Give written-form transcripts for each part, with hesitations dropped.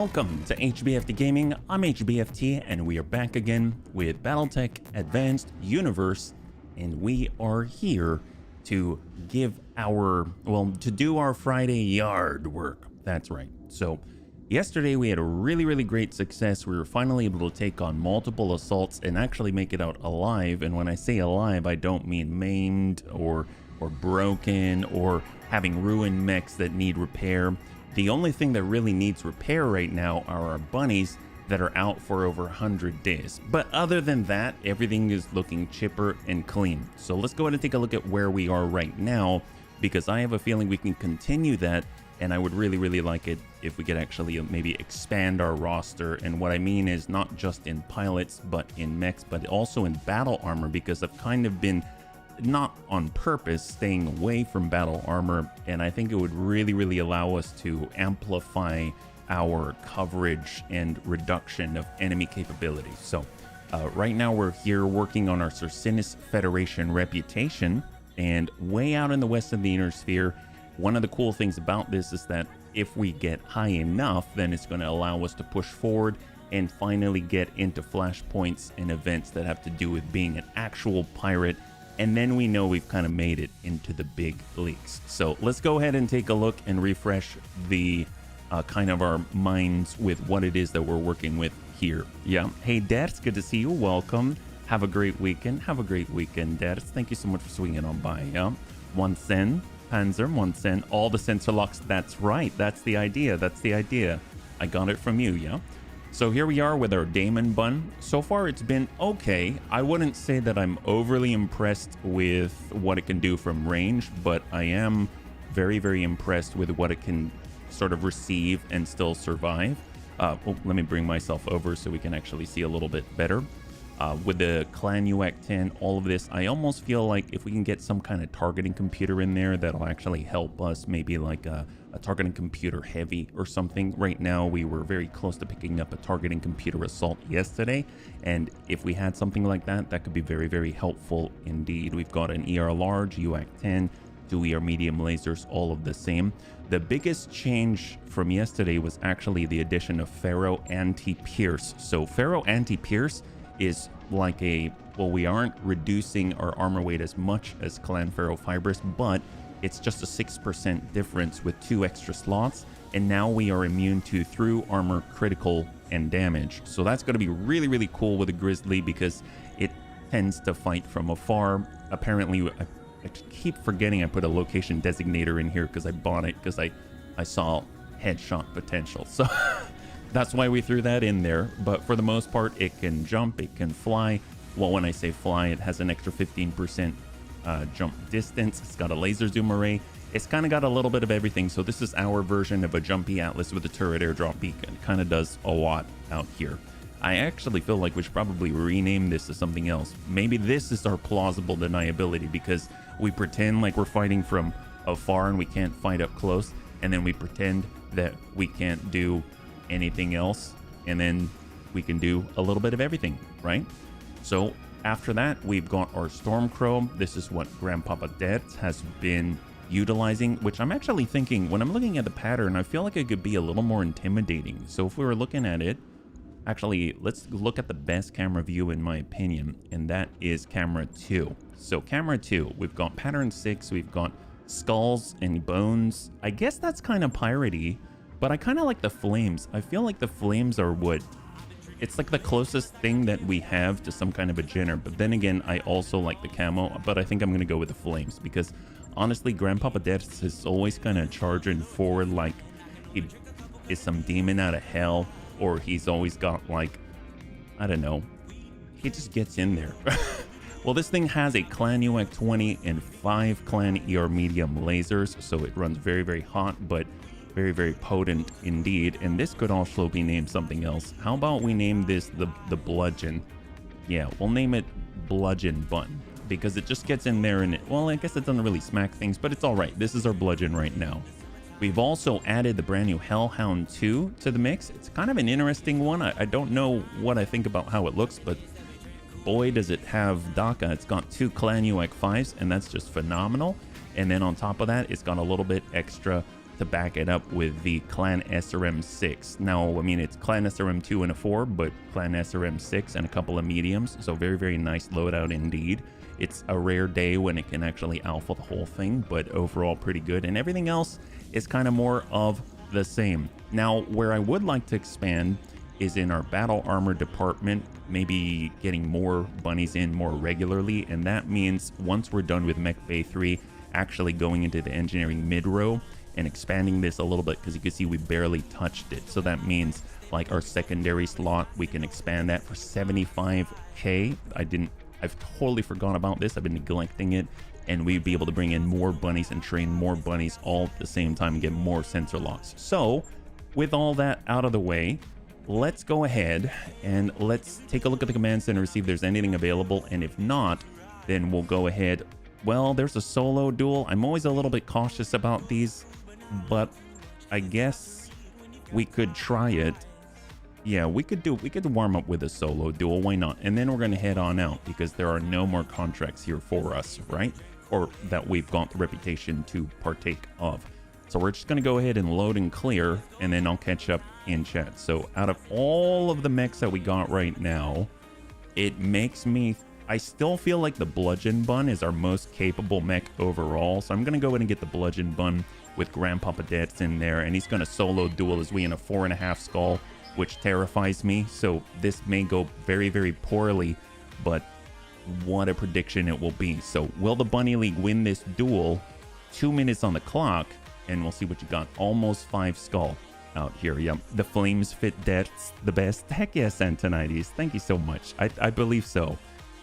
Welcome to HBFT Gaming. I'm HBFT and we are back again with Battletech Advanced Universe, and we are here to give to do our Friday yard work. That's right. So yesterday we had a really great success. We were finally able to take on multiple assaults and actually make it out alive. And when I say alive, I don't mean maimed or broken or having ruined mechs that need repair. The only thing that really needs repair right now are our bunnies that are out for over 100 days. But other than that, everything is looking chipper and clean. So let's go ahead and take a look at where we are right now, because I have a feeling we can continue that, and I would really like it if we could actually maybe expand our roster. And what I mean is not just in pilots, but in mechs, but also in battle armor, because I've kind of been, not on purpose, staying away from battle armor, and I think it would really allow us to amplify our coverage and reduction of enemy capabilities. So right now we're here working on our Circinus Federation reputation, and way out in the west of the inner sphere, one of the cool things about this is that if we get high enough, then it's going to allow us to push forward and finally get into flashpoints and events that have to do with being an actual pirate. And then we know we've kind of made it into the big leagues. So let's go ahead and take a look and refresh the kind of our minds with what it is that we're working with here. Yeah. Hey, Ders, good to see you. Welcome. Have a great weekend. Have a great weekend, Ders. Thank you so much for swinging on by. Yeah. 1 cent, Panzer, 1 cent. All the sensor locks. That's right. That's the idea. That's the idea. I got it from you. Yeah. So here we are with our Daemon bun. So far it's been okay. I wouldn't say that I'm overly impressed with what it can do from range, but I am very impressed with what it can sort of receive and still survive. Let me bring myself over so we can actually see a little bit better. With the Clan UAC 10, all of this, I almost feel like if we can get some kind of targeting computer in there, that'll actually help us, maybe like a targeting computer heavy or something. Right now, we were very close to picking up a targeting computer assault yesterday, and if we had something like that, that could be very helpful indeed. We've got an ER large, UAC 10, 2 ER medium lasers, all of the same. The biggest change from yesterday was actually the addition of Ferro Anti-Pierce. So Ferro Anti-Pierce is like we aren't reducing our armor weight as much as Clan Ferro Fibrous, but it's just a 6% difference with 2 extra slots, and now we are immune to through armor, critical, and damage. So that's going to be really cool with a Grizzly, because it tends to fight from afar. Apparently, I keep forgetting I put a location designator in here because I bought it because I saw headshot potential. So that's why we threw that in there. But for the most part, it can jump, it can fly. Well, when I say fly, it has an extra 15% jump distance. It's got a laser zoom array. It's kind of got a little bit of everything. So this is our version of a jumpy Atlas with a turret airdrop beacon. It kind of does a lot out here. I actually feel like we should probably rename this to something else. Maybe this is our plausible deniability, because we pretend like we're fighting from afar and we can't fight up close, and then we pretend that we can't do anything else, and then we can do a little bit of everything, right? So after that, we've got our Stormcrow. This is what Grandpapa Det has been utilizing, which I'm actually thinking, when I'm looking at the pattern, I feel like it could be a little more intimidating. So if we were looking at it, actually, let's look at the best camera view in my opinion, and that is camera 2. So camera 2, we've got pattern 6, we've got skulls and bones. I guess that's kind of piratey, but I kind of like the flames. I feel like the flames are what, it's like the closest thing that we have to some kind of a Jenner. But then again, I also like the camo, but I think I'm going to go with the flames, because honestly, Grandpapa Death is always kind of charging forward like he is some demon out of hell, or he's always got like, I don't know, he just gets in there. Well, this thing has a Clan UAC 20 and 5 Clan ER medium lasers, so it runs very hot, but very potent indeed. And this could also be named something else. How about we name this the Bludgeon? Yeah, we'll name it Bludgeon Button, because it just gets in there and well, I guess it doesn't really smack things, but it's all right. This is our Bludgeon right now. We've also added the brand new Hellhound 2 to the mix. It's kind of an interesting one. I don't know what I think about how it looks, but boy, does it have DACA. It's got 2 Clan UAC 5s, and that's just phenomenal. And then on top of that, it's got a little bit extra to back it up with the Clan SRM-6. Now, I mean, it's Clan SRM-2 and a 4, but Clan SRM-6 and a couple of mediums. So very, very nice loadout indeed. It's a rare day when it can actually alpha the whole thing, but overall pretty good. And everything else is kind of more of the same. Now, where I would like to expand is in our battle armor department, maybe getting more bunnies in more regularly. And that means once we're done with Mech Bay 3, actually going into the engineering mid-row and expanding this a little bit, because you can see we barely touched it. So that means like our secondary slot, we can expand that for 75k. I've totally forgotten about this. I've been neglecting it, and we'd be able to bring in more bunnies and train more bunnies all at the same time and get more sensor locks. So with all that out of the way, let's go ahead and let's take a look at the command center, see if there's anything available. And if not, then we'll go ahead. Well, there's a solo duel. I'm always a little bit cautious about these, but I guess we could try it. Yeah, we could warm up with a solo duel. Why not? And then we're going to head on out because there are no more contracts here for us, right? Or that we've got the reputation to partake of. So we're just going to go ahead and load and clear, and then I'll catch up in chat. So out of all of the mechs that we got right now, it makes me... I still feel like the Bludgeon Bun is our most capable mech overall. So I'm going to go ahead and get the Bludgeon Bun with Grandpapa Dad's in there. And he's going to solo duel as we in a 4.5 skull, which terrifies me. So this may go very, very poorly, but what a prediction it will be. So will the Bunny League win this duel? 2 minutes on the clock, and we'll see what you got. Almost 5 skull out here. Yep, the flames fit Dad's the best. Heck yes, Antonides. Thank you so much. I believe so.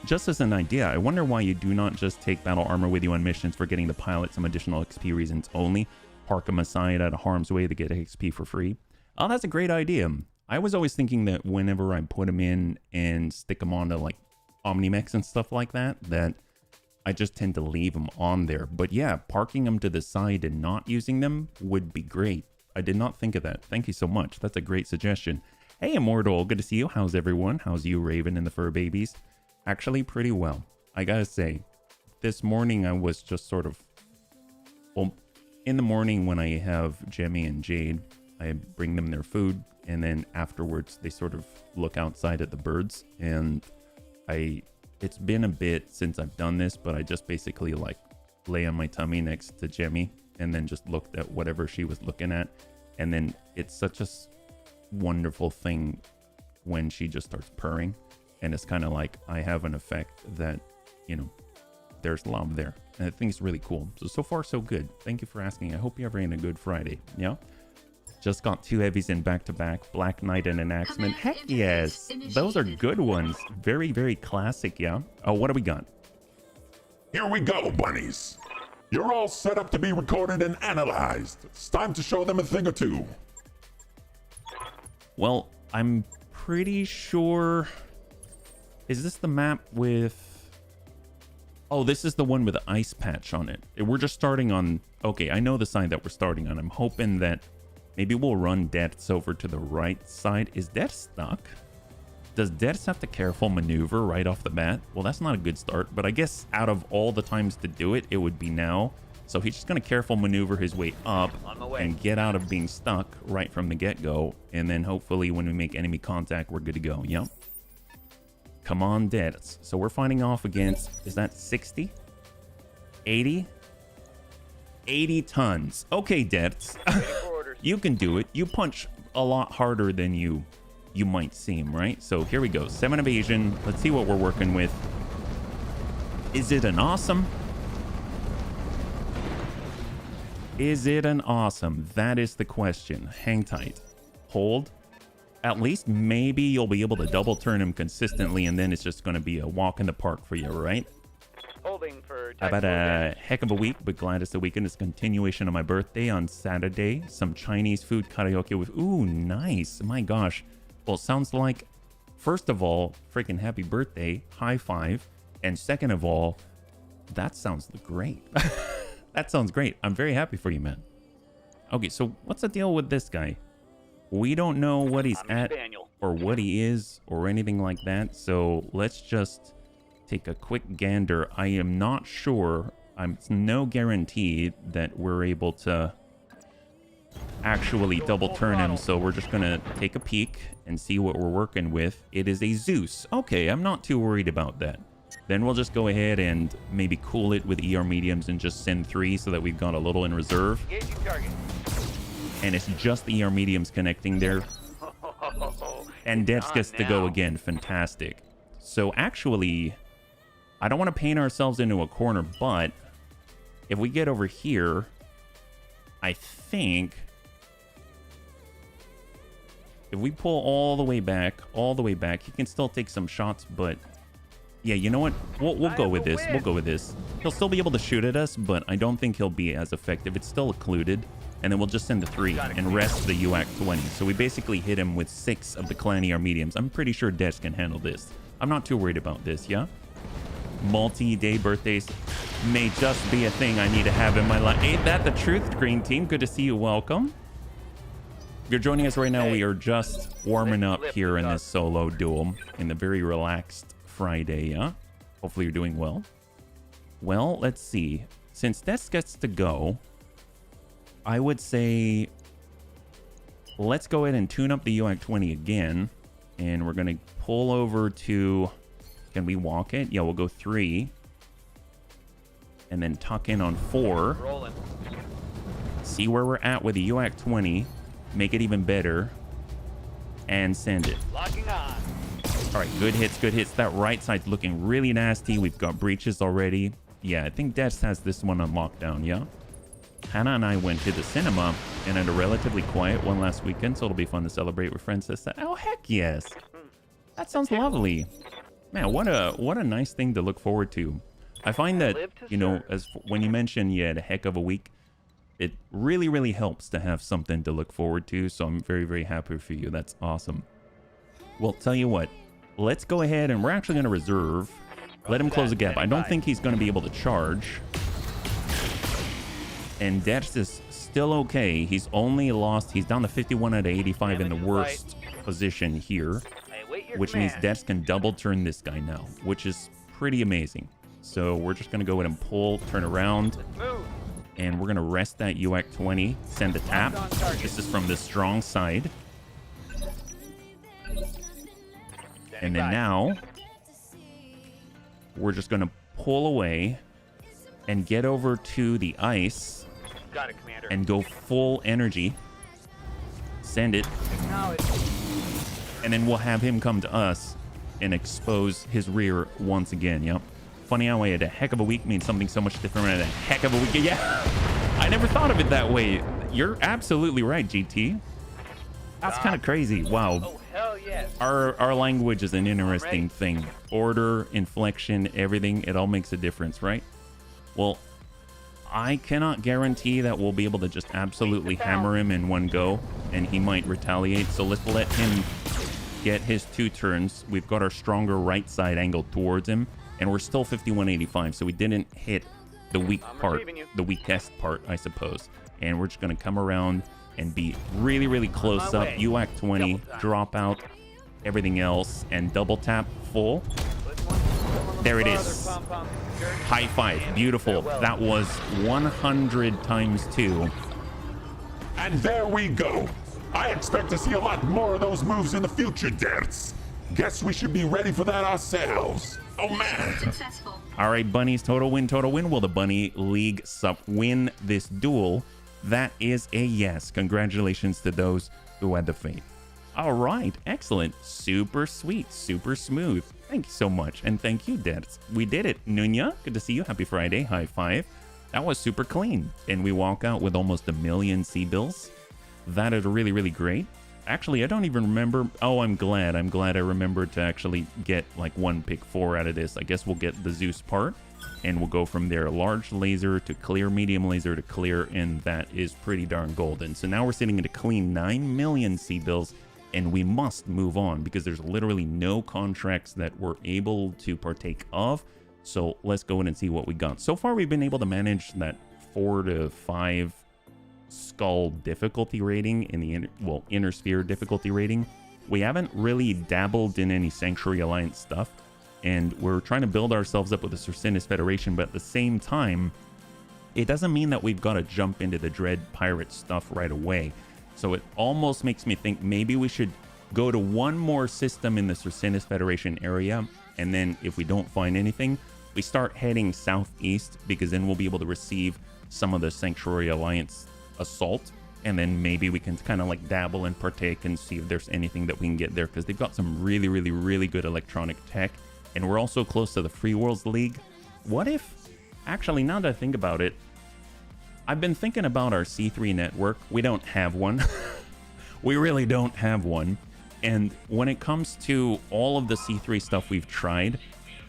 Just as an idea, I wonder why you do not just take battle armor with you on missions for getting the pilot some additional XP reasons only. Park them aside out of harm's way to get XP for free. Oh, that's a great idea. I was always thinking that whenever I put them in and stick them onto like Omnimex and stuff like that, that I just tend to leave them on there. But yeah, parking them to the side and not using them would be great. I did not think of that. Thank you so much. That's a great suggestion. Hey, Immortal, good to see you. How's everyone? How's you, Raven, and the Fur Babies? Actually, pretty well. I gotta say, this morning I was just sort of... Well, in the morning when I have Jemmy and Jade, I bring them their food, and then afterwards they sort of look outside at the birds, and it's been a bit since I've done this, but I just basically like lay on my tummy next to Jemmy and then just looked at whatever she was looking at. And then it's such a wonderful thing when she just starts purring, and it's kind of like I have an effect that, you know, there's love there, and I think it's really cool. So far so good. Thank you for asking. I hope you're having a good Friday. Yeah, just got 2 heavies in back-to-back, Black Knight and an Axeman. Heck yes, those are good ones. Very, very classic. Yeah. Oh, what do we got? Here we go, bunnies. You're all set up to be recorded and analyzed. It's time to show them a thing or two. Well, I'm pretty sure... Is this the map with... Oh, this is the one with the ice patch on it. We're just starting on... Okay, I know the side that we're starting on. I'm hoping that maybe we'll run Deaths over to the right side. Is Death stuck? Does Deaths have to careful maneuver right off the bat? Well, that's not a good start, but I guess out of all the times to do it, it would be now. So he's just going to careful maneuver his way up and get out of being stuck right from the get-go. And then hopefully when we make enemy contact, we're good to go. Yep. Come on, Deaths. So we're fighting off against, is that 60? 80? 80 tons. Okay, Deaths. You can do it. You punch a lot harder than you might seem, right? So here we go. 7 evasion. Let's see what we're working with. Is it an awesome? Is it an awesome? That is the question. Hang tight. Hold. At least maybe you'll be able to double turn him consistently, and then it's just going to be a walk in the park for you, right? Holding for... I've had a heck of a week, but glad it's the weekend. It's a continuation of my birthday on Saturday. Some Chinese food karaoke with... Ooh, nice. My gosh. Well, sounds like, first of all, freaking happy birthday. High five. And second of all, that sounds great. That sounds great. I'm very happy for you, man. Okay, so what's the deal with this guy? We don't know what he's at or what he is or anything like that. So let's just take a quick gander. I am not sure. It's no guarantee that we're able to actually double turn him, so we're just gonna take a peek and see what we're working with. It is a Zeus. Okay, I'm not too worried about that. Then we'll just go ahead and maybe cool it with ER mediums and just send 3 so that we've got a little in reserve. Engaging target. And it's just the ER mediums connecting there. And Debs gets to go again. Fantastic. So actually, I don't want to paint ourselves into a corner, but if we get over here, I think if we pull all the way back, he can still take some shots, but yeah, you know what? We'll go with this. We'll go with this. He'll still be able to shoot at us, but I don't think he'll be as effective. It's still occluded. And then we'll just send the 3 and rest the UAC-20. So we basically hit him with 6 of the clan ER mediums. I'm pretty sure Des can handle this. I'm not too worried about this, yeah? Multi-day birthdays may just be a thing I need to have in my life. Ain't that the truth, Green Team? Good to see you. Welcome. If you're joining us right now, we are just warming up here in this solo duel in the very relaxed Friday, yeah? Hopefully you're doing well. Well, let's see. Since Des gets to go, I would say let's go ahead and tune up the UAC-20 again. And we're going to pull over to... Can we walk it? Yeah, we'll go 3. And then tuck in on 4. Rolling. See where we're at with the UAC-20. Make it even better. And send it. Locking on. All right, good hits, good hits. That right side's looking really nasty. We've got breaches already. Yeah, I think Des has this one on lockdown, yeah? Hannah and I went to the cinema and had a relatively quiet one last weekend, so it'll be fun to celebrate with friends. Oh, heck yes. That sounds lovely. Man, what a nice thing to look forward to. I find that, you know, when you mention you had a heck of a week, it really, really helps to have something to look forward to, so I'm very, very happy for you. That's awesome. Well, tell you what, let's go ahead and we're actually going to reserve. Let him close the gap. I don't think he's going to be able to charge. And Dex is still okay. He's only lost. He's down to 51 out of 85 in the worst position here, which means Dex can double turn this guy now, which is pretty amazing. So we're just going to go ahead and pull, turn around, and we're going to rest that UAC-20, send the tap. This is from the strong side. And then now we're just going to pull away and get over to the ice. Got it, Commander. And go full energy. Send it. And then we'll have him come to us and expose his rear once again. Yep. Funny how I had a heck of a week means something so much different than a heck of a week. Yeah. I never thought of it that way. You're absolutely right, GT. That's kind of crazy. Wow. Oh, hell yes. Our language is an interesting thing. Order, inflection, everything. It all makes a difference, right? Well, I cannot guarantee that we'll be able to just absolutely hammer him in one go, and he might retaliate. So let's let him get his 2 turns. We've got our stronger right side angled towards him, and we're still 5185, so we didn't hit the weak part, the weakest part, I suppose. And we're just going to come around and be really, really close up. UAC-20, drop out, everything else, and double tap full. There it is. High five. Beautiful. That was 100 times 2. And there we go. I expect to see a lot more of those moves in the future, Dertz. Guess we should be ready for that ourselves. Oh, man. Successful. All right, bunnies. Total win, total win. Will the Bunny League Sup win this duel? That is a yes. Congratulations to those who had the faith. All right. Excellent. Super sweet. Super smooth. Thank you so much. And thank you, Debs. We did it. Nunya, good to see you. Happy Friday. High five. That was super clean. And we walk out with almost 1 million C-bills. That is really, really great. Actually, I don't even remember. Oh, I'm glad. I'm glad I remembered to actually get like 1 pick 4 out of this. I guess we'll get the Zeus part. And we'll go from there. Large laser to clear, medium laser to clear. And that is pretty darn golden. So now we're sitting at a clean 9 million C-bills. And we must move on because there's literally no contracts that we're able to partake of. So let's go in and see what we got. So far, we've been able to manage that 4 to 5 skull difficulty rating in the inner sphere difficulty rating. We haven't really dabbled in any Sanctuary Alliance stuff. And we're trying to build ourselves up with the Circinus Federation. But at the same time, it doesn't mean that we've got to jump into the Dread Pirate stuff right away. So it almost makes me think maybe we should go to one more system in the Circinus Federation area, and then if we don't find anything, we start heading southeast, because then we'll be able to receive some of the Sanctuary Alliance assault, and then maybe we can kind of like dabble and partake and see if there's anything that we can get there, because they've got some really, really, really good electronic tech, and we're also close to the Free Worlds League. What if, actually, now that I think about it, I've been thinking about our C3 network. We don't have one. We really don't have one. And when it comes to all of the C3 stuff we've tried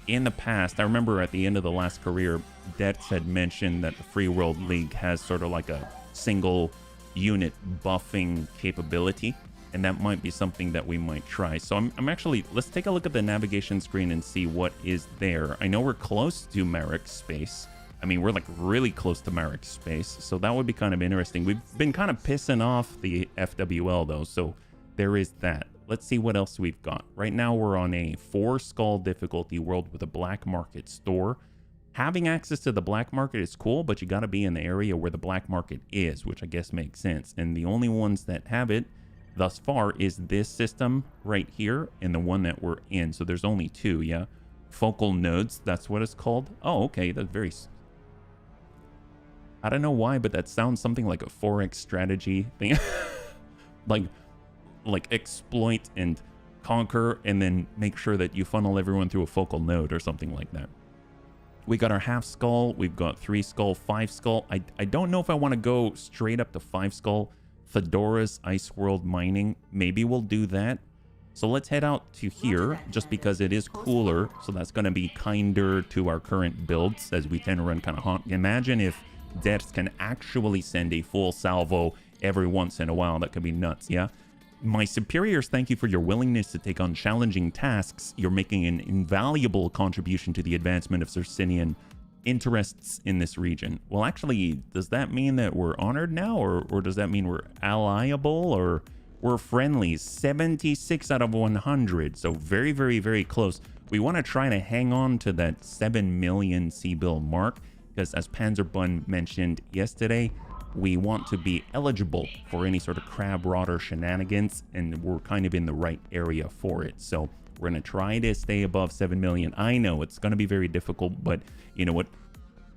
in the past, I remember at the end of the last career, Dex had mentioned that the Free World League has sort of like a single unit buffing capability, and that might be something that we might try. So I'm actually, let's take a look at the navigation screen and see what is there. I know we're close to Marek space. I mean, we're like really close to Marek space, so that would be kind of interesting. We've been kind of pissing off the FWL though, so there is that. Let's see what else we've got. Right now we're on a 4-skull difficulty world with a black market store. Having access to the black market is cool, but you got to be in the area where the black market is, which I guess makes sense. And the only ones that have it thus far is this system right here and the one that we're in. So there's only 2, yeah? Focal nodes, that's what it's called. Oh, okay, that's very... I don't know why, but that sounds something like a Forex strategy thing. like exploit and conquer and then make sure that you funnel everyone through a focal node or something like that. We got our half skull, we've got 3 skull, 5 skull. I don't know if I want to go straight up to 5 skull. Fedora's Ice World mining, maybe we'll do that. So let's head out to here just because it is cooler, so that's going to be kinder to our current builds as we tend to run kind of hot. Imagine if Dex can actually send a full salvo every once in a while. That could be nuts, yeah? My superiors, thank you for your willingness to take on challenging tasks. You're making an invaluable contribution to the advancement of Circinian interests in this region. Well, actually, does that mean that we're honored now, or does that mean we're allyable, or we're friendly? 76 out of 100, so very, very, very close. We want to try to hang on to that 7 million C-bill mark, because as Panzerbun mentioned yesterday, we want to be eligible for any sort of crab rotter shenanigans, and we're kind of in the right area for it. So we're going to try to stay above 7 million. I know it's going to be very difficult, but you know what?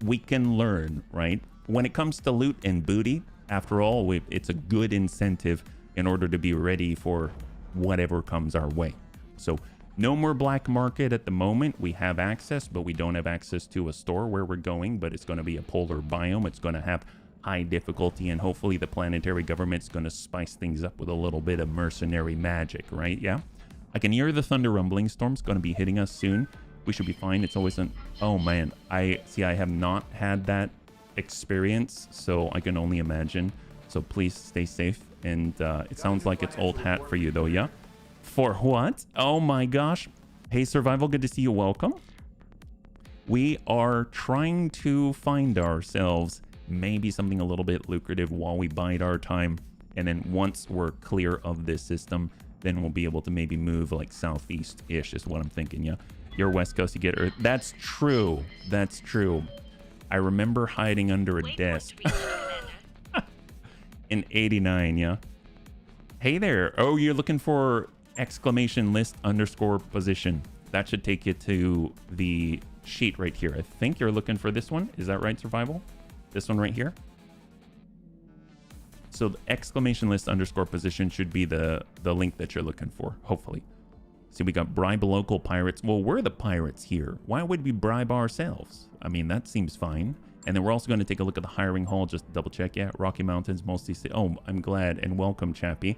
We can learn, right? When it comes to loot and booty, after all, it's a good incentive in order to be ready for whatever comes our way. So no more black market at the moment. We have access, but we don't have access to a store where we're going, but it's going to be a polar biome. It's going to have high difficulty, and hopefully the planetary government's going to spice things up with a little bit of mercenary magic, right? Yeah, I can hear the thunder rumbling. Storm's going to be hitting us soon. We should be fine. It's always an... Oh man, I have not had that experience, so I can only imagine. So please stay safe. And it sounds like it's old hat for you though, yeah? For what? Oh my gosh. Hey Survival, good to see you. Welcome. We are trying to find ourselves maybe something a little bit lucrative while we bide our time, and then once we're clear of this system, then we'll be able to maybe move like southeast-ish is what I'm thinking. Yeah, you're West Coast, you get Earth. That's true. That's true. I remember hiding under a desk in 89. Yeah. Hey there. Oh, you're looking for exclamation list underscore position. That should take you to the sheet right here. I think you're looking for this one. Is that right, Survival? This one right here. So the exclamation list underscore position should be the link that you're looking for, hopefully. See, we got bribe local pirates. Well, we're the pirates here. Why would we bribe ourselves? I mean, that seems fine. And then we're also going to take a look at the hiring hall, just to double check. Yeah, Rocky Mountains, mostly. Oh, I'm glad, and welcome, Chappie.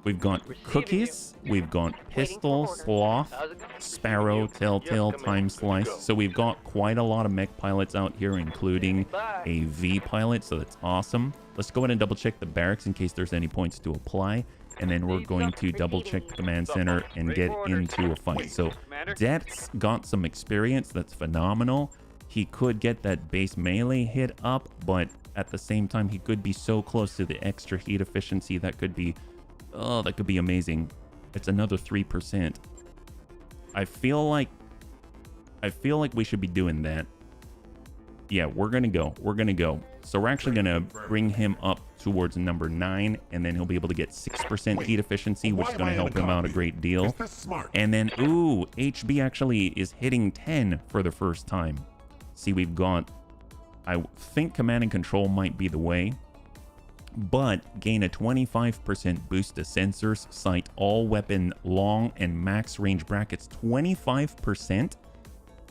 We've got cookies, we've got pistol, sloth, sparrow, telltale, time slice. So we've got quite a lot of mech pilots out here, including a V pilot, so that's awesome. Let's go ahead and double check the barracks in case there's any points to apply. And then we're going to double check the command center and get into a fight. So Dex got some experience, that's phenomenal. He could get that base melee hit up, but at the same time, he could be so close to the extra heat efficiency that could be... Oh, that could be amazing. It's another 3%. I feel like we should be doing that. Yeah, we're gonna go. We're gonna go. So we're actually going to bring him up towards number 9, and then he'll be able to get 6% heat efficiency, which is going to help him out a great deal. Is this smart? And then, ooh, HB actually is hitting 10 for the first time. See, we've got, I think command and control might be the way, but gain a 25% boost to sensors, sight, all weapon, long, and max range brackets. 25%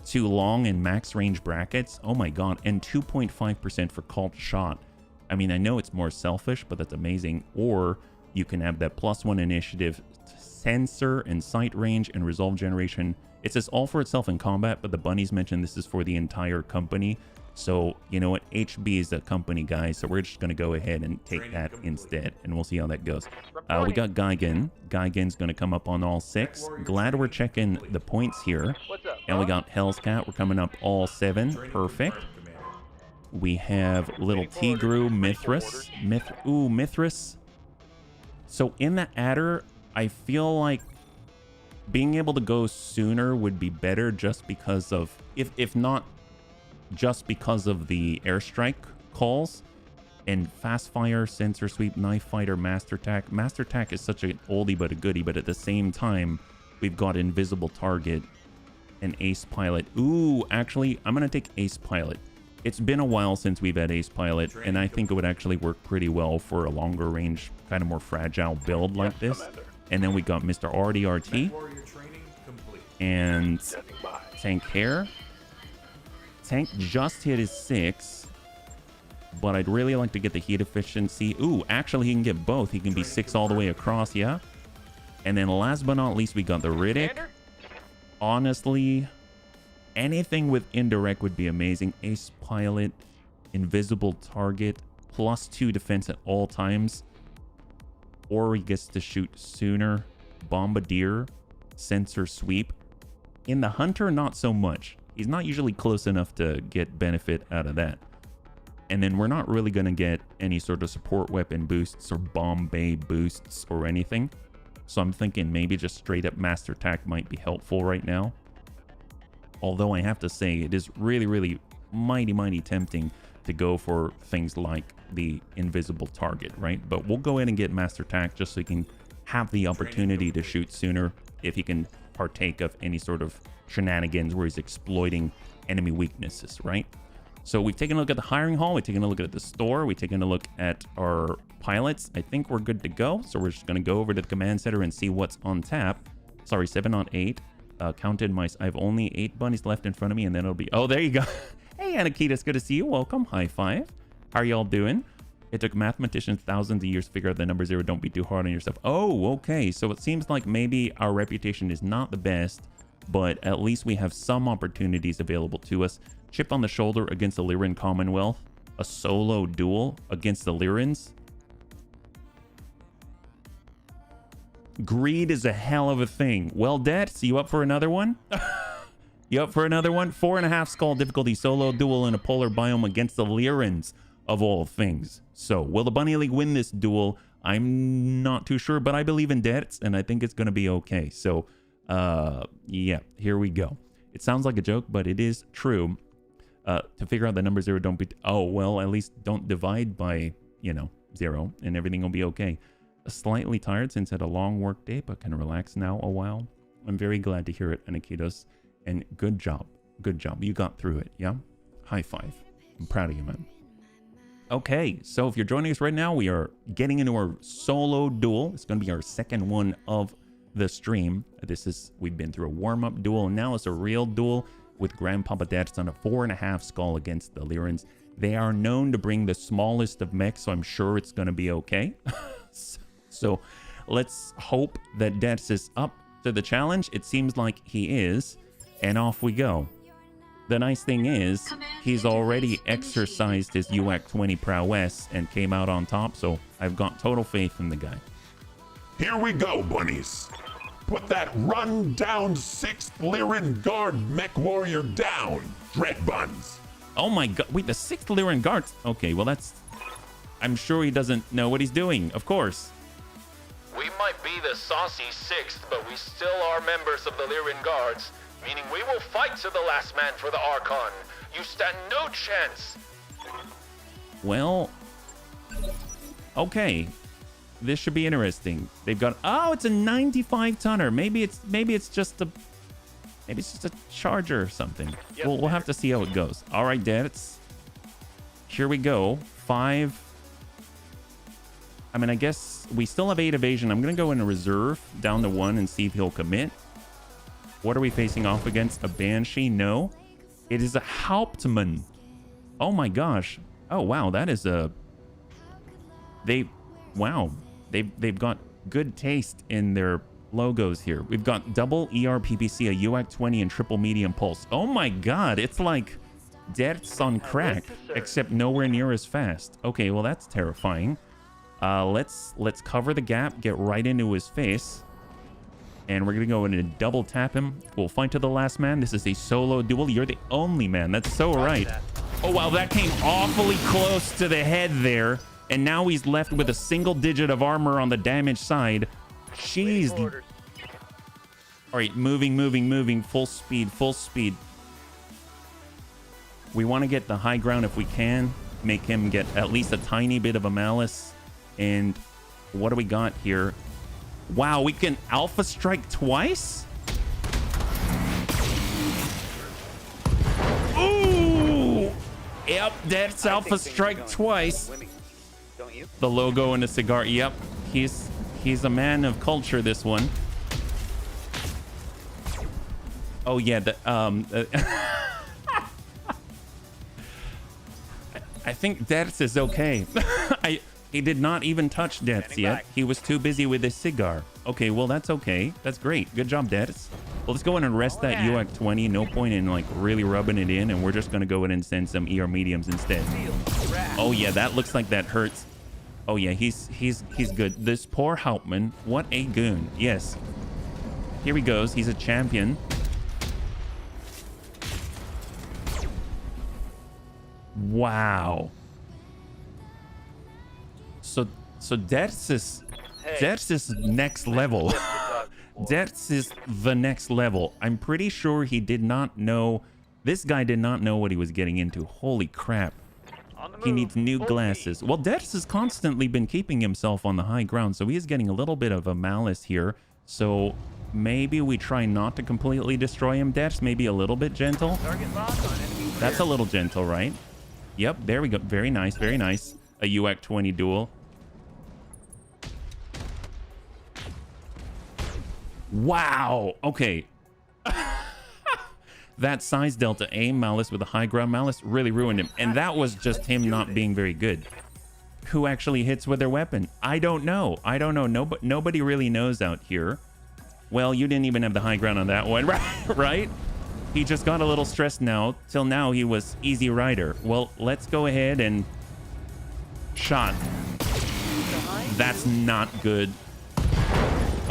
to long and max range brackets. Oh my god. And 2.5% for called shot. I mean, I know it's more selfish, but that's amazing. Or you can have that +1 initiative, sensor and sight range and resolve generation. It says all for itself in combat, but the bunnies mentioned this is for the entire company. So, you know what? HB is a company, guys. So we're just going to go ahead and take that instead. And we'll see how that goes. We got Geigen. Geigen's going to come up on all 6. Glad we're checking the points here. And we got Hell's Cat. We're coming up all 7. Perfect. We have Little Tigru, Mithras. Mithras. So in the adder, I feel like being able to go sooner would be better just because of, if not just because of the airstrike calls and fast fire, sensor sweep, knife fighter, master attack. Master attack is such an oldie but a goodie, but at the same time, we've got invisible target and ace pilot. Ooh, actually, I'm going to take ace pilot. It's been a while since we've had ace pilot, and I think it would actually work pretty well for a longer range, kind of more fragile build like this. And then we got Mr. RDRT and Tank Hair. Tank just hit his 6, but I'd really like to get the heat efficiency. Ooh, actually he can get both. He can be 6 all the way across, yeah. And then last but not least, we got the Riddick. Honestly, anything with indirect would be amazing. Ace pilot, invisible target, +2 defense at all times. Or he gets to shoot sooner. Bombardier, sensor sweep. In the Hunter, not so much. He's not usually close enough to get benefit out of that. And then we're not really going to get any sort of support weapon boosts or bomb bay boosts or anything. So I'm thinking maybe just straight up master attack might be helpful right now. Although I have to say it is really, really mighty tempting to go for things like the invisible target, right? But we'll go ahead and get master attack just so he can have the opportunity to shoot sooner if he can partake of any sort of shenanigans where he's exploiting enemy weaknesses, right? So we've taken a look at the hiring hall, we've taken a look at the store, we've taken a look at our pilots. I think we're good to go. So we're just going to go over to the command center and see what's on tap. Sorry, 7 on 8. Counted my, I have only 8 bunnies left in front of me, and then it'll be, oh, there you go. Hey, Anakita, it's good to see you. Welcome. High five. How are y'all doing? It took mathematicians thousands of years to figure out the number 0. Don't be too hard on yourself. Oh, okay. So it seems like maybe our reputation is not the best, but at least we have some opportunities available to us. Chip on the shoulder against the Lyran Commonwealth. A solo duel against the Lyrans. Greed is a hell of a thing. Well, Dad, you up for another one? You up for another one? 4.5 skull difficulty solo duel in a polar biome against the Lyrans, of all things. So, will the Bunny League win this duel? I'm not too sure, but I believe in Debts, and I think it's going to be okay. So, yeah, here we go. It sounds like a joke, but it is true. To figure out the number 0, don't be... Oh, well, at least don't divide by, 0, and everything will be okay. Slightly tired since had a long work day, but can relax now a while. I'm very glad to hear it, Anakitos. And good job. Good job. You got through it, yeah? High five. I'm proud of you, man. Okay, so if you're joining us right now, we are getting into our solo duel. It's going to be our second one of the stream. We've been through a warm-up duel, and now it's a real duel with Grandpapa Dad's on a 4.5 skull against the Lyrans. They are known to bring the smallest of mechs, so I'm sure it's going to be okay. So let's hope that Dets is up to the challenge. It seems like he is, and off we go. The nice thing is, he's already exercised his UAC 20 prowess and came out on top, so I've got total faith in the guy. Here we go, bunnies. Put that run-down 6th Lyran Guard mech warrior down, Dread Buns. Oh my god, wait, the 6th Lyran Guard? Okay, well that's... I'm sure he doesn't know what he's doing, of course. We might be the saucy 6th, but we still are members of the Lyran Guards, meaning we will fight to the last man for the Archon. You stand no chance. Well, okay. This should be interesting. They've got, oh, it's a 95 tonner. Maybe it's just a charger or something. Yep. We'll have to see how it goes. All right, Dets. Here we go. 5. I mean, I guess we still have 8 evasion. I'm going to go in a reserve down to 1 and see if he'll commit. What are we facing off against? A Banshee? No. It is a Hauptmann. Oh my gosh. Oh, wow. That is a... Wow. They've got good taste in their logos here. We've got double ERPPC, a UAC-20, and triple medium pulse. Oh my god. It's like Derts on crack, except nowhere near as fast. Okay, well, that's terrifying. Let's cover the gap, get right into his face. And we're going to go in and double tap him. We'll fight to the last man. This is a solo duel. You're the only man. That's so right. Oh, wow. That came awfully close to the head there. And now he's left with a single digit of armor on the damage side. Jeez. All right. Moving. Full speed. We want to get the high ground if we can. Make him get at least a tiny bit of a malice. And what do we got here? Wow, we can alpha strike twice? Ooh! Yep, that's alpha strike twice. Don't you? The logo and the cigar. Yep, he's a man of culture, this one. Oh yeah, I think Dets is okay. He did not even touch Dets yet. He was too busy with his cigar. Okay, well, that's okay. That's great. Good job, Dets. Well, let's go in and rest that UAC-20. No point in, like, really rubbing it in, and we're just going to go in and send some ER mediums instead. Oh, yeah, that looks like that hurts. Oh, yeah, he's good. This poor Hauptmann. What a goon. Yes. Here he goes. He's a champion. Wow. So Derts is next level. Derts is the next level. I'm pretty sure he did not know. This guy did not know what he was getting into. Holy crap. He needs new glasses. Well, Derts has constantly been keeping himself on the high ground, so he is getting a little bit of a malice here. So maybe we try not to completely destroy him, Derts. Maybe a little bit gentle. That's a little gentle, right? Yep, there we go. Very nice, very nice. A UAC-20 duel. Wow. Okay. That size delta aim malice with a high ground malice really ruined him. And that was just him not being very good. Who actually hits with their weapon? I don't know. Nobody really knows out here. Well, you didn't even have the high ground on that one, right? He just got a little stressed now. Till now, he was easy rider. Well, let's go ahead and shot. That's not good.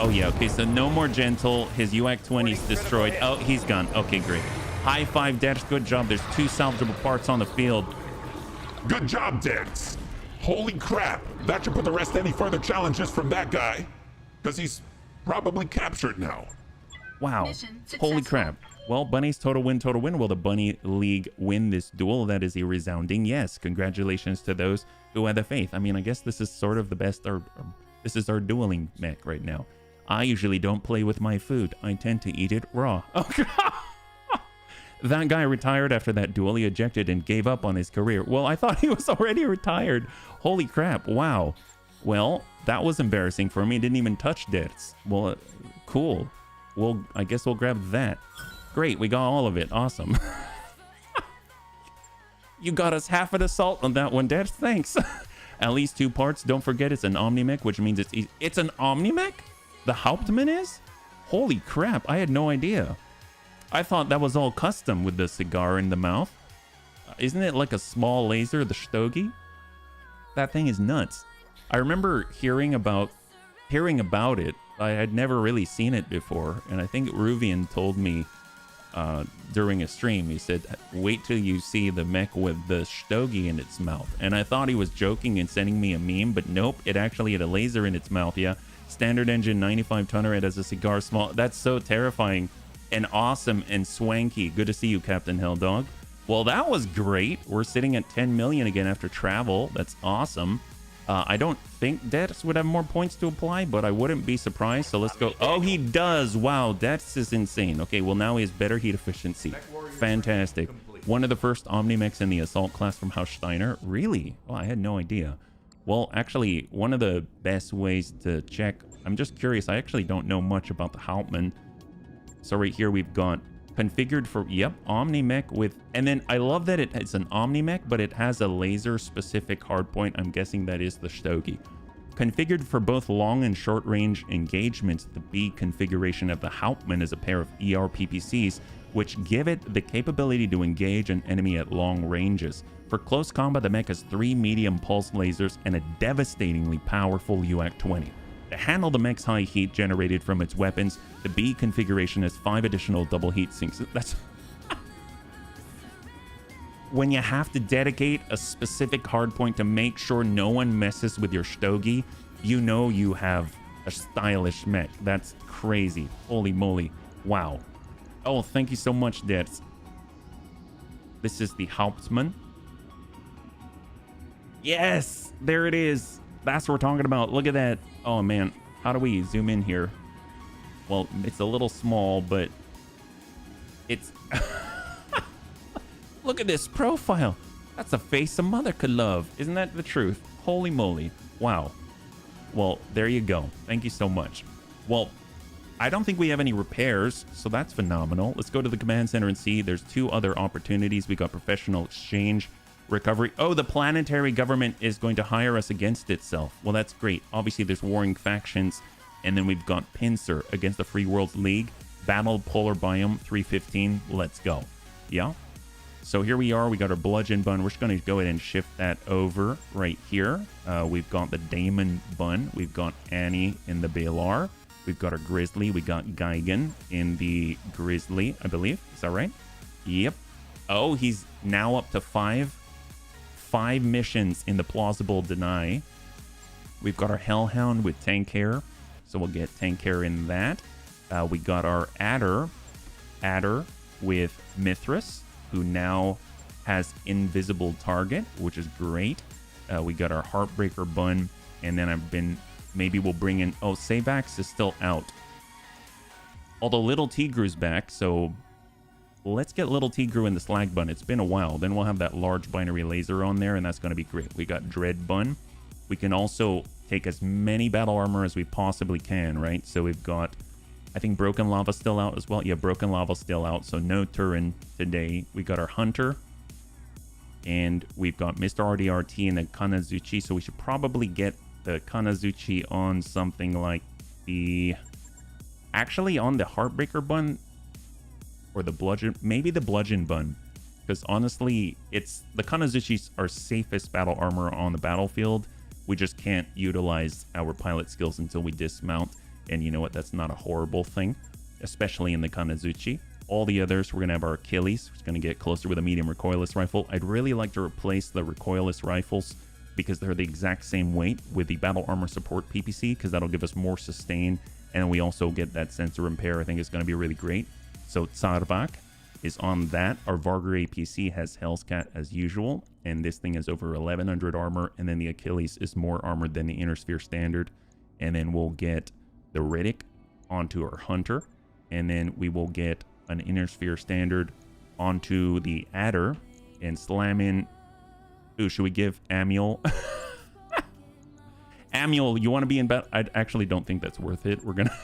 Oh, yeah. Okay, so no more gentle. His UAC-20's destroyed. Oh, he's gone. Okay, great. High five, Dets. Good job. There's 2 salvageable parts on the field. Good job, Dets. Holy crap. That should put the rest to any further challenges from that guy. Because he's probably captured now. Wow. Holy crap. Well, Bunnies, total win. Will the Bunny League win this duel? That is a resounding yes. Congratulations to those who had the faith. I mean, I guess this is sort of the best, or this is our dueling mech right now. I usually don't play with my food. I tend to eat it raw. Oh, that guy retired after that duel. He ejected and gave up on his career. Well, I thought he was already retired. Holy crap. Wow. Well, that was embarrassing for me. He didn't even touch Dets. Well, cool. Well, I guess we'll grab that. Great. We got all of it. Awesome. You got us half an assault on that one, Dets. Thanks. At least 2 parts. Don't forget it's an Omnimech, which means it's easy. It's an Omnimech? The Hauptmann is? Holy crap, I had no idea. I thought that was all custom with the cigar in the mouth. Isn't it like a small laser, the Stogie? That thing is nuts. I remember hearing about it. I had never really seen it before, and I think Ruvian told me during a stream. He said, wait till you see the mech with the Stogie in its mouth. And I thought he was joking and sending me a meme, but nope, it actually had a laser in its mouth. Yeah. Standard engine 95 tonner. It has a cigar small. That's so terrifying and awesome and swanky. Good to see you, Captain Helldog. Well, that was great. We're sitting at 10 million again after travel. That's awesome. I don't think Dets would have more points to apply, but I wouldn't be surprised. So let's go. Oh, he does. Wow, Dets is insane. Okay, well, now he has better heat efficiency. Fantastic. One of the first Omnimex in the assault class from House Steiner. Really? Oh, I had no idea. Well, actually, one of the best ways to check, I'm just curious. I actually don't know much about the Hauptmann. So right here, we've got configured for, yep, Omnimech with, and then I love that it's an Omnimech, but it has a laser specific hardpoint. I'm guessing that is the Stogie. Configured for both long and short range engagements, the B configuration of the Hauptmann is a pair of ER PPCs, which give it the capability to engage an enemy at long ranges. For close combat, the mech has 3 medium pulse lasers and a devastatingly powerful UAC-20. To handle the mech's high heat generated from its weapons, the B configuration has 5 additional double heat sinks. That's when you have to dedicate a specific hardpoint to make sure no one messes with your Stogie, you know you have a stylish mech. That's crazy. Holy moly. Wow. Oh, thank you so much, Dets. This is the Hauptmann. Yes, there it is. That's what we're talking about. Look at that. Oh, man. How do we zoom in here? Well, it's a little small, but it's... Look at this profile. That's a face a mother could love. Isn't that the truth? Holy moly. Wow. Well, there you go. Thank you so much. Well, I don't think we have any repairs, so that's phenomenal. Let's go to the command center and see. There's 2 other opportunities. We got professional exchange. Recovery. Oh, the planetary government is going to hire us against itself. Well, that's great. Obviously, there's warring factions. And then we've got Pincer against the Free Worlds League. Battle Polar Biome 315. Let's go. Yeah. So here we are. We got our Bludgeon Bun. We're just going to go ahead and shift that over right here. We've got the Damon Bun. We've got Annie in the Balar. We've got our Grizzly. We got Geigen in the Grizzly, I believe. Is that right? Yep. Oh, he's now up to 5 missions in the Plausible Deny. We've got our Hellhound with Tank Hair, so we'll get Tank Hair in that. We got our Adder with Mithras, who now has Invisible Target, which is great. We got our Heartbreaker Bun, and then maybe we'll bring in, oh, Savax is still out. Although Little Tigru's back, so let's get Little Tigru in the Slag Bun. It's been a while. Then we'll have that large binary laser on there, and that's going to be great. We got Dread Bun. We can also take as many battle armor as we possibly can, right? So we've got, I think Broken Lava still out as well. Yeah, Broken Lava still out, so no Turin today. We got our Hunter, and we've got Mr. RDRT and the Kanazuchi, so we should probably get the Kanazuchi on something like the... Actually, on the Heartbreaker Bun, or the Bludgeon, maybe the Bludgeon Bun, because honestly, it's the Kanazuchis are safest battle armor on the battlefield. We just can't utilize our pilot skills until we dismount, and you know what, that's not a horrible thing, especially in the Kanazuchi. All the others, we're gonna have our Achilles, which is gonna get closer with a medium recoilless rifle. I'd really like to replace the recoilless rifles because they're the exact same weight with the battle armor support PPC, because that'll give us more sustain, and we also get that sensor repair. I think it's gonna be really great. So Tsarvak is on that. Our Vargur APC has Hellscat as usual, and this thing is over 1100 armor, and then the Achilles is more armored than the Inner Sphere Standard. And then we'll get the Riddick onto our Hunter, and then we will get an Inner Sphere Standard onto the Adder and slam in... Ooh, should we give Amiel... Amiel, you want to be in battle? I actually don't think that's worth it. We're gonna...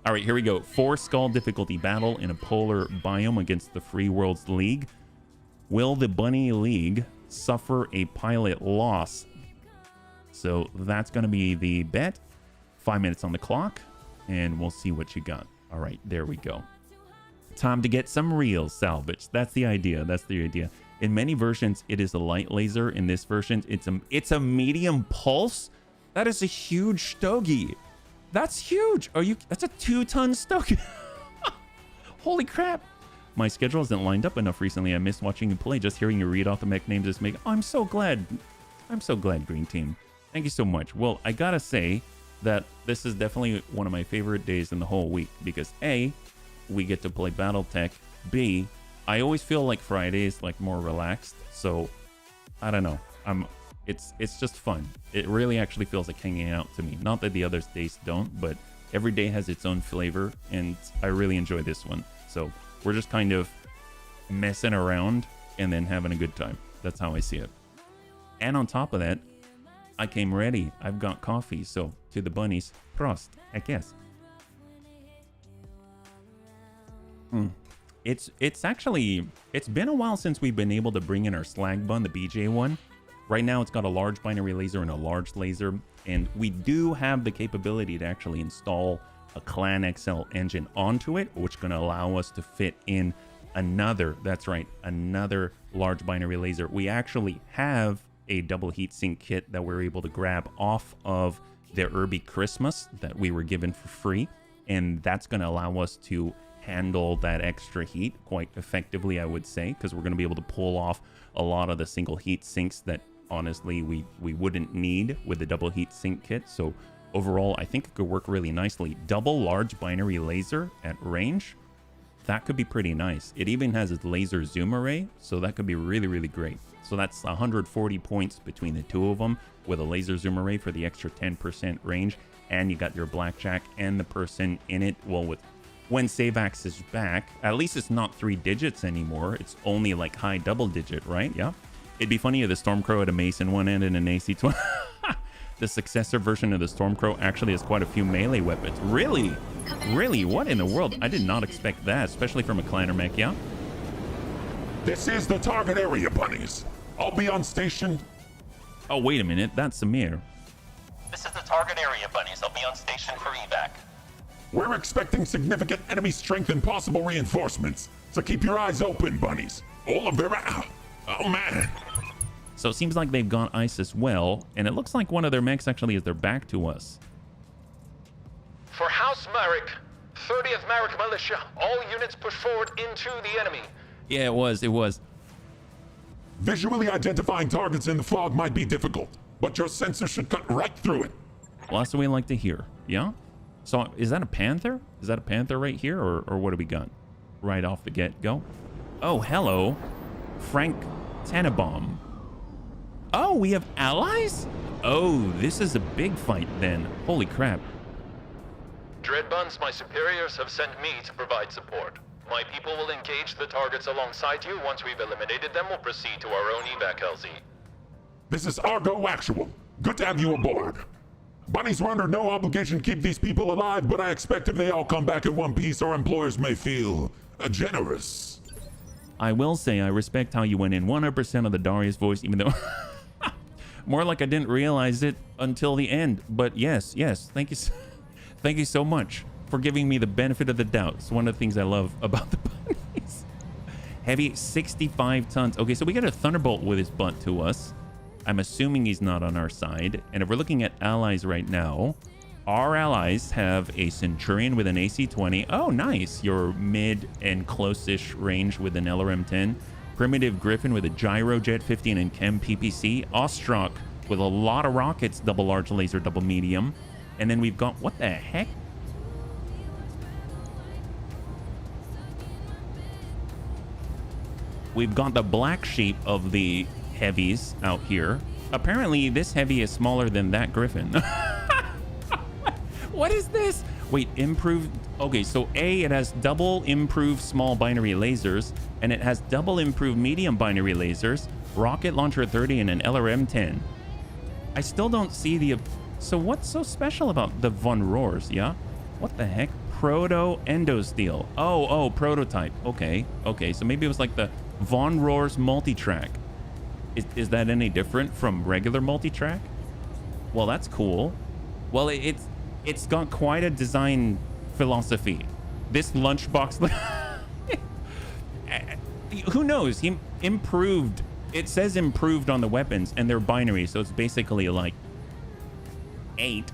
All right, here we go. 4 skull difficulty battle in a polar biome against the Free Worlds League. Will the Bunny League suffer a pilot loss? So that's going to be the bet. 5 minutes on the clock, and we'll see what you got. All right, there we go. Time to get some real salvage. That's the idea. That's the idea. In many versions, it is a light laser. In this version, it's a medium pulse. That is a huge stogie. That's huge. That's a 2-ton stogie. Holy crap. My schedule isn't lined up enough recently. I missed watching you play. Just hearing you read off the mech names is making... I'm so glad. I'm so glad, Green Team. Thank you so much. Well, I gotta say that this is definitely one of my favorite days in the whole week because A, we get to play Battletech. B, I always feel like Friday is like more relaxed. So I don't know. It's just fun. It really actually feels like hanging out to me. Not that the other days don't, but every day has its own flavor, and I really enjoy this one. So we're just kind of messing around and then having a good time. That's how I see it. And on top of that, I came ready. I've got coffee. So to the bunnies, Prost. Heck yes. It's actually, it's been a while since we've been able to bring in our slag bun, the BJ one. Right now it's got a large binary laser and a large laser, and we do have the capability to actually install a Clan XL engine onto it, which is going to allow us to fit in another, that's right, another large binary laser. We actually have a double heatsink kit that we're able to grab off of the Irby Christmas that we were given for free, and that's going to allow us to handle that extra heat quite effectively, I would say, because we're going to be able to pull off a lot of the single heat sinks that honestly we wouldn't need with the double heat sink kit. So overall, I think it could work really nicely. Double large binary laser at range, that could be pretty nice. It even has a laser zoom array, so that could be really, really great. So that's 140 points between the two of them with a laser zoom array for the extra 10% range, and you got your blackjack and the person in it. Well, with when SaveAx is back, at least it's not 3 digits anymore. It's only like high double digit, right? Yeah. It'd be funny if the Stormcrow had a mace in one end and an AC-20. The successor version of the Stormcrow actually has quite a few melee weapons. Really? Really? What in the world? I did not expect that, especially from a clanner mech, yeah? This is the target area, bunnies. I'll be on station. Oh, wait a minute. That's Samir. This is the target area, bunnies. I'll be on station for evac. We're expecting significant enemy strength and possible reinforcements, so keep your eyes open, bunnies. All of their... Oh, man. So it seems like they've got ice as well, and it looks like one of their mechs actually is their back to us. For House Marek, 30th Marek Militia, all units push forward into the enemy. Yeah, it was. Visually identifying targets in the fog might be difficult, but your sensor should cut right through it. Well, that's what we like to hear, yeah? So is that a Panther? Is that a Panther right here, or what do we got? Right off the get-go? Oh, hello. Frank Tannenbaum. Oh, we have allies? Oh, this is a big fight then. Holy crap. Dreadbuns, my superiors have sent me to provide support. My people will engage the targets alongside you. Once we've eliminated them, we'll proceed to our own evac, LZ. This is Argo Actual. Good to have you aboard. Bunnies were under no obligation to keep these people alive, but I expect if they all come back in one piece, our employers may feel generous. I will say I respect how you went in 100% of the Darius voice, even though... More like I didn't realize it until the end. But yes. Thank you so much for giving me the benefit of the doubt. It's one of the things I love about the bunnies. Heavy, 65 tons. Okay, so we got a Thunderbolt with his butt to us. I'm assuming he's not on our side. And if we're looking at allies right now, our allies have a Centurion with an AC-20. Oh, nice. Your mid and close-ish range with an LRM-10. Primitive Griffin with a Gyrojet 15 and Chem PPC. Ostrock with a lot of rockets, double large laser, double medium. And then we've got, what the heck? We've got the black sheep of the heavies out here. Apparently this heavy is smaller than that Griffin. What is this? Wait, improved. Okay, so A, it has double improved small binary lasers, and it has double improved medium binary lasers, rocket launcher 30, and an LRM-10. I still don't see the... So what's so special about the Von Rohrs, yeah? What the heck? Proto Endosteel. Oh, prototype. Okay, so maybe it was like the Von Rohrs multi-track. Is that any different from regular multi-track? Well, that's cool. Well, it's got quite a design philosophy. This lunchbox... Who knows? He improved... It says improved on the weapons, and they're binary, so it's basically like 8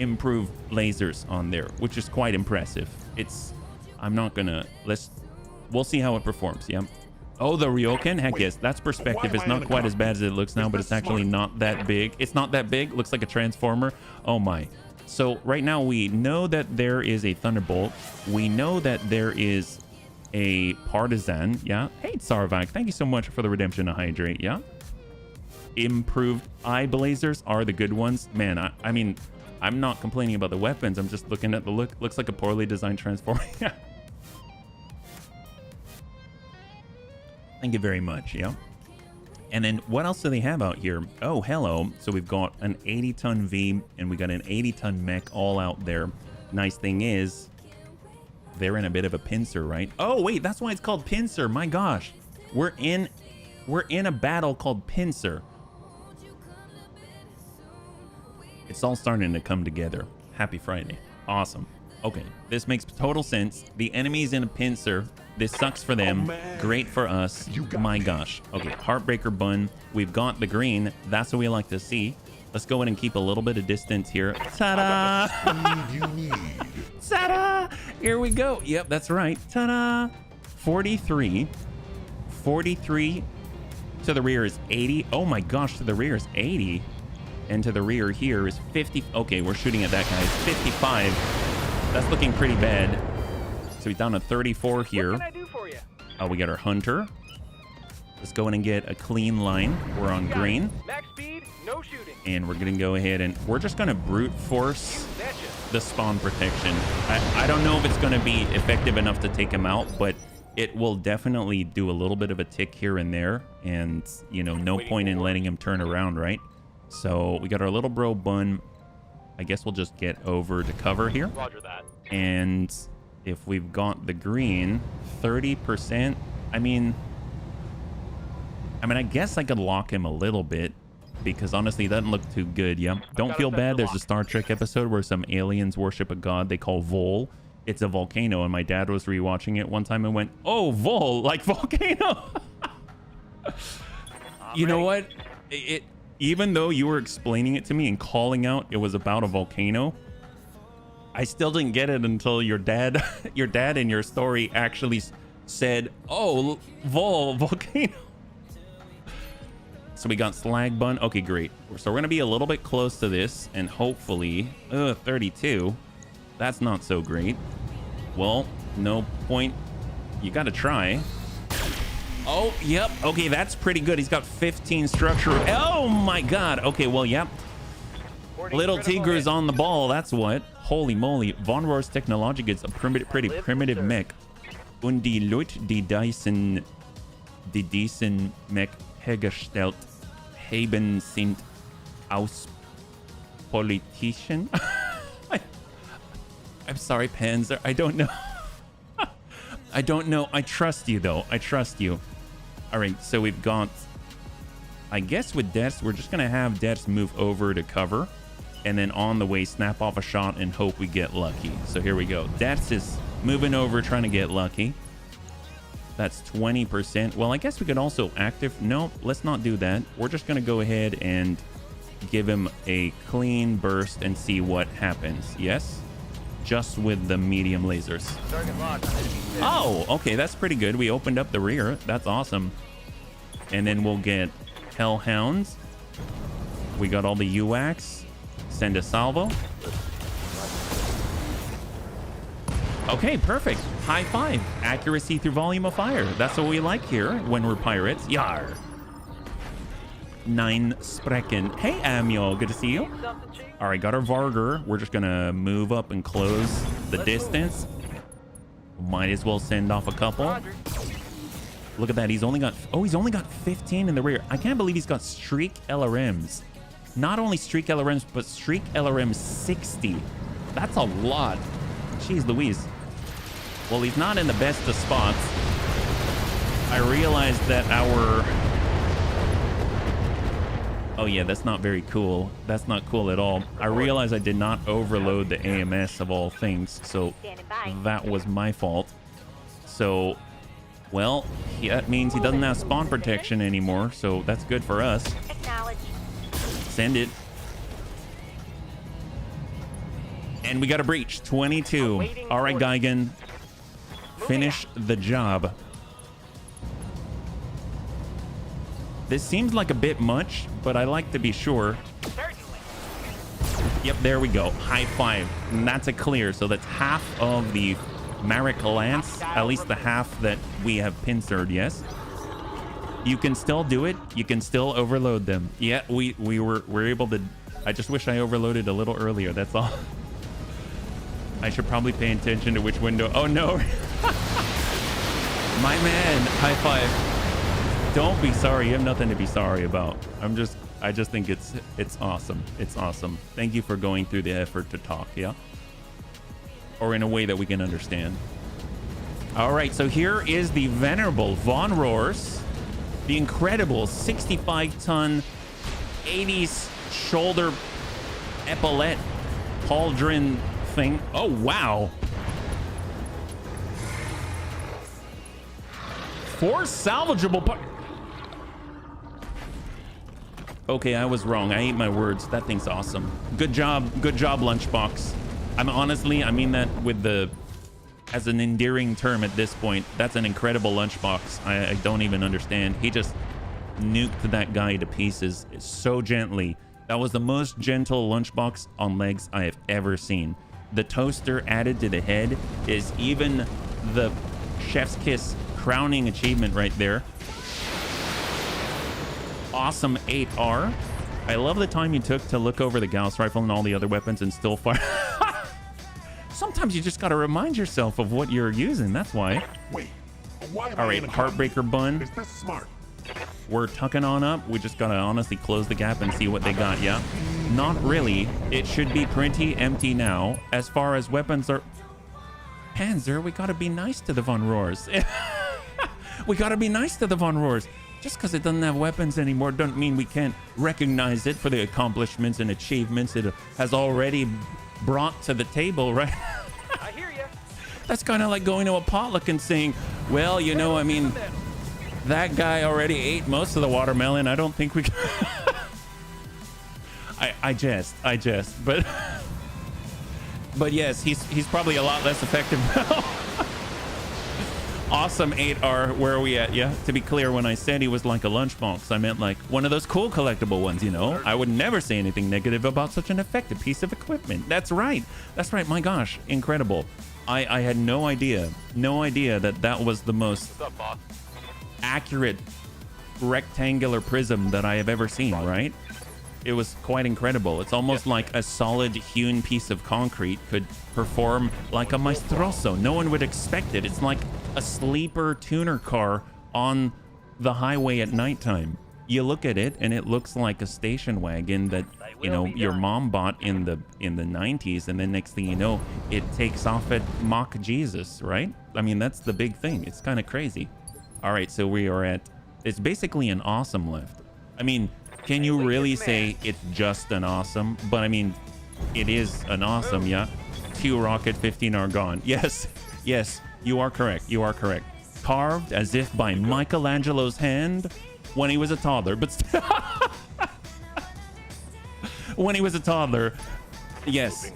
improved lasers on there, which is quite impressive. I'm not gonna... We'll see how it performs, yeah? Oh, the Ryokan? Heck yes, that's perspective. It's not quite as bad as it looks now, but it's actually not that big. It's not that big. Looks like a transformer. Oh my. So right now we know that there is a Thunderbolt. We know that there is a partisan. Yeah. Hey, Sarvac, thank you so much for the redemption to hydrate. Yeah. Improved eye blazers are the good ones. Man, I mean, I'm not complaining about the weapons. I'm just looking at the look. Looks like a poorly designed transformer. Thank you very much. Yeah. And then what else do they have out here? Oh, hello. So we've got an 80-ton V and we got an 80-ton mech all out there. Nice thing is, they're in a bit of a pincer, right? Oh, wait, that's why it's called pincer. My gosh. We're in a battle called pincer. It's all starting to come together. Happy Friday. Awesome. Okay, this makes total sense. The enemy's in a pincer. This sucks for them. Great for us. My gosh. Okay, Heartbreaker Bun. We've got the green. That's what we like to see. Let's go in and keep a little bit of distance here. Ta-da! Ta-da! Here we go. Yep, that's right. Ta-da! 43. 43 to the rear is 80. Oh my gosh, to the rear is 80. And to the rear here is 50. Okay, we're shooting at that guy. It's 55. That's looking pretty bad. So we're down to 34 here. What can I do for you? Oh, we got our hunter. Let's go in and get a clean line. We're on green. Max speed, no shooting. And we're gonna go ahead and we're just gonna brute force the spawn protection. I don't know if it's gonna be effective enough to take him out, but it will definitely do a little bit of a tick here and there. And, you know, no point in letting him turn around, right? So we got our little bro Bun. I guess we'll just get over to cover here. Roger that. And if we've got the green, 30%, I mean, I guess I could lock him a little bit because honestly, it doesn't look too good. Yeah. Don't feel bad. There's a Star Trek episode where some aliens worship a god they call Vol. It's a volcano. And my dad was rewatching it one time and went, oh, Vol, like volcano. You know what? Even though you were explaining it to me and calling out it was about a volcano, I still didn't get it until your dad in your story actually said, oh, volcano. So we got Slag Bun. Okay, great. So we're going to be a little bit close to this and hopefully 32. That's not so great. Well, no point. You got to try. Oh, yep. Okay, that's pretty good. He's got 15 structure. Oh, my God. Okay, well, yep. Little Tiger's on the ball. That's what. Holy moly. Von Rohr's technology gets a pretty primitive mech. Und die Leute, die diesen Mech hergestellt haben, sind aus Politician. I'm sorry, Panzer. I don't know. I don't know. I trust you, though. I trust you. All right, so we've got... I guess with Dets, we're just going to have Dets move over to cover. And then on the way, snap off a shot and hope we get lucky. So here we go. Dets is moving over, trying to get lucky. That's 20%. Well, I guess we could also active... No, let's not do that. We're just going to go ahead and give him a clean burst and see what happens. Yes? Just with the medium lasers. Oh, okay, that's pretty good. We opened up the rear. That's awesome. And then we'll get Hellhounds. We got all the UACs. Send a salvo. Okay, perfect. High five. Accuracy through volume of fire. That's what we like here when we're pirates. YARR. 9 Sprechen. Hey, Amiel. Good to see you. All right, got our Varger. We're just going to move up and close the distance. Might as well send off a couple. Look at that. He's only got 15 in the rear. I can't believe he's got Streak LRMs. Not only Streak LRMs, but Streak LRM 60. That's a lot. Jeez Louise. Well, he's not in the best of spots. I realized that our... Oh yeah, that's not very cool. That's not cool at all. I realized I did not overload the AMS of all things, so that was my fault. So, well, that means he doesn't have spawn protection anymore, so that's good for us. Send it. And we got a breach, 22. All right, Geigen, finish the job. This seems like a bit much, but I like to be sure. Yep, there we go. High five. And that's a clear. So that's half of the Marek Lance, at least the half that we have pincered, yes. You can still do it. You can still overload them. Yeah, we're able to. I just wish I overloaded a little earlier. That's all. I should probably pay attention to which window. Oh no. My man, high five. Don't be sorry. You have nothing to be sorry about. I just think it's awesome. It's awesome. Thank you for going through the effort to talk, yeah? Or in a way that we can understand. All right, so here is the venerable Von YARR-s, the incredible 65-ton 80s shoulder epaulette pauldron thing. Oh, wow. 4 salvageable parts. Okay, I was wrong. I ate my words. That thing's awesome. Good job, Lunchbox. I mean that with the, as an endearing term at this point. That's an incredible Lunchbox. I don't even understand. He just nuked that guy to pieces so gently. That was the most gentle Lunchbox on legs I have ever seen. The toaster added to the head is even the chef's kiss crowning achievement right there. Awesome 8R. I love the time you took to look over the Gauss rifle and all the other weapons and still fire. Sometimes you just got to remind yourself of what you're using. That's why. Wait, why am All I right, in a Heartbreaker Bun. Is this smart? We're tucking on up. We just got to honestly close the gap and see what they got, yeah? Not really. It should be pretty empty now. As far as weapons are... Panzer, we got to be nice to the Von YARR-s. We got to be nice to the Von YARR-s. Just because it doesn't have weapons anymore doesn't mean we can't recognize it for the accomplishments and achievements it has already brought to the table, right? I hear you. That's kind of like going to a potluck and saying, well, you know, I mean, that guy already ate most of the watermelon. I don't think we can... I jest, but yes, he's probably a lot less effective now. Awesome 8R, where are we at? Yeah, to be clear, when I said he was like a lunchbox, I meant like one of those cool collectible ones, you know? I would never say anything negative about such an effective piece of equipment. That's right. My gosh, incredible. I had no idea that that was the most accurate rectangular prism that I have ever seen, right? It was quite incredible. It's almost like a solid hewn piece of concrete could perform like a maestroso. No one would expect it. It's like a sleeper tuner car on the highway at nighttime. You look at it and it looks like a station wagon that, you know, your mom bought in the 90s, and then next thing you know, it takes off at Mach Jesus, right? I mean, that's the big thing. It's kind of crazy. All right, so we are at, it's basically an awesome left. I mean, can you really say it's just an awesome? But I mean, it is an awesome, yeah? 2 rocket, 15 are gone. Yes, you are correct. Carved as if by Michelangelo's hand when he was a toddler, but still when he was a toddler. Yes.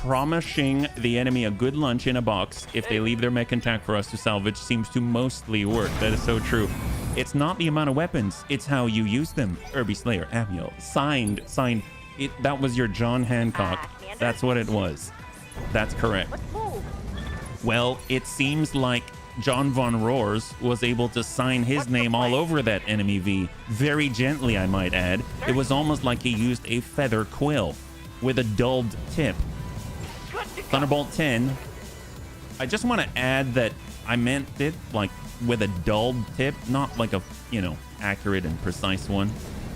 Promising the enemy a good lunch in a box if they leave their mech intact for us to salvage seems to mostly work. That is so true. It's not the amount of weapons, it's how you use them. Irby Slayer, Amiel. Signed. That was your John Hancock. That's what it was. That's correct. Well, it seems like John Von YARR-s was able to sign his name all over that enemy V. Very gently, I might add. It was almost like he used a feather quill with a dulled tip. Thunderbolt 10. I just want to add that I meant it like with a dulled tip, not like a, you know, accurate and precise one.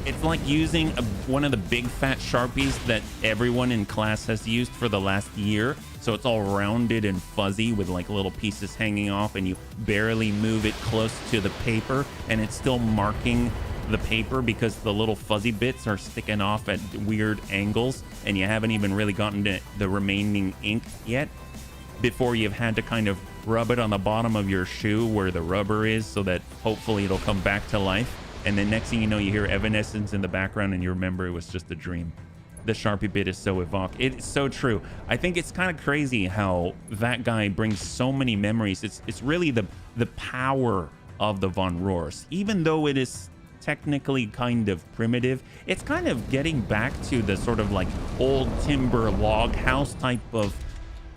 It's like using one of the big fat Sharpies that everyone in class has used for the last year. So it's all rounded and fuzzy with like little pieces hanging off, and you barely move it close to the paper and it's still marking the paper because the little fuzzy bits are sticking off at weird angles, and you haven't even really gotten to the remaining ink yet before you've had to kind of rub it on the bottom of your shoe where the rubber is so that hopefully it'll come back to life. And then next thing you know, you hear evanescence in the background and you remember it was just a dream. The Sharpie bit is so evocative. It's so true. I think it's kind of crazy how that guy brings so many memories. It's really the power of the Von YARR-s. Even though it is technically kind of primitive, it's kind of getting back to the sort of like old timber log house type of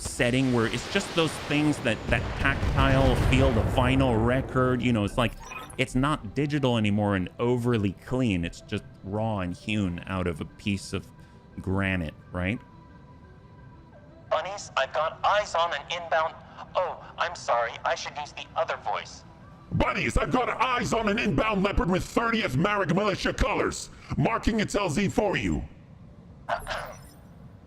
setting where it's just those things that tactile feel, the vinyl record, you know, it's like it's not digital anymore and overly clean. It's just raw and hewn out of a piece of granite, right? Bunnies, I've got eyes on an inbound... Oh, I'm sorry. I should use the other voice. Bunnies, I've got eyes on an inbound leopard with 30th Marek Militia colors. Marking its LZ for you.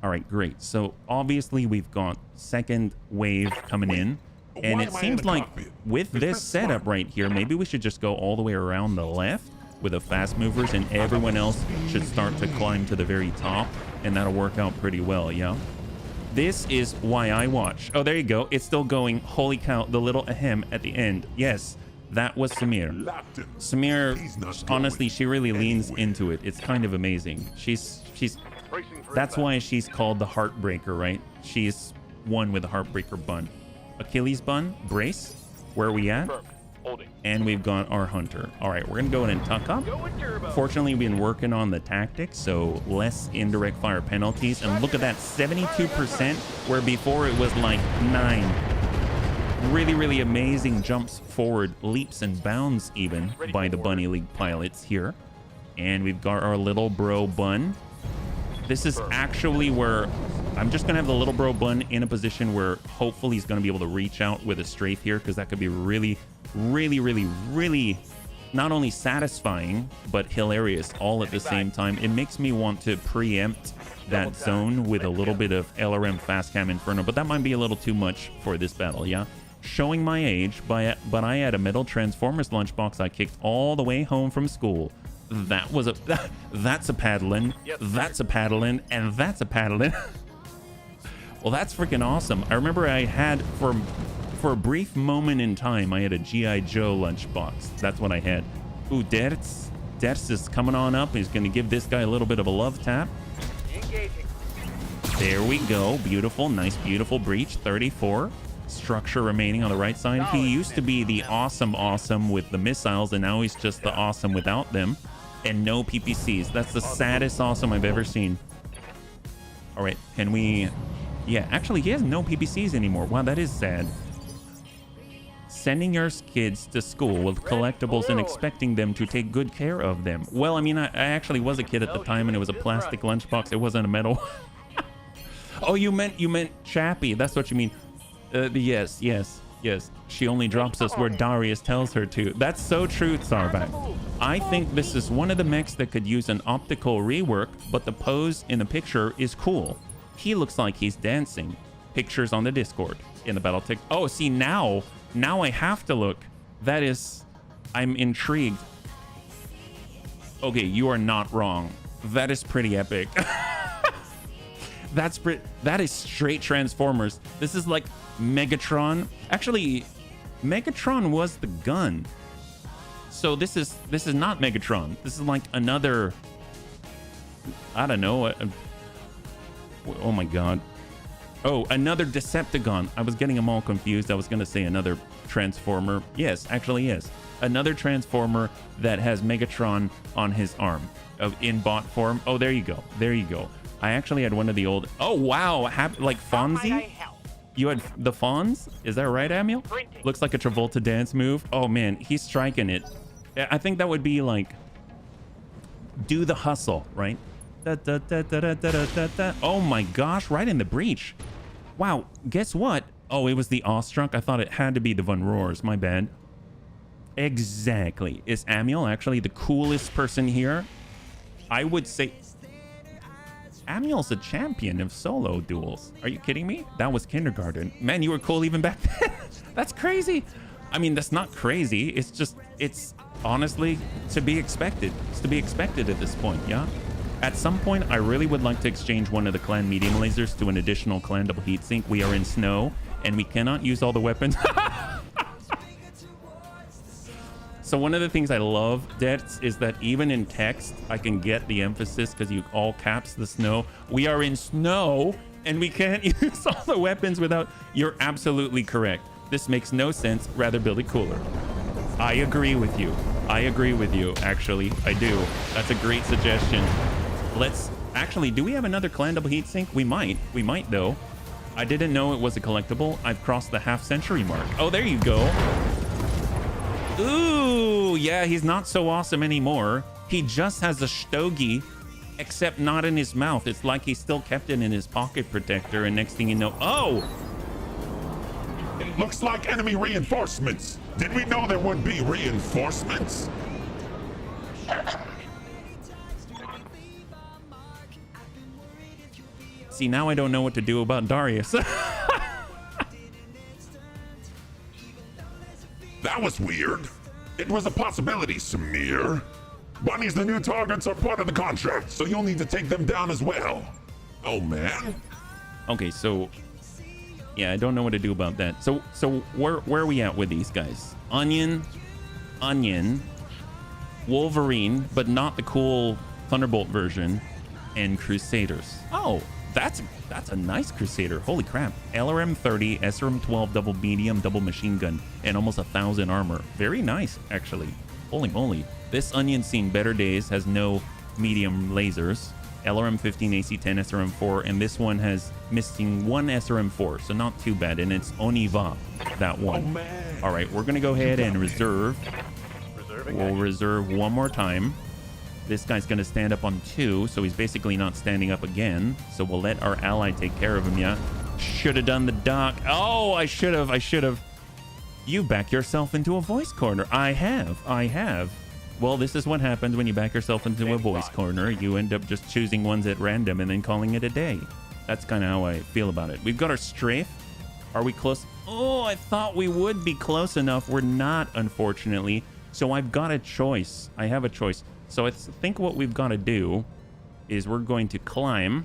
All right, great. So obviously we've got second wave coming in. And it seems like with this setup right here, maybe we should just go all the way around the left with the fast movers, and everyone else should start to climb to the very top, and that'll work out pretty well, yeah? This is why I watch. Oh, there you go. It's still going. Holy cow, the little ahem at the end. Yes, that was Samir. Samir, honestly, she really leans into it. It's kind of amazing. She's that's why she's called the Heartbreaker, right? She's one with a Heartbreaker bun. Achilles bun, brace, where are we at? And we've got our hunter. All right, we're gonna go in and tuck up. Fortunately, we've been working on the tactics, so less indirect fire penalties. And look at that, 72%, where before it was like 9. Really, really amazing jumps forward, leaps and bounds even by the Bunny League pilots here. And we've got our little bro bun. This is actually where I'm just gonna have the little bro bun in a position where hopefully he's gonna be able to reach out with a strafe here, because that could be really, really, really, really not only satisfying but hilarious all at the same time. It makes me want to preempt that zone with a little bit of LRM fast cam inferno, but that might be a little too much for this battle, yeah? Showing my age, but I had a metal Transformers lunchbox I kicked all the way home from school. That was that's a paddling, that's a paddling, and that's a paddling. Well, that's freaking awesome. I remember I had, for a brief moment in time, I had a G.I. Joe lunchbox. That's what I had. Ooh, Dertz is coming on up. He's going to give this guy a little bit of a love tap. Engaging. There we go. Beautiful, nice, beautiful breach. 34. Structure remaining on the right side. He used to be the awesome with the missiles, and now he's just the awesome without them. And no PPCs. That's the saddest awesome I've ever seen. All right, can we... Yeah, actually, he has no PPCs anymore. Wow, that is sad. Sending your kids to school with collectibles and expecting them to take good care of them. Well, I mean, I actually was a kid at the time, and it was a plastic lunchbox. It wasn't a metal. Oh, you meant Chappie. That's what you mean. Yes. She only drops us where Darius tells her to. That's so true, Sarvac. I think this is one of the mechs that could use an optical rework, but the pose in the picture is cool. He looks like he's dancing. Pictures on the Discord in the Battletech. Oh, see, now I have to look. That is, I'm intrigued. Okay, you are not wrong. That is pretty epic. That is straight Transformers. This is like Megatron. Actually, Megatron was the gun. So this is not Megatron. This is like another, I don't know. Oh my god. Oh, another Decepticon. I was getting them all confused. I was going to say another Transformer. Yes, actually, yes. Another Transformer that has Megatron on his arm in bot form. Oh, there you go. There you go. I actually had one of the old... Oh, wow. Like Fonzie? You had the Fonz? Is that right, Amiel? Looks like a Travolta dance move. Oh, man. He's striking it. I think that would be like... Do the hustle, right? Oh, my gosh. Right in the breach. Wow. Guess what? Oh, it was the Awestruck. I thought it had to be the Von Roars. My bad. Exactly. Is Amiel actually the coolest person here? I would say... Amiel's a champion of solo duels. Are you kidding me? That was kindergarten. Man, you were cool even back then. That's crazy. I mean, that's not crazy. It's just, it's honestly to be expected. It's to be expected at this point, yeah? At some point, I really would like to exchange one of the clan medium lasers to an additional clan double heatsink. We are in snow, and we cannot use all the weapons. So one of the things I love, Dets, is that even in text, I can get the emphasis because you all caps the snow. We are in snow, and we can't use all the weapons without... You're absolutely correct. This makes no sense. Rather build it cooler. I agree with you. I agree with you, actually. I do. That's a great suggestion. Let's... Actually, do we have another clan double heatsink? We might. We might, though. I didn't know it was a collectible. I've crossed the half-century mark. Oh, there you go. Ooh, yeah, he's not so awesome anymore. He just has a stogie, except not in his mouth. It's like he still kept it in his pocket protector, and next thing you know, oh! It looks like enemy reinforcements. Did we know there would be reinforcements? See, now I don't know what to do about Darius. That was weird. It was a possibility, Samir. Bunnies, the new targets are part of the contract, so you'll need to take them down as well. Oh, man. Okay, so... yeah, I don't know what to do about that. So where are we at with these guys? Onion, Wolverine, but not the cool Thunderbolt version, and Crusaders. Oh, that's a nice Crusader. Holy crap. LRM 30, SRM 12 double medium, double machine gun, and almost 1,000 armor. Very nice, actually. Holy moly. This Onion's seen better days, has no medium lasers. LRM 15, AC 10, SRM 4, and this one has missing one SRM 4, so not too bad, and it's Oniva, that one. Oh, man. All right, we're gonna go ahead and reserve. We'll reserve one more time. This guy's gonna stand up on 2, so he's basically not standing up again. So we'll let our ally take care of him, yeah? Should have done the dock. Oh, I should have. You back yourself into a voice corner. I have. Well, this is what happens when you back yourself into a voice corner. You end up just choosing ones at random and then calling it a day. That's kind of how I feel about it. We've got our strafe. Are we close? Oh, I thought we would be close enough. We're not, unfortunately. So I've got a choice. I have a choice. So I think what we've got to do is we're going to climb,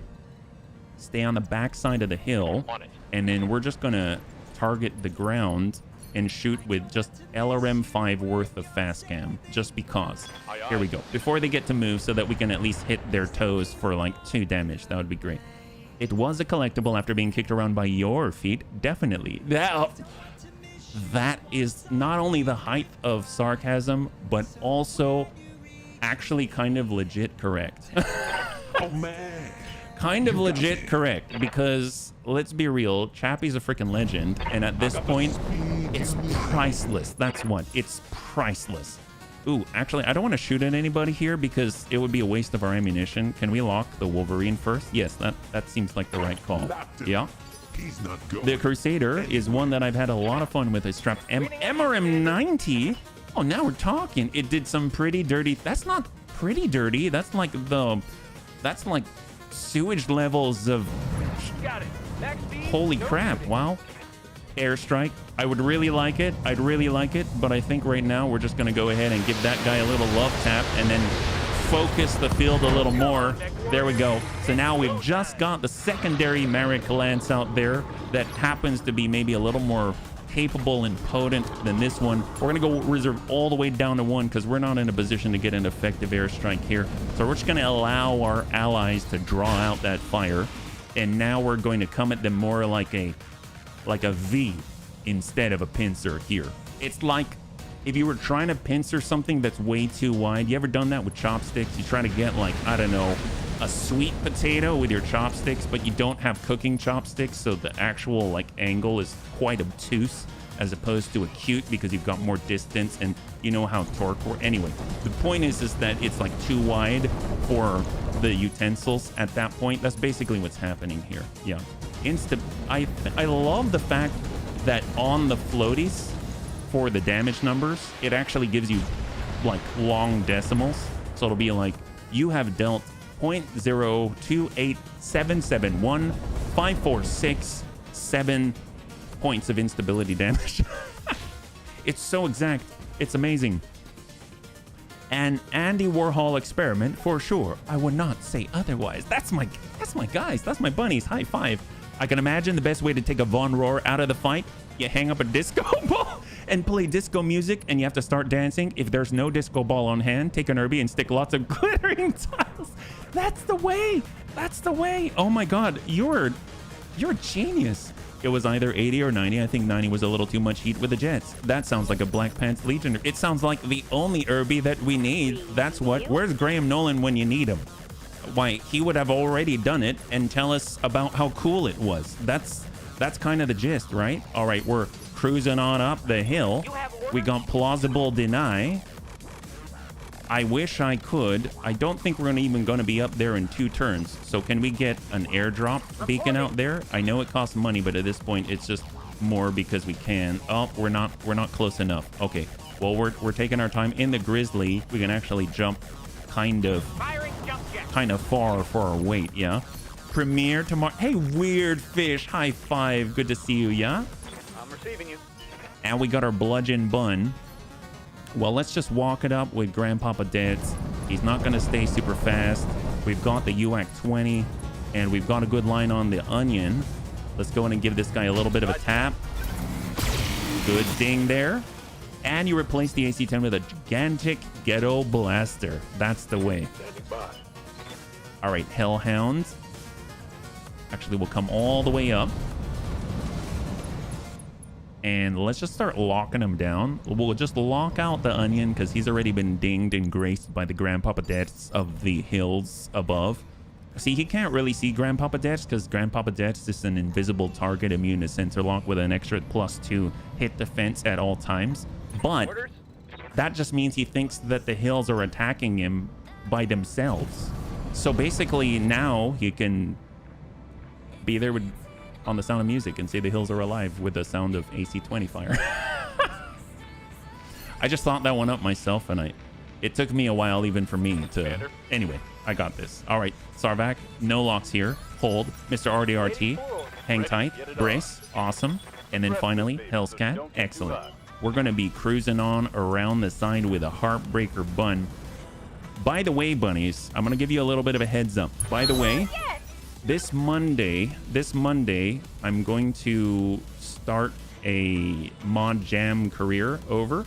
stay on the back side of the hill, and then we're just going to target the ground and shoot with just LRM 5 worth of fast cam, just because. Here we go. Before they get to move, so that we can at least hit their toes for like 2 damage. That would be great. It was a collectible after being kicked around by your feet. Definitely. That is not only the height of sarcasm, but also actually kind of legit correct. Oh, man. Kind of legit correct, because let's be real, Chappie's a freaking legend, and at this point, it's priceless. That's what. It's priceless. Ooh, actually, I don't want to shoot at anybody here because it would be a waste of our ammunition. Can we lock the Wolverine first? Yes, that seems like the right call. Yeah. He's not good. The Crusader is one that I've had a lot of fun with. I strapped MRM 90. Oh, now we're talking. It did some pretty dirty. That's not pretty dirty. That's like sewage levels of. Got it. Max speed, Holy no crap! shooting. Wow. Airstrike. I would really like it. I'd really like it, but I think right now we're just gonna go ahead and give that guy a little love tap and then focus the field a little more. There we go. So now we've just got the secondary Merrick Lance out there that happens to be maybe a little more capable and potent than this one. We're gonna go reserve all the way down to 1 because we're not in a position to get an effective airstrike here. So we're just gonna allow our allies to draw out that fire, and now we're going to come at them more like a V instead of a pincer here. It's like if you were trying to pincer something that's way too wide. You ever done that with chopsticks? You try to get, like, I don't know, a sweet potato with your chopsticks, but you don't have cooking chopsticks, so the actual like angle is quite obtuse as opposed to acute because you've got more distance, and you know how torque works. Anyway, the point is that it's like too wide for the utensils at that point. That's basically what's happening here. Yeah. I love the fact that on the floaties for the damage numbers, it actually gives you like long decimals. So it'll be like you have dealt 0.0287715467 points of instability damage. It's so exact. It's amazing. An Andy Warhol experiment for sure. I would not say otherwise. That's my guys. That's my bunnies. High five. I can imagine the best way to take a Von Rohr out of the fight. You hang up a disco ball and play disco music, and you have to start dancing. If there's no disco ball on hand, take an Herbie and stick lots of glittering tiles. That's the way. That's the way. Oh my God, you're a genius. It was either 80 or 90. I think 90 was a little too much heat with the Jets. That sounds like a Black Pants Legion. It sounds like the only Herbie that we need. That's what. Where's Graham Nolan when you need him? Why, he would have already done it and tell us about how cool it was. That's that's kind of the gist, right? All right, we're cruising on up the hill. We got plausible deny. I wish I could. I don't think we're even going to be up there in 2 turns. So can we get an airdrop beacon out there? I know it costs money, but at this point, it's just more because we can. Oh, we're not close enough. Okay. Well, we're taking our time in the Grizzly. We can actually jump kind of far for our weight. Yeah. Premiere tomorrow. Hey, weird fish. High five. Good to see you. Yeah. I'm receiving you. And we got our bludgeon bun. Well, let's just walk it up with Grandpapa Deads. He's not going to stay super fast. We've got the UAC 20, and we've got a good line on the onion. Let's go in and give this guy a little bit of a tap. Good ding there. And you replace the AC-10 with a gigantic ghetto blaster. That's the way. All right, Hellhound. Actually, we'll come all the way up. And let's just start locking him down. We'll just lock out the onion because he's already been dinged and graced by the Grandpapa Deaths of the hills above. See, he can't really see Grandpapa Deaths because Grandpapa Deaths is an invisible target immune to center lock with an extra +2 hit defense at all times. But that just means he thinks that the hills are attacking him by themselves. So basically now he can be there with on the Sound of Music and say the hills are alive with the sound of AC-20 fire. I just thought that one up myself, and it took me a while even for me to... Anyway, I got this. All right, Sarvac, no locks here. Hold, Mr. RDRT, hang tight, brace, awesome. And then finally, Hell's Cat, excellent. We're going to be cruising on around the side with a Heartbreaker bun. By the way, bunnies, I'm going to give you a little bit of a heads up. By the way... This Monday, I'm going to start a mod jam career over.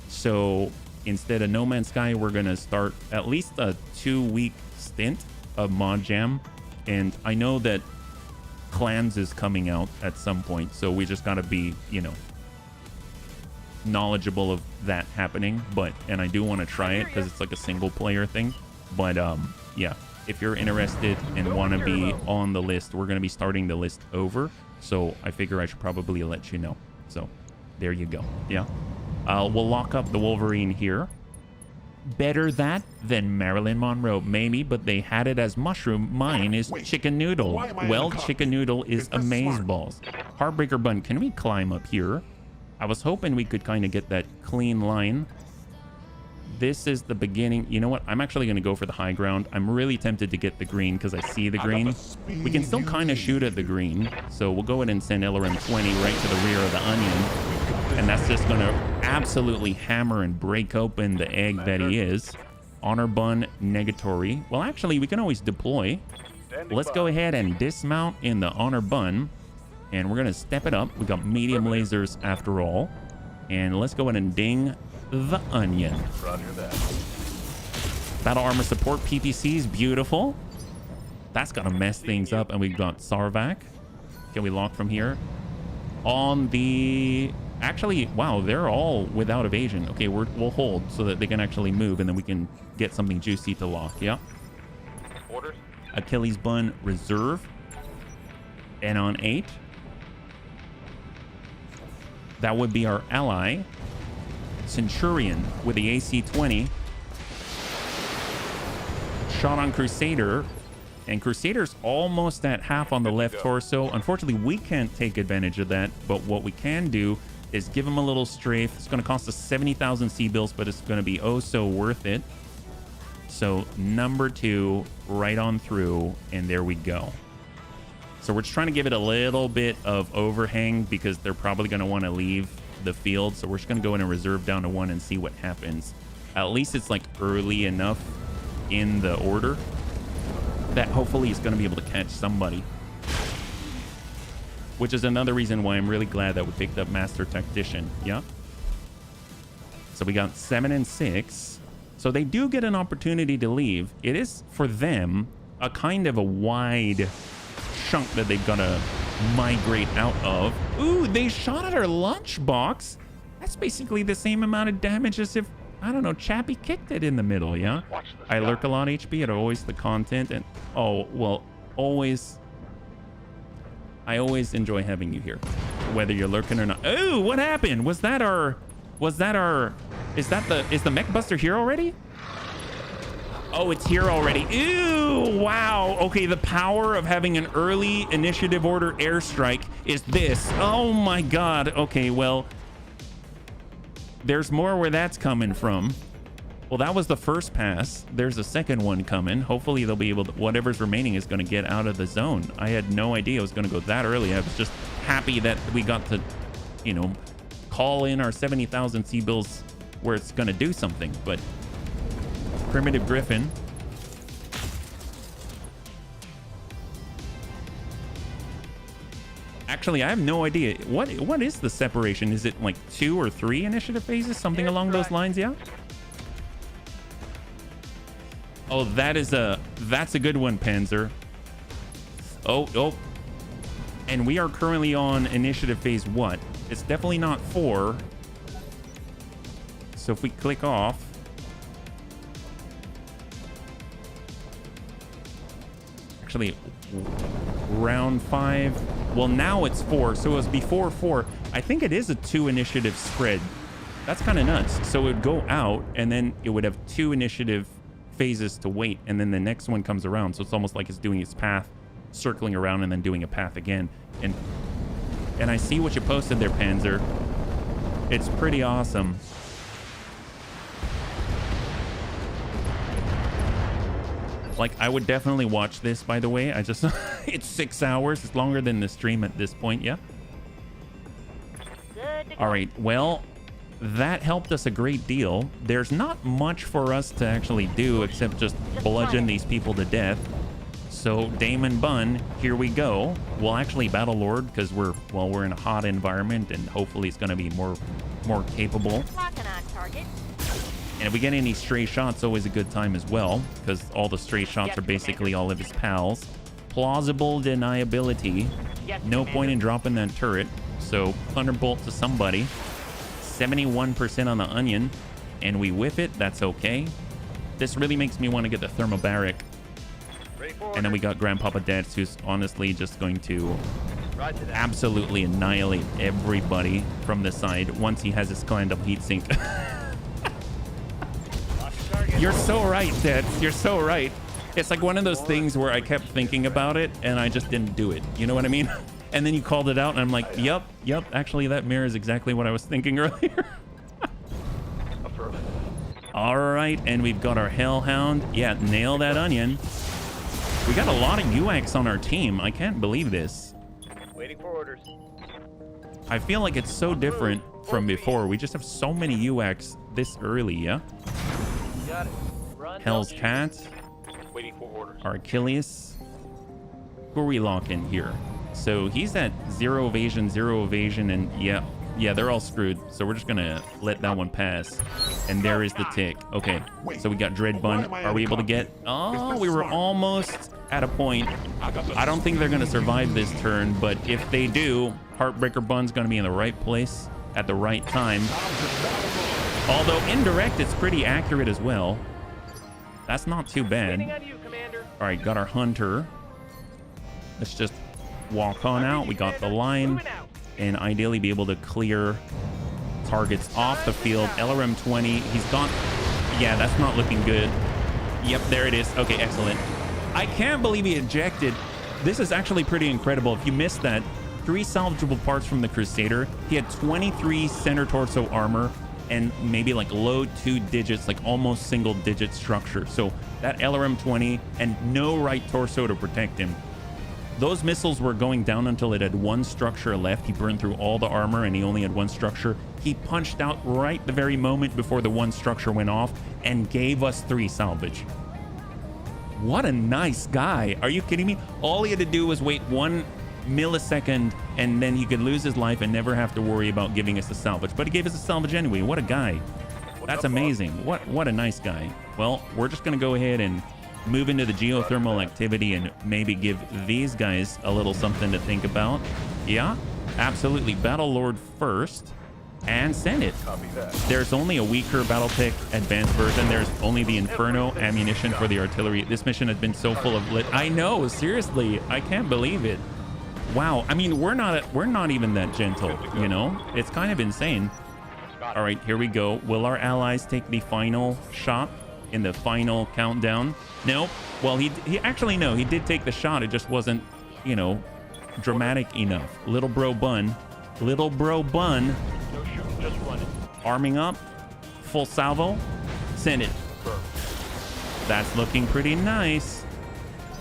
So instead of No Man's Sky, we're going to start at least a 2-week stint of mod jam. And I know that Clans is coming out at some point. So we just got to be, you know, knowledgeable of that happening. And I do want to try it because it's like a single player thing. But yeah. If you're interested and want to be on the list, we're going to be starting the list over. So I figure I should probably let you know. So there you go. Yeah. We'll lock up the Wolverine here. Better that than Marilyn Monroe, maybe, but they had it as mushroom. Mine is chicken noodle. Well, chicken noodle is amazeballs. Heartbreaker bun, can we climb up here? I was hoping we could kind of get that clean line. This is the beginning. You know what? I'm actually going to go for the high ground. I'm really tempted to get the green because I see the green. We can still kind of shoot at the green. So we'll go ahead and send LRM 20 right to the rear of the onion. And that's just going to absolutely hammer and break open the egg that he is. Honor bun, negatory. Well, actually, we can always deploy. Let's go ahead and dismount in the honor bun. And we're going to step it up. We got medium lasers after all. And let's go ahead and ding the onion. Roger that. Battle armor support PPCs, beautiful. That's gonna mess things up. And we've got Sarvac. Can we lock from here? On the... Actually, wow, they're all without evasion. Okay, we'll hold so that they can actually move, and then we can get something juicy to lock. Yep. Orders. Achilles bun reserve. And on 8. That would be our ally. Centurion with the AC-20. Shot on Crusader. And Crusader's almost at half on the left torso. Unfortunately, we can't take advantage of that. But what we can do is give him a little strafe. It's going to cost us 70,000 C-bills, but it's going to be oh so worth it. So number 2, right on through. And there we go. So we're just trying to give it a little bit of overhang because they're probably going to want to leave the field. So we're just going to go in and reserve down to 1 and see what happens. At least it's like early enough in the order that hopefully it's going to be able to catch somebody. Which is another reason why I'm really glad that we picked up Master Tactician. Yeah. So we got 7 and 6. So they do get an opportunity to leave. It is for them a kind of a wide chunk that they've got to migrate out of. Ooh, they shot at our lunchbox. That's basically the same amount of damage as if, I don't know, Chappie kicked it in the middle, yeah? I lurk a lot HP at always the content and, oh, well, always. I always enjoy having you here, whether you're lurking or not. Oh, what happened? Is the mech buster here already? Oh, it's here already. Ew, wow. Okay, the power of having an early initiative order airstrike is this. Oh my God. Okay, well, there's more where that's coming from. Well, that was the first pass. There's a second one coming. Hopefully they'll be able to, whatever's remaining is going to get out of the zone. I had no idea it was going to go that early. I was just happy that we got to, you know, call in our 70,000 C-bills where it's going to do something. But Primitive Griffin. Actually, I have no idea. What is the separation? Is it like 2 or 3 initiative phases? Something along those lines, yeah? Oh, that's a good one, Panzer. Oh. And we are currently on initiative phase what? It's definitely not 4. So if we click off. Actually, round 5. Well, now it's 4. So it was before 4. I think it is a 2 initiative spread. That's kind of nuts. So it would go out and then it would have 2 initiative phases to wait, and then the next one comes around, so it's almost like it's doing its path, circling around and then doing a path again. And I see what you posted there, Panzer. It's pretty awesome. Like, I would definitely watch this, by the way. I just it's 6 hours. It's longer than the stream at this point. Yeah. All right, well, that helped us a great deal. There's not much for us to actually do except just bludgeon these people to death. So Damon Bunn, here we go. We'll actually Battle Lord because we're in a hot environment and hopefully it's going to be more capable. And if we get any stray shots, always a good time as well, because all the stray shots are basically all of his pals. Plausible deniability. No point in dropping that turret. So Thunderbolt to somebody. 71% on the onion, and we whiff it. That's okay. This really makes me want to get the thermobaric. And then we got Grandpapa Dance, who's honestly just going to absolutely annihilate everybody from the side once he has his Clandal heatsink. You're so right, Dad. You're so right. It's like one of those things where I kept thinking about it and I just didn't do it. You know what I mean? And then you called it out and I'm like, yep. Actually, that mirrors exactly what I was thinking earlier. All right, and we've got our Hellhound. Yeah, nail that onion. We got a lot of UX on our team. I can't believe this. Waiting for orders. I feel like it's so different from before. We just have so many UX this early, yeah? Got it. Run. Hell's Cat. Waiting for orders. Our Achilles. Who are we locking here? So he's at 0 evasion, and yeah, they're all screwed. So we're just gonna let that one pass. And there is the tick. Okay, so we got Dread Bun. Are we able to get? Oh, we were almost at a point. I don't think they're gonna survive this turn, but if they do, Heartbreaker Bun's gonna be in the right place at the right time. Although indirect, it's pretty accurate as well. That's not too bad. All right, got our Hunter. Let's just walk on out. We got the line, and ideally be able to clear targets off the field. LRM 20, he's gone. Yeah, that's not looking good. Yep, there it is. Okay, excellent. I can't believe he ejected. This is actually pretty incredible. If you missed that, 3 salvageable parts from the Crusader. He had 23 center torso armor and maybe like low 2 digits, like almost single digit structure. So that LRM 20 and no right torso to protect him. Those missiles were going down until it had 1 structure left. He burned through all the armor and he only had 1 structure. He punched out right the very moment before the 1 structure went off and gave us 3 salvage. What a nice guy. Are you kidding me? All he had to do was wait 1 millisecond and then he could lose his life and never have to worry about giving us a salvage. But he gave us a salvage anyway. What a guy. That's amazing. What a nice guy. Well, we're just going to go ahead and move into the geothermal activity and maybe give these guys a little something to think about. Yeah, absolutely. Battle Lord first and send it. There's only a weaker Battletech Advanced version. There's only the Inferno ammunition for the artillery. This mission has been so full of lit. I know, seriously, I can't believe it. Wow. I mean, we're not even that gentle, you know? It's kind of insane. All right, here we go. Will our allies take the final shot in the final countdown? No. Well, he actually, no, he did take the shot. It just wasn't, you know, dramatic enough. Little bro bun. Little bro bun. No shooting, just running. Arming up. Full salvo. Send it. That's looking pretty nice.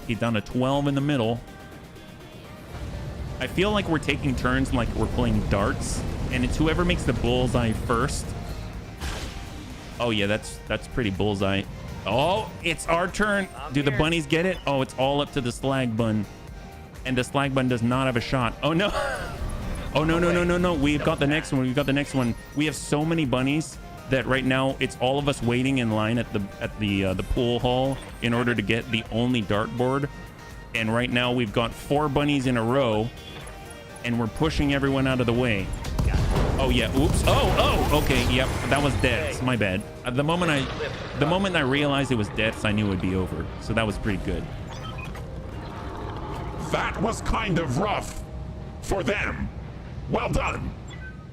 He's done a 12 in the middle. I feel like we're taking turns like we're playing darts. And it's whoever makes the bullseye first. Oh, yeah, that's pretty bullseye. Oh, it's our turn. Do the bunnies get it? Oh, it's all up to the slag bun. And the slag bun does not have a shot. Oh, no. Oh, no. We've got the next one. We've got the next one. We have so many bunnies that right now it's all of us waiting in line at the pool hall in order to get the only dartboard. And right now we've got 4 bunnies in a row. And we're pushing everyone out of the way. Oh yeah, oops. Oh, okay, yep, that was deaths, my bad. The moment I realized it was deaths, I knew it would be over. So that was pretty good. That was kind of rough for them. Well done.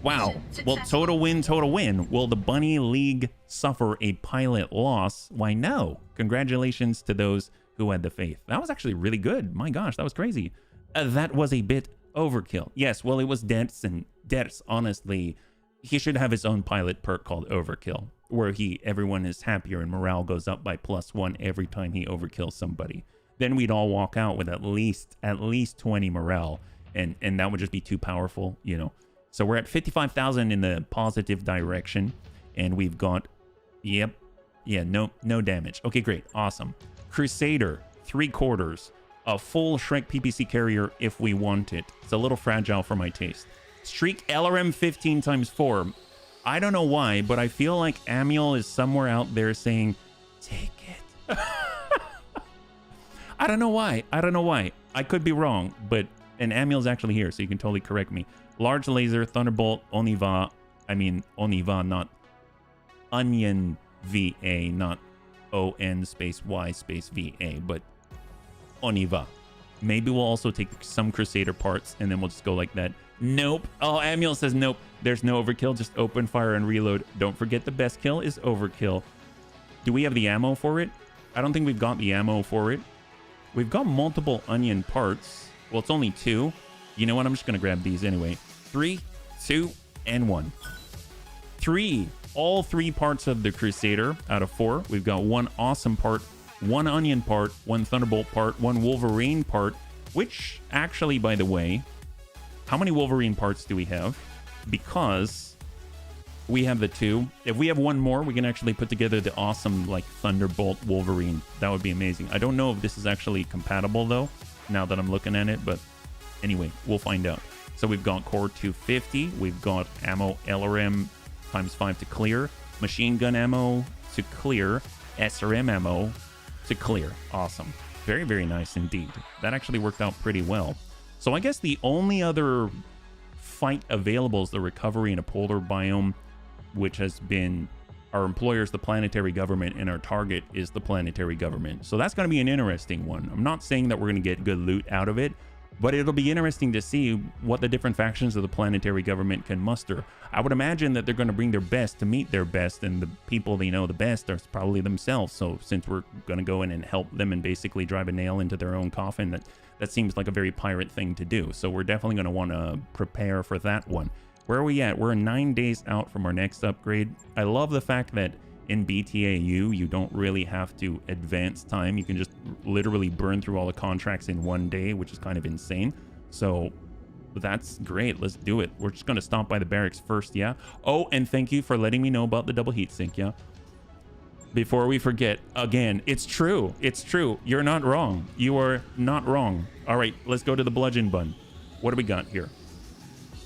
Wow. Well, total win. Will the Bunny League suffer a pilot loss? Why, no. Congratulations to those who had the faith. That was actually really good. My gosh, that was crazy. That was a bit overkill. Yes, well, it was deaths, and deaths, honestly, he should have his own pilot perk called overkill, where everyone is happier and morale goes up by +1 every time he overkills somebody. Then we'd all walk out with at least 20 morale, and that would just be too powerful, you know. So we're at 55,000 in the positive direction, and we've got, yep, yeah, no damage. Okay, great, awesome. Crusader, 3/4. A full Shrek PPC carrier if we want it. It's a little fragile for my taste. Streak LRM 15 × 4. I don't know why, but I feel like Amiel is somewhere out there saying, take it. I don't know why. I could be wrong, but, and Amiel's actually here, so you can totally correct me. Large laser, Thunderbolt, Oniva, not Onion VA, not ON space Y space VA, but Oniva. Maybe we'll also take some Crusader parts and then we'll just go like that. Nope. Oh, Amiel says nope. There's no overkill. Just open fire and reload. Don't forget the best kill is overkill. Do we have the ammo for it? I don't think we've got the ammo for it. We've got multiple onion parts. Well, it's only 2. You know what? I'm just going to grab these anyway. 3, 2, and 1. 3. All 3 parts of the Crusader out of 4. We've got 1 awesome part, 1 onion part, 1 thunderbolt part, 1 wolverine part, which actually, by the way, how many wolverine parts do we have? Because we have the 2. If we have 1 more, we can actually put together the awesome like thunderbolt wolverine. That would be amazing. I don't know if this is actually compatible though, now that I'm looking at it, but anyway, we'll find out. So we've got core 250, we've got ammo LRM ×5 to clear, machine gun ammo to clear, SRM ammo to clear. Awesome. Very, very nice indeed. That actually worked out pretty well. So I guess the only other fight available is the recovery in a polar biome, which has been our employers, the planetary government, and our target is the planetary government. So that's going to be an interesting one. I'm not saying that we're going to get good loot out of it, but it'll be interesting to see what the different factions of the planetary government can muster. I would imagine that they're going to bring their best to meet their best, and the people they know the best are probably themselves. So since we're going to go in and help them and basically drive a nail into their own coffin, that seems like a very pirate thing to do. So we're definitely going to want to prepare for that one. Where are we at? We're 9 days out from our next upgrade. I love the fact that in BTAU, you don't really have to advance time. You can just literally burn through all the contracts in 1 day, which is kind of insane. So that's great. Let's do it. We're just going to stop by the barracks first, yeah? Oh, and thank you for letting me know about the double heat sink, yeah? Before we forget, again, it's true. It's true. You're not wrong. You are not wrong. All right, let's go to the bludgeon bun. What do we got here?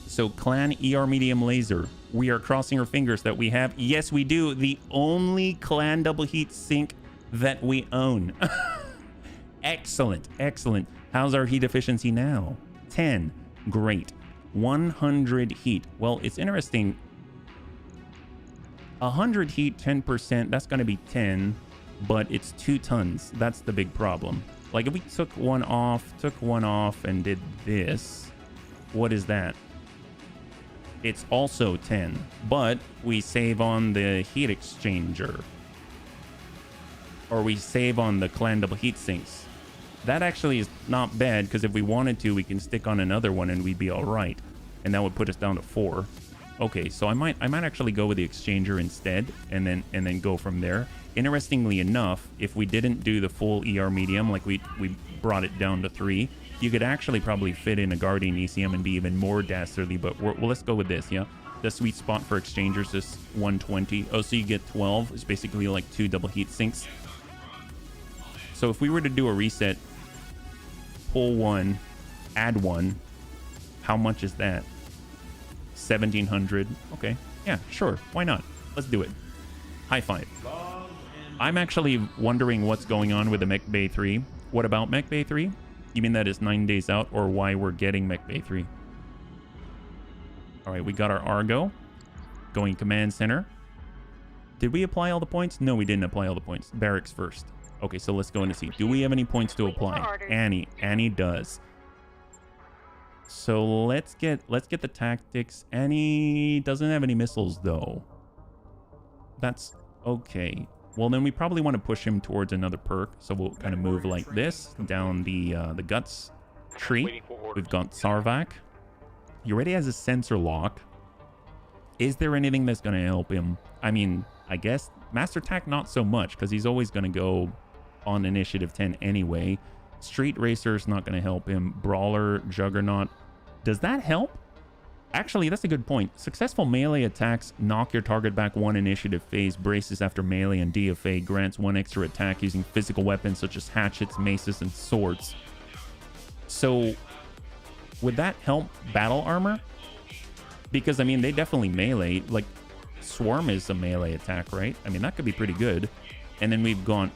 So clan ER medium laser. We are crossing our fingers that we have. Yes, we do. The only clan double heat sink that we own. Excellent. Excellent. How's our heat efficiency now? 10. Great. 100 heat. Well, it's interesting. 100 heat, 10%. That's going to be 10, but it's 2 tons. That's the big problem. Like if we took one off and did this, what is that? It's also 10, but we save on the heat exchanger. Or we save on the clan double heat sinks. That actually is not bad, because if we wanted to, we can stick on another one and we'd be all right. And that would put us down to 4. Okay, so I might actually go with the exchanger instead, and then go from there. Interestingly enough, if we didn't do the full ER medium, like we brought it down to 3, you could actually probably fit in a Guardian ECM and be even more dastardly, but well, let's go with this, yeah? The sweet spot for exchangers is 120. Oh, so you get 12. It's basically like 2 double heat sinks. So if we were to do a reset, pull 1, add 1, how much is that? 1700. Okay, yeah, sure, why not? Let's do it. High five. I'm actually wondering what's going on with the Mech Bay 3. What about Mech Bay 3? You mean that is 9 days out, or why we're getting Mech Bay 3? All right, we got our Argo going command center. Did we apply all the points? No, we didn't apply all the points. Barracks first. Okay, so let's go in and see. Do we have any points to apply? Annie does. So let's get the tactics. Annie doesn't have any missiles though. That's okay. Well, then we probably want to push him towards another perk. So we'll kind of move like this down the guts tree. We've got Sarvak. He already has a sensor lock. Is there anything that's going to help him? I mean, I guess Master Tack not so much, because he's always going to go on initiative 10 anyway. Street Racer's not going to help him. Brawler, Juggernaut. Does that help? Actually, that's a good point. Successful melee attacks knock your target back 1 initiative phase. Braces after melee and DFA grants 1 extra attack using physical weapons such as hatchets, maces, and swords. So, would that help battle armor? Because, I mean, they definitely melee. Like, Swarm is a melee attack, right? I mean, that could be pretty good. And then we've got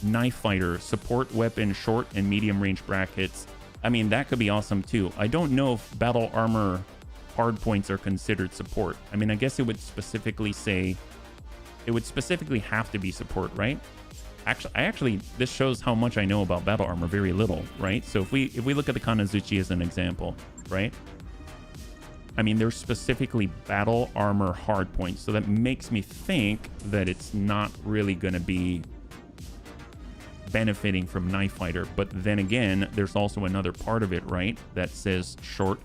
Knife Fighter, support weapon, short and medium range brackets. I mean, that could be awesome too. I don't know if battle armor hard points are considered support. I mean, I guess it would specifically say, it would specifically have to be support, right? Actually, this shows how much I know about battle armor. Very little, right? So if we look at the Kanazuchi as an example, right? I mean, there's specifically battle armor hard points. So that makes me think that it's not really going to be benefiting from Knife Fighter. But then again, there's also another part of it, right? That says short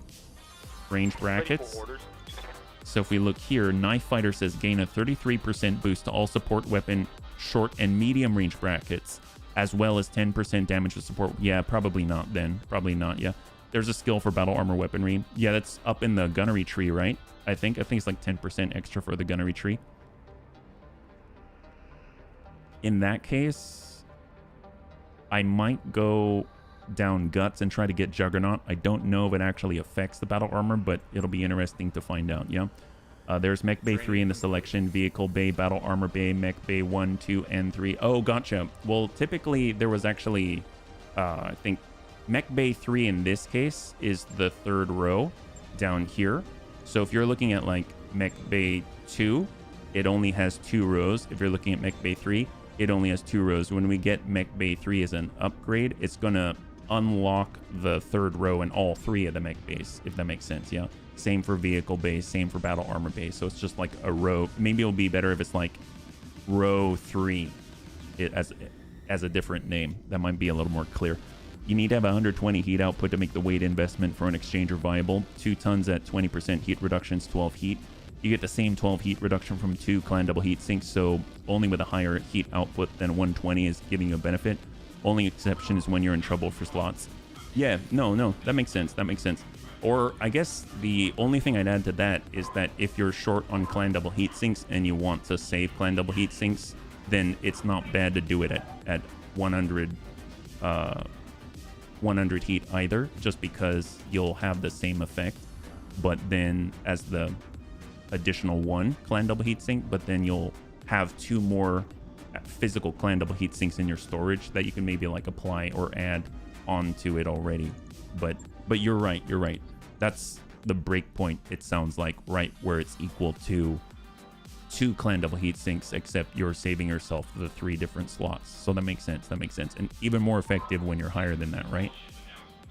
range brackets. So if we look here, Knife Fighter says gain a 33% boost to all support weapon, short and medium range brackets, as well as 10% damage to support. Yeah, probably not then. Probably not, yeah. There's a skill for battle armor weaponry. Yeah, that's up in the gunnery tree, right? I think it's like 10% extra for the gunnery tree. In that case, I might go down guts and try to get Juggernaut. I don't know if it actually affects the battle armor, but it'll be interesting to find out, yeah? There's Mech Bay 3 in the selection, Vehicle Bay, Battle Armor Bay, Mech Bay 1, 2, and 3. Oh, gotcha. Well, typically there was actually, I think, Mech Bay 3 in this case is the 3rd row down here. So if you're looking at like Mech Bay 2, it only has 2 rows. If you're looking at Mech Bay 3, it only has 2 rows. When we get Mech Bay 3 as an upgrade, it's going to unlock the 3rd row in all 3 of the mech bays, if that makes sense, yeah? Same for vehicle base, same for battle armor base. So it's just like a row. Maybe it'll be better if it's like row 3 as a different name. That might be a little more clear. You need to have 120 heat output to make the weight investment for an exchanger viable. 2 tons at 20% heat reductions, 12 heat. You get the same 12 heat reduction from 2 clan double heat sinks, so only with a higher heat output than 120 is giving you a benefit. Only exception is when you're in trouble for slots. Yeah, no, that makes sense. That makes sense. Or I guess the only thing I'd add to that is that if you're short on clan double heat sinks and you want to save clan double heat sinks, then it's not bad to do it at 100 heat either, just because you'll have the same effect, but then as the additional 1 clan double heat sink, but then you'll have 2 more physical clan double heat sinks in your storage that you can maybe like apply or add onto it already. But you're right. That's the break point, it sounds like, right where it's equal to 2 clan double heat sinks, except you're saving yourself the 3 different slots. So that makes sense. That makes sense. And even more effective when you're higher than that, right?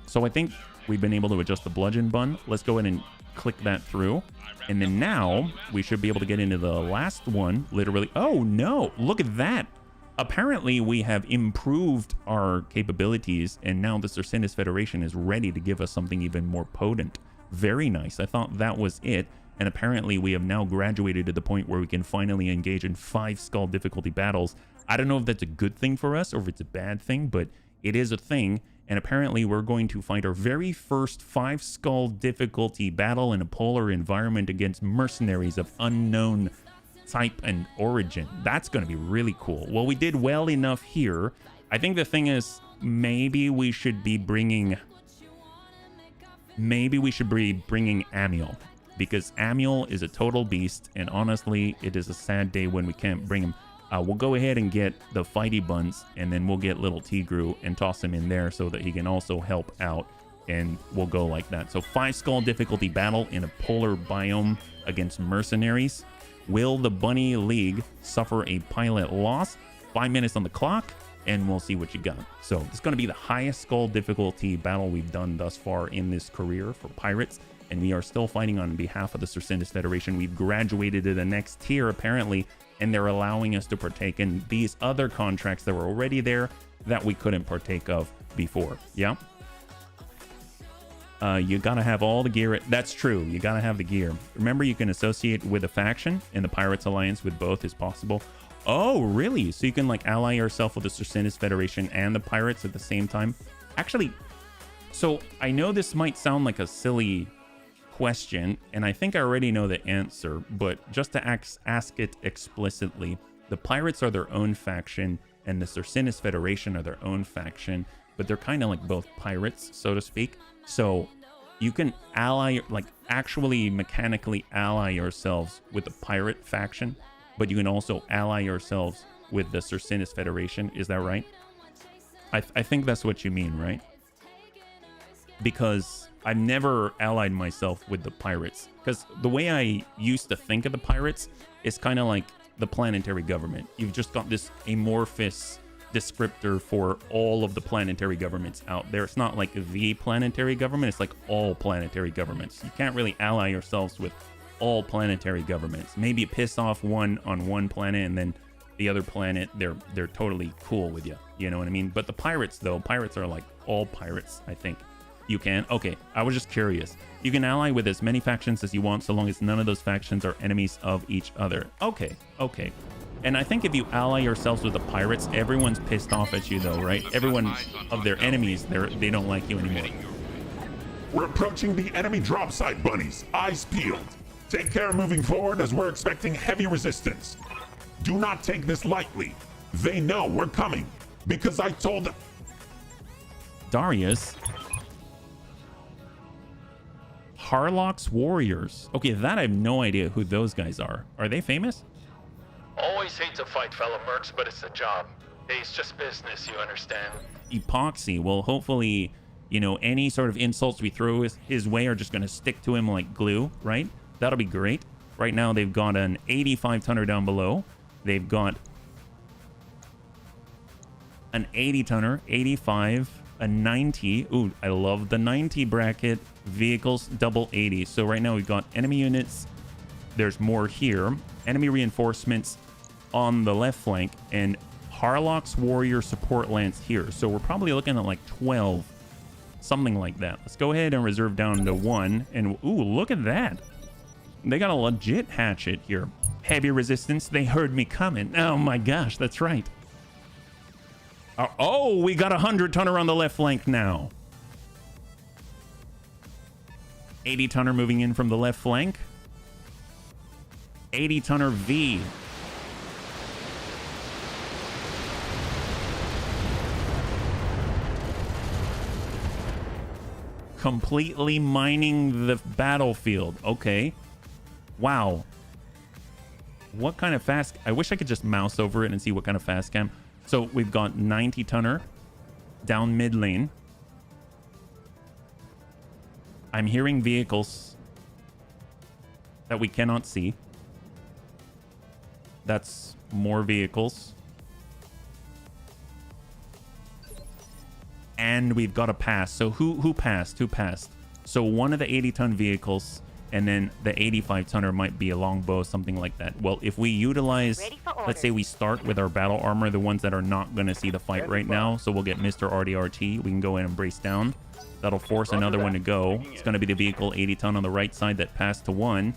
So I think we've been able to adjust the bludgeon bun. Let's go ahead and click that through. And then now we should be able to get into the last one, literally. Oh no, look at that. Apparently we have improved our capabilities, and now the Circinus Federation is ready to give us something even more potent. Very nice. I thought that was it. And apparently we have now graduated to the point where we can finally engage in 5 skull difficulty battles. I don't know if that's a good thing for us or if it's a bad thing, but it is a thing. And apparently we're going to fight our very first 5 skull difficulty battle in a polar environment against mercenaries of unknown type and origin. That's going to be really cool. Well, we did well enough here. I think the thing is, maybe we should be bringing Amiel, because Amiel is a total beast, and honestly, it is a sad day when we can't bring him. We'll go ahead and get the fighty buns, and then we'll get little Tigru and toss him in there so that he can also help out, and we'll go like that. So 5 skull difficulty battle in a polar biome against mercenaries. Will the Bunny League suffer a pilot loss? 5 minutes on the clock, and we'll see what you got. So it's going to be the highest skull difficulty battle we've done thus far in this career for pirates, and we are still fighting on behalf of the Circinus Federation. We've graduated to the next tier, apparently, and they're allowing us to partake in these other contracts that were already there that we couldn't partake of before. Yeah? You gotta have all the gear. That's true. You gotta have the gear. Remember, you can associate with a faction, and the Pirates Alliance with both is possible. Oh, really? So you can like ally yourself with the Circinus Federation and the Pirates at the same time? Actually, so I know this might sound like a silly question, and I think I already know the answer, but just to ask it explicitly, the Pirates are their own faction, and the Circinus Federation are their own faction, but they're kind of like both pirates, so to speak. So you can ally, like actually mechanically ally yourselves with the pirate faction, but you can also ally yourselves with the Circinus Federation. Is that right? I think that's what you mean, right? Because I've never allied myself with the pirates, because the way I used to think of the pirates is kind of like the planetary government. You've just got this amorphous descriptor for all of the planetary governments out there. It's not like the planetary government, it's like all planetary governments. You can't really ally yourselves with all planetary governments. Maybe piss off one on one planet, and then the other planet they're totally cool with you. You know what I mean? But the pirates, though, pirates are like all pirates, I think. You can? Okay, I was just curious. You can ally with as many factions as you want, so long as none of those factions are enemies of each other. Okay, okay. And I think if you ally yourselves with the pirates, everyone's pissed off at you, though, right? Everyone of their enemies, they don't like you anymore. We're approaching the enemy drop site, bunnies. Eyes peeled. Take care moving forward, as we're expecting heavy resistance. Do not take this lightly. They know we're coming, because I told them. Darius. Harlock's Warriors. Okay, that I have no idea who those guys are. Are they famous? Always hate to fight fellow mercs, but it's a job. It's just business, you understand. Epoxy. Well, hopefully, you know, any sort of insults we throw his way are just going to stick to him like glue, right? That'll be great. Right now, they've got an 85 tonner down below. They've got an 80 tonner, 85, a 90. Ooh, I love the 90 bracket. Vehicles, double 80. So right now we've got enemy units. There's more here. Enemy reinforcements on the left flank, and Harlock's Warrior support lance here. So we're probably looking at like 12, something like that. Let's go ahead and reserve down to 1. And ooh, look at that. They got a legit hatchet here. Heavy resistance. They heard me coming. Oh my gosh, that's right. Oh, we got a 100 tonner on the left flank now. 80 tonner moving in from the left flank. 80 tonner V. Completely mining the battlefield. Okay. Wow. What kind of fast... I wish I could just mouse over it and see what kind of fast cam. So we've got 90 tonner down mid lane. I'm hearing vehicles that we cannot see. That's more vehicles. And we've got a pass. So who passed? Who passed? So one of the 80-ton vehicles, and then the 85-tonner might be a longbow, something like that. Well, if we utilize, let's say we start with our battle armor, the ones that are not going to see the fight right now. So we'll get Mr. RDRT. We can go in and brace down. That'll force another one to go. It's going to be the vehicle 80-ton on the right side that passed to 1.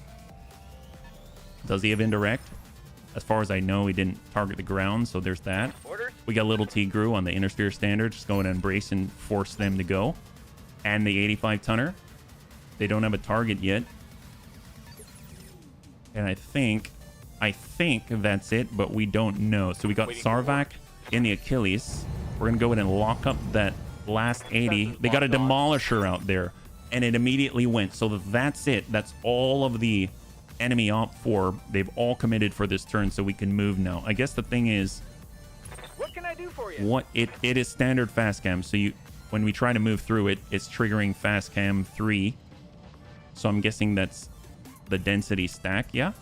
Does he have indirect? As far as I know, he didn't target the ground, so there's that. We got little T-Grew on the inner sphere standard. Just go in and brace and force them to go. And the 85-tonner. They don't have a target yet. And I think that's it, but we don't know. So we got Sarvak in the Achilles. We're going to go in and lock up that last 80. They got a Demolisher out there, and it immediately went. So that's it. That's all of the enemy op 4. They've all committed for this turn, so we can move now. I guess the thing is, What can I do for you? what it is standard fast cam. So when we try to move through it, it's triggering fast cam 3. So I'm guessing that's the density stack. Yeah.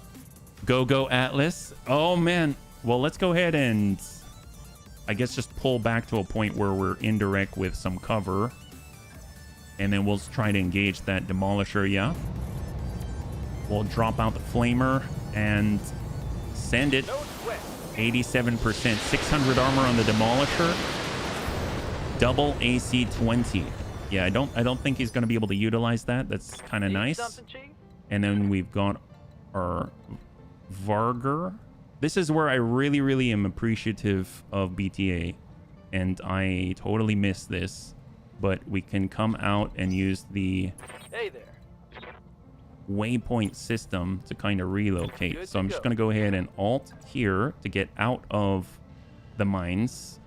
Go Atlas. Oh man. Well, let's go ahead and I guess just pull back to a point where we're indirect with some cover, and then we'll try to engage that Demolisher. Yeah. We'll drop out the Flamer and send it. 87%. 600 armor on the Demolisher. Double AC 20. Yeah, I don't think he's going to be able to utilize that. That's kind of nice. And then we've got our Varger. This is where I really am appreciative of BTA, and I totally missed this, but we can come out and use the waypoint system to kind of relocate. So I'm just going to go ahead and alt here to get out of the mines.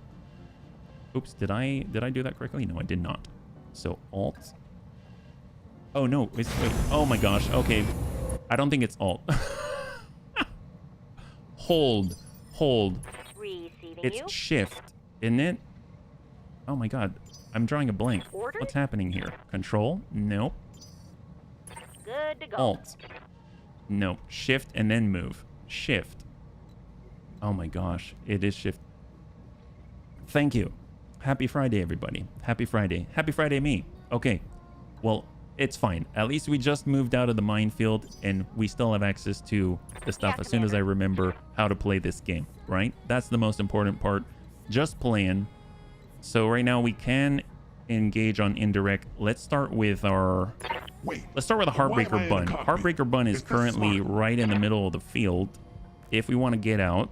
Oops, did I do that correctly? No, I did not. So alt. Oh no, wait. Oh my gosh. Okay. I don't think it's alt. Hold. It's shift, isn't it? Oh my god. I'm drawing a blank. What's happening here? Control? Nope. Good to go. Alt. No. Shift and then move. Shift. Oh my gosh. It is shift. Thank you. Happy Friday, everybody. Happy Friday. Happy Friday, me. Okay. Well, it's fine. At least we just moved out of the minefield, and we still have access to the stuff as soon as I remember how to play this game, right? That's the most important part. Just playing. So right now we can engage on indirect. Let's start with our... Let's start with a Heartbreaker Bun. Heartbreaker Bun is currently right in the middle of the field. If we want to get out,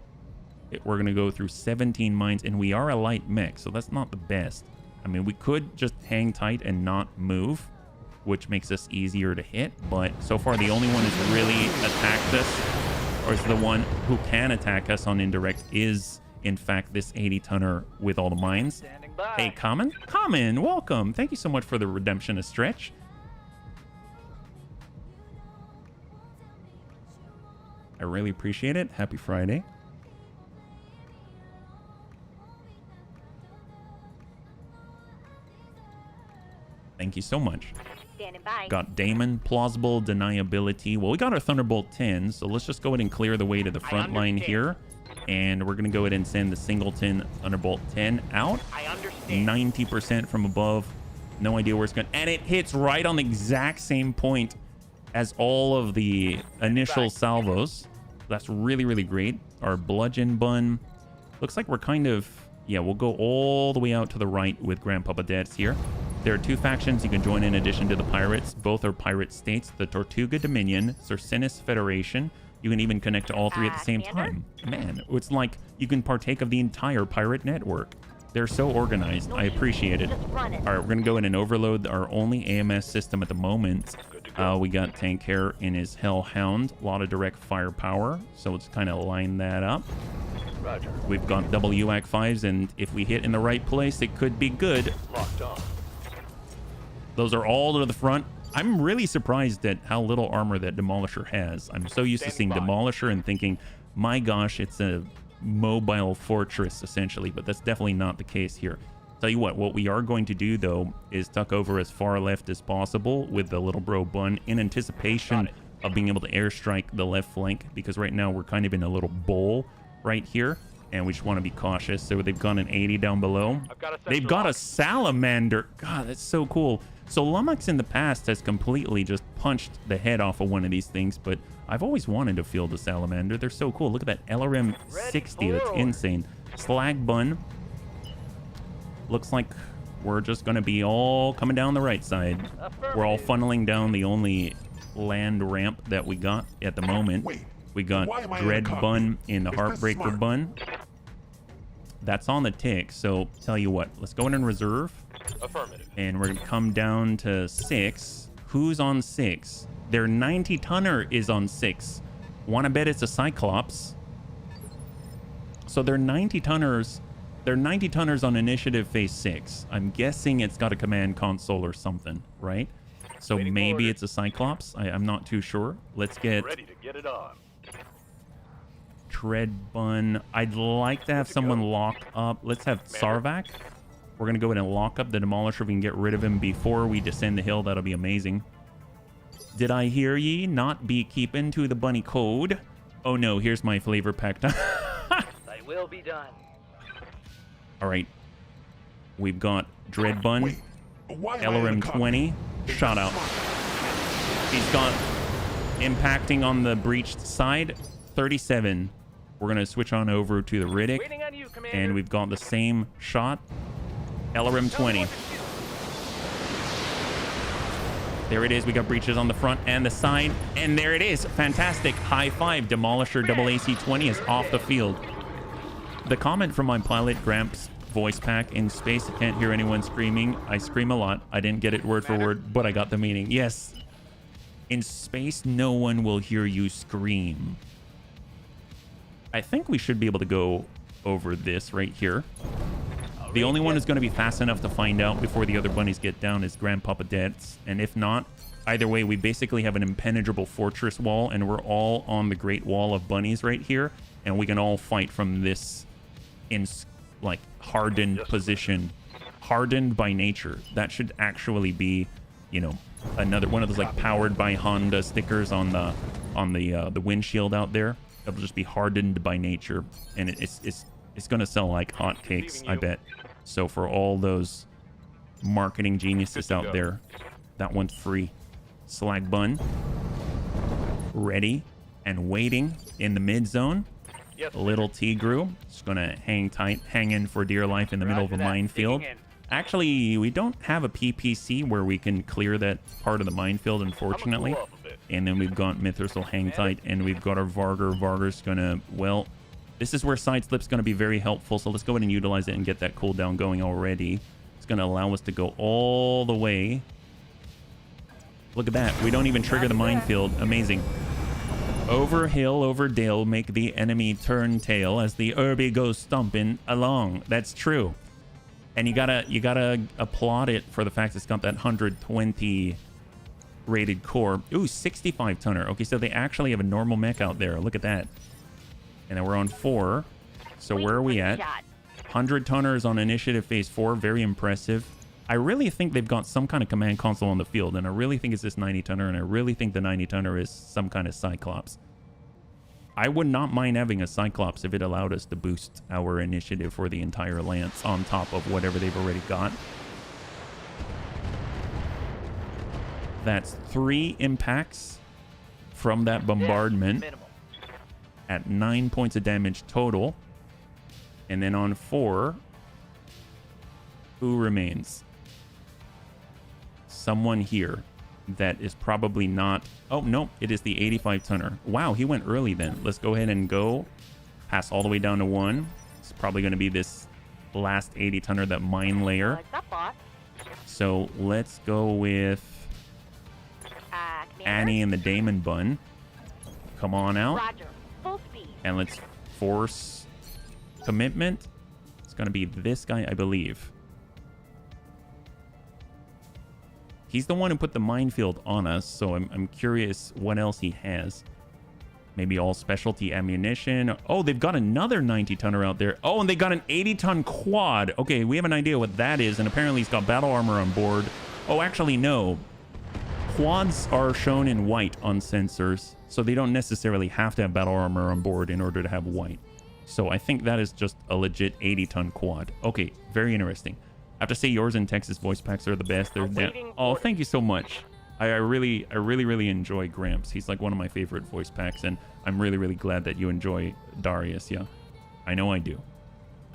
we're going to go through 17 mines, and we are a light mech, so that's not the best. I mean, we could just hang tight and not move, which makes us easier to hit, but so far the only one who's really attacked us, or is the one who can attack us on indirect, is in fact this 80-tonner with all the mines. Hey, Common, welcome. Thank you so much for the redemption of Stretch. I really appreciate it. Happy Friday. Thank you so much. Got Damon, plausible deniability. Well, we got our Thunderbolt 10, so let's just go ahead and clear the way to the front line here. And we're going to go ahead and send the Singleton Thunderbolt 10 out. 90% from above. No idea where it's going. And it hits right on the exact same point as all of the initial salvos. That's really great. Our Bludgeon Bun. Looks like we're kind of... Yeah, we'll go all the way out to the right with Grandpapa Dad's here. There are two factions you can join in addition to the pirates. Both are pirate states, the Tortuga Dominion, Circinus Federation. You can even connect to all three at the same time. Man, it's like you can partake of the entire pirate network. They're so organized. I appreciate it. All right, we're going to go in and overload our only AMS system at the moment. We got Tank Hair in his Hellhound. A lot of direct firepower, so let's kind of line that up. Roger. We've got double UAC 5s, and if we hit in the right place, it could be good. Locked on. Those are all to the front. I'm really surprised at how little armor that Demolisher has. I'm so used to seeing Demolisher and thinking, my gosh, it's a mobile fortress, essentially. But that's definitely not the case here. Tell you what we are going to do, though, is tuck over as far left as possible with the little bro Bun in anticipation of being able to airstrike the left flank, because right now we're kind of in a little bowl right here, and we just want to be cautious. So they've got an 80 down below. They've got a salamander. God, that's so cool. So Lummox in the past has completely just punched the head off of one of these things, but I've always wanted to field a salamander. They're so cool. Look at that LRM 60. That's insane. Slag Bun. Looks like we're just going to be all coming down the right side. We're all funneling down the only land ramp that we got at the moment. We got Dread Bun in the Heartbreaker Bun. That's on the tick. So tell you what, let's go in and reserve. Affirmative. And we're going to come down to 6. Who's on 6? Their 90 tonner is on 6. Want to bet it's a Cyclops. So they're 90 tonners. They're 90 tonners on initiative phase 6. I'm guessing it's got a command console or something, right? So maybe it's a Cyclops. I'm not too sure. Let's get Ready to get it on. Tread Bun. I'd like to have someone lock up. Let's have Sarvac. We're going to go in and lock up the Demolisher. If we can get rid of him before we descend the hill, that'll be amazing. Did I hear ye? Not be keeping to the bunny code. Oh no, here's my flavor pack. They will be done. All right. We've got Dread Bun. LRM 20. Shot out. He's got impacting on the breached side. 37. We're going to switch on over to the Riddick. Waiting on you, Commander. And we've got the same shot. LRM 20. There it is. We got breaches on the front and the side. And there it is. Fantastic. High five. Demolisher double AC-20 is off the field. The comment from my pilot, Gramps voice pack: in space, I can't hear anyone screaming. I scream a lot. I didn't get it word for word, but I got the meaning. Yes. In space, no one will hear you scream. I think we should be able to go over this right here. The only one who's going to be fast enough to find out before the other bunnies get down is Grandpapa Dets. And if not, either way, we basically have an impenetrable fortress wall, and we're all on the Great Wall of Bunnies right here. And we can all fight from this in, like, hardened position. Hardened by nature. That should actually be, you know, another one of those, like, powered by Honda stickers on the windshield out there. It'll just be hardened by nature. And it's going to sell like hotcakes, I bet. So for all those marketing geniuses out there, that one's free. Slag Bun. Ready and waiting in the mid zone. Yes, Little Tigru. Just going to hang tight, hang in for dear life in the middle of a minefield. Actually, we don't have a PPC where we can clear that part of the minefield, unfortunately. And then we've got Mithras will hang tight, and we've got our Vargar. Vargar's going to, well, this is where side slip's going to be very helpful. So let's go ahead and utilize it and get that cooldown going already. It's going to allow us to go all the way. Look at that. We don't even trigger the minefield. Amazing. Over hill, over dale, make the enemy turn tail as the Irby goes stomping along. That's true. And you gotta applaud it for the fact it's got that 120 rated core. Ooh, 65 tonner. Okay, so they actually have a normal mech out there. Look at that. And then we're on 4. So where are we at? 100 tonners on initiative phase 4. Very impressive. I really think they've got some kind of command console on the field, and I really think it's this 90 tonner, and I really think the 90 tonner is some kind of Cyclops. I would not mind having a Cyclops if it allowed us to boost our initiative for the entire lance on top of whatever they've already got. That's 3 impacts from that bombardment at 9 points of damage total. And then on 4, who remains? Someone here that is probably not... Oh, no, it is the 85 tonner. Wow, he went early then. Let's go ahead and go. Pass all the way down to 1. It's probably going to be this last 80 tonner, that mine layer. So let's go with Annie and the Damon Bun. Come on out. Roger. Full speed. And let's force commitment. It's going to be this guy, I believe. He's the one who put the minefield on us, so I'm curious what else he has. Maybe all specialty ammunition. Oh, they've got another 90-tonner out there. Oh, and they got an 80-ton quad. Okay, we have an idea what that is, and apparently he's got battle armor on board. Oh, actually, no. quads are shown in white on sensors, so they don't necessarily have to have battle armor on board in order to have white. So I think that is just a legit 80-ton quad. Okay, very interesting. I have to say yours and Texas voice packs are the best. They're oh, thank you so much. I really enjoy Gramps. He's like one of my favorite voice packs, and I'm really glad that you enjoy Darius. Yeah, I know I do.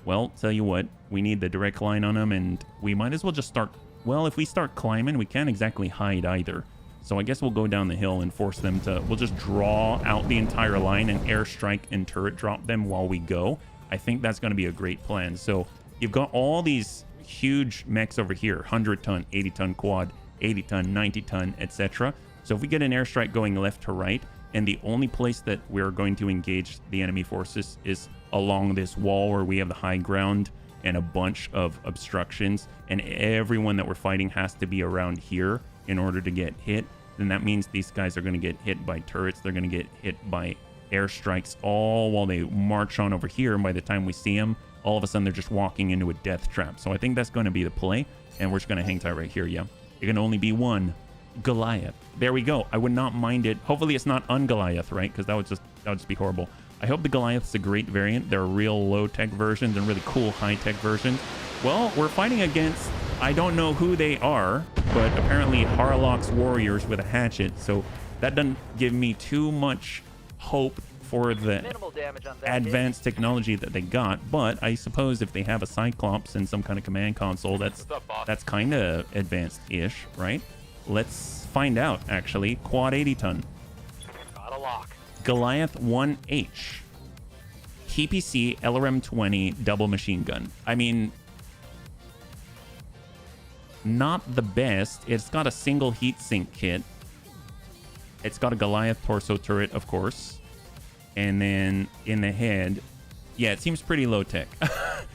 Well, tell you what, we need the direct line on him, and we might as well just start. Well, if we start climbing, we can't exactly hide either. So I guess we'll go down the hill and force them to. We'll just draw out the entire line and airstrike and turret drop them while we go. I think that's going to be a great plan. So you've got all these huge mechs over here, 100-ton, 80-ton quad, 80-ton, 90-ton, etc. So if we get an airstrike going left to right, and the only place that we're going to engage the enemy forces is along this wall where we have the high ground and a bunch of obstructions, and everyone that we're fighting has to be around here in order to get hit, then that means these guys are going to get hit by turrets. They're going to get hit by airstrikes all while they march on over here, and by the time we see them, all of a sudden they're just walking into a death trap. So I think that's going to be the play, and we're just going to hang tight right here. Yeah, it can only be one Goliath. There we go. I would not mind it. Hopefully it's not un-Goliath, right? Because that would just be horrible. I hope the Goliath's a great variant. There are real low-tech versions and really cool high-tech versions. Well, we're fighting against, I don't know who they are, but apparently Harlock's warriors with a hatchet. So that doesn't give me too much hope for the advanced technology that they got. But I suppose if they have a Cyclops and some kind of command console, that's kind of advanced-ish, right? Let's find out, actually. Quad 80-ton. Got a lock. Goliath 1H. TPC LRM-20 double machine gun. I mean, not the best. It's got a single heatsink kit. It's got a Goliath torso turret, of course. And then in the head, yeah, it seems pretty low tech.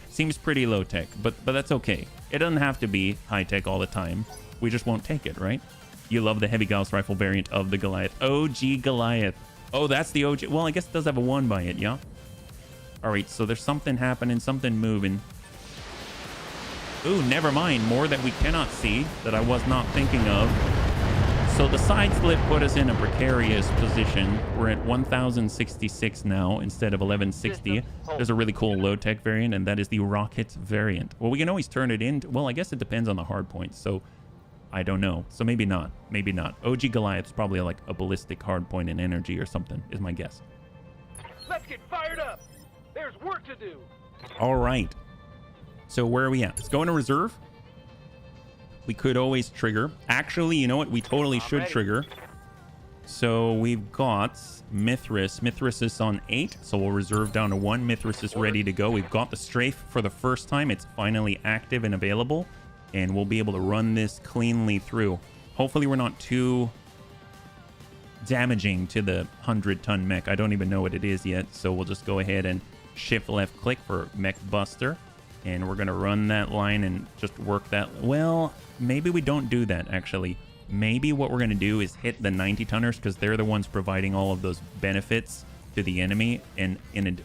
Seems pretty low tech, but that's okay. It doesn't have to be high tech all the time. We just won't take it, right? You love the heavy Gauss rifle variant of the Goliath. OG Goliath. Oh, that's the OG. Well, I guess it does have a 1 by it, yeah? All right, so there's something happening, something moving. Ooh, never mind. More that we cannot see that I was not thinking of. So the side slip put us in a precarious position. We're at 1066 now instead of 1160. There's a really cool low-tech variant, and that is the rocket variant. Well, we can always turn it into... Well, I guess it depends on the hard points, so I don't know. So maybe not. Maybe not. OG Goliath's probably like a ballistic hard point in energy or something, is my guess. Let's get fired up. There's work to do. All right. So where are we at? Let's go into reserve. We could always trigger. Actually, you know what? We totally should trigger. So we've got Mithras. Mithras is on 8, so we'll reserve down to 1. Mithras is ready to go. We've got the strafe for the first time. It's finally active and available, and we'll be able to run this cleanly through. Hopefully we're not too damaging to the 100-ton mech. I don't even know what it is yet, so we'll just go ahead and shift left click for Mech Buster. And we're going to run that line and just work that. Well, maybe we don't do that, actually. Maybe what we're going to do is hit the 90-tonners because they're the ones providing all of those benefits to the enemy. And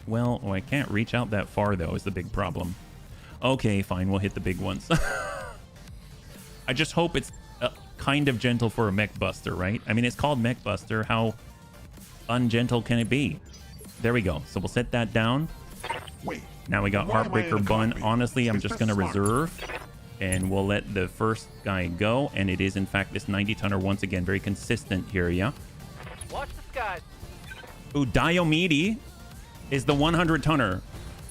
well, I can't reach out that far, though, is the big problem. Okay, fine. We'll hit the big ones. I just hope it's kind of gentle for a Mech Buster, right? I mean, it's called Mech Buster. How ungentle can it be? There we go. So we'll set that down. Wait. Now we got Heartbreaker Bun. Honestly, I'm just going to reserve, and we'll let the first guy go. And it is, in fact, this 90-tonner once again. Very consistent here, yeah? Watch the skies. Ooh, Diomede is the 100-tonner.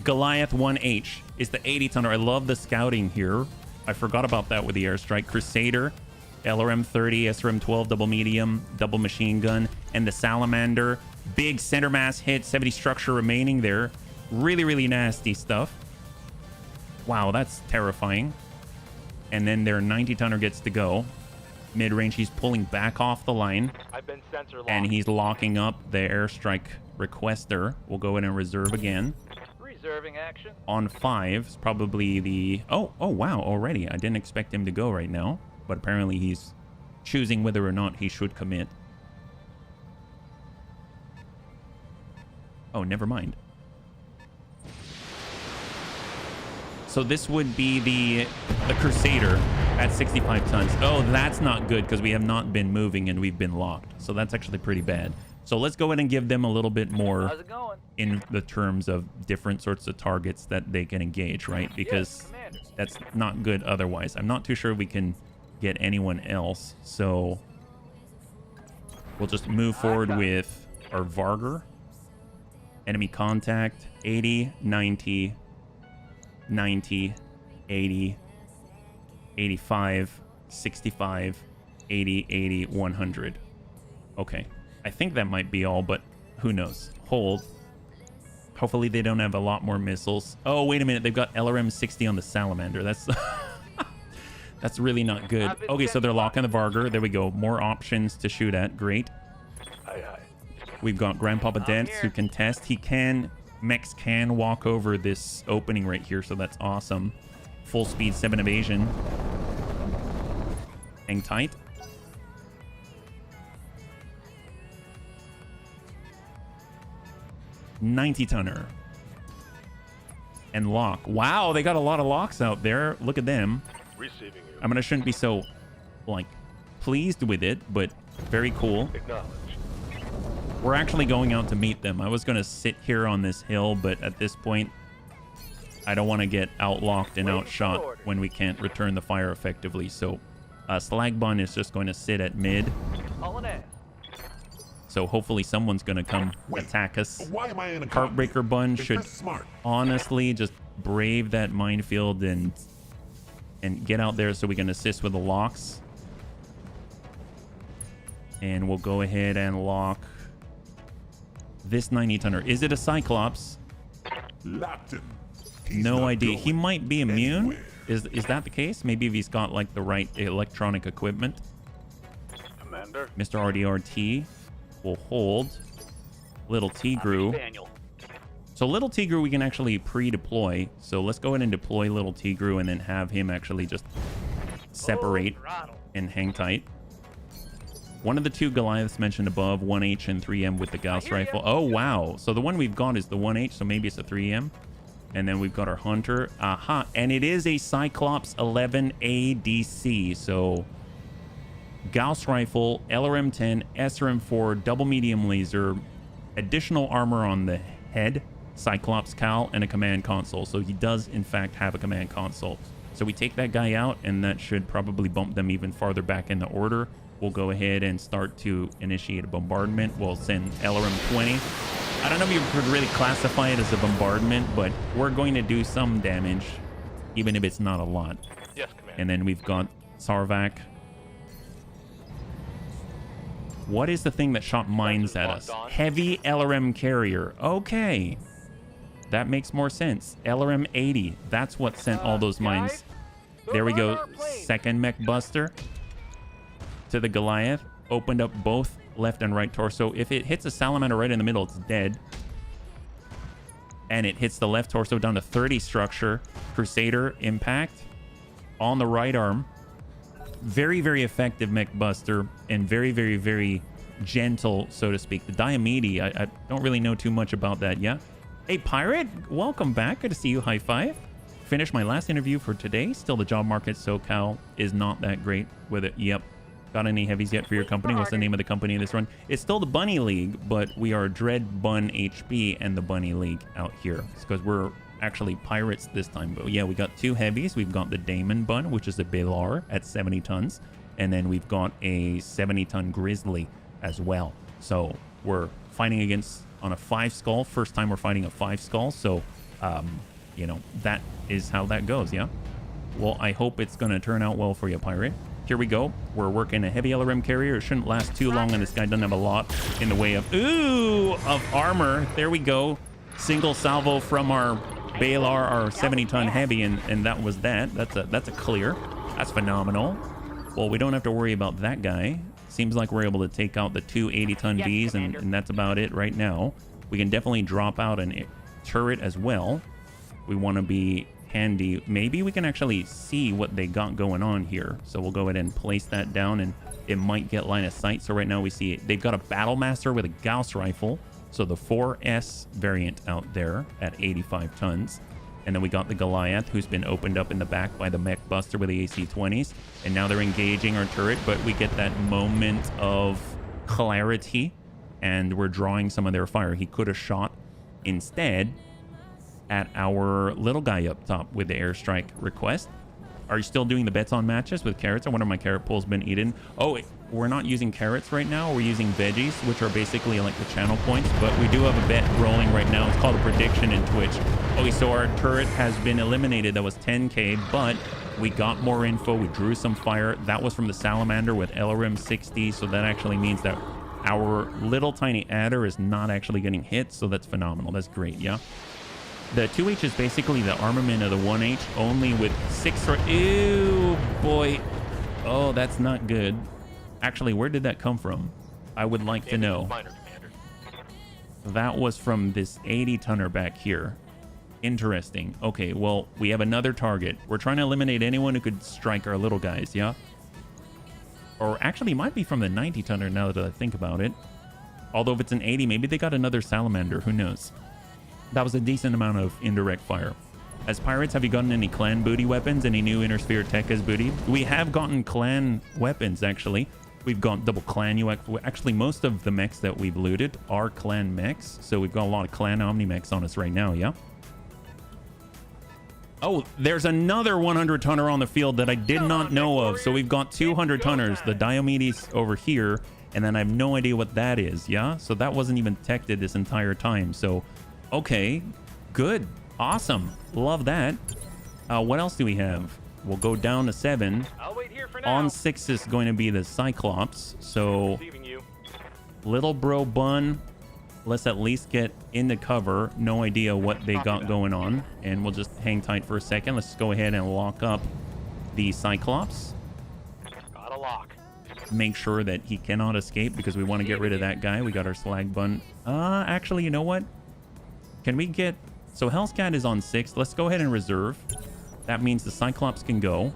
Goliath 1H is the 80-tonner. I love the scouting here. I forgot about that with the airstrike. Crusader, LRM-30, SRM-12, double medium, double machine gun, and the Salamander. Big center mass hit, 70 structure remaining there. Really, really nasty stuff. Wow, that's terrifying. And then their 90-tonner gets to go. Mid-range, he's pulling back off the line. I've been sensor locked. And he's locking up the airstrike requester. We'll go in and reserve again. Reserving action. On 5 is probably the... Oh, wow, already. I didn't expect him to go right now. But apparently he's choosing whether or not he should commit. Oh, never mind. So this would be the Crusader. At 65 tons. Oh, that's not good because we have not been moving and we've been locked. So that's actually pretty bad. So let's go ahead and give them a little bit more How's it going? in the terms of different sorts of targets that they can engage, right? Because Commander. that's not good otherwise. I'm not too sure we can get anyone else. So we'll just move forward with our Varger. Enemy contact, 80, 90, 90, 80, 85, 65, 80, 80, 100. Okay. I think that might be all, but who knows? Hold. Hopefully they don't have a lot more missiles. Oh, wait a minute. They've got LRM 60 on the Salamander. That's that's really not good. Okay, so they're locking the Varger. There we go. More options to shoot at. Great. Aye, aye. We've got Grandpapa Dance who can test. He can... Mex can walk over this opening right here, so that's awesome. Full speed 7 evasion. Hang tight. $90-tonner. And lock. Wow, they got a lot of locks out there. Look at them. Receiving you. I mean, I shouldn't be so, like, pleased with it, but very cool. Acknowledge. We're actually going out to meet them. I was going to sit here on this hill, but at this point, I don't want to get outlocked and outshot when we can't return the fire effectively. So, Slag Bun is just going to sit at mid. Hauling ass. So hopefully someone's going to come attack us. Why am I in a Heartbreaker Bun Is should this smart? honestly just brave that minefield and get out there so we can assist with the locks. And we'll go ahead and lock this 90-tonner. Is it a Cyclops? Locked him. He's No not idea. going He might be immune. anywhere. Is that the case? Maybe if he's got like the right electronic equipment. Commander. Mr. RDRT will hold. Little Tigru. Daniel. So Little Tigru we can actually pre-deploy. So let's go ahead and deploy Little Tigru and then have him actually just separate and hang tight. One of the two Goliaths mentioned above, 1H and 3M with the Gauss rifle. Oh, wow. So the one we've got is the 1H, so maybe it's a 3M. And then we've got our Hunter. Aha. And it is a Cyclops 11 ADC. So Gauss rifle, LRM-10, SRM-4, double medium laser, additional armor on the head, Cyclops cowl, and a command console. So he does, in fact, have a command console. So we take that guy out, and that should probably bump them even farther back in the order. We'll go ahead and start to initiate a bombardment. We'll send LRM-20. I don't know if you could really classify it as a bombardment, but we're going to do some damage, even if it's not a lot. Yes, Commander. And then we've got Sarvac. What is the thing that shot mines at us? Heavy LRM carrier. Okay. That makes more sense. LRM 80. That's what sent all those mines. There we go. Second mech buster to the Goliath. Opened up both left and right torso. If it hits a Salamander right in the middle, it's dead. And it hits the left torso down to 30 structure. Crusader impact on the right arm. Very, very effective mech buster and very, very, very gentle, so to speak. The Diomede, I don't really know too much about that. Yeah. Hey, Pirate, welcome back. Good to see you. High five. Finished my last interview for today. Still, the job market SoCal is not that great with it. Yep. Got any heavies yet for your company? What's the name of the company in this run? It's still the Bunny League, but we are Dread Bun HB and the Bunny League out here. It's because we're actually pirates this time. But yeah, we got two heavies. We've got the Damon Bun, which is a Balar at 70 tons. And then we've got a 70-ton Grizzly as well. So we're fighting against on a 5 skull. First time we're fighting a 5 skull. So, you know, that is how that goes, yeah? Well, I hope it's going to turn out well for you, Pirate. Here we go. We're working a heavy LRM carrier. It shouldn't last too long, and this guy doesn't have a lot in the way of armor. There we go. Single salvo from our Balar, our 70-ton heavy, and that was that. That's a clear. That's phenomenal. Well, we don't have to worry about that guy. Seems like we're able to take out the two 80-ton Bs, and that's about it right now. We can definitely drop out a turret as well. We want to be handy. Maybe we can actually see what they got going on here. So we'll go ahead and place that down, and it might get line of sight. So right now we see they've got a Battlemaster with a Gauss rifle. So the 4S variant out there at 85 tons. And then we got the Goliath, who's been opened up in the back by the Mech Buster with the AC-20s. And now they're engaging our turret, but we get that moment of clarity, and we're drawing some of their fire. He could have shot instead at our little guy up top with the airstrike request. Are you still doing the bets on matches with carrots? I wonder if my carrot pool's been eaten. Oh, we're not using carrots right now. We're using veggies, which are basically like the channel points, but we do have a bet rolling right now. It's called a prediction in Twitch. Okay, so our turret has been eliminated. That was 10K, but we got more info. We drew some fire. That was from the Salamander with LRM-60, so that actually means that our little tiny adder is not actually getting hit, so that's phenomenal. That's great, yeah? The 2H is basically the armament of the 1H, only with 6 or... Ew, boy. Oh, that's not good. Actually, where did that come from? I would like to know. That was from this 80-tonner back here. Interesting. Okay, well, we have another target. We're trying to eliminate anyone who could strike our little guys, yeah? Or actually, it might be from the 90-tonner now that I think about it. Although if it's an 80, maybe they got another Salamander. Who knows? That was a decent amount of indirect fire. As pirates, have you gotten any clan booty weapons? Any new Inner Sphere tech as booty? We have gotten clan weapons, actually. We've got double clan UX. Actually, most of the mechs that we've looted are clan mechs. So we've got a lot of clan Omni mechs on us right now, yeah? Oh, there's another 100-tonner on the field that I did not know of. So we've got 200-tonners. The Diomedes over here. And then I have no idea what that is, yeah? So that wasn't even detected this entire time. So, okay, good. Awesome. Love that. What else do we have? We'll go down to 7. I'll wait here for now. On 6 is going to be the Cyclops. So, little bro bun. Let's at least get into cover. No idea what they got going on. And we'll just hang tight for a second. Let's go ahead and lock up the Cyclops. Got a lock. Make sure that he cannot escape because we want to get rid of that guy. We got our slag bun. Actually, you know what? Can we get... So Hellscat is on 6. Let's go ahead and reserve. That means the Cyclops can go.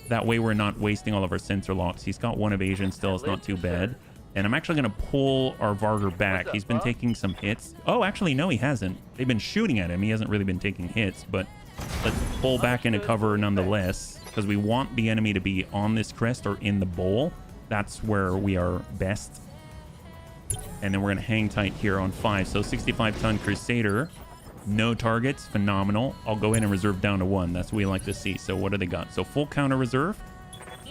That way we're not wasting all of our sensor locks. He's got one evasion still. It's not too bad. And I'm actually going to pull our Varger back. He's been taking some hits. Oh, actually, no, he hasn't. They've been shooting at him. He hasn't really been taking hits, but let's pull back into cover nonetheless because we want the enemy to be on this crest or in the bowl. That's where we are best. And then we're going to hang tight here on 5. So 65-ton Crusader. No targets. Phenomenal. I'll go ahead and reserve down to 1. That's what we like to see. So what do they got? So full counter reserve.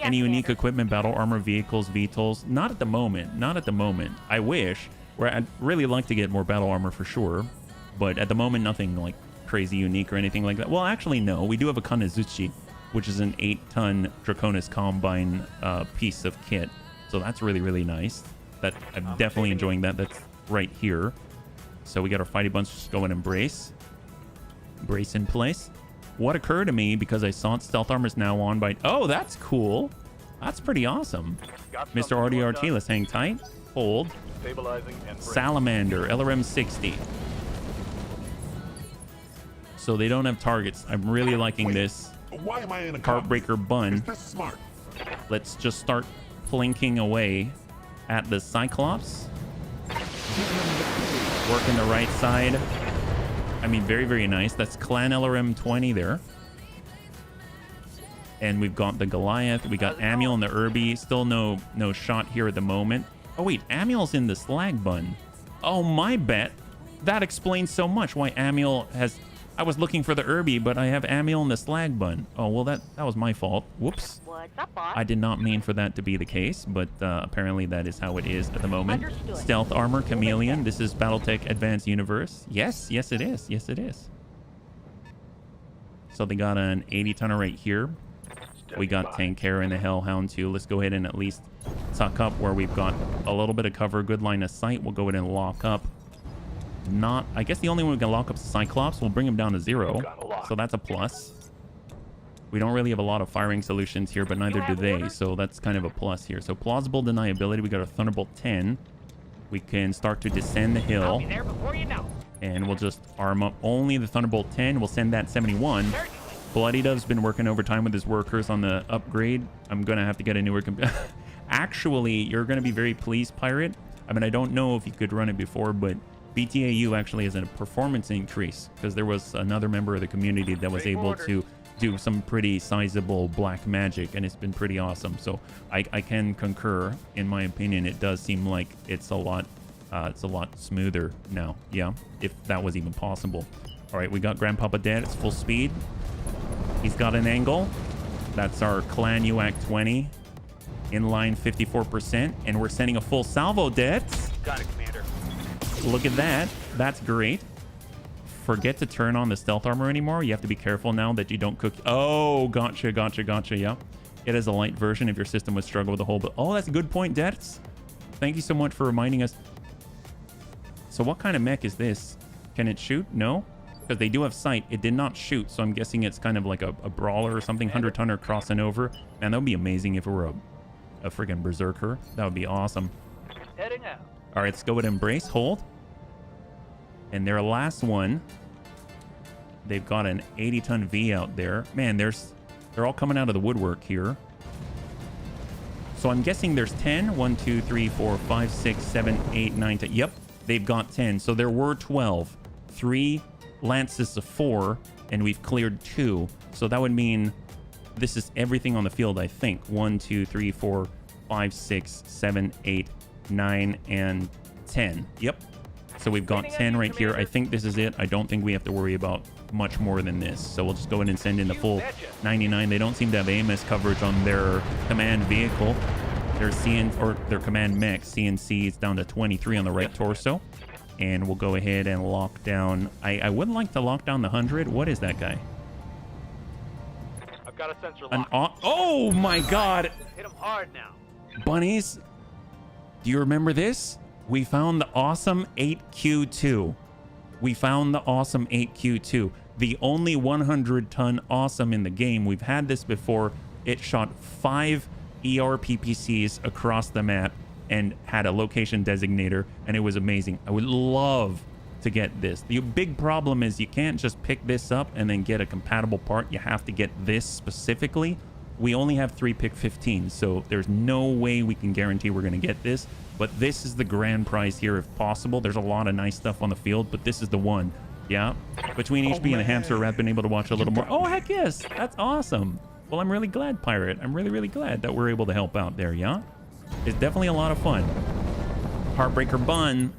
Any unique equipment, battle armor, vehicles, VTOLs? Not at the moment. Not at the moment. I wish. I'd really like to get more battle armor for sure. But at the moment, nothing like crazy unique or anything like that. Well, actually, no. We do have a Kanazuchi, which is an 8-ton Draconis Combine piece of kit. So that's really, really nice. I'm definitely enjoying that. That's right here. So we got our fighty bunch. Just go and embrace. Brace in place. What occurred to me, because I saw it, stealth armor is now on by... Oh, that's cool. That's pretty awesome. Mr. RDRT, let's hang tight. Hold. Salamander, LRM-60. So they don't have targets. I'm really liking this. Why am I in a Heartbreaker bun. Is this smart? Let's just start plinking away at the Cyclops. Working the right side. I mean, very, very nice. That's Clan LRM-20 there. And we've got the Goliath. We got Amiel and the Irby. Still no shot here at the moment. Oh, wait. Amiel's in the slag bun. Oh, my bet. That explains so much why Amiel has... I was looking for the Irby, but I have Amiel in the slag bun. Oh, well, that was my fault. Whoops. What's up, boss? I did not mean for that to be the case, but apparently that is how it is at the moment. Understood. Stealth armor, chameleon. This is Battletech Advanced Universe. Yes, yes it is. Yes it is. So they got an 80-tonner right here. We got Tankera and the Hellhound too. Let's go ahead and at least tuck up where we've got a little bit of cover, good line of sight. We'll go ahead and lock up. I guess the only one we can lock up is Cyclops. We'll bring him down to 0. So that's a plus. We don't really have a lot of firing solutions here, but neither do they. So that's kind of a plus here. So plausible deniability. We got a Thunderbolt 10. We can start to descend the hill. I'll be there before you know. And we'll just arm up only the Thunderbolt 10. We'll send that 71. Bloody Dove's been working overtime with his workers on the upgrade. I'm going to have to get a newer computer. Actually, you're going to be very pleased, Pirate. I mean, I don't know if you could run it before, but BTAU actually has a performance increase because there was another member of the community that was able to do some pretty sizable black magic, and it's been pretty awesome. So I can concur. In my opinion, it does seem like it's a lot smoother now. Yeah, if that was even possible. All right, we got Grandpapa dead. It's full speed. He's got an angle. That's our clan UAC 20. Inline 54%, and we're sending a full salvo dead. Got it, Commander. Look at that. That's great. Forget to turn on the stealth armor anymore. You have to be careful now that you don't cook. Oh, gotcha. Yeah. It is a light version if your system would struggle with the whole. But oh, that's a good point, Debts. Thank you so much for reminding us. So what kind of mech is this? Can it shoot? No, because they do have sight. It did not shoot, so I'm guessing it's kind of like a brawler or something. 100-tonner crossing over. Man, that would be amazing if it were a friggin' berserker. That would be awesome. Heading out. All right, let's go with embrace, hold. And their last one, they've got an 80-ton V out there. Man, they're all coming out of the woodwork here. So I'm guessing there's 10. 1, 2, 3, 4, 5, 6, 7, 8, 9, 10. Yep, they've got 10. So there were 12. 3 lances of 4, and we've cleared 2. So that would mean this is everything on the field, I think. 1, 2, 3, 4, 5, 6, 7, 8, 9, and 10. Yep. So we've got 10 right here. I think this is it. I don't think we have to worry about much more than this. So we'll just go ahead and send in the full 99. They don't seem to have AMS coverage on their command vehicle. Their command mech, CNC, is down to 23 on the right torso. And we'll go ahead and lock down. I would like to lock down the 100. What is that guy? I've got a sensor lock. Oh my God. Hit him hard now. Bunnies, do you remember this? We found the awesome 8Q2. We found the awesome 8Q2. The only 100-ton awesome in the game. We've had this before. It shot 5 ER-PPCs across the map and had a location designator, and it was amazing. I would love to get this. The big problem is you can't just pick this up and then get a compatible part. You have to get this specifically. We only have 3 pick 15, so there's no way we can guarantee we're going to get this. But this is the grand prize here if possible. There's a lot of nice stuff on the field, but this is the one. Yeah. Between HB and the hamster, I've been able to watch a little more. Oh, heck yes. That's awesome. Well, I'm really glad, Pirate. I'm really, really glad that we're able to help out there, yeah? It's definitely a lot of fun. Heartbreaker Bun.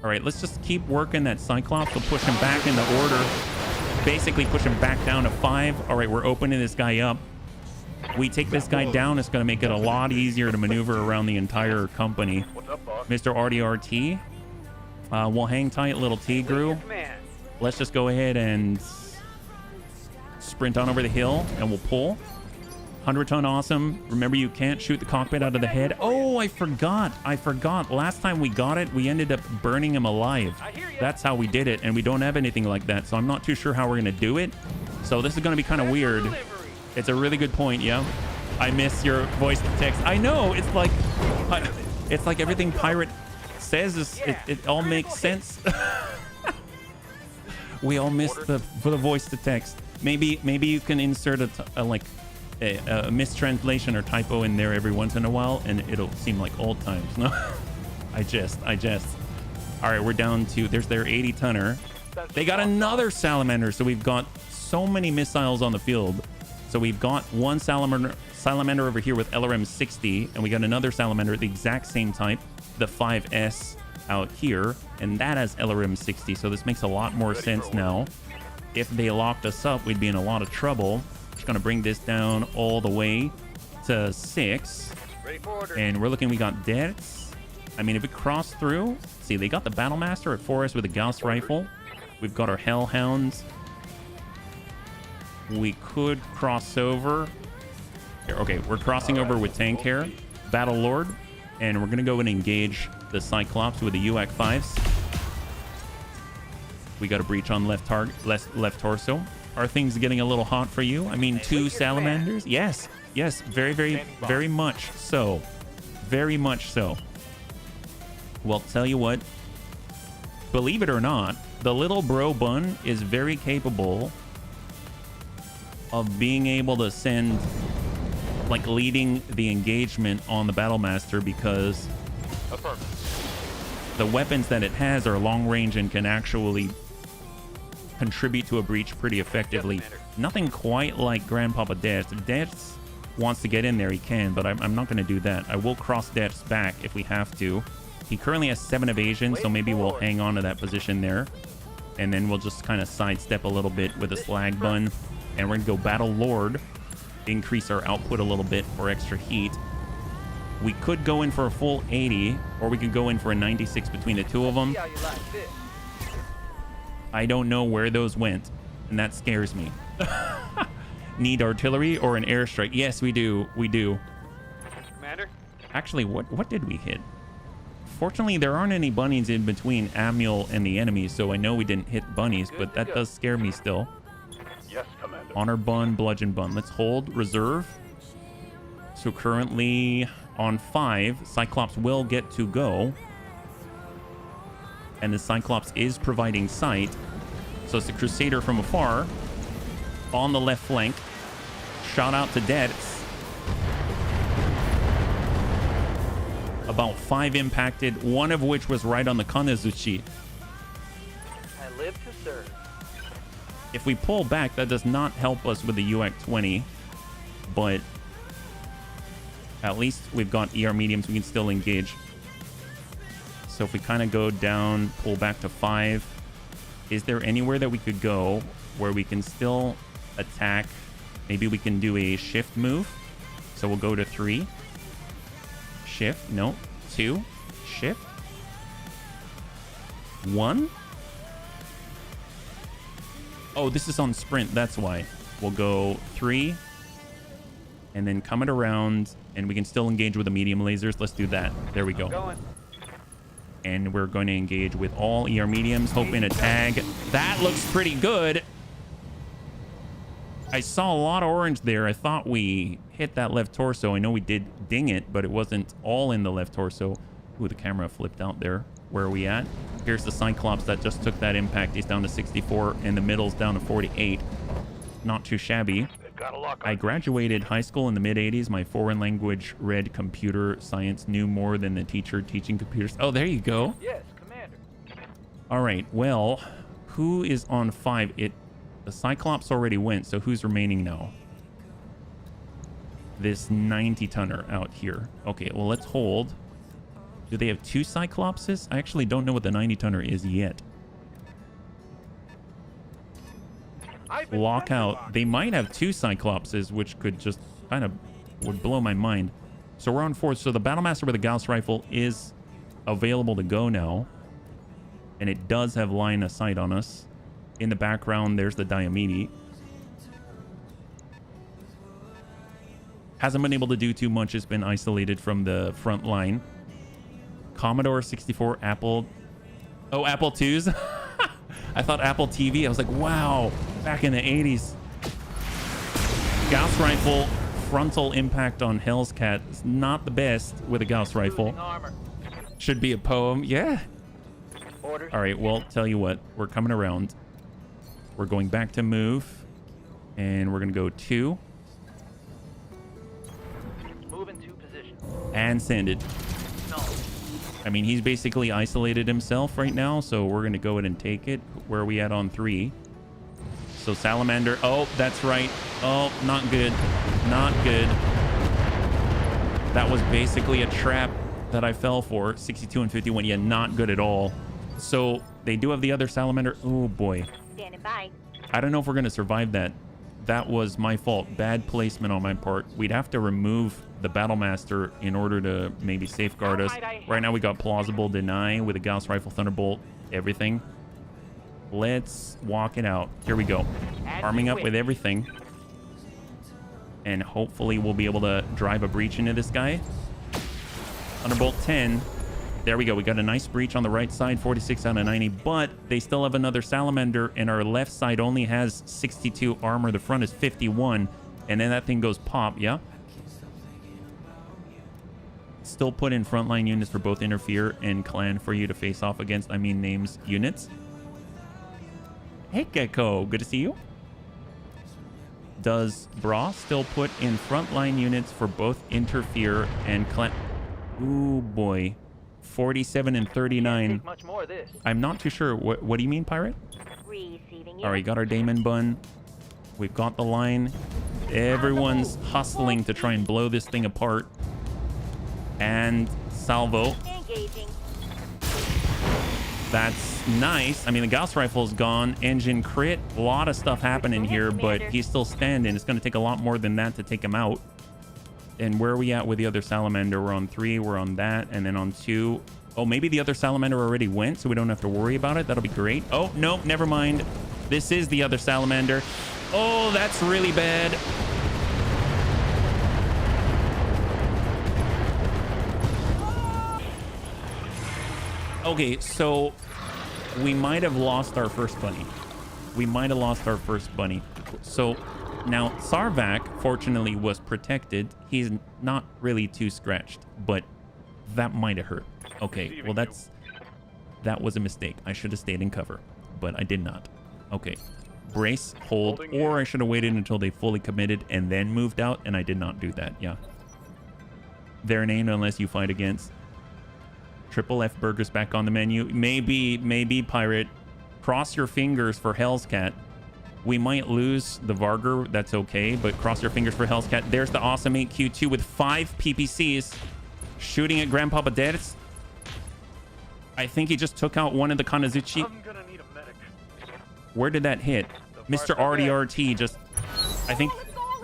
All right, let's just keep working that Cyclops. We'll push him back into order. Basically push him back down to 5. All right, we're opening this guy up. We take this guy down, it's going to make it a lot easier to maneuver around the entire company. Mr. RDRT. We'll hang tight, little Tigru. Let's just go ahead and sprint on over the hill, and we'll pull. 100-ton awesome. Remember, you can't shoot the cockpit out of the head. Oh, I forgot. Last time we got it, we ended up burning him alive. That's how we did it, and we don't have anything like that, so I'm not too sure how we're going to do it. So this is going to be kind of weird. It's a really good point, yeah. I miss your voice to text. I know, it's like everything Pirate says it all makes sense. We all miss the voice to text. Maybe you can insert a mistranslation or typo in there every once in a while, and it'll seem like old times. No, I jest. All right, we're down to there's their 80-tonner. They got another salamander, so we've got so many missiles on the field. So we've got one salamander over here with LRM 60, and we got another salamander the exact same type, the 5S out here, and that has LRM 60. So this makes a lot more sense now. If they locked us up, we'd be in a lot of trouble. Just gonna bring this down all the way to 6, and we're looking. We got deaths. I mean, if we cross through, see, they got the Battlemaster at 4S with a Gauss rifle. We've got our Hellhounds. We could cross over. Okay, we're crossing over with Tank Hair, Battle Lord, and we're gonna go and engage the Cyclops with the UAC 5s. We got a breach on left torso. Are things getting a little hot for you? I mean, 2 salamanders? Yes, very much so. Very much so. Well, tell you what, believe it or not, the little bro Bun is very capable of being able to send, like, leading the engagement on the Battlemaster, because the weapons that it has are long range and can actually contribute to a breach pretty effectively. Nothing quite like Grandpapa Death. If Death wants to get in there, he can, but I'm not going to do that. I will cross Death's back if we have to. He currently has 7 evasion, so maybe we'll hang on to that position there. And then we'll just kind of sidestep a little bit with a slag bun. And we're going to go Battle Lord. Increase our output a little bit for extra heat. We could go in for a full 80, or we could go in for a 96 between the two of them. I don't know where those went, and that scares me. Need artillery or an airstrike? Yes, we do. We do. Commander? Actually, what did we hit? Fortunately, there aren't any bunnies in between Amiel and the enemy, so I know we didn't hit bunnies, but that does scare me still. Yes, Commander. Honor bun, bludgeon bun. Let's hold reserve. So currently on 5, Cyclops will get to go. And the Cyclops is providing sight. So it's the Crusader from afar. On the left flank. Shot out to Deaths. About 5 impacted, one of which was right on the Kanezuchi. I live to serve. If we pull back, that does not help us with the UAC-20, but at least we've got ER mediums we can still engage. So if we kind of go down, pull back to 5, is there anywhere that we could go where we can still attack? Maybe we can do a shift move. So we'll go to 3. Shift, no, 2, shift, 1. Oh, this is on sprint, that's why. We'll go 3, and then come it around, and we can still engage with the medium lasers. Let's do that. There we go. And we're going to engage with all ER mediums, hoping to tag. That looks pretty good. I saw a lot of orange there. I thought we hit that left torso. I know we did ding it, but it wasn't all in the left torso. Ooh, the camera flipped out there. Where are we at? Here's the Cyclops that just took that impact. He's down to 64, and the middle's down to 48. Not too shabby. I graduated high school in the mid-'80s. My foreign language read computer science, knew more than the teacher teaching computers. Oh, there you go. Yes, Commander. All right, well, who is on 5? The Cyclops already went, so who's remaining now? This 90-tonner out here. Okay, well, let's hold. Do they have 2 Cyclopses? I actually don't know what the 90-tonner is yet. Lock out. They might have 2 Cyclopses, which could just kind of would blow my mind. So we're on 4. So the Battlemaster with a Gauss rifle is available to go now. And it does have line of sight on us. In the background, there's the Diomede. Hasn't been able to do too much. It's been isolated from the front line. Commodore 64, Apple. Oh, Apple IIs. I thought Apple TV. I was like, wow, back in the 80s. Gauss rifle, frontal impact on Hell's Cat is not the best with a Gauss rifle. Should be a poem. Yeah. Orders. All right, well, tell you what, we're coming around. We're going back to move, and we're going to go 2. Move into position. And send it. No. I mean, he's basically isolated himself right now, so we're going to go ahead and take it. Where are we at on 3? So Salamander. Oh, that's right. Oh, not good. Not good. That was basically a trap that I fell for. 62 and 51. Yeah, not good at all. So they do have the other Salamander. Oh, boy. Standing by. I don't know if we're going to survive that. That was my fault. Bad placement on my part. We'd have to remove the Battlemaster in order to maybe safeguard us. Right now we got plausible deny with a Gauss rifle, Thunderbolt, everything. Let's walk it out. Here we go. Arming up with everything. And hopefully we'll be able to drive a breach into this guy. Thunderbolt 10. There we go. We got a nice breach on the right side, 46 out of 90, but they still have another Salamander, and our left side only has 62 armor. The front is 51, and then that thing goes pop, yeah? Still put in frontline units for both Interfere and Clan for you to face off against, I mean names, units. Hey, Gecko, good to see you. Does Bra still put in frontline units for both Interfere and Clan? Ooh, boy. 47 and 39. Take much more of this. I'm not too sure. What do you mean, Pirate? Receiving you. All right, got our Damon bun. We've got the line. Everyone's hustling to try and blow this thing apart. And salvo. Engaging. That's nice. I mean, the Gauss rifle's gone. Engine crit. A lot of stuff happening here, but he's still standing. It's going to take a lot more than that to take him out. And where are we at with the other salamander? We're on 3. We're on that. And then on 2. Oh, maybe the other salamander already went, so we don't have to worry about it. That'll be great. Oh, no, never mind. This is the other salamander. Oh, that's really bad. Okay, so we might have lost our first bunny. We might have lost our first bunny. So now Sarvak, fortunately, was protected. He's not really too scratched, but that might have hurt. Okay, well, that was a mistake. I should have stayed in cover, but I did not. Okay, brace, hold, or I should have waited until they fully committed and then moved out, and I did not do that. Yeah. Their name unless you fight against. Triple F burgers back on the menu. Maybe Pirate. Cross your fingers for Hell's Cat. We might lose the Varger. That's okay, but cross your fingers for Hell's Cat. There's the awesome 8Q2 with 5 PPCs shooting at Grandpapa Deads. I think he just took out one of the Kanazuchi. I'm gonna need a medic. Where did that hit? Mr. RDRT just... I think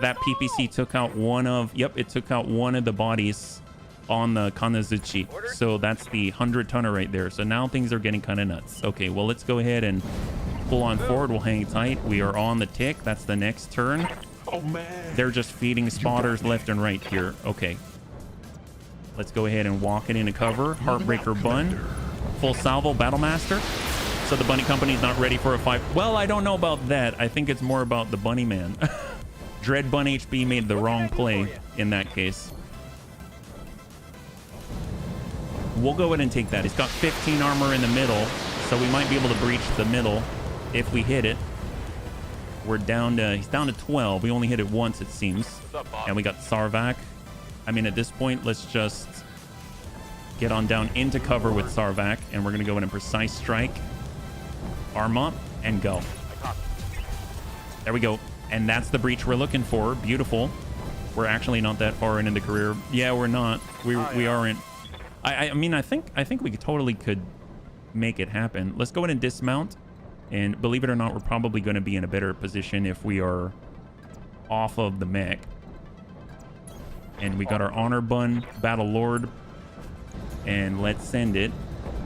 that PPC took out one of... Yep, it took out one of the bodies on the Kanazuchi. So that's the 100-tonner right there. So now things are getting kind of nuts. Okay, well, let's go ahead and pull on forward. We'll hang tight. We are on the tick. That's the next turn. Oh, man. They're just feeding spotters left and right here. Okay. Let's go ahead and walk it into cover. Heartbreaker Bun. Full salvo Battlemaster. So the Bunny Company's not ready for a fight. Well, I don't know about that. I think it's more about the Bunny Man. Dread Bun HB made the wrong play in that case. We'll go ahead and take that. He's got 15 armor in the middle, so we might be able to breach the middle if we hit it. We're down to... He's down to 12. We only hit it once, it seems. And we got Sarvak. I mean, at this point, let's just get on down into cover with Sarvak, and we're going to go in a precise strike. Arm up, and go. There we go. And that's the breach we're looking for. Beautiful. We're actually not that far into the career. Yeah, we're not. We aren't. I mean, I think we totally could make it happen. Let's go in and dismount. And believe it or not, we're probably going to be in a better position if we are off of the mech. And we got our Honor Bun, Battle Lord. And let's send it.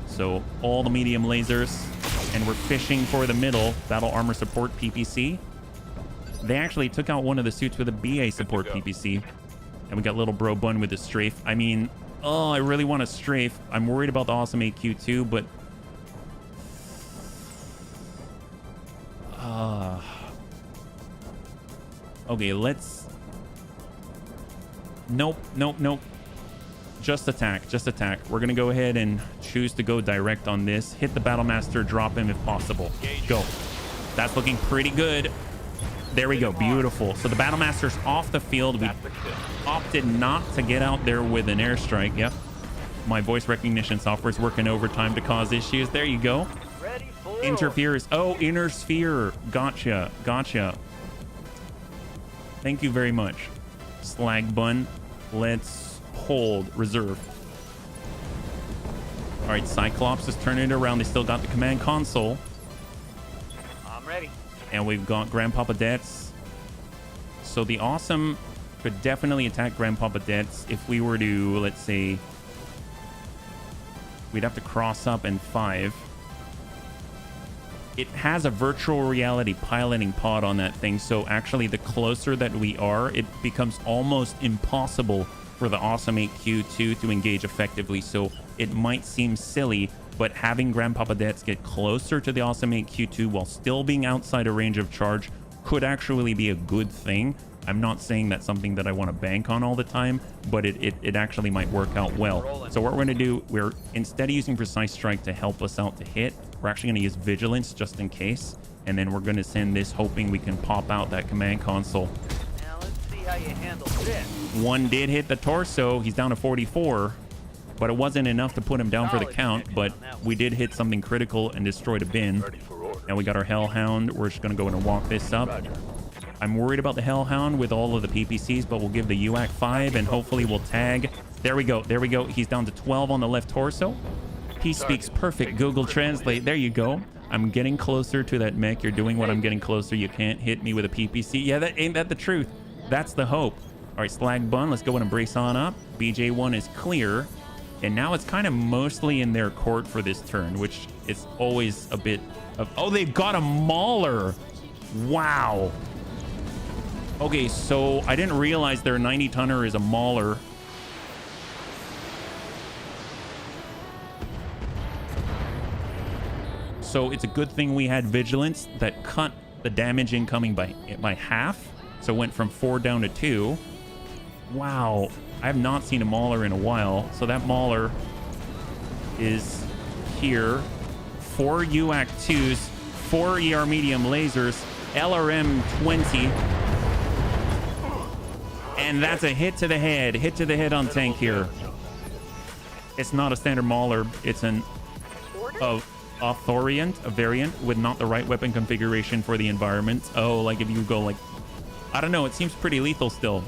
So all the medium lasers. And we're fishing for the middle. Battle Armor Support PPC. They actually took out one of the suits with a BA Support PPC. And we got Little Bro Bun with a strafe. I mean... Oh, I really want a strafe. I'm worried about the awesome AQ2, but... Okay, let's... Nope. Just attack. We're going to go ahead and choose to go direct on this. Hit the Battlemaster, drop him if possible. Go. That's looking pretty good. There we go. Beautiful. So the Battlemaster's off the field. We opted not to get out there with an airstrike. Yep. My voice recognition software is working overtime to cause issues. There you go. Interferes. Oh, inner sphere. Gotcha. Thank you very much. Slag Bun. Let's hold. Reserve. All right. Cyclops is turning it around. They still got the command console. I'm ready. And we've got Grandpapa Debts. So the awesome could definitely attack Grandpapa Debts if we were to, let's say, we'd have to cross up in 5. It has a virtual reality piloting pod on that thing. So actually, the closer that we are, it becomes almost impossible for the awesome 8Q2 to engage effectively. So it might seem silly, but having Grandpapa Debts get closer to the awesome 8Q2 while still being outside of range of charge could actually be a good thing. I'm not saying that's something that I want to bank on all the time, but it actually might work out well. So what we're going to do, we're instead of using Precise Strike to help us out to hit, we're actually going to use Vigilance just in case. And then we're going to send this hoping we can pop out that command console. Now let's see how you handle this. One did hit the torso. He's down to 44. but it wasn't enough to put him down for the count. But we did hit something critical and destroyed a bin. And we got our Hellhound. We're just going to go in and walk this up. I'm worried about the Hellhound with all of the PPCs, but we'll give the UAC 5 and hopefully we'll tag. There we go. There we go. He's down to 12 on the left torso. He speaks perfect Google Translate. There you go. I'm getting closer to that mech. You're doing what I'm getting closer. You can't hit me with a PPC. Yeah, that ain't that the truth. That's the hope. All right, Slag Bun, let's go and brace on up. BJ1 is clear. And now it's kind of mostly in their court for this turn, which is always a bit of... Oh, they've got a Mauler. Wow. Okay, so I didn't realize their 90-tonner is a Mauler. So it's a good thing we had Vigilance that cut the damage incoming by half. So it went from 4 down to 2. Wow. I have not seen a Mauler in a while. So that Mauler is here. 4 UAC 2s, 4 ER medium lasers, LRM 20. And that's a hit to the head. Hit to the head on tank here. It's not a standard Mauler. It's an a variant with not the right weapon configuration for the environment. Oh, like if you go like... I don't know. It seems pretty lethal still.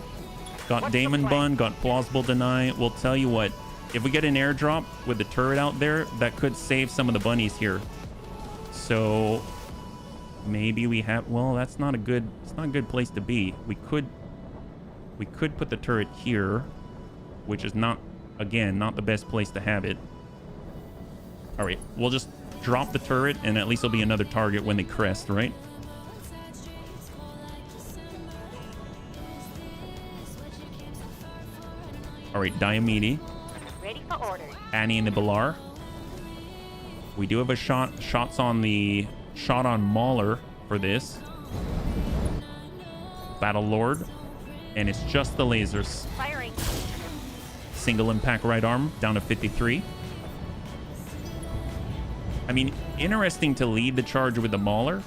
Got Damon Bun, got Plausible Deny. We'll tell you what. If we get an airdrop with the turret out there, that could save some of the bunnies here. So maybe we have... Well, that's not a good... It's not a good place to be. We could put the turret here, which is not, again, not the best place to have it. All right, we'll just drop the turret, and at least there'll be another target when they crest, right? All right, Diomede. Ready for orders. Annie and the Balar. We do have a shots on the shot on Mauler for this. Battle Lord. And it's just the lasers. Firing. Single impact right arm down to 53. I mean, interesting to lead the charge with the Mauler.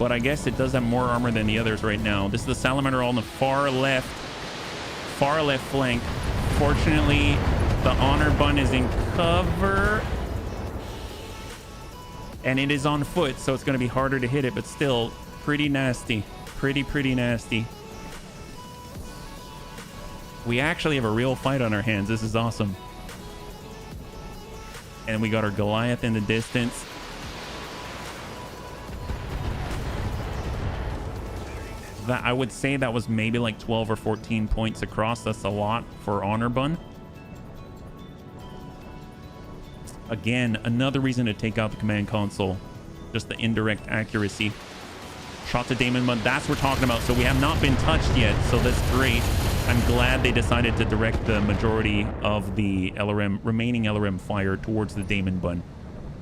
But I guess it does have more armor than the others right now. This is the Salamander on the far left flank. Fortunately, the Honor Bun is in cover. And it is on foot, so it's going to be harder to hit it, but still pretty nasty. Pretty nasty. We actually have a real fight on our hands. This is awesome. And we got our Goliath in the distance. That I would say that was maybe like 12 or 14 points across. That's a lot for Honor Bun. Again, another reason to take out the command console. Just the indirect accuracy. Shot to Damon Bun. That's what we're talking about. So we have not been touched yet. So that's great. I'm glad they decided to direct the majority of the remaining LRM fire towards the Damon Bun.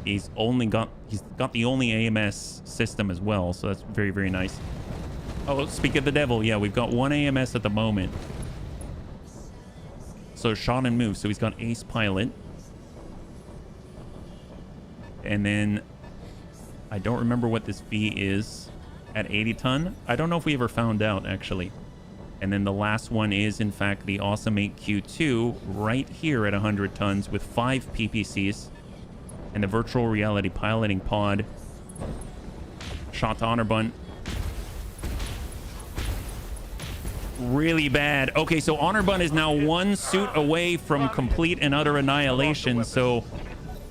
He's got the only AMS system as well. So that's very, very nice. Oh, speak of the devil. Yeah, we've got 1 AMS at the moment. So shot and move. So he's got Ace Pilot. And then I don't remember what this V is. At 80 ton. I don't know if we ever found out, actually. And then the last one is, in fact, the Awesome 8Q2 right here at 100 tons with 5 PPCs. And the virtual reality piloting pod. Shot to Honor Bun. Really bad. Okay, so Honor Bun is now 1 suit away from complete and utter annihilation. So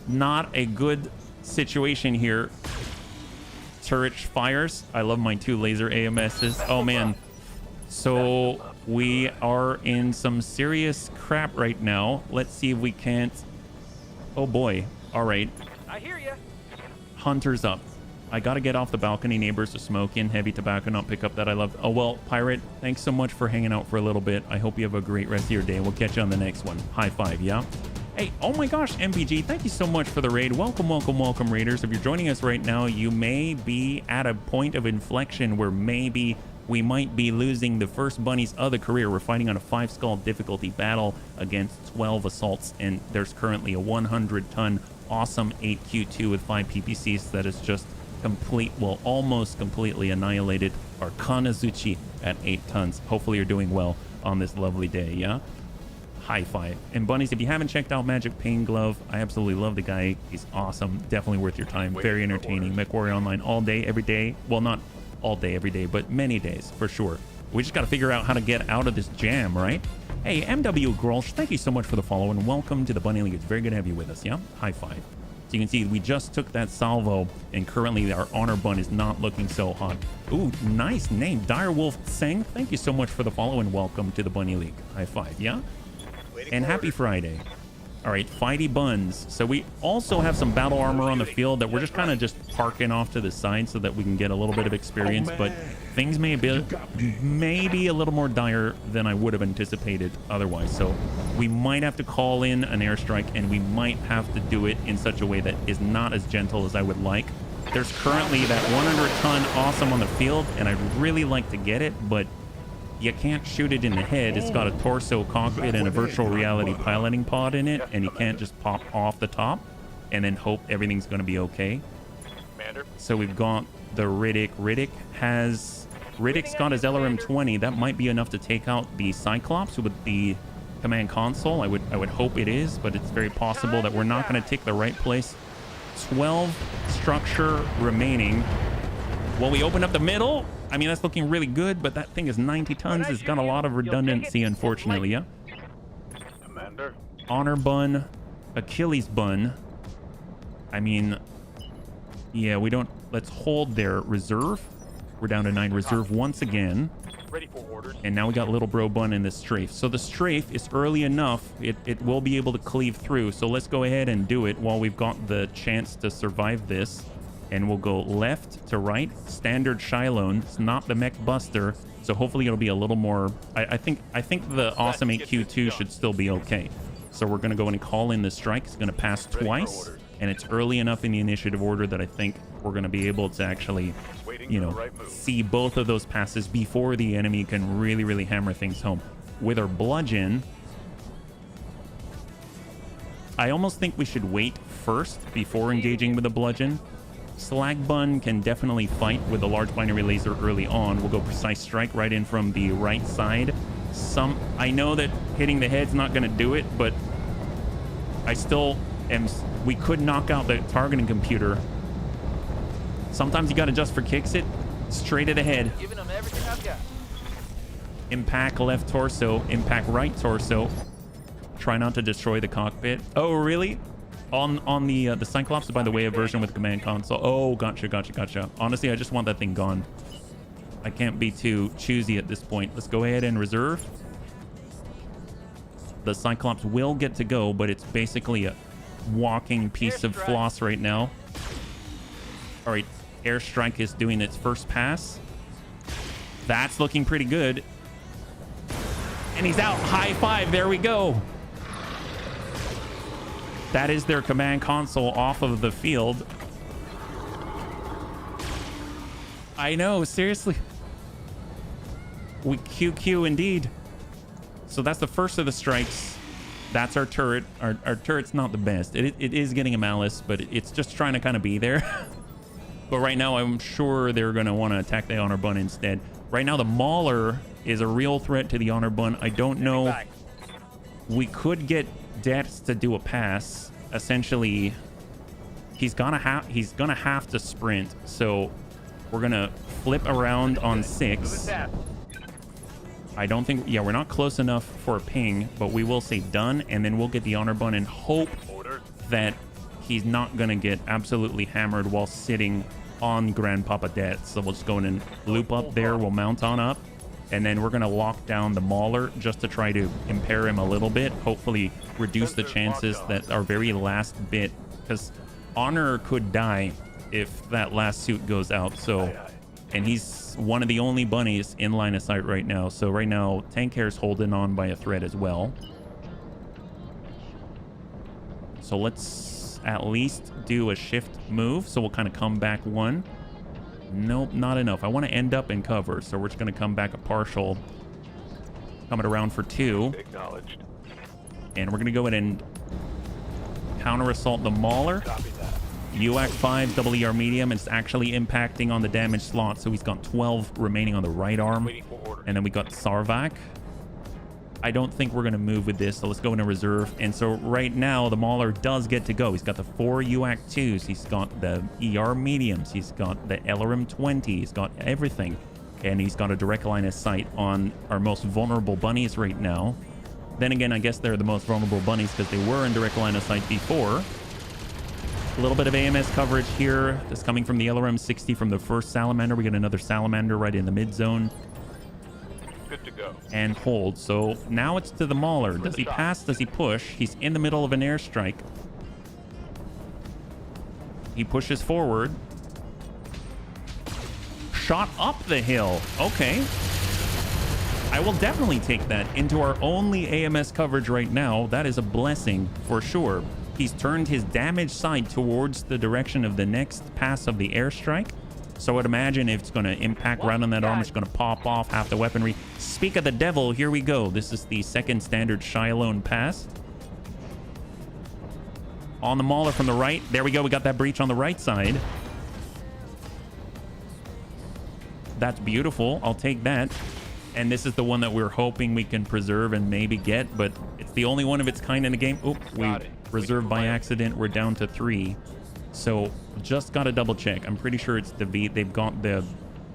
not a good situation here. Turret fires. I love my 2 laser AMSs. Oh man. So we are in some serious crap right now. Let's see if we can't... Oh boy. All right. I hear you. Hunter's up. I gotta get off the balcony. Neighbors are smoking. Heavy tobacco not pick up that I love. Oh well, Pirate, thanks so much for hanging out for a little bit. I hope you have a great rest of your day. We'll catch you on the next one. High five, yeah? Hey, oh my gosh, MPG, thank you so much for the raid. Welcome, raiders. If you're joining us right now, you may be at a point of inflection where maybe we might be losing the first bunnies of the career. We're fighting on a 5-skull difficulty battle against 12 assaults, and there's currently a 100-ton awesome 8Q2 with 5 PPCs that is just almost completely annihilated our Kanazuchi at 8 tons. Hopefully you're doing well on this lovely day, yeah? high five. And bunnies, if you haven't checked out Magic Pain Glove, I absolutely love the guy. He's awesome. Definitely worth your time. Very entertaining. MechWarrior Online all day, every day. Well, not all day, every day, but many days for sure. We just got to figure out how to get out of this jam, right? Hey, MW Grolsch, thank you so much for the follow and welcome to the Bunny League. It's very good to have you with us, yeah? High five. So you can see we just took that salvo and currently our honor bun is not looking so hot. Ooh, nice name. Direwolf Seng, thank you so much for the follow and welcome to the Bunny League. High five, yeah? And happy Friday. All right, Fighty Buns. So we also have some battle armor on the field that we're just kind of just parking off to the side so that we can get a little bit of experience, but things may be maybe a little more dire than I would have anticipated otherwise. So we might have to call in an airstrike and we might have to do it in such a way that is not as gentle as I would like. There's currently that 100-ton awesome on the field and I'd really like to get it, but you can't shoot it in the head. It's got a torso cockpit and a virtual reality piloting pod in it, and you can't just pop off the top and then hope everything's going to be okay. So we've got the Riddick. Riddick's got his LRM-20. That might be enough to take out the Cyclops with the command console. I would hope it is, but it's very possible that we're not going to take the right place. 12 structure remaining. Well, we open up the middle. I mean, that's looking really good, but that thing is 90 tons. It's got a lot of redundancy, unfortunately, yeah? Commander. Honor bun, Achilles bun. I mean, yeah, we don't... Let's hold their reserve. We're down to 9 reserve once again. Ready for orders. And now we got little bro bun in the strafe. So the strafe is early enough. It will be able to cleave through. So let's go ahead and do it while we've got the chance to survive this. And we'll go left to right. Standard Shylone. It's not the Mech Buster, so hopefully it'll be a little more... I think the Awesome 8Q2 should still be okay. So we're going to go in and call in the strike. It's going to pass twice, and it's early enough in the initiative order that I think we're going to be able to actually, you know, see both of those passes before the enemy can really hammer things home. With our bludgeon, I almost think we should wait first before engaging with the bludgeon. Slag Bun can definitely fight with a large binary laser early on. We'll go precise strike right in from the right side. I know that hitting the head's not going to do it, but I still am... We could knock out the targeting computer. Sometimes you got to just for kicks it. Straight at the head. Giving them everything I've got. Impact left torso. Impact right torso. Try not to destroy the cockpit. Oh, really? On the Cyclops, by the way, a version with command console. Oh, gotcha. Honestly, I just want that thing gone. I can't be too choosy at this point. Let's go ahead and reserve. The Cyclops will get to go, but it's basically a walking piece of floss right now. All right, airstrike is doing its first pass. That's looking pretty good. And he's out. High five. There we go. That is their command console off of the field. I know, seriously. We QQ indeed. So that's the first of the strikes. That's our turret. Our turret's not the best. It is getting a malice, but it's just trying to kind of be there. But right now, I'm sure they're going to want to attack the honor bun instead. Right now, the Mauler is a real threat to the honor bun. I don't know. We could get Deaths to do a pass. Essentially, he's gonna have to sprint. So we're gonna flip around on 6. I don't think, yeah, we're not close enough for a ping, but we will say done, and then we'll get the honor bun and hope that he's not gonna get absolutely hammered while sitting on Grandpapa Death. So we'll just go in and loop up there. We'll mount on up. And then we're going to lock down the Mauler just to try to impair him a little bit. Hopefully reduce the chances that our very last bit, because Honor could die if that last suit goes out. So, and he's one of the only bunnies in line of sight right now. So right now, Tank Hair's holding on by a thread as well. So let's at least do a shift move. So we'll kind of come back 1. Nope, not enough. I want to end up in cover, so we're just going to come back a partial. Coming around for 2. Acknowledged. And we're going to go ahead and counter-assault the Mauler. UAC 5, double ER medium. It's actually impacting on the damage slot, so he's got 12 remaining on the right arm. And then we got Sarvac. I don't think we're going to move with this, so let's go into reserve. And so right now, the Mauler does get to go. He's got the 4 UAC-2s. He's got the ER mediums. He's got the LRM-20. He's got everything. And he's got a direct line of sight on our most vulnerable bunnies right now. Then again, I guess they're the most vulnerable bunnies because they were in direct line of sight before. A little bit of AMS coverage here. That's coming from the LRM-60 from the first Salamander. We get another Salamander right in the mid zone. Good to go. And hold. So now it's to the Mauler. Does he pass? Does he push? He's in the middle of an airstrike. He pushes forward. Shot up the hill. Okay. I will definitely take that into our only AMS coverage right now. That is a blessing for sure. He's turned his damage side towards the direction of the next pass of the airstrike. So I'd imagine if it's going to impact right on that arm, it's going to pop off half the weaponry. Speak of the devil, here we go. This is the second standard Shiloh pass. On the Mauler from the right. There we go. We got that breach on the right side. That's beautiful. I'll take that. And this is the one that we're hoping we can preserve and maybe get, but it's the only one of its kind in the game. Oop, we reserved by accident. We're down to 3. So just got to double check. I'm pretty sure it's the V. They've got the...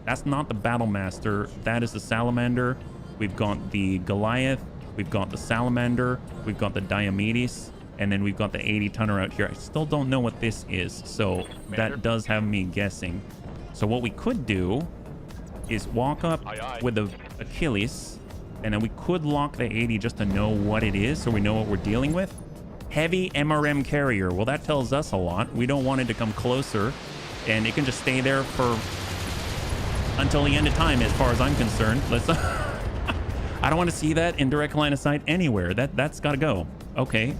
That's not the Battlemaster. That is the Salamander. We've got the Goliath. We've got the Salamander. We've got the Diomedes. And then we've got the 80-tonner out here. I still don't know what this is. So that does have me guessing. So what we could do is walk up with the Achilles, and then we could lock the 80 just to know what it is so we know what we're dealing with. Heavy MRM carrier. Well, that tells us a lot. We don't want it to come closer, and it can just stay there for until the end of time as far as I'm concerned. Let's I don't want to see that in direct line of sight anywhere. That's got to go. Okay.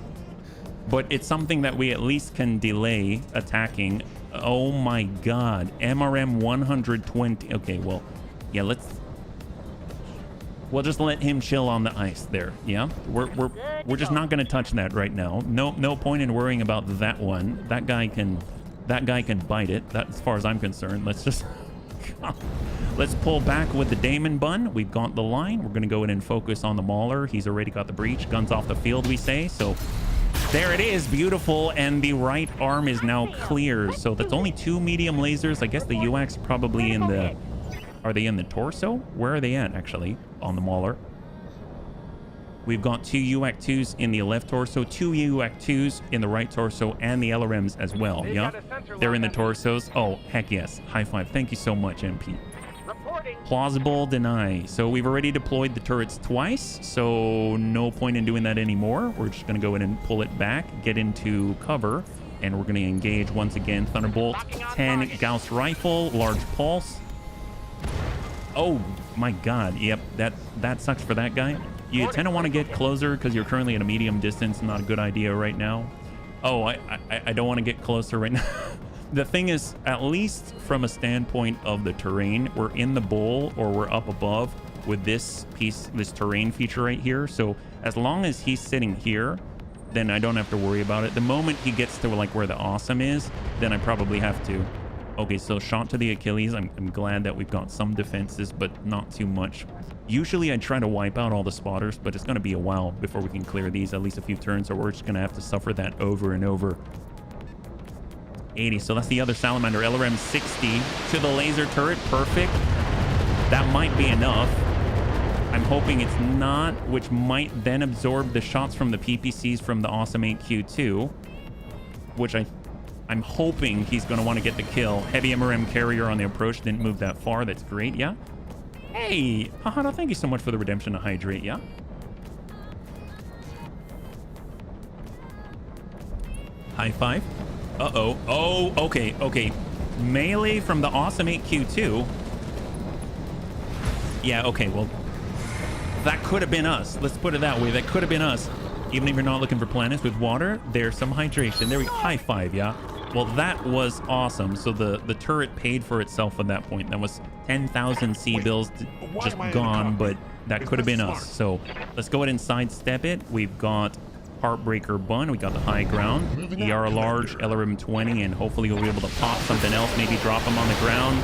But it's something that we at least can delay attacking. Oh my god. MRM 120. Okay, well, yeah, we'll just let him chill on the ice there. Yeah, we're just not going to touch that right now. No point in worrying about that one. That guy can bite it. That, as far as I'm concerned. Let's just let's pull back with the Damon Bun. We've got the line. We're going to go in and focus on the Mauler. He's already got the breach. Guns off the field, we say. So there it is, beautiful, and the right arm is now clear. So that's only 2 medium lasers. I guess the UACs are probably in the... Are they in the torso? Where are they at, actually, on the Mauler? We've got 2 UAC-2s in the left torso, 2 UAC-2s in the right torso, and the LRMs as well, yeah? They're in the torsos. Oh, heck yes. High five. Thank you so much, MP. Plausible deny. So we've already deployed the turrets twice, so no point in doing that anymore. We're just going to go in and pull it back, get into cover, and we're going to engage once again. Thunderbolt, 10 Gauss rifle, large pulse. Oh my god, yep, that sucks for that guy. You tend to want to get closer because you're currently at a medium distance. Not a good idea right now. Oh, I don't want to get closer right now. The thing is, at least from a standpoint of the terrain, we're in the bowl or we're up above with this piece, this terrain feature right here. So as long as he's sitting here, then I don't have to worry about it. The moment he gets to like where the awesome is, then I probably have to. Okay, so shot to the Achilles. I'm glad that we've got some defenses, but not too much. Usually I try to wipe out all the spotters, but it's going to be a while before we can clear these, at least a few turns, so we're just going to have to suffer that over and over. 80, so that's the other Salamander, LRM 60 to the laser turret. Perfect. That might be enough. I'm hoping it's not, which might then absorb the shots from the PPCs from the Awesome 8Q2, which I'm hoping he's going to want to get the kill. Heavy MRM carrier on the approach. Didn't move that far. That's great. Yeah. Hey, Hahano, thank you so much for the redemption to hydrate. Yeah. High five. Uh-oh. Oh, okay. Okay. Melee from the Awesome 8Q2. Yeah, okay. Well, that could have been us. Let's put it that way. That could have been us. Even if you're not looking for planets with water, there's some hydration. There we go. High five, yeah. Well, that was awesome. So the turret paid for itself at that point. That was 10,000 C-bills just gone, but that could have been us. So let's go ahead and sidestep it. We've got Heartbreaker Bun. We got the high ground. ER large, LRM 20, and hopefully we'll be able to pop something else. Maybe drop them on the ground.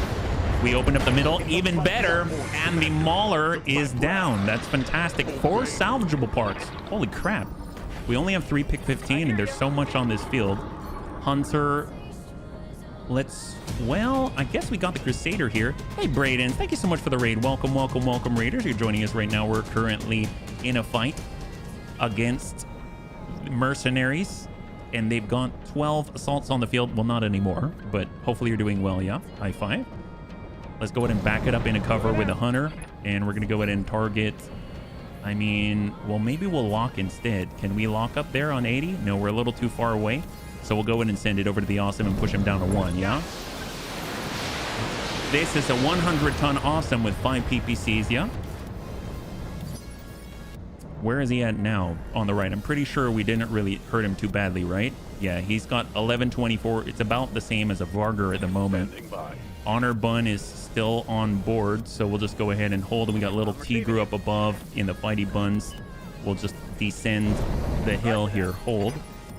We opened up the middle, even better, and the Mauler is down. That's fantastic. 4 salvageable parts. Holy crap. We only have 3 pick 15, and there's so much on this field. Hunter, well, I guess we got the Crusader here. Hey, Braden, thank you so much for the raid. Welcome, welcome, welcome, Raiders. You're joining us right now. We're currently in a fight against mercenaries, and they've got 12 assaults on the field. Well, not anymore, but hopefully you're doing well, yeah? High five. Let's go ahead and back it up into cover with a Hunter, and we're going to go ahead and target. I mean, well, maybe we'll lock instead. Can we lock up there on 80? No, we're a little too far away. So we'll go ahead and send it over to the Awesome and push him down to 1, yeah? This is a 100-ton Awesome with 5 PPCs, yeah? Where is he at now? On the right. I'm pretty sure we didn't really hurt him too badly, right? Yeah, he's got 1124. It's about the same as a Varger at the moment. Honor Bun is still on board, so we'll just go ahead and hold. And we got little Tigru up above in the fighty buns. We'll just descend the hill here. Hold.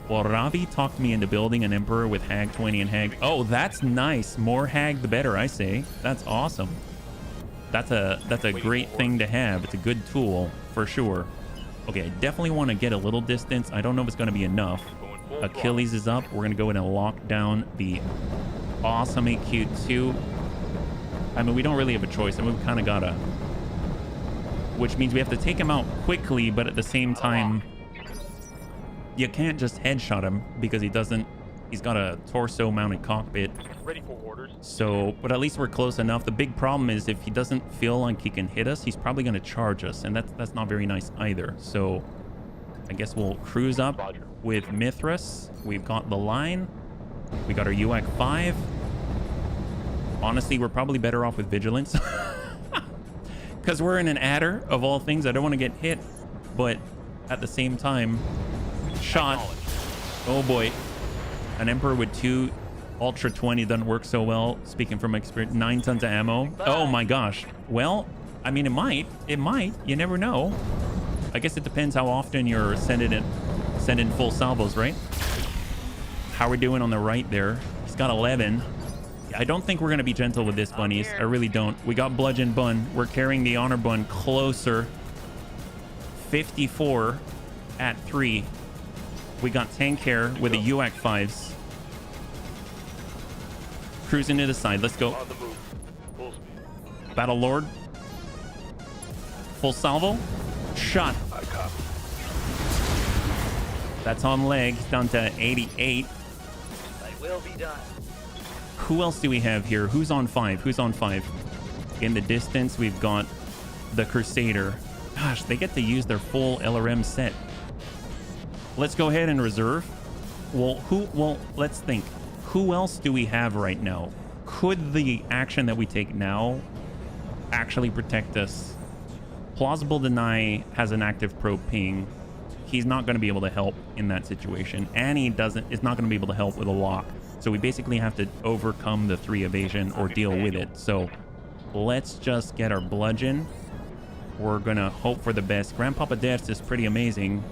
Well, Ravi talked me into building an Emperor with Hag 20 and Hag. Oh, that's nice. More Hag, the better, I say. That's awesome. That's a great thing to have. It's a good tool for sure. Okay, I definitely want to get a little distance. I don't know if it's going to be enough. Achilles is up. We're going to go in and lock down the Awesome AQ2. I mean, we don't really have a choice. I mean, we kind of got to... Which means we have to take him out quickly, but at the same time... You can't just headshot him because he doesn't... He's got a torso-mounted cockpit. Ready for orders. So, but at least we're close enough. The big problem is if he doesn't feel like he can hit us, he's probably going to charge us, and that's not very nice either. So, I guess we'll cruise up with Mithras. We've got the line. We got our UAC 5. Honestly, we're probably better off with Vigilance. Because we're in an adder, of all things. I don't want to get hit, but at the same time... Shot. Oh boy. An Emperor with 2 Ultra 20 doesn't work so well. Speaking from experience, 9 tons of ammo. Oh my gosh. Well, I mean, it might. You never know. I guess it depends how often you're sending full salvos, right? How we doing on the right there? He's got 11. I don't think we're going to be gentle with this, bunnies. I really don't. We got Bludgeon Bun. We're carrying the Honor Bun closer. 54 at 3. We got Tank Hair with the UAC 5s. Cruising to the side. Let's go. Battle Lord. Full salvo. Shot. That's on leg. Down to 88. I will be done. Who else do we have here? Who's on 5? Who's on 5? In the distance, we've got the Crusader. Gosh, they get to use their full LRM set. Let's go ahead and reserve. Well, let's think. Who else do we have right now? Could the action that we take now actually protect us? Plausible Deny has an active probe ping. He's not going to be able to help in that situation. And he is not going to be able to help with a lock. So we basically have to overcome the 3 evasion or deal with it. So let's just get our bludgeon. We're going to hope for the best. Grandpapa Deaths is pretty amazing.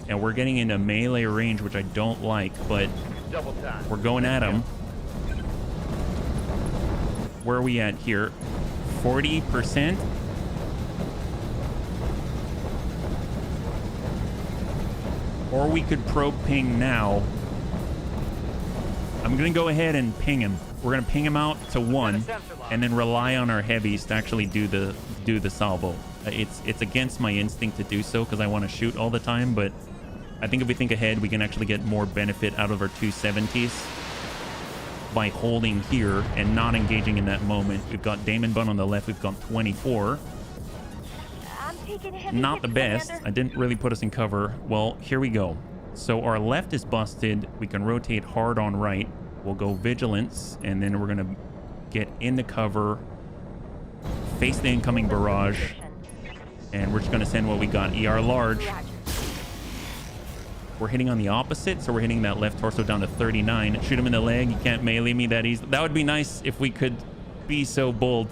And we're getting into melee range, which I don't like, but we're going at him. Where are we at here? 40%? Or we could probe ping now. I'm going to go ahead and ping him. We're going to ping him out to 1 and then rely on our heavies to actually do the salvo. It's against my instinct to do so because I want to shoot all the time, but I think if we think ahead, we can actually get more benefit out of our 270s by holding here and not engaging in that moment. We've got Damon Bun on the left. We've got 24. Not the best. I didn't really put us in cover. Well, here we go. So our left is busted. We can rotate hard on right. We'll go Vigilance, and then we're going to get into cover, face the incoming barrage, and we're just going to send what we got. ER large. We're hitting on the opposite, so we're hitting that left torso down to 39. Shoot him in the leg. You can't melee me that easy. That would be nice if we could be so bold.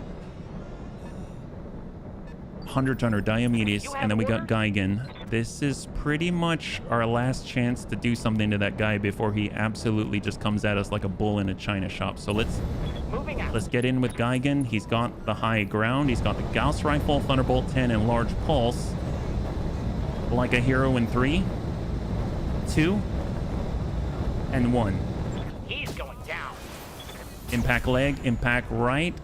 100 ton or Diomedes, and then we got Geigen. This is pretty much our last chance to do something to that guy before he absolutely just comes at us like a bull in a china shop. So let's get in with Geigen. He's got the high ground. He's got the Gauss rifle, Thunderbolt 10, and large pulse. Like a hero in 3, 2, and 1. He's going down. Impact leg, impact right.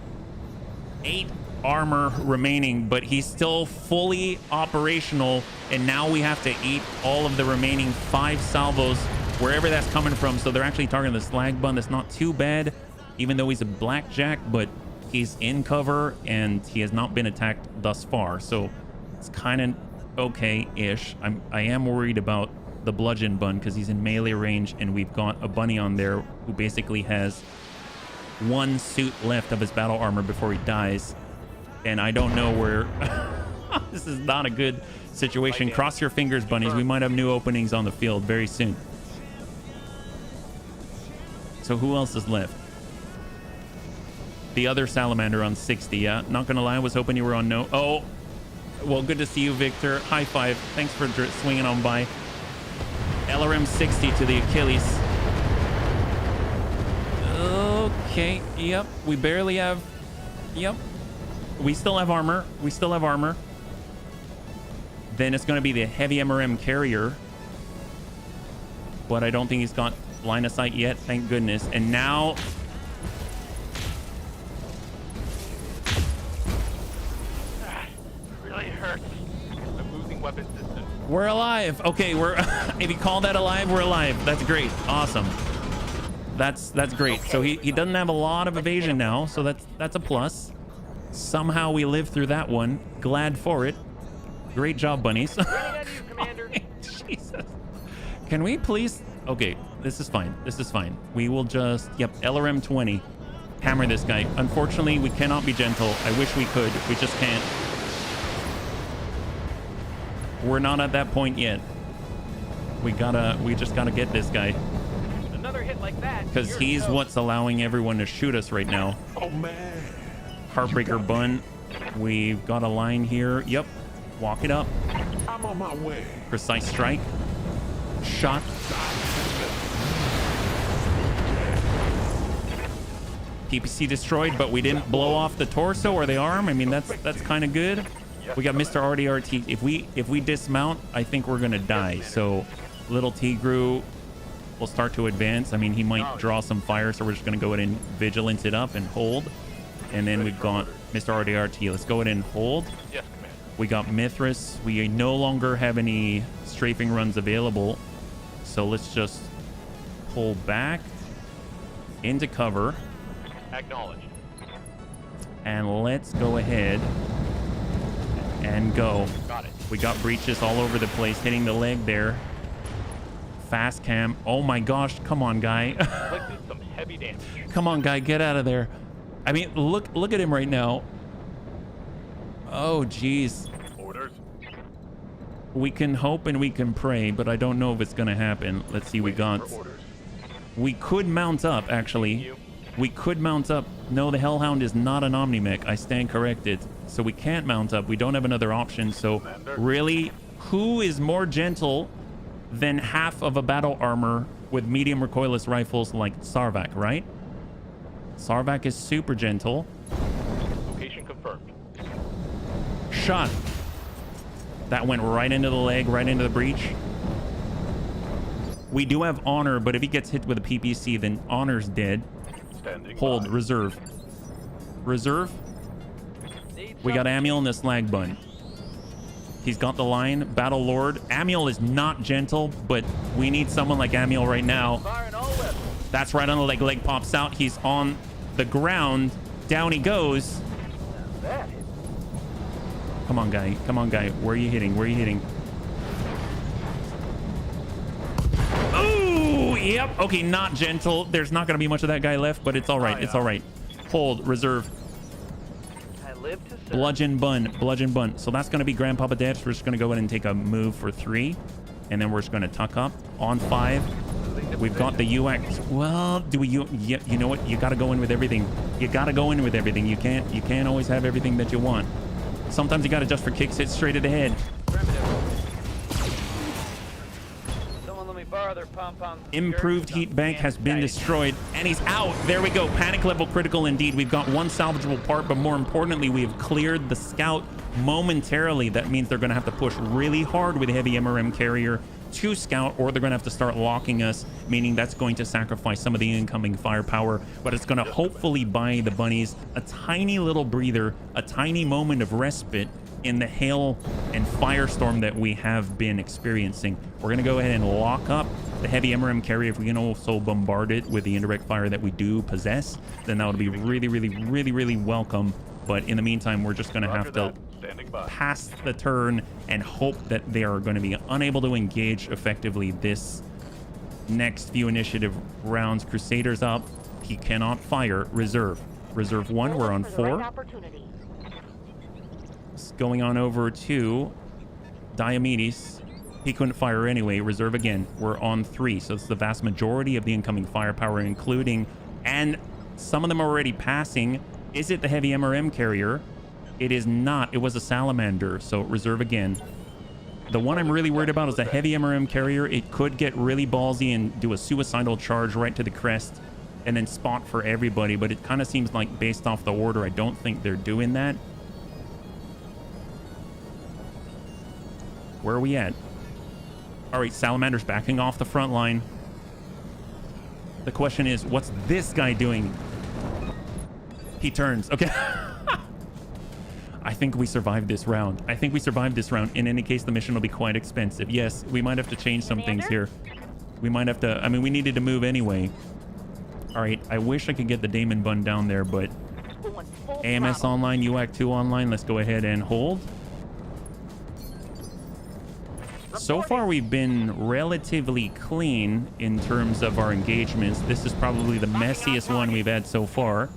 8 armor remaining, but he's still fully operational, and now we have to eat all of the remaining 5 salvos wherever that's coming from. So they're actually targeting the slag bun. That's not too bad, even though he's a blackjack, but he's in cover and he has not been attacked thus far, so it's kind of okay-ish. I am worried about the bludgeon bun because he's in melee range, and we've got a bunny on there who basically has 1 suit left of his battle armor before he dies. And I don't know where... This is not a good situation. Cross your fingers, bunnies. We might have new openings on the field very soon. So who else is left? The other salamander on 60, yeah. Not gonna lie, I was hoping you were on no... Oh, well, good to see you, Victor. High five. Thanks for swinging on by. LRM 60 to the Achilles. Okay, yep. We barely have... Yep. We still have armor. We still have armor. Then it's going to be the heavy MRM carrier. But I don't think he's got line of sight yet. Thank goodness. And now... Really hurts. I'm losing weapon systems. We're alive. Okay, we're... If you call that alive, we're alive. That's great. Awesome. That's great. So he doesn't have a lot of evasion now, so that's a plus. Somehow we lived through that one. Glad for it. Great job, bunnies. Jesus. Can we please... Okay, this is fine. This is fine. We will just... Yep, LRM 20. Hammer this guy. Unfortunately, we cannot be gentle. I wish we could. We just can't. We're not at that point yet. We just gotta get this guy. Another hit like that. Because he's what's allowing everyone to shoot us right now. Oh, man. Heartbreaker bun. We've got a line here. Yep. Walk it up. I'm on my way. Precise strike. Shot. PPC destroyed, but we didn't blow off the torso or the arm. I mean, that's kind of good. We got Mr. RDRT. If we dismount, I think we're gonna die. So little Tigru will start to advance. I mean, he might draw some fire, so we're just gonna go ahead and vigilance it up and hold. And then we've got Mr. RDRT. Let's go ahead and hold. Yes, Commander. We got Mithras. We no longer have any strafing runs available. So let's just pull back into cover. Acknowledged. And let's go ahead and go. Got it. We got breaches all over the place, hitting the leg there. Fast cam. Oh my gosh. Come on, guy. Inflicted some heavy damage. Come on, guy. Get out of there. I mean, look at him right now. Oh, geez. Orders. We can hope and we can pray, but I don't know if it's going to happen. Let's see. We could mount up, actually. We could mount up. No, the Hellhound is not an Omni-Mech. I stand corrected. So we can't mount up. We don't have another option. So really, who is more gentle than half of a battle armor with medium recoilless rifles like Sarvak, right? Sarvak is super gentle. Location confirmed. Shot. That went right into the leg, right into the breach. We do have honor, but if he gets hit with a PPC, then honor's dead. Standing Hold, by. reserve. Reserve. We got Amiel in the slag bun. He's got the line. Battle Lord. Amiel is not gentle, but we need someone like Amiel right now. Firing all levels. That's right on the leg. Leg pops out. He's on the ground. Down he goes. That hit. Come on, guy. Come on, guy. Where are you hitting? Where are you hitting? Oh, yep. Okay, not gentle. There's not going to be much of that guy left, but it's all right. It's all right. Hold. Reserve. I live to serve. Bludgeon bun. Bludgeon bun. So that's going to be Grandpapa Debs. We're just going to go ahead and take a move for 3. And then we're just going to tuck up. On 5. We've got the UX. Well, do we... You know what? You got to go in with everything. You got to go in with everything. You can't always have everything that you want. Sometimes you got to just for kicks hit straight at the head. Improved heat bank has been destroyed, and he's out. There we go. Panic level critical indeed. We've got one salvageable part, but more importantly, we have cleared the scout momentarily. That means they're going to have to push really hard with a heavy MRM carrier to scout, or they're going to have to start locking us, meaning that's going to sacrifice some of the incoming firepower, but it's going to hopefully buy the bunnies a tiny little breather, a tiny moment of respite in the hail and firestorm that we have been experiencing. We're going to go ahead and lock up the heavy MRM carrier. If we can also bombard it with the indirect fire that we do possess, then that would be really welcome. But in the meantime, we're just going to have to pass the turn and hope that they are going to be unable to engage effectively this next few initiative rounds. Crusaders up. He cannot fire. Reserve 1. We're on 4. Going on over to Diomedes. He couldn't fire anyway. Reserve again. We're on 3. So it's the vast majority of the incoming firepower, including, and some of them are already passing. Is it the heavy MRM carrier? It is not. It was a salamander. So reserve again. The one I'm really worried about is the heavy MRM carrier. It could get really ballsy and do a suicidal charge right to the crest and then spot for everybody. But it kind of seems like, based off the order, I don't think they're doing that. Where are we at? All right, Salamander's backing off the front line. The question is, what's this guy doing? He turns. Okay. I think we survived this round. In any case, the mission will be quite expensive. Yes, we might have to change some things here. We might have to... I mean, we needed to move anyway. All right, I wish I could get the Damon Bun down there, but... AMS online, UAC 2 online. Let's go ahead and hold. So far, we've been relatively clean in terms of our engagements. This is probably the messiest one we've had so far.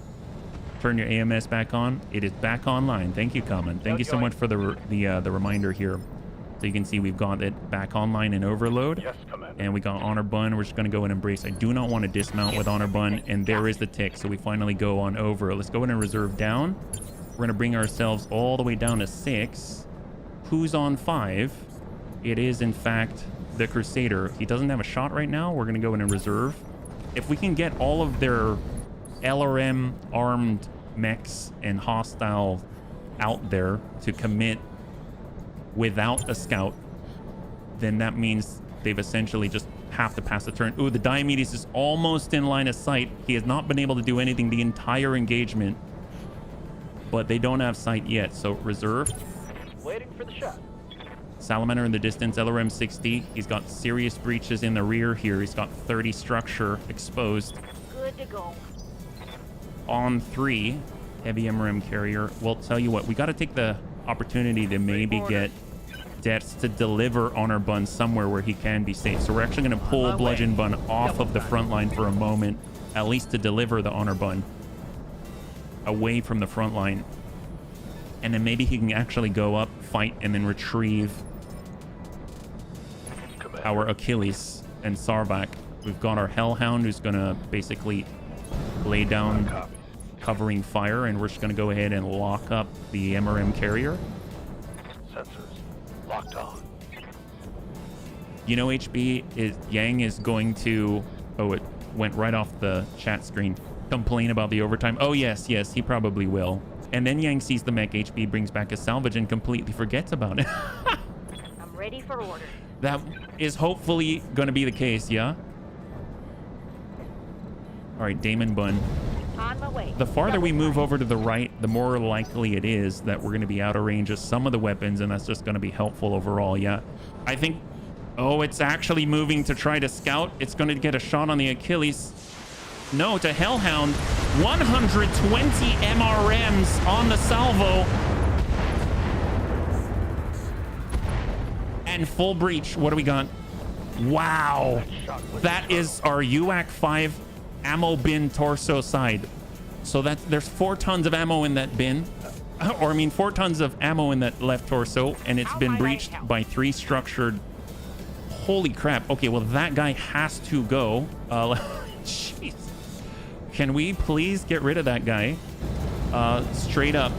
Turn your AMS back on. It is back online. Thank you, Common. Thank you so much for the reminder here. So you can see we've got it back online in overload. Yes, Commander. And we got Honor Bun. We're just going to go and embrace. I do not want to dismount with Honor Bun. And there is the tick. So we finally go on over. Let's go ahead and reserve down. We're going to bring ourselves all the way down to 6. Who's on 5? It is, in fact, the Crusader. He doesn't have a shot right now. We're going to go in and reserve. If we can get all of their LRM armed mechs and hostile out there to commit without a scout, then that means they've essentially just have to pass the turn. Ooh, the Diomedes is almost in line of sight. He has not been able to do anything the entire engagement, but they don't have sight yet. So reserve. Waiting for the shot. Salamander in the distance, LRM 60. He's got serious breaches in the rear here. He's got 30 structure exposed. Good to go. On 3, heavy MRM carrier. Well, tell you what, we got to take the opportunity to maybe get Debts to deliver Honor Bun somewhere where he can be safe. So we're actually going to pull Bludgeon Bun off of the front line for a moment, at least to deliver the Honor Bun away from the front line. And then maybe he can actually go up, fight, and then retrieve our Achilles and Sarvak. We've got our Hellhound, who's going to basically lay down covering fire, and we're just going to go ahead and lock up the MRM carrier. Sensors locked on. You know, HB, Yang is going to... Oh, it went right off the chat screen. Complain about the overtime. Oh, yes, he probably will. And then Yang sees the mech. HB brings back his salvage and completely forgets about it. I'm ready for order. That is hopefully going to be the case, yeah? All right, Damon Bun. On my way. The farther we move over to the right, the more likely it is that we're going to be out of range of some of the weapons, and that's just going to be helpful overall, yeah? I think... Oh, it's actually moving to try to scout. It's going to get a shot on the Achilles. No, to Hellhound. 120 MRMs on the salvo. And full breach. What do we got? Wow. That is our UAC 5 ammo bin torso side. So there's 4 tons of ammo in that bin. Or I mean 4 tons of ammo in that left torso, and it's been breached by 3 structured. Holy crap. Okay, well that guy has to go. Jeez. Can we please get rid of that guy? Straight up.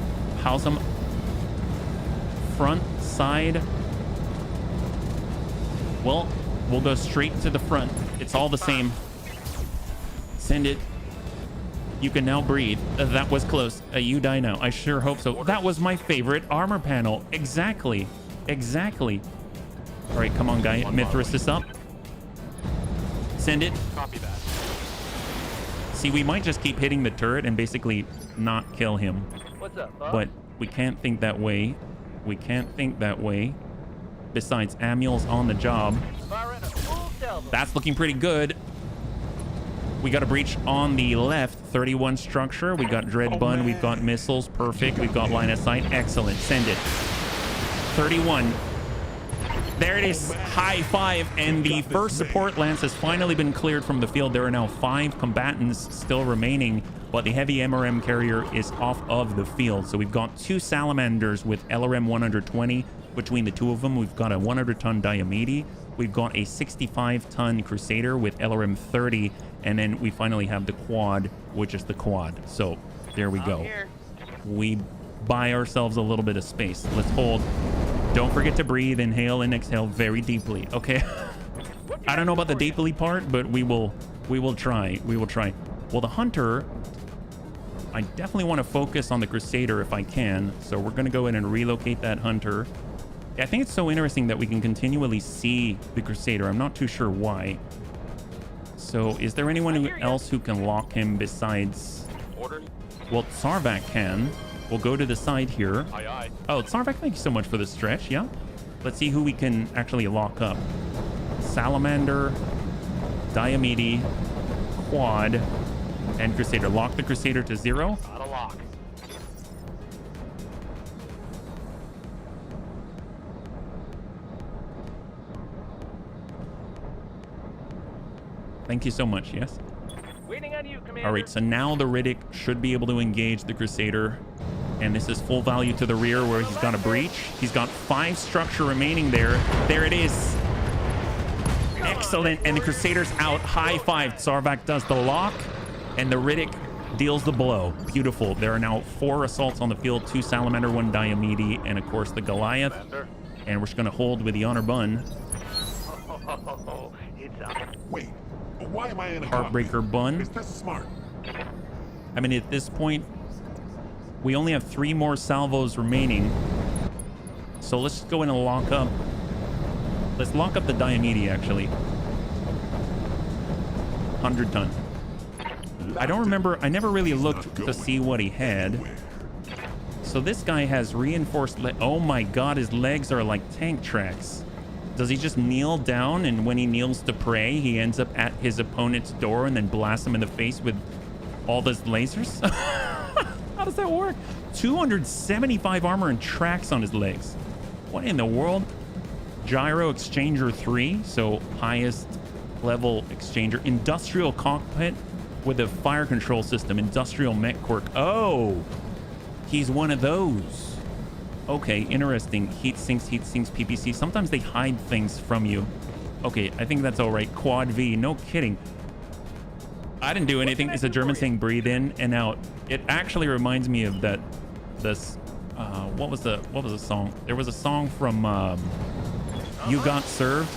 House him. Front, side. Well, We'll go straight to the front. It's all the same. Send it. You can now breathe. That was close. You die now. I sure hope so. That was my favorite armor panel. Exactly. Exactly. All right, come on, guy. Mithras this up. Send it. Copy that. See, we might just keep hitting the turret and basically not kill him. What's up, Bob? But we can't think that way. We can't think that way. Besides, Amiel's on the job. Firing a full salvo. That's looking pretty good. We got a breach on the left, 31 structure. We got Dread Bun. We've got missiles. Perfect. We've got line of sight. Excellent. Send it. 31. There it is. High five. And the first support lance has finally been cleared from the field. There are now 5 combatants still remaining, but the heavy MRM carrier is off of the field. So we've got 2 salamanders with LRM 120. Between the 2 of them, we've got a 100-ton Diomede. We've got a 65-ton Crusader with LRM 30. And then we finally have the quad, which is the quad. So there we go. We buy ourselves a little bit of space. Let's hold. Don't forget to breathe, inhale and exhale very deeply. Okay. I don't know about the deeply part, but we will try. We will try. Well, the Hunter, I definitely want to focus on the Crusader if I can. So we're going to go in and relocate that Hunter. I think it's so interesting that we can continually see the Crusader. I'm not too sure why. So is there anyone else who can lock him besides... Order. Well, Sarvak can. We'll go to the side here. Aye, aye. Oh, Sarvak, thank you so much for the stretch. Yeah. Let's see who we can actually lock up. Salamander, Diomede, Quad, and Crusader. Lock the Crusader to 0. Got a lock. Thank you so much. Yes. Waiting on you, Commander. All right. So now the Riddick should be able to engage the Crusader. And this is full value to the rear where he's got a breach. He's got 5 structure remaining there. There it is. Excellent. And the Crusader's out. High five. Sarvak does the lock. And the Riddick deals the blow. Beautiful. There are now 4 assaults on the field. 2 Salamander, 1 Diomede, and of course the Goliath. Commander. And we're just going to hold with the honor bun. Oh, it's on. Wait, why am I in a Heartbreaker cockpit? bun. Is this smart? I mean, at this point, we only have 3 more salvos remaining. So let's just go in and lock up. Let's lock up the Diomede, actually. 100-ton. I don't remember. I never really looked to see what he had. So this guy has reinforced oh my god, his legs are like tank tracks. Does he just kneel down, and when he kneels to pray, he ends up at his opponent's door and then blasts him in the face with all those lasers? How does that work? 275 armor and tracks on his legs. What in the world? Gyro exchanger 3, so highest level exchanger. Industrial cockpit with a fire control system. Industrial mech quirk. Oh, he's one of those. Okay, interesting. Heat sinks, PPC. Sometimes they hide things from you. Okay, I think that's all right. Quad V, no kidding. I didn't do anything. It's a German saying breathe in and out. It actually reminds me of that. This, what was the song? There was a song from You Got Served.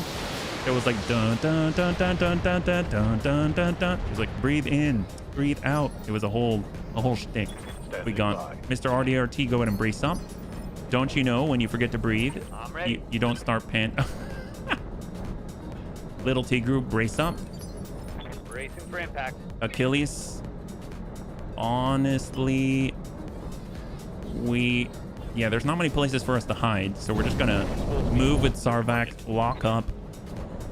It was like dun dun dun dun dun dun dun dun dun dun dun. It was like breathe in, breathe out. It was a whole shtick. We got Mr. RDRT. Go ahead and brace up. Don't you know when you forget to breathe, I'm ready. you don't start Little T group, brace up. Bracing for impact. Achilles, honestly, yeah, there's not many places for us to hide, so we're just gonna move with Sarvak, lock up,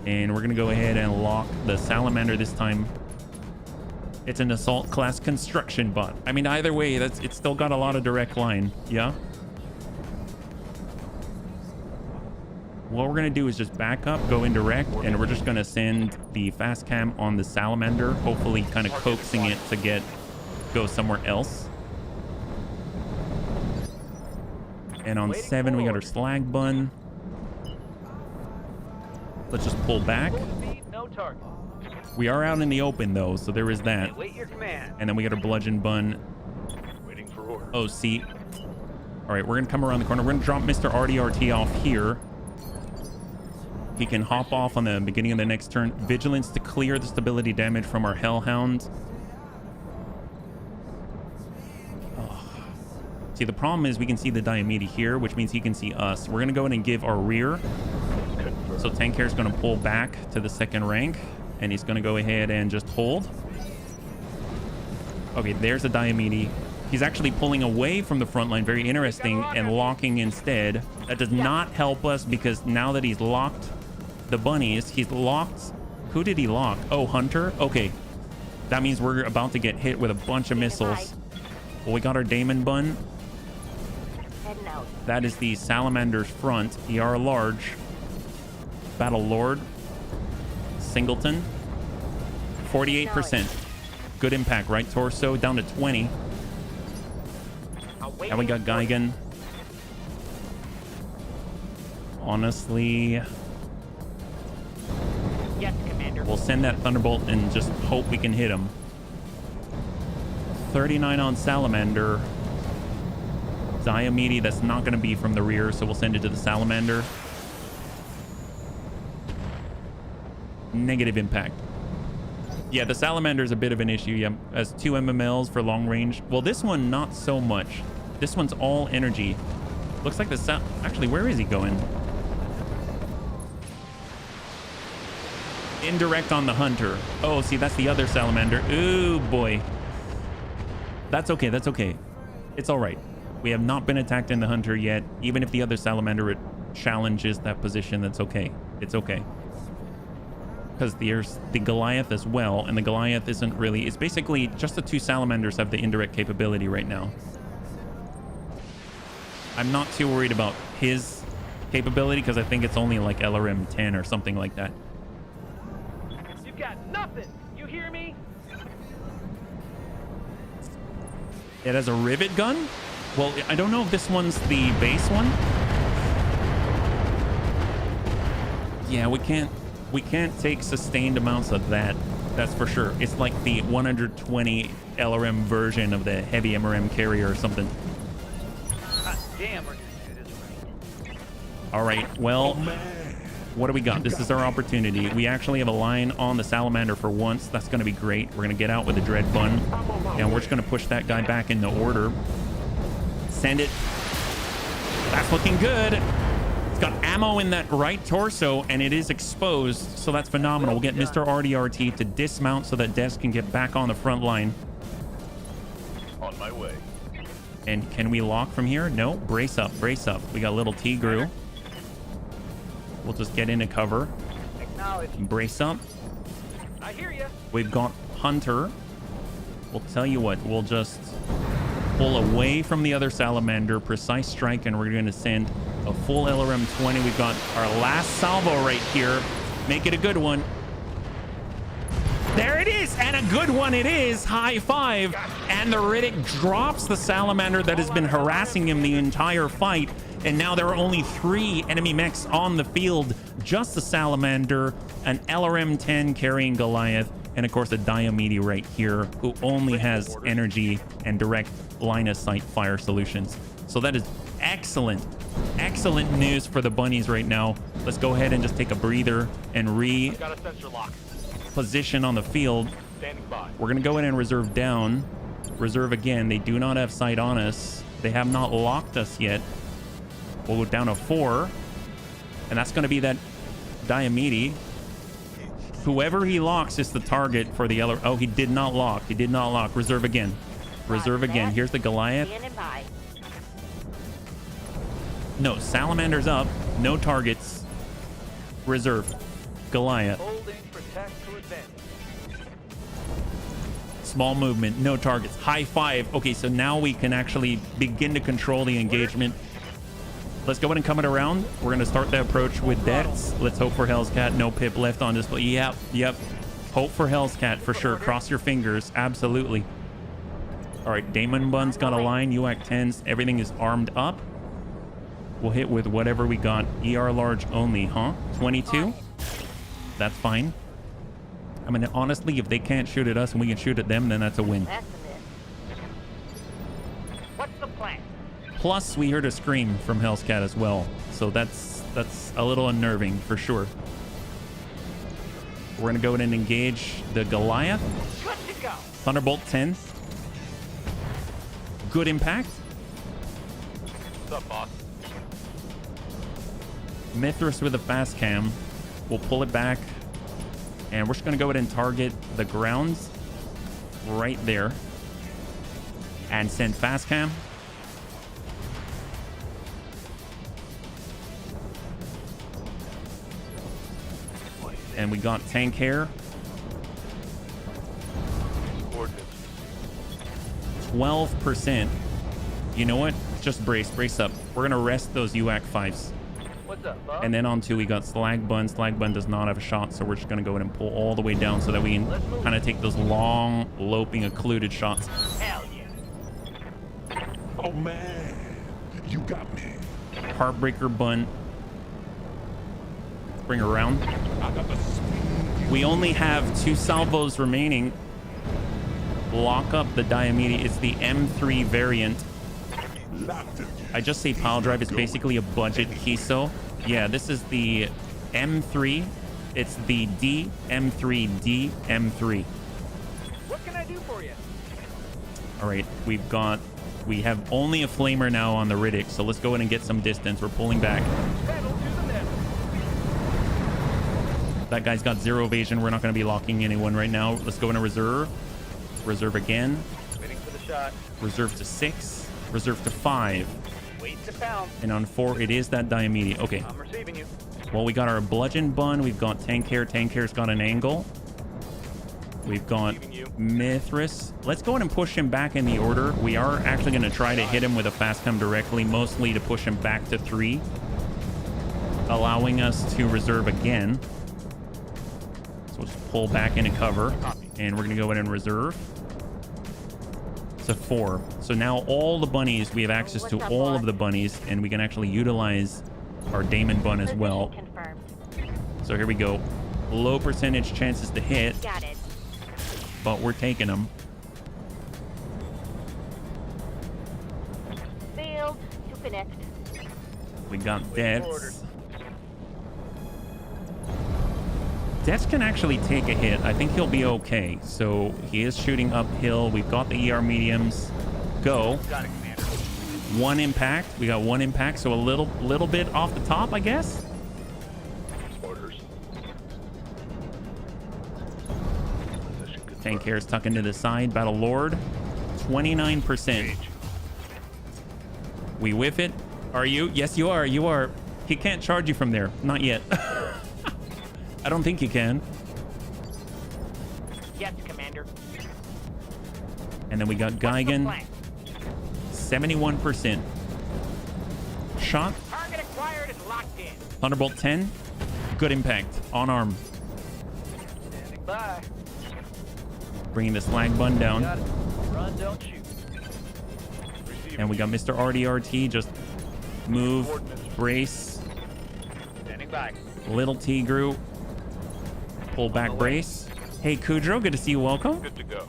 and we're gonna go ahead and lock the Salamander this time. It's an assault class construction bot. I mean, either way, it's still got a lot of direct line. Yeah. What we're gonna do is just back up, go indirect, and we're just gonna send the fast cam on the Salamander, hopefully kind of coaxing it to go somewhere else. And on 7, we got our slag bun. Let's just pull back. Speed, no target. We are out in the open though, so there is that. Wait your command. And then we got our bludgeon bun. Waiting for order. OC. All right, we're gonna come around the corner. We're gonna drop Mr. RDRT off here. He can hop off on the beginning of the next turn. Vigilance to clear the stability damage from our Hellhound. Oh. See, the problem is we can see the Diomede here, which means he can see us. We're going to go in and give our rear. So Tankhair is going to pull back to the second rank, and he's going to go ahead and just hold. Okay, there's a Diomede. He's actually pulling away from the front line. Very interesting. And locking instead. That does not help us because now that he's locked the bunnies, he's locked. Who did he lock? Oh, Hunter? Okay. That means we're about to get hit with a bunch of missiles. Well, we got our Daemon Bun. Heading out. That is the Salamander's front. ER large. Battle Lord. Singleton. 48%. Good impact, right? Torso down to 20. And we got Geigen. Honestly, Yes, Commander. we'll send that Thunderbolt and just hope we can hit him. 39 on Salamander. Diomede, that's not going to be from the rear, so we'll send it to the Salamander. Negative impact. Yeah, the Salamander's a bit of an issue. Yeah, as 2 MMLs for long range. Well, this one, not so much. This one's all energy. Looks like the actually, where is he going? Indirect on the Hunter. Oh, see, that's the other Salamander. Ooh, boy. That's okay. That's okay. It's all right. We have not been attacked in the Hunter yet. Even if the other Salamander challenges that position, that's okay. It's okay. Because there's the Goliath as well, and the Goliath isn't really... It's basically just the 2 Salamanders have the indirect capability right now. I'm not too worried about his capability because I think it's only like LRM 10 or something like that. You've got nothing. You hear me? It has a rivet gun? Well, I don't know if this one's the base one. Yeah, we can't take sustained amounts of that. That's for sure. It's like the 120 LRM version of the heavy MRM carrier or something. Hot damn, we're gonna do this right. All right, well, what do we got? This is our opportunity. We actually have a line on the Salamander for once. That's going to be great. We're going to get out with the Dread Bun, and we're just going to push that guy back into order. Send it. That's looking good. It's got ammo in that right torso, and it is exposed, so that's phenomenal. We'll get Mr. RDRT to dismount so that Des can get back on the front line. On my way. And can we lock from here? No. Brace up. Brace up. We got a little Tigru. We'll just get into cover. Acknowledge. Brace up. I hear you. We've got Hunter. We'll tell you what. We'll just pull away from the other Salamander. Precise strike, and we're going to send a full LRM 20. We've got our last salvo right here. Make it a good one. There it is, and a good one it is. High five. And the Riddick drops the Salamander that has been harassing him the entire fight. And now there are only 3 enemy mechs on the field. Just the Salamander, an LRM-10 carrying Goliath, and of course a Diomede right here, who only has energy and direct line of sight fire solutions. So that is excellent, excellent news for the bunnies right now. Let's go ahead and just take a breather and Got a sensor lock. position on the field. Standing by. We're gonna go in and reserve down. Reserve again. They do not have sight on us. They have not locked us yet. We'll go down to 4. And that's gonna be that Diomede. Whoever he locks is the target for the LR. Oh, he did not lock. He did not lock. Reserve again. Reserve again. Here's the Goliath. Standing by. No, Salamander's up. No targets. Reserve. Goliath. Holding protect to advantage. Small movement. No targets. High five. Okay, so now we can actually begin to control the engagement. Let's go ahead and come it around. We're going to start the approach with Dex. Let's hope for Hell's Cat. No pip left on display. Yep. Hope for Hell's Cat for sure. Cross your fingers. Absolutely. All right, Daemon Bun's got a line. UAC 10s. Everything is armed up. We'll hit with whatever we got. ER large only, huh? 22? That's fine. I mean, honestly, if they can't shoot at us and we can shoot at them, then that's a win. That's a miss. What's the plan? Plus, we heard a scream from Hell's Cat as well. So that's That's a little unnerving for sure. We're gonna go ahead and engage the Goliath. Good to go. Thunderbolt 10. Good impact. What's up, boss? Mithras with a fast cam. We'll pull it back. And we're just gonna go ahead and target the grounds right there. And send fast cam. And we got tank hair. Coordinates. 12%. You know what? Just brace up. We're gonna rest those UAC 5s. What's up, bub? And then on to we got Slag Bun. Slag Bun does not have a shot, so we're just gonna go ahead and pull all the way down so that we can kind of take those long, loping, occluded shots. Hell yeah. Oh man, you got me. Heartbreaker Bun. Bring her around. I got the speed. We only have 2 salvos remaining. Lock up the Diomede. It's the M3 variant. Locked it. I just say pile drive is basically a budget Kiso. Yeah, this is the M3. It's the DM3D M3. What can I do for you? All right, we have only a flamer now on the Riddick, so let's go in and get some distance. We're pulling back. Pedal to the metal. That guy's got 0 evasion. We're not going to be locking anyone right now. Let's go in a reserve. Reserve again. Waiting for the shot. Reserve to 6. Reserve to 5. Wait to pound. And on 4, it is that Diomede. Okay. I'm receiving you. Well, we got our Bludgeon Bun. We've got Tank Hair. Tank Hair's got an angle. We've got Mithras. Let's go ahead and push him back in the order. We are actually going to try to hit him with a fast cam directly, mostly to push him back to 3, allowing us to reserve again. So let's pull back into cover, and we're going to go ahead and reserve. To 4. So now all the bunnies, we have access to all of the bunnies, and we can actually utilize our Daemon Bun as well. Confirmed. So here we go. Low percentage chances to hit, Got it. but we're taking them. Failed to connect. We got Deaths. Deaths can actually take a hit. I think he'll be okay. So he is shooting uphill. We've got the ER mediums. Go. Got it, Commander. 1 impact. We got 1 impact, so a little bit off the top, I guess. Orders. Position confirmed. Tank hair is tucked into the side. Battle Lord, 29%. We whiff it. Are you? Yes, you are. You are. He can't charge you from there. Not yet. I don't think you can. Yes, Commander. And then we got Geigen, 71%. Shot. Target acquired and locked in. Thunderbolt 10. Good impact. On arm. Standing by. Bringing the Slag Bun down. Got it. Run, don't shoot. And we got Mr. RDRT. Just move. Brace. Standing by. Little Tigru. Pull back brace. Hey, Kudro. Good to see you. Welcome. Good to go.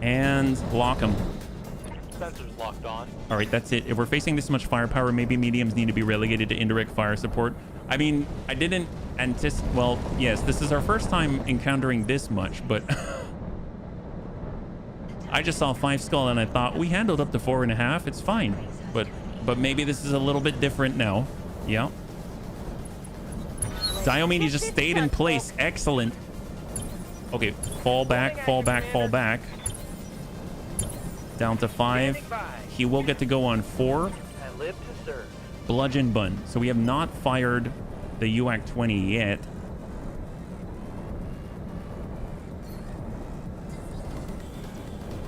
And lock him. Sensors locked on. All right, that's it. If we're facing this much firepower, maybe mediums need to be relegated to indirect fire support. I mean, I didn't anticipate... Well, yes, this is our first time encountering this much, but... I just saw 5 skull and I thought, we handled up to 4.5. It's fine. But maybe this is a little bit different now. Yeah. Diomede just stayed in place. Excellent. Okay, fall back, fall back, fall back. Down to 5. He will get to go on 4. I live to serve. Bludgeon Bun. So we have not fired the UAC 20 yet.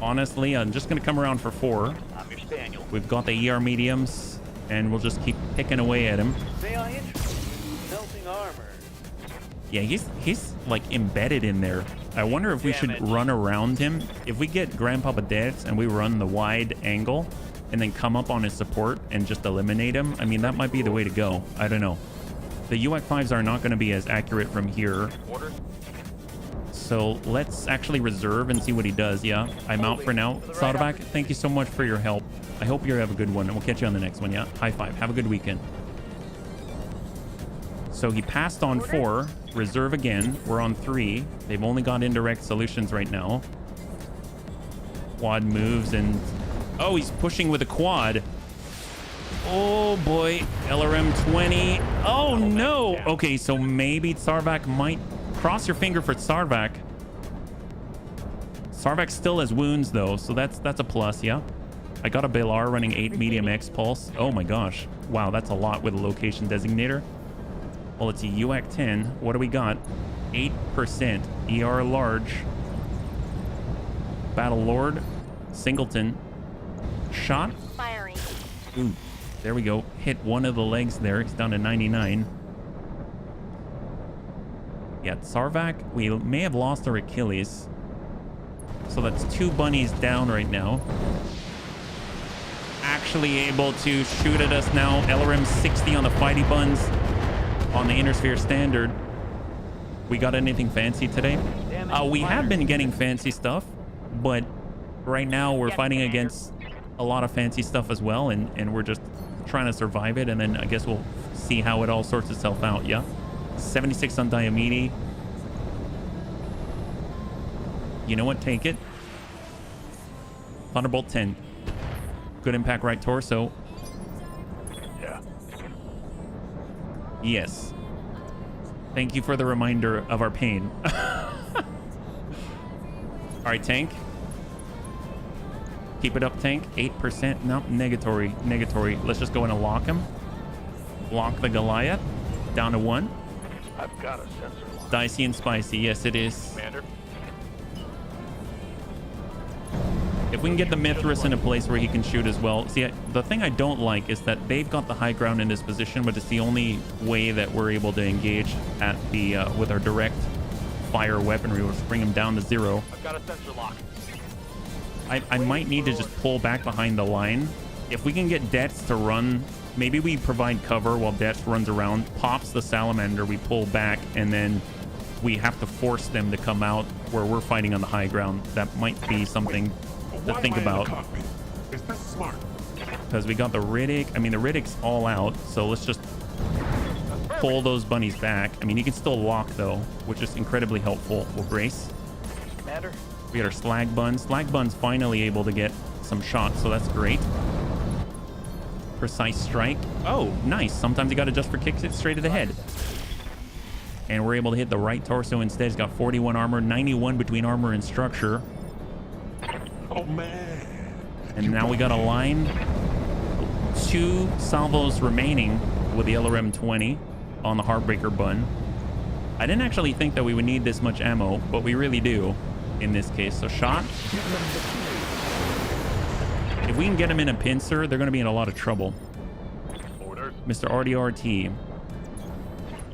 Honestly, I'm just going to come around for 4. I'm your spaniel. We've got the ER mediums, and we'll just keep picking away at him. May I interest you in melting armor? Yeah, he's like embedded in there. I wonder if we should run around him. If we get Grandpapa Deaths and we run the wide angle and then come up on his support and just eliminate him, I mean, that might be the way to go. I don't know. The UAC 5s are not going to be as accurate from here. Order. So let's actually reserve and see what he does. Yeah, I'm out for now. Sarvac, thank you so much for your help. I hope you have a good one, and we'll catch you on the next one. Yeah, high five. Have a good weekend. So he passed on 4. Reserve again. We're on 3. They've only got indirect solutions right now. Quad moves and... Oh, he's pushing with a quad. Oh, boy. LRM 20. Oh, no. Okay, so maybe Sarvac might... Cross your finger for Sarvac. Sarvac still has wounds, though, so that's a plus, yeah. I got a BLR running 8 medium X pulse. Oh, my gosh. Wow, that's a lot with a location designator. Well, it's a UAC 10. What do we got? 8% ER large. Battle Lord. Singleton. Shot. Firing. Ooh, there we go. Hit one of the legs there. It's down to 99. Yeah, Sarvac, we may have lost our Achilles. So that's 2 bunnies down right now. Actually able to shoot at us now. LRM 60 on the Fighty Buns. On the Intersphere Standard. We got anything fancy today? We have been getting fancy stuff. But right now we're fighting against a lot of fancy stuff as well. And we're just trying to survive it. And then I guess we'll see how it all sorts itself out, yeah? 76 on Diomede. You know what? Take it. Thunderbolt 10. Good impact right torso. Yeah. Yes. Thank you for the reminder of our pain. All right, tank. Keep it up, tank. 8%. Nope, negatory. Negatory. Let's just go in and lock him. Lock the Goliath. Down to 1. I've got a sensor lock. Dicey and spicy. Yes, it is. Commander. If we can get the Mithras in a place where he can shoot as well. See, the thing I don't like is that they've got the high ground in this position, but it's the only way that we're able to engage at the with our direct fire weaponry. We'll just bring him down to 0. I've got a sensor lock. I might need to just pull back behind the line. If we can get Dets to run, maybe we provide cover while Dets runs around, pops the Salamander, we pull back, and then we have to force them to come out where we're fighting on the high ground. That might be something to think about. Is this smart? Because we got the Riddick. I mean, the Riddick's all out, so let's just pull those bunnies back. I mean, he can still lock, though, which is incredibly helpful. We'll brace. Commander. We got our Slag Bun. Slag Bun's finally able to get some shots, so that's great. Precise strike. Oh, nice. Sometimes you got to just for kicks it straight to the head. And we're able to hit the right torso instead. He's got 41 armor, 91 between armor and structure. Oh, man. And now we got a line. 2 salvos remaining with the LRM 20 on the Heartbreaker Bun. I didn't actually think that we would need this much ammo, but we really do in this case. So shot. If we can get him in a pincer, they're going to be in a lot of trouble. Orders. Mr. RDRT.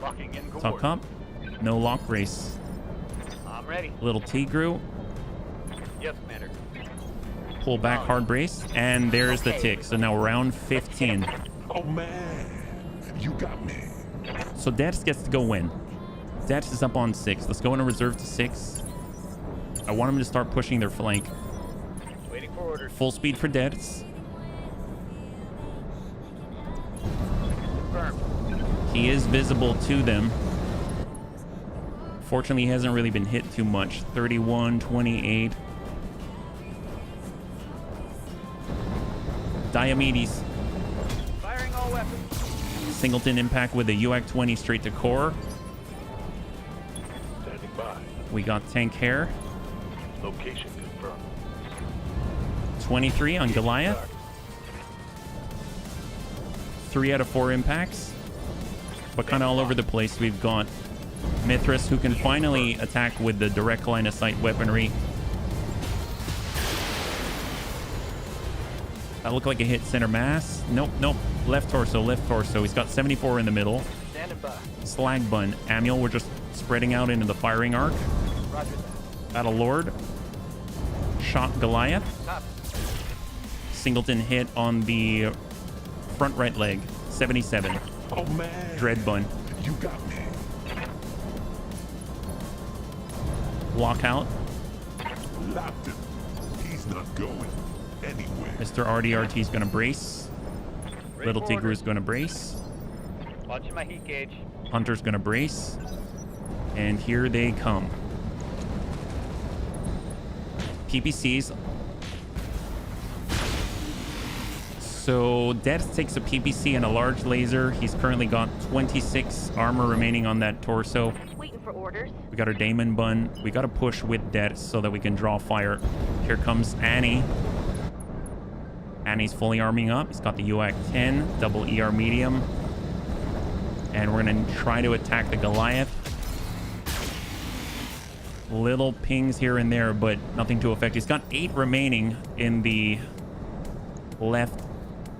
Locking in Talk coordinates. up. No lock race. I'm ready. Little Tigru. Yes, Commander. Pull back hard brace. And there's the tick. So now round 15. Oh, man. You got me. So Dats gets to go win. Dats is up on 6. Let's go in a reserve to 6. I want him to start pushing their flank. Waiting for orders. Full speed for Dats. Confirmed. He is visible to them. Fortunately, he hasn't really been hit too much. 31, 28. Diomedes. Firing all weapons. Singleton impact with a UAC 20 straight to core. Standing by. We got tank hair. Location confirmed. 23 on Goliath. 3 out of 4 impacts. But kind of all over the place. We've got Mithras, who can finally attack with the direct line of sight weaponry. That looked like a hit center mass. Nope, nope. Left torso, left torso. He's got 74 in the middle. Standing by. Slag Bun. Amiel, we're just spreading out into the firing arc. Roger that. Battle Lord. Shot Goliath. Copy. Singleton hit on the front right leg. 77. Oh, man. Dread Bun. You got me. Lockout. Locked him. He's not going anywhere. Mr. RDRT is going to brace. Ready Little for Tigru orders. is going to brace. Watching my heat gauge. Hunter's going to brace. And here they come. PPCs. So Death takes a PPC and a large laser. He's currently got 26 armor remaining on that torso. Waiting for orders. We got our Damon Bun. We got to push with Death so that we can draw fire. Here comes Annie. Annie's fully arming up. He's got the UAC 10, double ER medium. And we're going to try to attack the Goliath. Little pings here and there, but nothing to affect. He's got 8 remaining in the left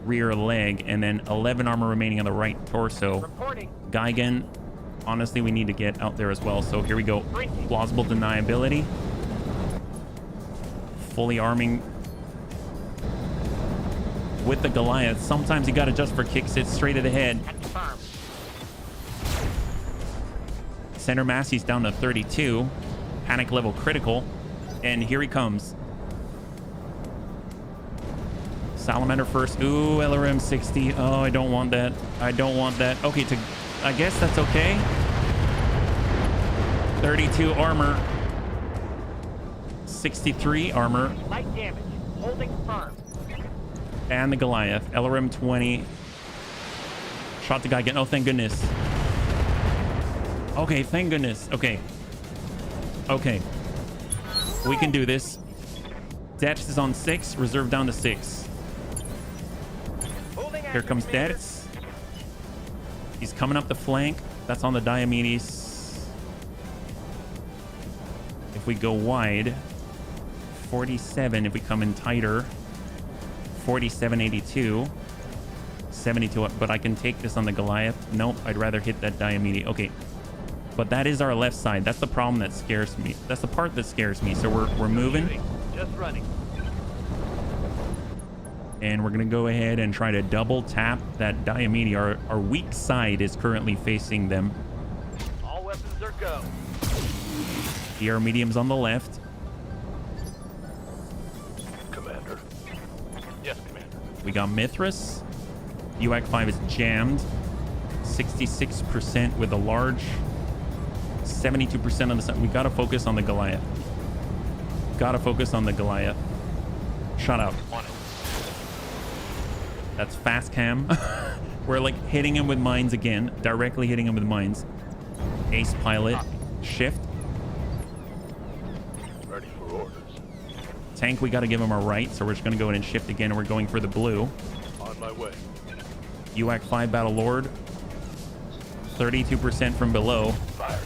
rear leg, and then 11 armor remaining on the right torso. Reporting. Geigen, honestly, we need to get out there as well. So here we go. Plausible deniability. Fully arming with the Goliath. Sometimes you got to just for kicks it straight to the head. Confirm. Center mass, he's down to 32. Panic level critical. And here he comes. Salamander first. Ooh, LRM 60. Oh, I don't want that. I don't want that. Okay, I guess that's okay. 32 armor. 63 armor. Light damage. Holding firm. And the Goliath. LRM 20. Shot the guy again. Oh, thank goodness. Okay, thank goodness. Okay. Okay. We can do this. Dex is on 6. Reserve down to 6. Here comes Dex. He's coming up the flank. That's on the Diomedes. If we go wide, 47. If we come in tighter, 4782. 72. But I can take this on the Goliath. Nope, I'd rather hit that Diomedes. Okay. But that is our left side. That's the problem that scares me. That's the part that scares me. So we're moving. Just running. And we're going to go ahead and try to double tap that Diomedes. Our weak side is currently facing them. All weapons are go. ER medium's on the left. Commander. Yes, Commander. We got Mithras. UAC 5 is jammed. 66% with a large. 72% on the side. We got to focus on the Goliath. Got to focus on the Goliath. Shut up. That's fast cam. We're like hitting him with mines again. Directly hitting him with mines. Ace pilot. Shift. Ready for orders. Tank, we got to give him our right. So we're just going to go in and shift again. And we're going for the blue. On my way. UAC 5 Battle Lord. 32% from below. Firing.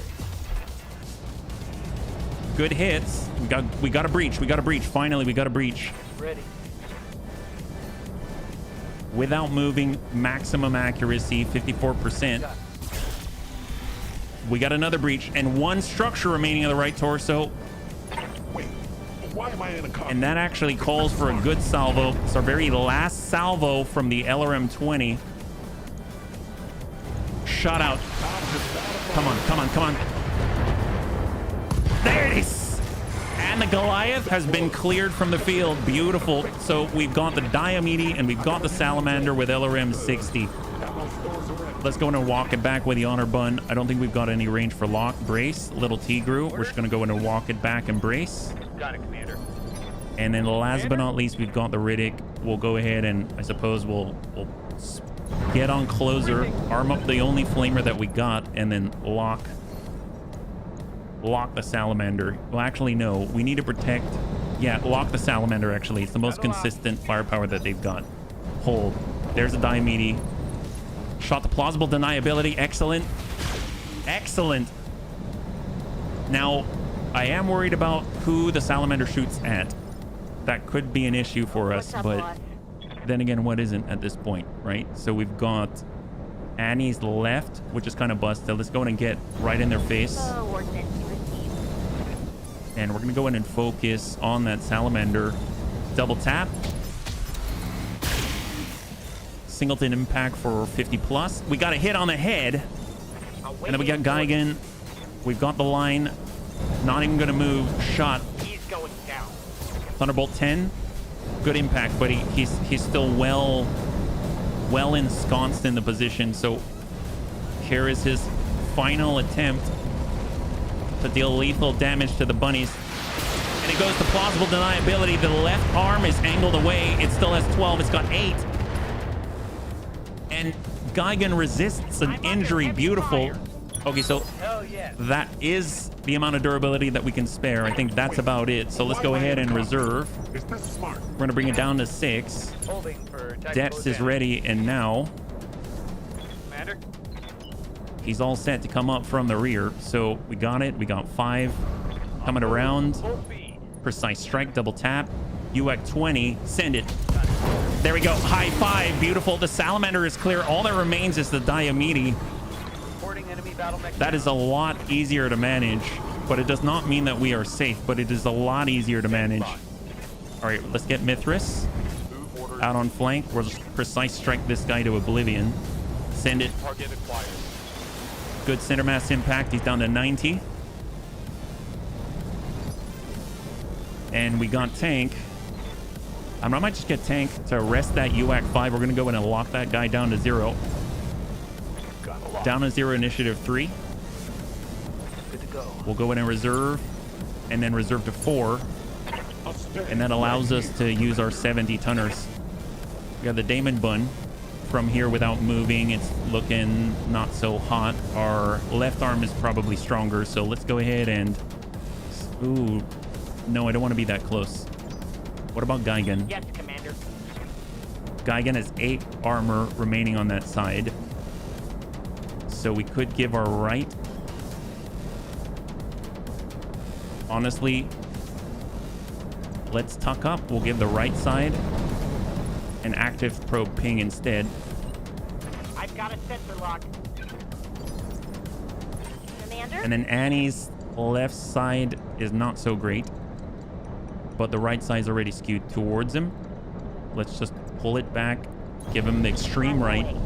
Good hits. We got a breach. We got a breach. Finally, we got a breach. Ready. Without moving, maximum accuracy, 54%. We got another breach and 1 structure remaining on the right torso. Wait, why am I in a car? And that actually calls for a good salvo. It's our very last salvo from the LRM 20. Shot out. Come on, come on, come on. There it is. And the Goliath has been cleared from the field. Beautiful. So we've got the Diomedes and we've got the Salamander with LRM 60. Let's go in and walk it back with the Honor Bun. I don't think we've got any range for lock. Brace. Little Tigru. We're just going to go in and walk it back and brace. Got it, Commander. And then last but not least, we've got the Riddick. We'll go ahead and I suppose we'll get on closer, arm up the only flamer that we got, and then lock the Salamander. Well, actually, no. We need to protect... Yeah, lock the Salamander, actually. It's the most consistent firepower that they've got. Hold. There's a Diomedes. Shot the plausible deniability. Excellent. Excellent. Now, I am worried about who the Salamander shoots at. That could be an issue for us, What's up, but boss? then again, what isn't at this point, right? So we've got Annie's left, which is kind of busted. Let's go in and get right in their face. Ordnance received. And we're going to go in and focus on that Salamander. Double tap. Singleton impact for 50 plus. We got a hit on the head. And then we got Geigen. We've got the line. Not even gonna move. Shot. He's going down. Thunderbolt 10. Good impact, but he's still well ensconced in the position. So here is his final attempt to deal lethal damage to the bunnies. And it goes to plausible deniability. The left arm is angled away. It still has 12. It's got 8. And Gigan resists an injury. Beautiful. Okay, so Hell yeah. that is the amount of durability that we can spare. I think that's about it. So let's go ahead and reserve. Is this smart? We're going to bring it down to 6. Holding for tactical Depths is advantage. ready, and now Commander. he's all set to come up from the rear. So we got it. We got 5 coming around. Full speed. Precise strike, double tap. UAC 20, send it. There we go. High 5, beautiful. The salamander is clear. All that remains is the Diomede. Reporting enemy battle mech. That is a lot easier to manage, but it does not mean that we are safe, but it is a lot easier to manage. All right, let's get Mithras out on flank. We'll just precise strike this guy to oblivion. Send it. Target acquired. Good center mass impact. He's down to 90. And we got tank. I might just get tank to arrest that UAC 5. We're going to go in and lock that guy down to 0. Got a lot. Down to 0, initiative 3. Good to go. We'll go in and reserve, and then reserve to 4. And that allows us to use our 70 tonners. We got the Damon Bun from here without moving. It's looking not so hot. Our left arm is probably stronger, so let's go ahead and... Ooh, no, I don't want to be that close. What about Gigan? Yes, Commander. Gigan has 8 armor remaining on that side. So we could give our right. Honestly, let's tuck up. We'll give the right side an active probe ping instead. I've got a sensor lock. Commander? And then Annie's left side is not so great, but the right side's already skewed towards him. Let's just pull it back, give him the extreme right,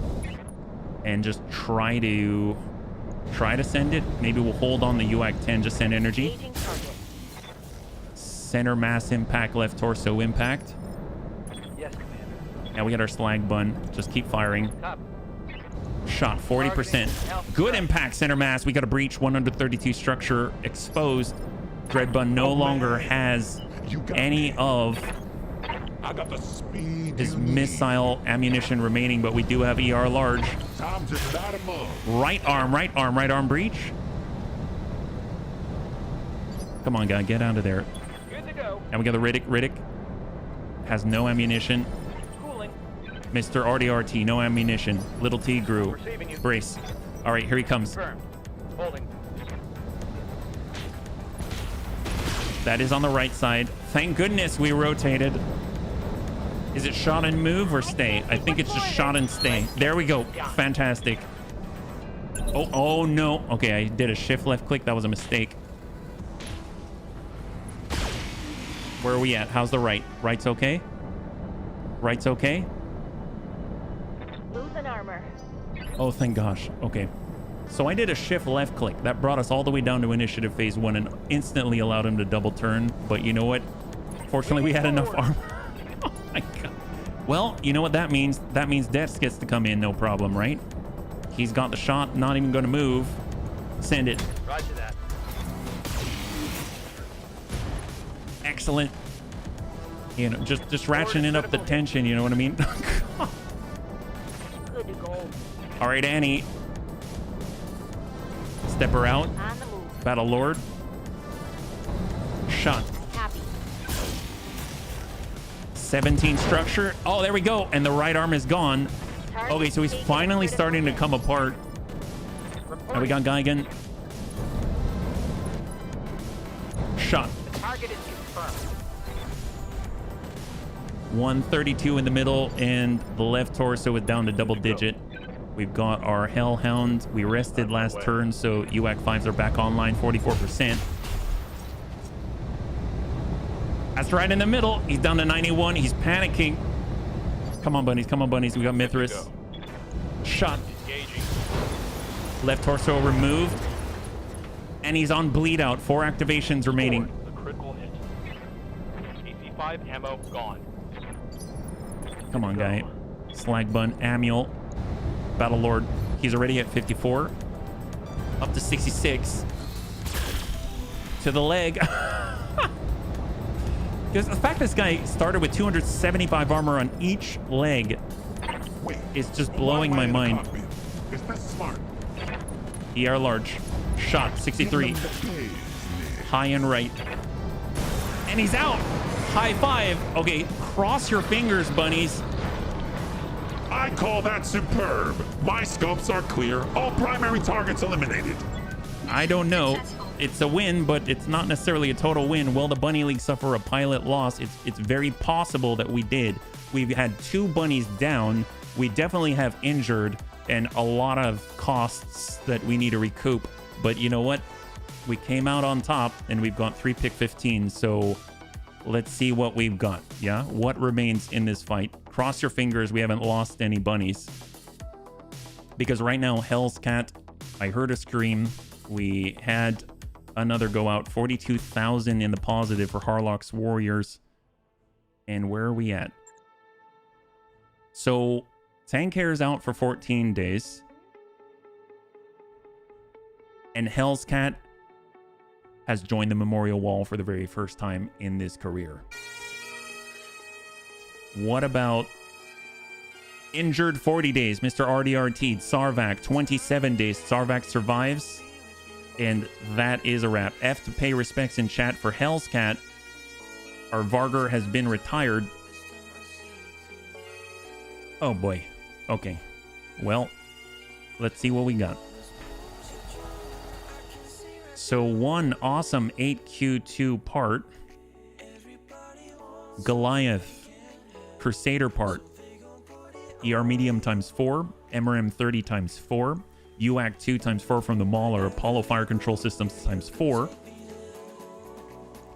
and just try to send it. Maybe we'll hold on the UAC 10, just send energy. Engaging target. Center mass impact, left torso impact. Yes, Commander. Now we got our slag bun. Just keep firing. Top. Shot 40%. Good impact, center mass. We got a breach, 132 structure exposed. Dread bun no longer has any of I got the speed. his you need. missile ammunition remaining, but we do have ER large. Time to light 'em up. Right arm breach. Come on, guy, get out of there. Good to go. And we got the Riddick. Riddick has no ammunition. Cooling. Mr. RDRT, no ammunition. Little T grew. Receiving you. Brace. All right, here he comes. Confirmed. Holding. That is on the right side. Thank goodness we rotated. Is it shot and move or stay? I think it's just shot and stay. There we go. Fantastic. Oh no. Okay, I did a shift left click. That was a mistake. Where are we at? How's the right? Right's okay? Right's okay? Losing armor. Oh, thank gosh. Okay. So I did a shift left click. That brought us all the way down to initiative phase 1 and instantly allowed him to double turn. But you know what? Fortunately, we had enough armor. Oh my god. Well, you know what that means? That means Deaths gets to come in, no problem, right? He's got the shot, not even going to move. Send it. Roger that. Excellent. You know, just ratcheting up the tension, you know what I mean? Good to go. All right, Annie. Step her out. On the move. Battle Lord. Shot. Happy. 17 structure. Oh, there we go. And the right arm is gone. Okay, so he's finally starting to come apart. Now we got Gigan. Shot. The target is confirmed. 132 in the middle, and the left torso is down to double digit. We've got our Hellhound. We rested last turn, so UAC 5s are back online, 44%. That's right in the middle. He's down to 91. He's panicking. Come on, bunnies. Come on, bunnies. We got Mithras. Shot. Engaging. Left torso removed. And he's on bleed out. 4 activations remaining. The critical hit. AC5 ammo gone. Come on, guy. Slag Bun, Amiel, Battlelord. He's already at 54. Up to 66. To the leg. Because the fact this guy started with 275 armor on each leg Wait, is just blowing why my am I in the mind. cockpit? Is this smart? ER large. Shot, 63. Give them the days, Nick. High and right. And he's out. High 5. Okay, cross your fingers, bunnies. I call that superb. My scopes are clear. All primary targets eliminated. I don't know. It's a win, but it's not necessarily a total win. Will the Bunny League suffer a pilot loss? It's very possible that we did. We've had 2 bunnies down. We definitely have injured and a lot of costs that we need to recoup. But you know what? We came out on top and we've got 3 pick 15. So let's see what we've got. Yeah, what remains in this fight? Cross your fingers we haven't lost any bunnies. Because right now, Hell's Cat, I heard a scream. We had another go out. 42,000 in the positive for Harlock's Warriors. And where are we at? So Tank Hair's out for 14 days. And Hell's Cat has joined the Memorial Wall for the very first time in this career. What about injured 40 days? Mr. RDRT, Sarvac, 27 days. Sarvac survives. And that is a wrap. F to pay respects in chat for Hell's Cat. Our Vargar has been retired. Oh boy. Okay. Well, let's see what we got. So one awesome 8Q2 part. Goliath. Crusader part. ER medium times 4. MRM 30 times 4. UAC 2 times 4 from the Mauler. Apollo Fire Control Systems times 4.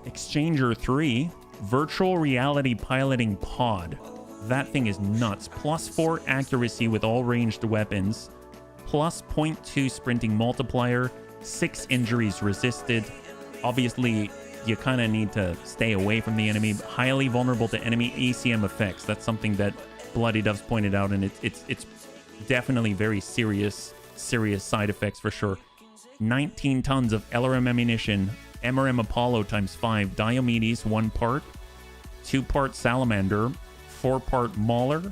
Exchanger 3. Virtual Reality Piloting Pod. That thing is nuts. Plus 4 accuracy with all ranged weapons. Plus 0.2 sprinting multiplier. 6 injuries resisted. Obviously, you kind of need to stay away from the enemy. Highly vulnerable to enemy ACM effects. That's something that Bloody Dove's pointed out, and it's definitely very serious side effects for sure. 19 tons of LRM ammunition. MRM Apollo times 5. Diomedes 1 part. 2 part Salamander. 4 part Mauler.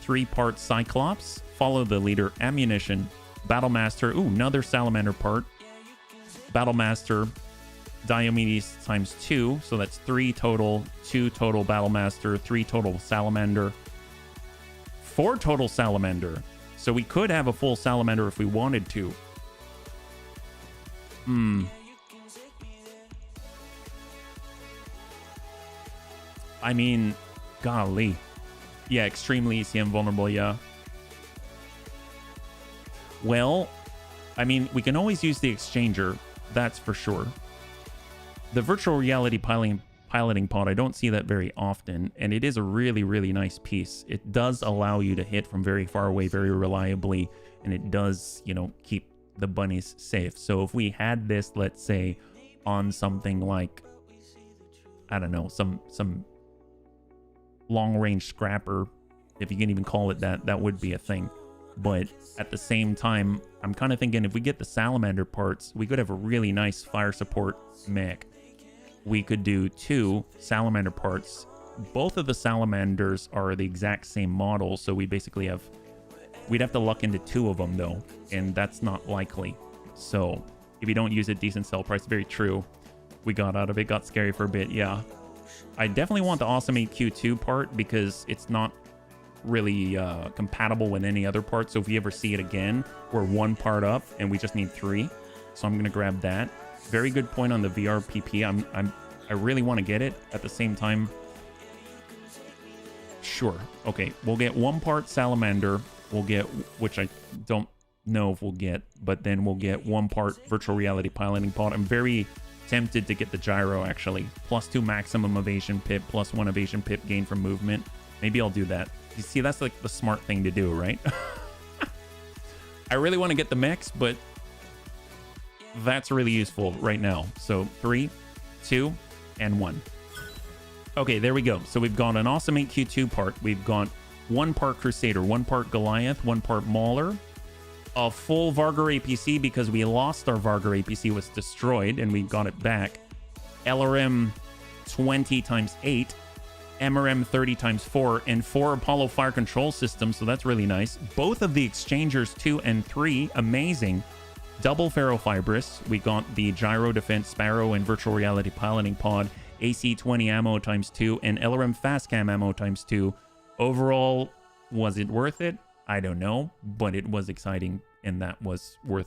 3 part Cyclops. Follow the leader. Ammunition. Battlemaster. Ooh, another Salamander part. Battlemaster. Diomedes times 2. So that's 3 total. 2 total Battlemaster. 3 total Salamander. 4 total Salamander. So we could have a full Salamander if we wanted to. I mean, golly. Yeah, extremely ECM vulnerable, yeah. Well, I mean, we can always use the Exchanger. That's for sure. The virtual reality piloting pod, I don't see that very often, and it is a really, really nice piece. It does allow you to hit from very far away very reliably, and it does, you know, keep the bunnies safe. So if we had this, let's say, on something like, I don't know, some long-range scrapper, if you can even call it that, that would be a thing. But at the same time, I'm kind of thinking if we get the Salamander parts, we could have a really nice fire support mech. We could do 2 Salamander parts. Both of the Salamanders are the exact same model, so we basically have... We'd have to luck into 2 of them, though, and that's not likely. So, if you don't use a decent sell price, very true. We got out of it, got scary for a bit, yeah. I definitely want the Awesome 8Q2 part, because it's not really compatible with any other part. So if you ever see it again, we're 1 part up, and we just need 3. So I'm going to grab that. Very good point on the VRPP. I really want to get it. At the same time, sure. Okay, we'll get 1 part Salamander. We'll get, which I don't know if we'll get, but then we'll get 1 part virtual reality piloting pod. I'm very tempted to get the gyro, actually. +2 maximum evasion pip, +1 evasion pip gain from movement. Maybe I'll do that. You see, that's like the smart thing to do, right? I really want to get the mechs, but That's really useful right now. So 3, 2, and 1. Okay, there we go. So we've got an awesome 8Q2 part. We've got 1 part Crusader, 1 part Goliath, 1 part Mauler, a full Vargar APC because we lost our Vargar APC, was destroyed, and we got it back. LRM 20 times 8, MRM 30 times 4, and 4 Apollo fire control systems, so that's really nice. Both of the exchangers 2 and 3, amazing. Double ferrofibrous. We got the gyro defense Sparrow and virtual reality piloting pod, AC-20 ammo times 2, and LRM fast cam ammo times 2. Overall, was it worth it? I don't know, but it was exciting, and that was worth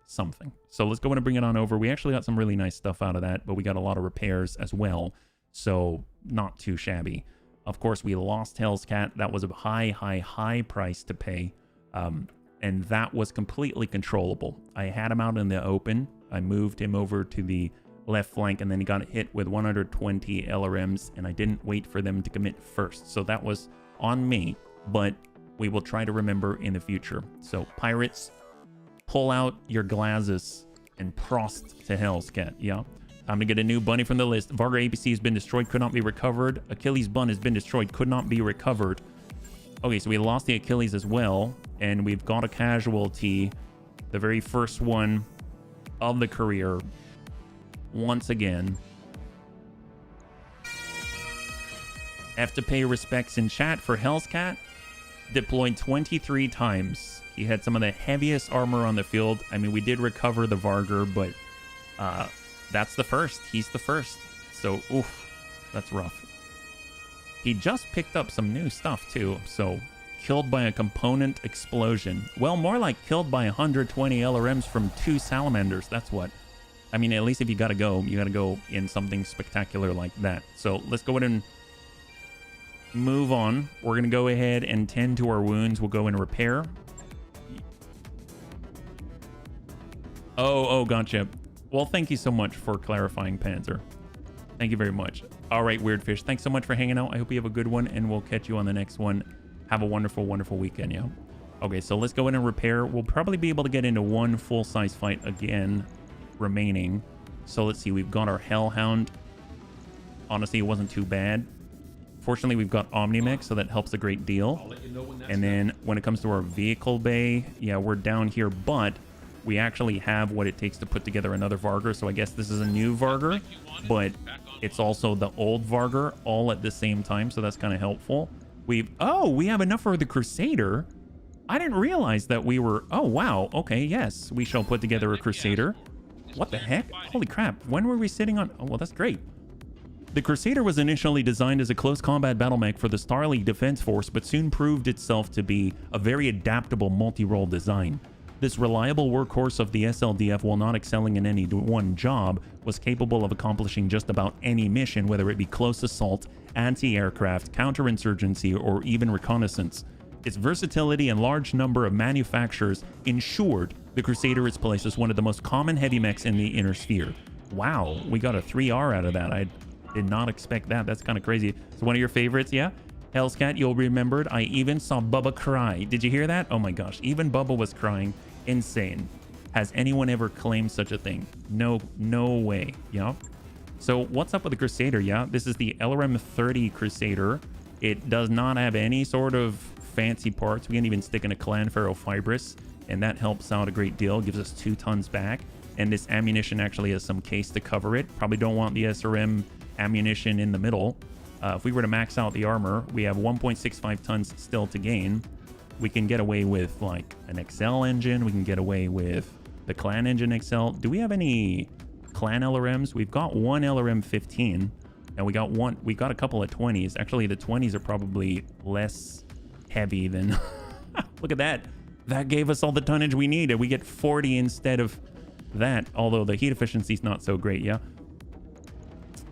something. So let's go in and bring it on over. We actually got some really nice stuff out of that, but we got a lot of repairs as well, so not too shabby. Of course, we lost Hell's Cat. That was a high price to pay, and that was completely controllable. I had him out in the open. I moved him over to the left flank, and then he got hit with 120 LRMs, and I didn't wait for them to commit first. So that was on me, but we will try to remember in the future. So pirates, pull out your glasses and prost to Hell's Cat. Yeah. Time to get a new bunny from the list. Vargar APC has been destroyed, could not be recovered. Achilles bun has been destroyed, could not be recovered. Okay, so we lost the Achilles as well, and we've got a casualty, the very first one of the career, once again. Have to pay respects in chat for Hell's Cat. Deployed 23 times. He had some of the heaviest armor on the field. I mean, we did recover the Vargar, but that's the first. He's the first. So, oof, that's rough. He just picked up some new stuff, too. So, killed by a component explosion. Well, more like killed by 120 LRMs from 2 salamanders. That's what. I mean, at least if you gotta go in something spectacular like that. So, let's go ahead and move on. We're gonna go ahead and tend to our wounds. We'll go and repair. Oh, gotcha. Well, thank you so much for clarifying, Panzer. Thank you very much. All right, Weird Fish, thanks so much for hanging out. I hope you have a good one, and we'll catch you on the next one. Have a wonderful, wonderful weekend, yeah? Okay, so let's go in and repair. We'll probably be able to get into 1 full-size fight again remaining. So let's see, we've got our Hellhound. Honestly, it wasn't too bad. Fortunately, we've got Omnimech, so that helps a great deal. And then when it comes to our vehicle bay, yeah, we're down here, but we actually have what it takes to put together another Vargar. So I guess this is a new Vargar, but it's also the old Vargar all at the same time. So that's kind of helpful. We have enough for the Crusader. I didn't realize that we were, oh, wow. Okay, yes, we shall put together a Crusader. What the heck? Holy crap. When were we sitting on? Oh, well, that's great. The Crusader was initially designed as a close combat battle mech for the Star League Defense Force, but soon proved itself to be a very adaptable multi-role design. This reliable workhorse of the SLDF, while not excelling in any one job, was capable of accomplishing just about any mission, whether it be close assault, anti-aircraft, counterinsurgency, or even reconnaissance. Its versatility and large number of manufacturers ensured the Crusader is placed as one of the most common heavy mechs in the inner sphere. Wow, we got a 3R out of that. I did not expect that. That's kind of crazy. So one of your favorites, yeah? Hell's Cat, you'll remembered. I even saw Bubba cry. Did you hear that? Oh my gosh, even Bubba was crying. Insane. Has anyone ever claimed such a thing? No way. Yeah. So what's up with the Crusader? Yeah, this is the LRM 30 Crusader. It does not have any sort of fancy parts. We can even stick in a clan ferrofibrous, and that helps out a great deal. Gives us 2 tons back, and this ammunition actually has some case to cover it. Probably don't want the SRM ammunition in the middle. If we were to max out the armor, we have 1.65 tons still to gain. We can get away with like an XL engine. We can get away with the clan engine XL. Do we have any clan LRMs? We've got 1 LRM 15, and we got a couple of 20s. Actually, the 20s are probably less heavy than look at that. That gave us all the tonnage we needed. We get 40 instead of that, although the heat efficiency is not so great. Yeah,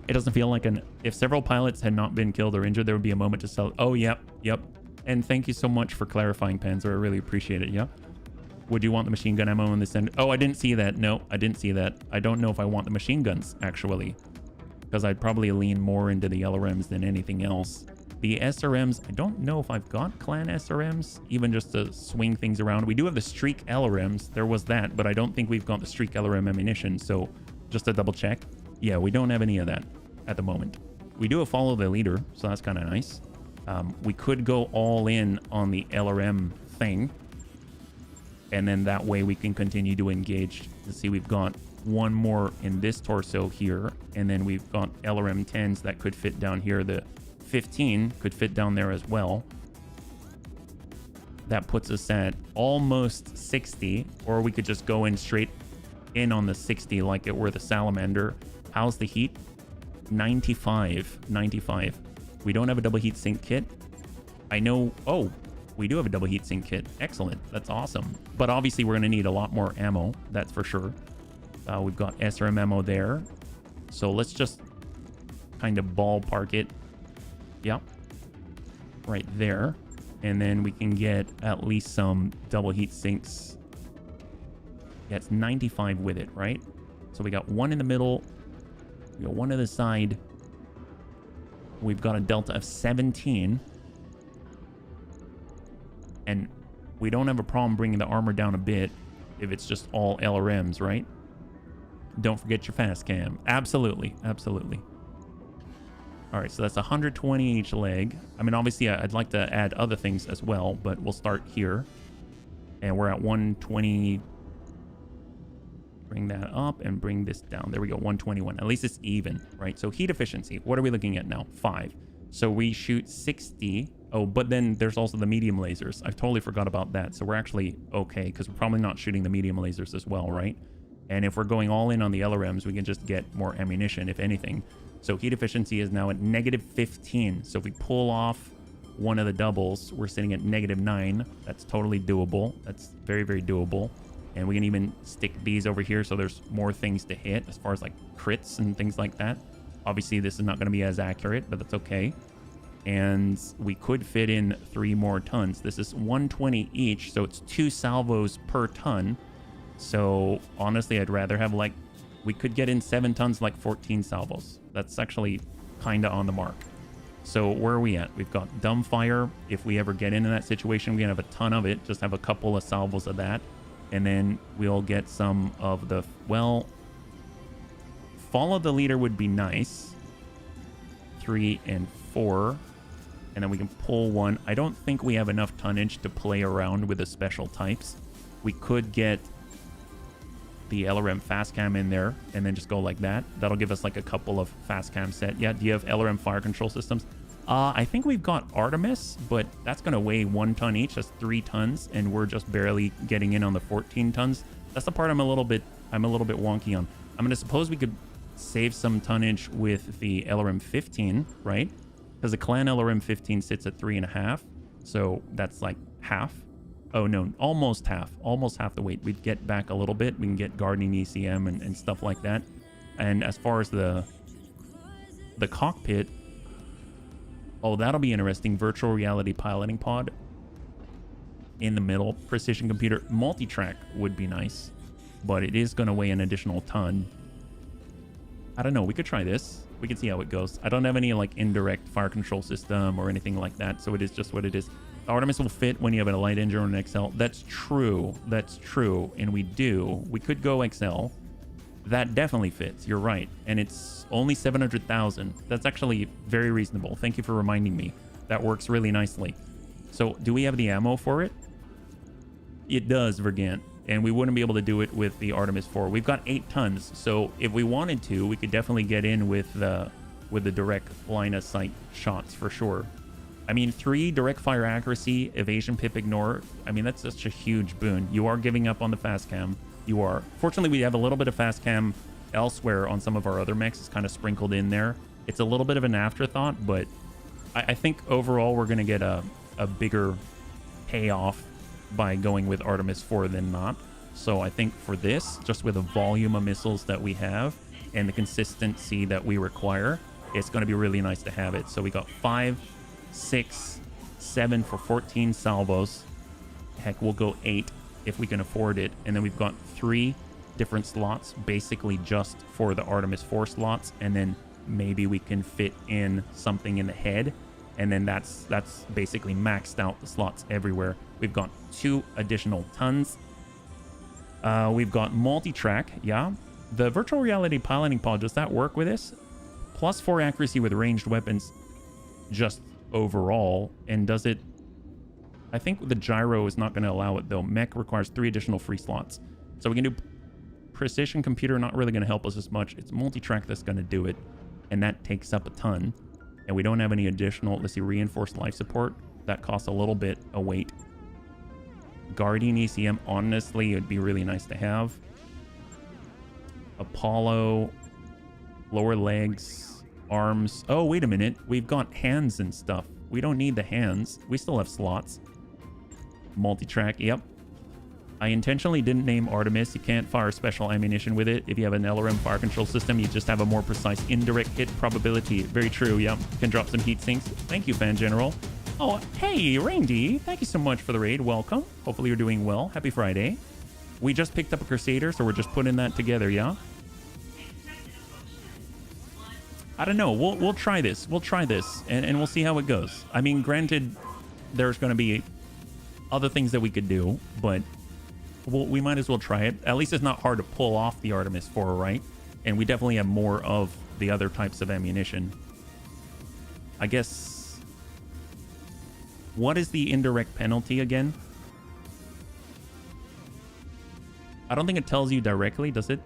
it doesn't feel like if several pilots had not been killed or injured, there would be a moment to sell. Oh, yep. And thank you so much for clarifying, Panzer. I really appreciate it. Yeah. Would you want the machine gun ammo in this end? Oh, I didn't see that. No, I didn't see that. I don't know if I want the machine guns, actually, because I'd probably lean more into the LRMs than anything else. The SRMs, I don't know if I've got clan SRMs, even just to swing things around. We do have the streak LRMs. There was that, but I don't think we've got the streak LRM ammunition. So just to double check. Yeah, we don't have any of that at the moment. We do have follow the leader, so that's kind of nice. We could go all in on the LRM thing. And then that way we can continue to engage. Let's see, we've got one more in this torso here. And then we've got LRM 10s that could fit down here. The 15 could fit down there as well. That puts us at almost 60, or we could just go in straight in on the 60 like it were the Salamander. How's the heat? 95. We don't have a double heat sink kit. I know. Oh, we do have a double heat sink kit. Excellent. That's awesome. But obviously we're going to need a lot more ammo. That's for sure. We've got SRM ammo there. So let's just kind of ballpark it. Yep. Right there. And then we can get at least some double heat sinks. Yeah, it's 95 with it, right? So we got one in the middle. We got one to the side. We've got a delta of 17. And we don't have a problem bringing the armor down a bit if it's just all LRMs, right? Don't forget your fast cam. Absolutely. Absolutely. All right, so that's 120 each leg. I mean, obviously, I'd like to add other things as well, but we'll start here. And we're at 120. Bring that up and bring this down. There we go, 121. At least it's even, right? So heat efficiency, what are we looking at now? 5. So we shoot 60. Oh, but then there's also the medium lasers. I totally forgot about that. So we're actually okay, because we're probably not shooting the medium lasers as well, right? And if we're going all in on the LRMs, we can just get more ammunition, if anything. So heat efficiency is now at -15. So if we pull off one of the doubles, we're sitting at -9. That's totally doable. That's very, very doable. And we can even stick these over here so there's more things to hit as far as like crits and things like that. Obviously, this is not going to be as accurate, but that's okay. And we could fit in 3 more tons. This is 120 each, so it's 2 salvos per ton. So honestly, I'd rather have like, we could get in 7 tons, like 14 salvos. That's actually kind of on the mark. So where are we at? We've got dumbfire. If we ever get into that situation, we can have a ton of it. Just have a couple of salvos of that. And then we'll get some of the, well, follow the leader would be nice. 3 and 4. And then we can pull 1. I don't think we have enough tonnage to play around with the special types. We could get the LRM fast cam in there and then just go like that. That'll give us like a couple of fast cam set. Yeah, do you have LRM fire control systems? I think we've got Artemis, but that's going to weigh 1 ton each. That's 3 tons, and we're just barely getting in on the 14 tons. That's the part I'm a little bit wonky on. I'm going to suppose we could save some tonnage with the LRM 15, right? Because the clan LRM 15 sits at 3.5, so that's like half. Oh no, almost half the weight. We'd get back a little bit. We can get gardening ECM and stuff like that. And as far as the cockpit, oh, that'll be interesting. Virtual reality piloting pod in the middle. Precision computer. Multi-track would be nice, but it is going to weigh an additional ton. I don't know. We could try this. We can see how it goes. I don't have any like indirect fire control system or anything like that, so it is just what it is. Artemis will fit when you have a light engine or an XL. That's true. That's true. And we do. We could go XL. That definitely fits. You're right. And it's only 700,000. That's actually very reasonable. Thank you for reminding me. That works really nicely. So do we have the ammo for it? It does, Vergant. And we wouldn't be able to do it with the Artemis 4. We've got 8 tons. So if we wanted to, we could definitely get in with the direct line of sight shots for sure. I mean, 3 direct fire accuracy, evasion, pip, ignore. I mean, that's such a huge boon. You are giving up on the fast cam. You are. Fortunately, we have a little bit of fast cam elsewhere on some of our other mechs. It's kind of sprinkled in there. It's a little bit of an afterthought, but I think overall we're going to get a bigger payoff by going with Artemis 4 than not. So I think for this, just with the volume of missiles that we have and the consistency that we require, it's going to be really nice to have it. So we got 5, 6, 7 for 14 salvos. Heck, we'll go 8 if we can afford it. And then we've got 3 different slots, basically just for the Artemis 4 slots. And then maybe we can fit in something in the head. And then that's basically maxed out the slots everywhere. We've got 2 additional tons. We've got multi-track, yeah. The virtual reality piloting pod, does that work with this? +4 accuracy with ranged weapons just overall. And does it... I think the gyro is not going to allow it though. Mech requires 3 additional free slots. So we can do precision computer, not really going to help us as much. It's multi-track that's going to do it. And that takes up a ton. And we don't have any additional, let's see, reinforced life support. That costs a little bit of weight. Guardian ECM, honestly, it'd be really nice to have. Apollo, lower legs, arms. Oh, wait a minute. We've got hands and stuff. We don't need the hands. We still have slots. Multi-track, yep. I intentionally didn't name Artemis. You can't fire special ammunition with it. If you have an LRM fire control system, you just have a more precise indirect hit probability. Very true, yep. Can drop some heat sinks. Thank you, Fan General. Oh, hey, Randy. Thank you so much for the raid. Welcome. Hopefully you're doing well. Happy Friday. We just picked up a Crusader, so we're just putting that together, yeah? I don't know. We'll try this. We'll try this, and we'll see how it goes. I mean, granted, there's going to be other things that we could do, but we might as well try it. At least it's not hard to pull off the Artemis 4, right? And we definitely have more of the other types of ammunition. I guess... What is the indirect penalty again? I don't think it tells you directly, does it?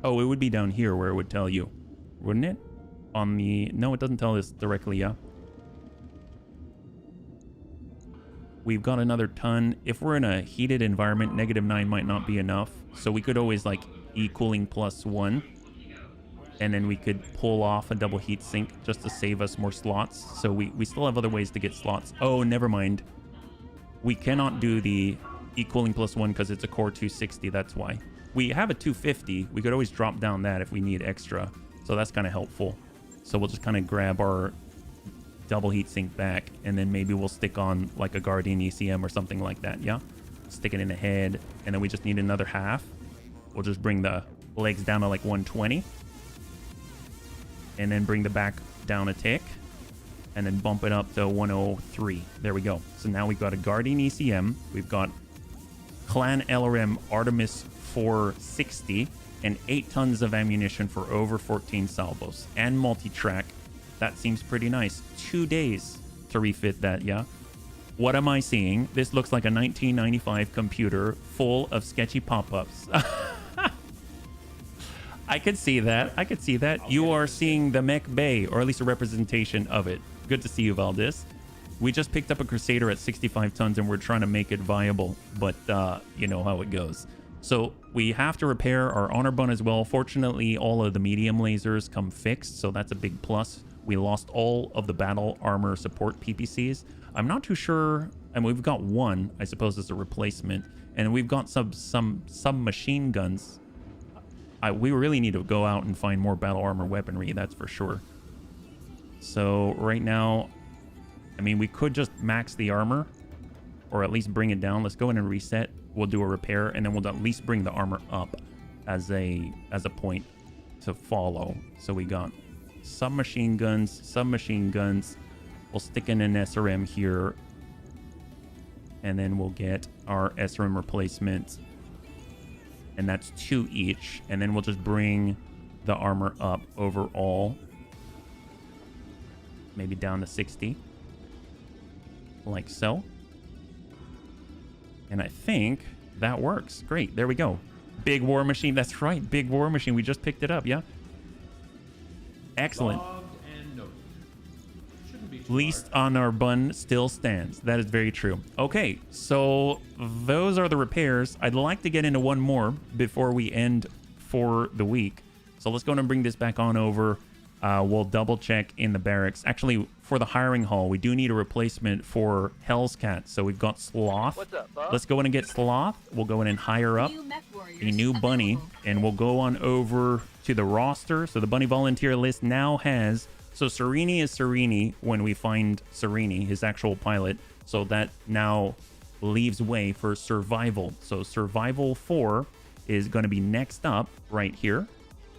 Oh, it would be down here where it would tell you, wouldn't it? On the... No, it doesn't tell us directly, yeah. We've got another ton. If we're in a heated environment, -9 might not be enough. So we could always, like, E-cooling +1. And then we could pull off a double heat sink just to save us more slots. So we still have other ways to get slots. Oh, never mind. We cannot do the E-cooling +1 because it's a core 260. That's why. We have a 250. We could always drop down that if we need extra. So that's kind of helpful. So we'll just kind of grab our double heat sink back, and then maybe we'll stick on like a Guardian ECM or something like that, yeah? Stick it in the head, and then we just need another half. We'll just bring the legs down to like 120. And then bring the back down a tick. And then bump it up to 103. There we go. So now we've got a Guardian ECM. We've got Clan LRM Artemis 460 and 8 tons of ammunition for over 14 salvos and multi-track. That seems pretty nice. 2 days to refit that, yeah? What am I seeing? This looks like a 1995 computer full of sketchy pop-ups. I could see that. I could see that. You are seeing the mech bay, or at least a representation of it. Good to see you, Valdez. We just picked up a Crusader at 65 tons and we're trying to make it viable, but you know how it goes. So we have to repair our honor bun as well. Fortunately, all of the medium lasers come fixed, so that's a big plus. We lost all of the battle armor support PPCs. I'm not too sure, and we've got one, I suppose, as a replacement, and we've got some submachine guns. We really need to go out and find more battle armor weaponry, that's for sure. So right now, I mean, we could just max the armor, or at least bring it down. Let's go in and reset. We'll do a repair, and then we'll at least bring the armor up as a point to follow. So we got submachine guns. We'll stick in an SRM here, and then we'll get our SRM replacement, and that's 2 each. And then we'll just bring the armor up overall, maybe down to 60, like so. And I think that works. Great, there we go. Big war machine, that's right, big war machine. We just picked it up, yeah? Excellent. Least on our bun still stands. That is very true. Okay, so those are the repairs. I'd like to get into one more before we end for the week. So let's go and bring this back on over. We'll double check in the barracks. Actually, for the hiring hall, we do need a replacement for Hell's Cat. So we've got Sloth. What's up, Bob? Let's go in and get Sloth. We'll go in and hire up a new bunny, and we'll go on over to the roster. So the bunny volunteer list now has... So Serini is Serini when we find Serini, his actual pilot. So that now leaves way for Survival. So Survival 4 is going to be next up right here.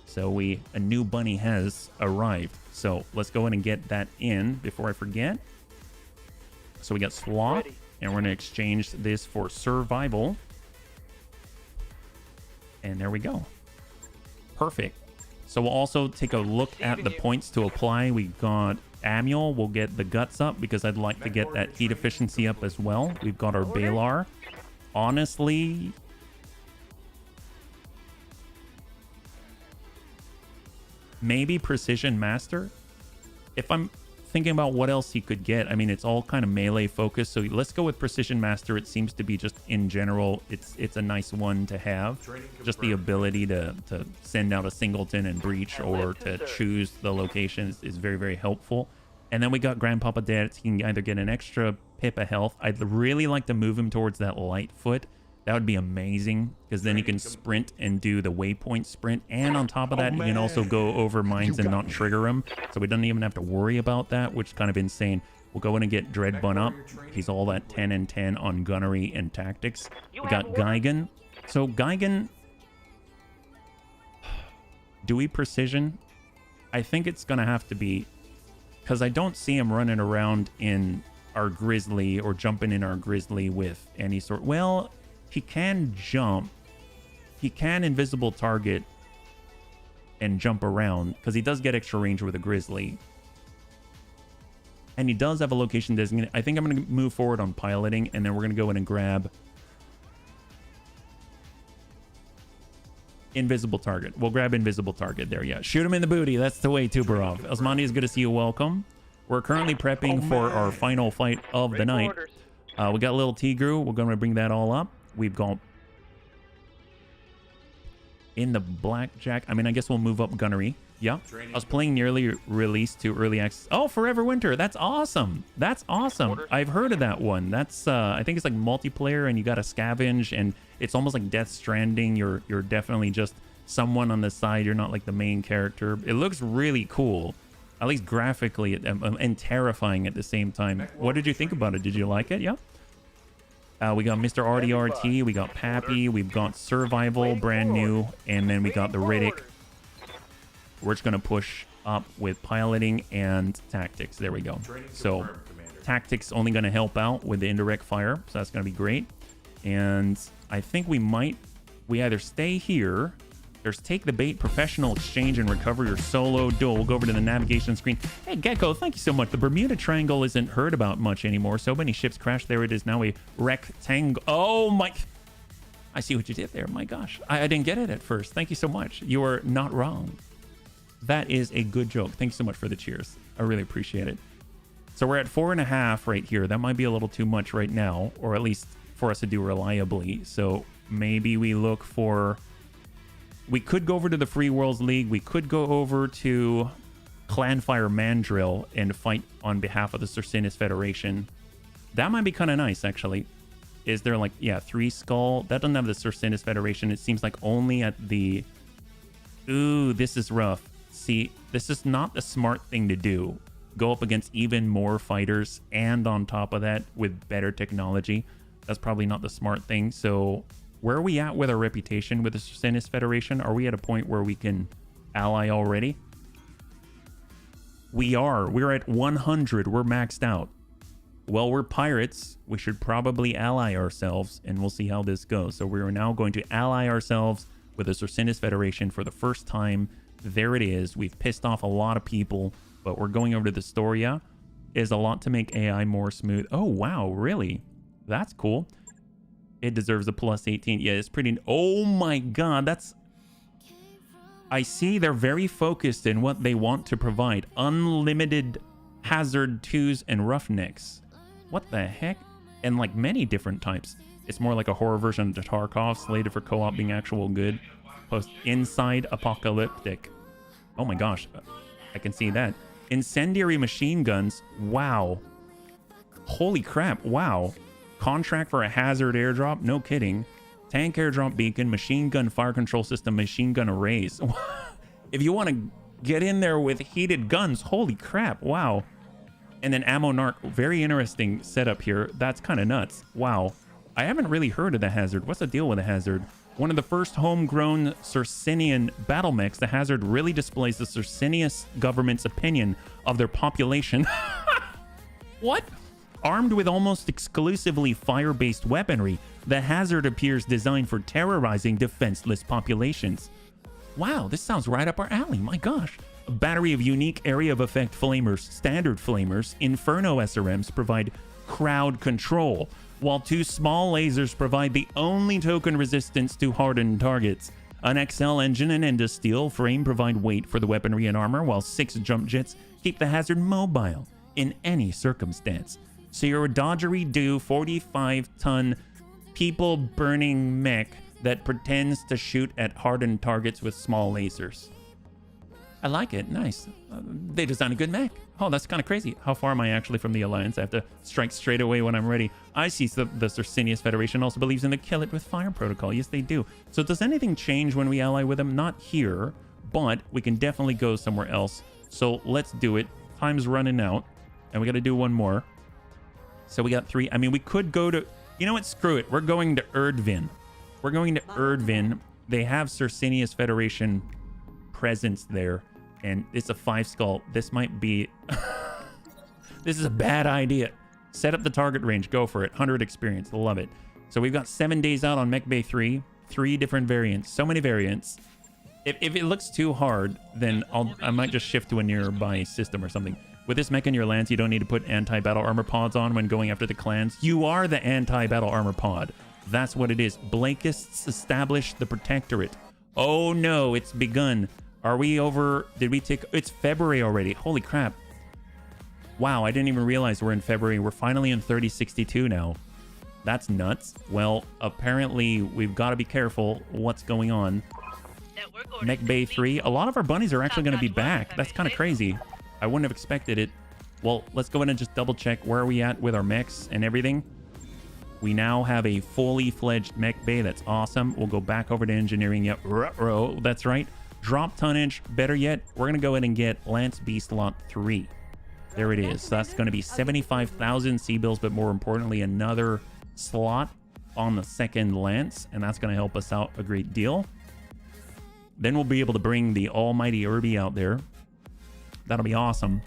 So a new bunny has arrived. So let's go ahead and get that in before I forget. So we got Sloth, and we're going to exchange this for Survival. And there we go. Perfect. So we'll also take a look at the points to apply. We got Manuel. We'll get the guts up because I'd like to get that heat efficiency up as well. We've got our Balar. Honestly, maybe Precision Master. If I'm thinking about what else he could get, I mean, it's all kind of melee focused, so let's go with Precision Master. It seems to be just in general, it's a nice one to have. Just the ability to send out a singleton and breach, or to choose the locations, is very, very helpful. And then we got Grandpapa Dad. He can either get an extra pip of health. I'd really like to move him towards that light foot. That would be amazing, because then he can sprint and do the waypoint sprint. And on top of that, he can also go over mines and not trigger them. So we don't even have to worry about that, which is kind of insane. We'll go in and get Dread Bun up. He's all that 10 and 10 on gunnery and tactics. We got Geigen. So Geigen, do we precision? I think it's going to have to be, because I don't see him running around in our Grizzly or jumping in our Grizzly with any sort. Well, he can jump. He can invisible target and jump around, because he does get extra range with a Grizzly. And he does have a location designated. I think I'm going to move forward on piloting, and then we're going to go in and grab invisible target. We'll grab invisible target there. Yeah, shoot him in the booty. That's the way, Tuberov. Osmani, is good to see you. Welcome. We're currently prepping for our final fight of the night. We got a little Tigru. We're going to bring that all up. We've got in the Blackjack. I mean, I guess we'll move up gunnery. Yeah. I was playing nearly released to early access. Oh, Forever Winter. That's awesome. That's awesome. I've heard of that one. That's I think it's like multiplayer, and you got to scavenge, and it's almost like Death Stranding. You're definitely just someone on the side. You're not like the main character. It looks really cool, at least graphically, and terrifying at the same time. What did you think about it? Did you like it? Yeah. We got Mr. RDRT, we got Pappy, we've got Survival, brand new, and then we got the Riddick. We're just going to push up with piloting and tactics. There we go. So tactics only going to help out with the indirect fire, so that's going to be great. And I think we either stay here. There's Take the Bait, Professional Exchange, and Recovery, or Solo Duel. We'll go over to the navigation screen. Hey, Gecko, thank you so much. The Bermuda Triangle isn't heard about much anymore. So many ships crash. There it is now, a rectangle. Oh, my. I see what you did there. My gosh. I didn't get it at first. Thank you so much. You are not wrong. That is a good joke. Thanks so much for the cheers. I really appreciate it. So we're at 4.5 right here. That might be a little too much right now, or at least for us to do reliably. So maybe we look for... We could go over to the Free Worlds League. We could go over to Clanfire Mandrill and fight on behalf of the Circinus Federation. That might be kind of nice, actually. Is there like, yeah, 3 Skull? That doesn't have the Circinus Federation. It seems like only at the... Ooh, this is rough. See, this is not the smart thing to do. Go up against even more fighters, and on top of that, with better technology. That's probably not the smart thing, so... Where are we at with our reputation with the Circinus Federation? Are we at a point where we can ally already? We are. We're at 100. We're maxed out. Well, we're pirates. We should probably ally ourselves, and we'll see how this goes. So we are now going to ally ourselves with the Circinus Federation for the first time. There it is. We've pissed off a lot of people, but we're going over to the Storia. Is a lot to make AI more smooth. Oh, wow. Really? That's cool. It deserves a plus 18. Yeah, it's pretty... Oh my god, that's... I see they're very focused in what they want to provide. Unlimited Hazard 2s and Roughnecks. What the heck? And like many different types. It's more like a horror version of Tarkov, slated for co-op being actual good. Post Inside Apocalyptic. Oh my gosh, I can see that. Incendiary Machine Guns. Wow. Holy crap, wow. Contract for a hazard airdrop? No kidding. Tank airdrop beacon, machine gun fire control system, machine gun arrays. If you want to get in there with heated guns, holy crap, wow. And then ammo narc, very interesting setup here. That's kind of nuts. Wow. I haven't really heard of the hazard. What's the deal with the hazard? One of the first homegrown Circinian battle mechs, the Hazard really displays the Circinius government's opinion of their population. What? Armed with almost exclusively fire-based weaponry, the Hazard appears designed for terrorizing defenseless populations. Wow, this sounds right up our alley, my gosh. A battery of unique area of effect flamers, standard flamers, Inferno SRMs provide crowd control, while 2 small lasers provide the only token resistance to hardened targets. An XL engine and Enda steel frame provide weight for the weaponry and armor, while 6 jump jets keep the Hazard mobile in any circumstance. So you're a dodgery-do 45-ton people-burning mech that pretends to shoot at hardened targets with small lasers. I like it. Nice. They designed a good mech. Oh, that's kind of crazy. How far am I actually from the Alliance? I have to strike straight away when I'm ready. I see the Circinius Federation also believes in the kill it with fire protocol. Yes, they do. So does anything change when we ally with them? Not here, but we can definitely go somewhere else. So let's do it. Time's running out, and we got to do one more. So we got 3. I mean, we could go to... You know what? Screw it. We're going to Erdvin. We're going to Erdvin. They have Circinius Federation presence there, and it's a 5 skull. This might be... This is a bad idea. Set up the target range. Go for it. 100 experience. Love it. So we've got 7 days out on Mech Bay 3. 3 different variants. So many variants. If it looks too hard, then I might just shift to a nearby system or something. With this mech in your lands, you don't need to put anti-battle armor pods on when going after the clans. You are the anti-battle armor pod. That's what it is. Blakists establish the Protectorate. Oh no, it's begun. Are we over? Did we take? It's February already. Holy crap. Wow, I didn't even realize we're in February. We're finally in 3062 now. That's nuts. Well, apparently we've got to be careful what's going on. Mech Bay 3. A lot of our bunnies are actually going to be back. That's kind of crazy. I wouldn't have expected it. Well, let's go ahead and just double check where are we at with our mechs and everything. We now have a fully fledged mech bay. That's awesome. We'll go back over to engineering. Yep, that's right. Drop tonnage. Better yet, we're going to go ahead and get Lance Beast Lot 3. There it is. So that's going to be 75,000 C-bills, but more importantly, another slot on the second Lance, and that's going to help us out a great deal. Then we'll be able to bring the almighty Irby out there. That'll be awesome.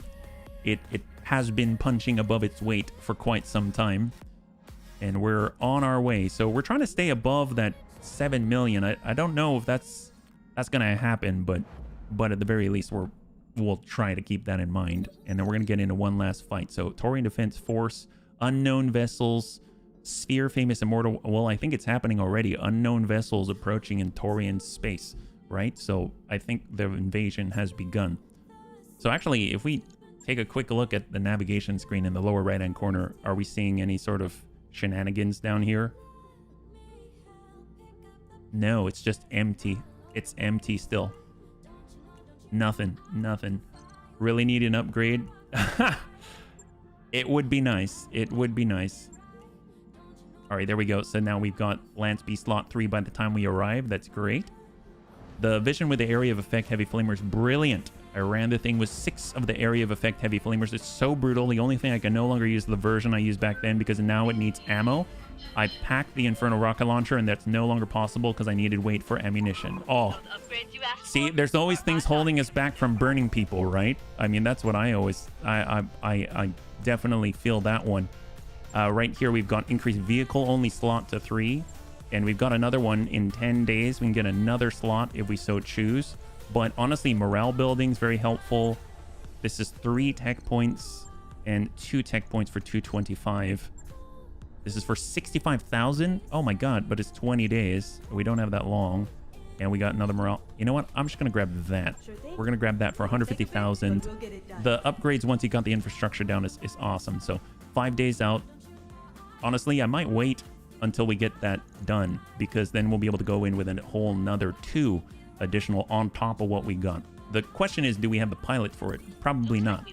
It has been punching above its weight for quite some time, and we're on our way. So we're trying to stay above that 7 million. I don't know if that's gonna happen, but at the very least we'll try to keep that in mind. And then we're gonna get into one last fight. So Taurian Defense Force, unknown vessels, Sphere Famous Immortal. Well, I think it's happening already. Unknown vessels approaching in Taurian space, right? So I think the invasion has begun. So actually, if we take a quick look at the navigation screen in the lower right-hand corner, are we seeing any sort of shenanigans down here? No, it's just empty. It's empty still. Nothing. Really need an upgrade? It would be nice. It would be nice. All right, there we go. So now we've got Lance Beast Lot 3 by the time we arrive. That's great. The vision with the area of effect heavy flamers, brilliant. I ran the thing with 6 of the area of effect heavy flamers. It's so brutal. The only thing I can no longer use the version I used back then because now it needs ammo. I packed the Inferno rocket launcher, and that's no longer possible because I needed weight for ammunition. Oh, see, there's always things holding us back from burning people, right? I mean, that's what I always, I definitely feel that one. Right here, we've got increased vehicle only slot to 3. And we've got another one in 10 days. We can get another slot if we so choose. But honestly, morale building is very helpful. This is 3 tech points and 2 tech points for 225. This is for 65,000. Oh my god, but it's 20 days. We don't have that long. And we got another morale. You know what? I'm just going to grab that. We're going to grab that for 150,000. The upgrades once you got the infrastructure down is awesome. So 5 days out. Honestly, I might wait until we get that done, because then we'll be able to go in with a whole another 2 additional on top of what we got. The question is, do we have the pilot for it? Probably not.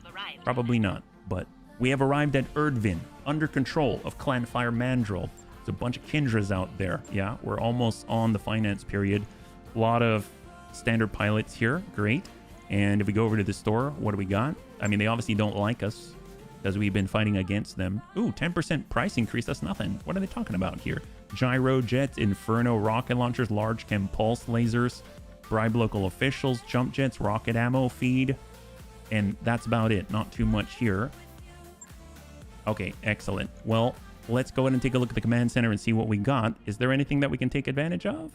Probably not. But we have arrived at Erdvin, under control of Clan Fire Mandrill. There's a bunch of Kindras out there. Yeah, we're almost on the finance period. A lot of standard pilots here. Great. And if we go over to the store, what do we got? I mean, they obviously don't like us because we've been fighting against them. Ooh, 10% price increase. That's nothing. What are they talking about here? gyro jets, inferno rocket launchers, large chem pulse lasers, bribe local officials, jump jets, rocket ammo feed, and that's about it. Not too much here. Okay, excellent. Well, let's go ahead and take a look at the command center and see what we got. Is there anything that we can take advantage of?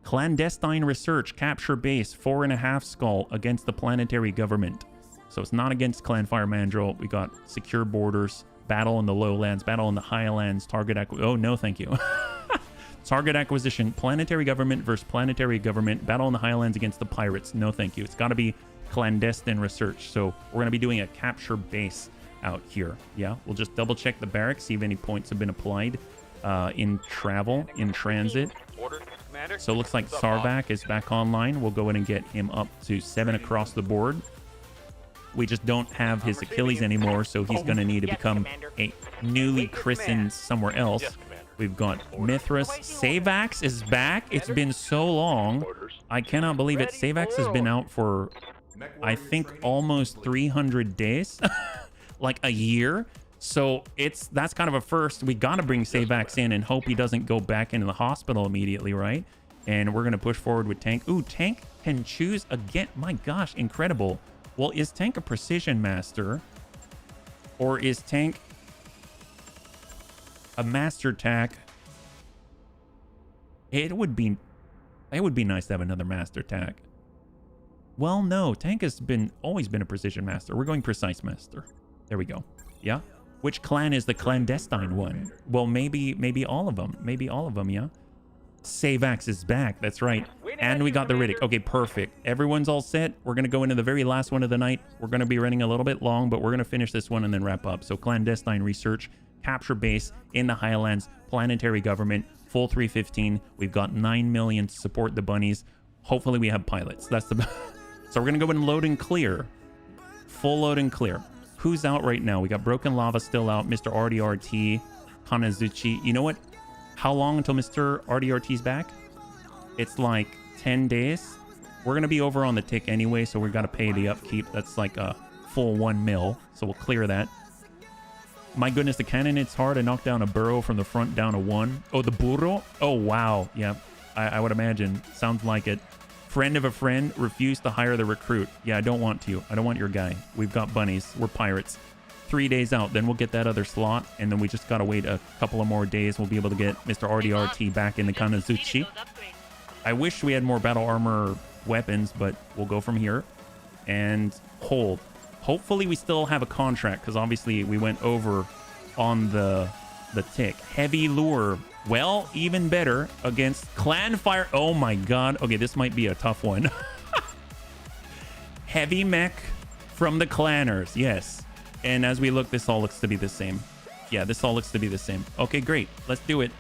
Clandestine research, capture base, 4.5 skull against the planetary government. So it's not against Clanfire Mandrill. We got secure borders, battle in the lowlands, battle in the highlands, target oh no thank you. Target acquisition, planetary government versus planetary government, battle in the highlands against the pirates. No thank you. It's got to be clandestine research. So we're going to be doing a capture base out here. Yeah, we'll just double check the barracks, see if any points have been applied in travel, in transit. Order, Commander. So it looks like What's up, boss? Sarvac is back online. We'll go in and get him up to 7 across the board. We just don't have his Achilles anymore, so he's going to need to Yes, become Commander. a newly christened somewhere else. Yes, Commander. We've got Mithras. Savax is back. It's been so long. I cannot believe it. Savax has been out for, I think, almost 300 days. Like a year. So that's kind of a first. We got to bring Savax in and hope he doesn't go back into the hospital immediately, right? And we're going to push forward with Tank. Ooh, Tank can choose again. My gosh, incredible. Well, is Tank a precision master? Or is Tank a master tack? It would be nice to have another master tack. Well, no, Tank has always been a precision master. We're going precise master. There we go. Yeah. Which clan is the clandestine one? Well, maybe all of them. Maybe all of them, yeah. Savax is back. That's right. And we got the Riddick. Okay, perfect. Everyone's all set. We're going to go into the very last one of the night. We're going to be running a little bit long, but we're going to finish this one and then wrap up. So clandestine research, capture base in the Highlands, planetary government, full 315. We've got 9 million to support the bunnies. Hopefully we have pilots. That's the... So we're going to go and load and clear. Full load and clear. Who's out right now? We got Broken Lava still out. Mr. RDRT, Kanazuchi. You know what? How long until Mr. RDRT's back? It's like 10 days. We're going to be over on the tick anyway, so we've got to pay the upkeep. That's like a full 1 mil, so we'll clear that. My goodness, the cannon hits hard. I knocked down a burrow from the front down a 1. Oh, the burro? Oh, wow. Yeah, I would imagine. Sounds like it. Friend of a friend refused to hire the recruit. Yeah, I don't want to. I don't want your guy. We've got bunnies. We're pirates. 3 days out. Then we'll get that other slot. And then we just got to wait a couple of more days. We'll be able to get Mr. RDRT back in the Kanazuchi. I wish we had more battle armor weapons, but we'll go from here. And hold. Hopefully we still have a contract, because obviously we went over on the tick. Heavy lure. Well, even better against Clanfire. Oh my god. Okay, this might be a tough one. Heavy mech from the Clanners. Yes. And as we look, this all looks to be the same. Yeah, this all looks to be the same. Okay, great. Let's do it.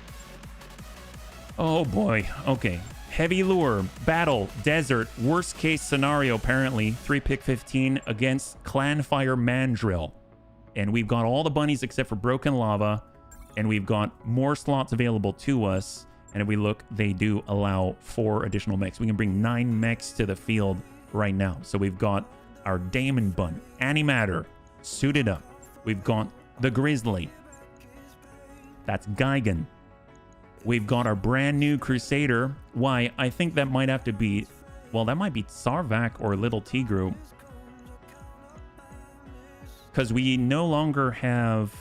Oh boy. Okay. Heavy lure, battle, desert, worst case scenario apparently. 3-pick 15 against Clanfire Mandrill. And we've got all the bunnies except for Broken Lava. And we've got more slots available to us. And if we look, they do allow 4 additional mechs. We can bring 9 mechs to the field right now. So we've got our Damon Bun, Antimatter, suited up. We've got the Grizzly. That's Gigan. We've got our brand new Crusader. Why? I think that might have to be... Well, that might be Sarvac or Little Tigru. Because we no longer have...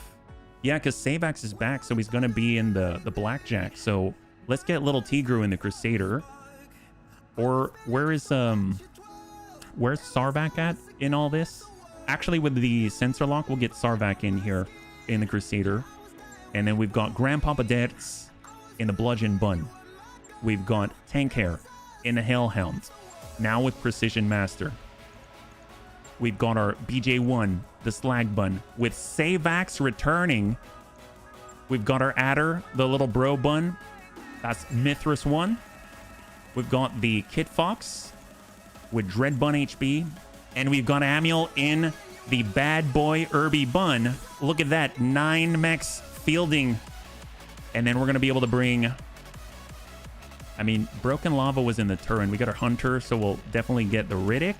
Yeah, because Savax is back, so he's going to be in the Blackjack. So let's get Little Tigru in the Crusader. Or where's Sarvac at in all this? Actually, with the sensor lock, we'll get Sarvac in here in the Crusader. And then we've got Grandpapa Dertz in the Bludgeon Bun. We've got Tank Hair in the Hellhound. Now with Precision Master. We've got our BJ1, the Slag Bun, with Savax returning. We've got our Adder, the little Bro Bun. That's Mithras 1. We've got the Kit Fox with Dread Bun HB. And we've got Amiel in the Bad Boy Irby Bun. Look at that, 9 mechs fielding. And then we're going to be able to bring... I mean, Broken Lava was in the turret. We got our Hunter, so we'll definitely get the Riddick.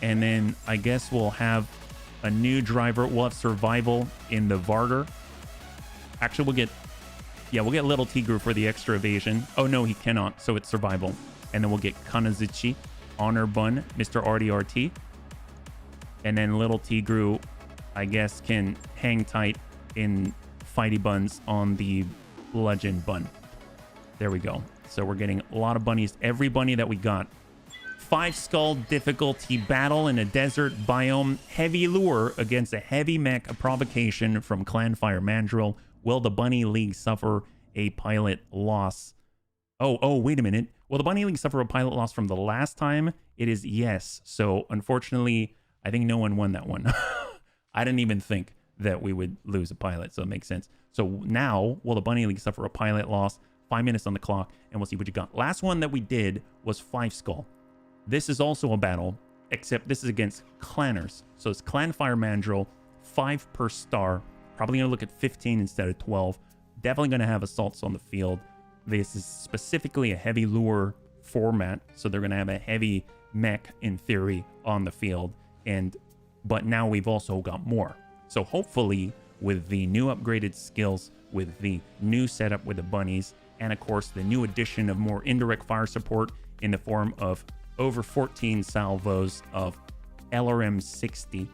And then I guess we'll have a new driver. We'll have Survival in the Varder. Actually, we'll get... Yeah, we'll get Little Tigru for the extra evasion. Oh, no, he cannot. So it's survival. And then we'll get Kanazuchi, Honor Bun, Mr. RDRT. And then Little Tigru, I guess, can hang tight in Fighty Buns on the Legend Bun. There we go. So we're getting a lot of bunnies. Every bunny that we got. 5-skull difficulty battle in a desert biome. Heavy lure against a heavy mech. A provocation from Clan Fire Mandrill. Will the Bunny League suffer a pilot loss? Oh, wait a minute. Will the Bunny League suffer a pilot loss from the last time? It is yes. So unfortunately, I think no one won that one. I didn't even think that we would lose a pilot, so it makes sense. So now, will the Bunny League suffer a pilot loss? 5 minutes on the clock, and we'll see what you got. Last one that we did was 5-skull. This is also a battle, except this is against clanners. So it's Clan Fire Mandrill, 5 per star. Probably going to look at 15 instead of 12. Definitely going to have assaults on the field. This is specifically a heavy lure format, so they're going to have a heavy mech, in theory, on the field. But now we've also got more. So hopefully, with the new upgraded skills, with the new setup with the bunnies, and of course, the new addition of more indirect fire support in the form of over 14 salvos of LRM 60,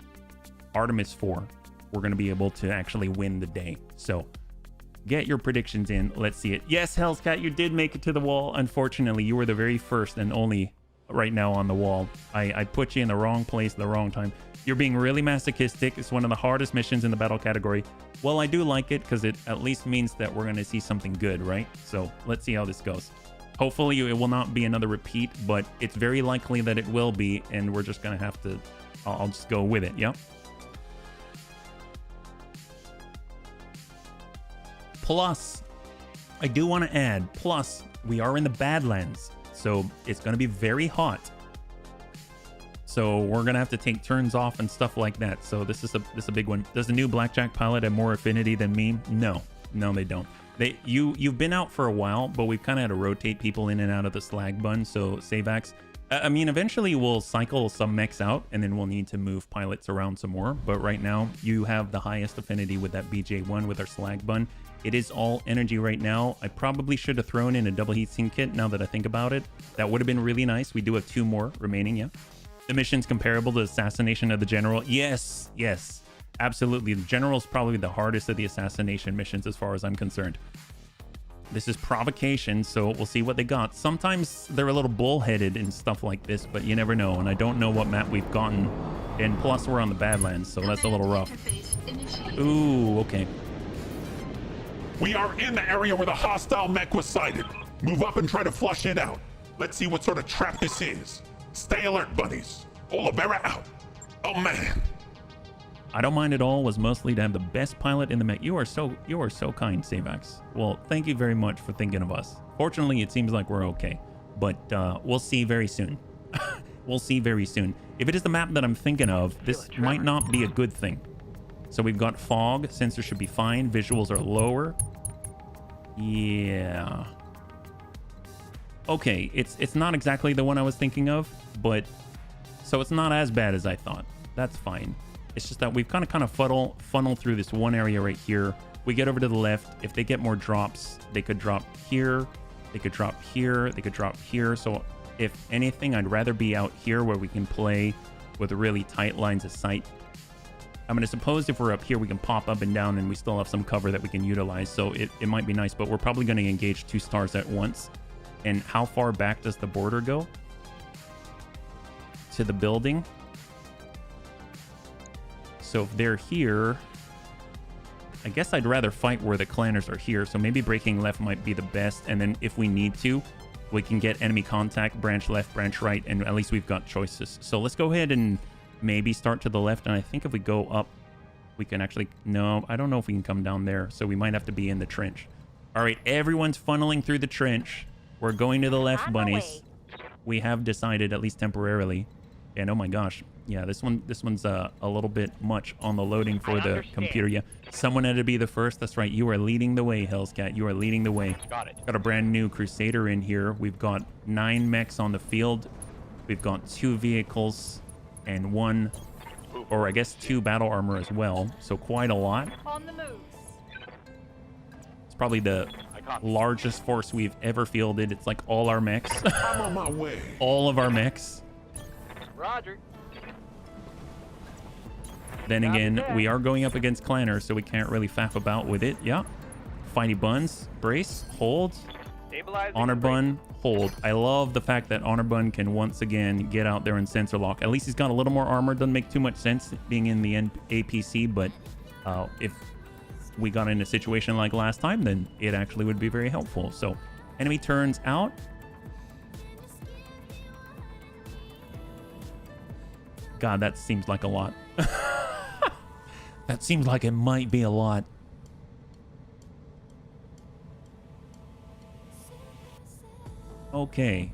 Artemis 4, we're going to be able to actually win the day. So get your predictions in. Let's see it. Yes, Hellscat, you did make it to the wall. Unfortunately, you were the very first and only right now on the wall. I put you in the wrong place at the wrong time. You're being really masochistic. It's one of the hardest missions in the battle category. Well, I do like it because it at least means that we're going to see something good, right? So let's see how this goes. Hopefully it will not be another repeat, but it's very likely that it will be, and we're just going to have to... I'll just go with it, yeah? Plus, I do want to add, plus, we are in the Badlands, so it's going to be very hot. So we're going to have to take turns off and stuff like that. So this is a big one. Does the new Blackjack pilot have more affinity than me? No, they don't. You've been out for a while, but we've kind of had to rotate people in and out of the slag bun. So Savax, I mean, eventually we'll cycle some mechs out and then we'll need to move pilots around some more. But right now you have the highest affinity with that BJ1 with our slag bun. It is all energy right now. I probably should have thrown in a double heatsink kit now that I think about it. That would have been really nice. We do have 2 more remaining, yeah. The mission's comparable to Assassination of the General. Yes, absolutely. The General is probably the hardest of the assassination missions as far as I'm concerned. This is provocation, so we'll see what they got. Sometimes they're a little bullheaded and stuff like this, but you never know. And I don't know what map we've gotten. And plus, we're on the Badlands, so that's a little rough. Ooh, okay. We are in the area where the hostile mech was sighted. Move up and try to flush it out. Let's see what sort of trap this is. Stay alert, buddies. Olivera out. Oh, man. I don't mind at all. Was mostly to have the best pilot in the mech. You are so kind, Savax. Well, thank you very much for thinking of us. Fortunately, it seems like we're okay, but we'll see very soon. We'll see very soon. If it is the map that I'm thinking of, this might not be a good thing. So we've got fog. Sensors should be fine. Visuals are lower. Yeah. Okay, it's not exactly the one I was thinking of, but so it's not as bad as I thought. That's fine. It's just that we've kind of funnel through this one area right here. We get over to the left. If they get more drops, they could drop here. They could drop here. They could drop here. So if anything, I'd rather be out here where we can play with really tight lines of sight. I mean, I suppose if we're up here, we can pop up and down and we still have some cover that we can utilize. So it might be nice, but we're probably going to engage 2 stars at once. And how far back does the border go? To the building. So if they're here, I guess I'd rather fight where the clanners are here. So maybe breaking left might be the best. And then if we need to, we can get enemy contact, branch left, branch right, and at least we've got choices. So let's go ahead and maybe start to the left. And I think if we go up, we can actually... No, I don't know if we can come down there. So we might have to be in the trench. All right, everyone's funneling through the trench. We're going to the left, bunnies. We have decided, at least temporarily. And oh my gosh, yeah, this one's a little bit much on the loading for the computer. Yeah, someone had to be the first. That's right. You are leading the way, Hellscat. You are leading the way. Got it. Got a brand new Crusader in here. We've got 9 mechs on the field. We've got 2 vehicles and 1, or I guess 2 battle armor as well. So quite a lot. On the move. It's probably the largest force we've ever fielded. It's like all our mechs. I'm on my way. All of our mechs. Roger. Then again, we are going up against clanners, so we can't really faff about with it. Yeah. Fighty buns, brace, hold. Stabilizing. Honor bun, hold. I love the fact that Honor bun can once again get out there and sensor lock. At least he's got a little more armor. Doesn't make too much sense being in the APC, but if we got in a situation like last time, then it actually would be very helpful. So enemy turns out. God, that seems like a lot. That seems like it might be a lot. Okay.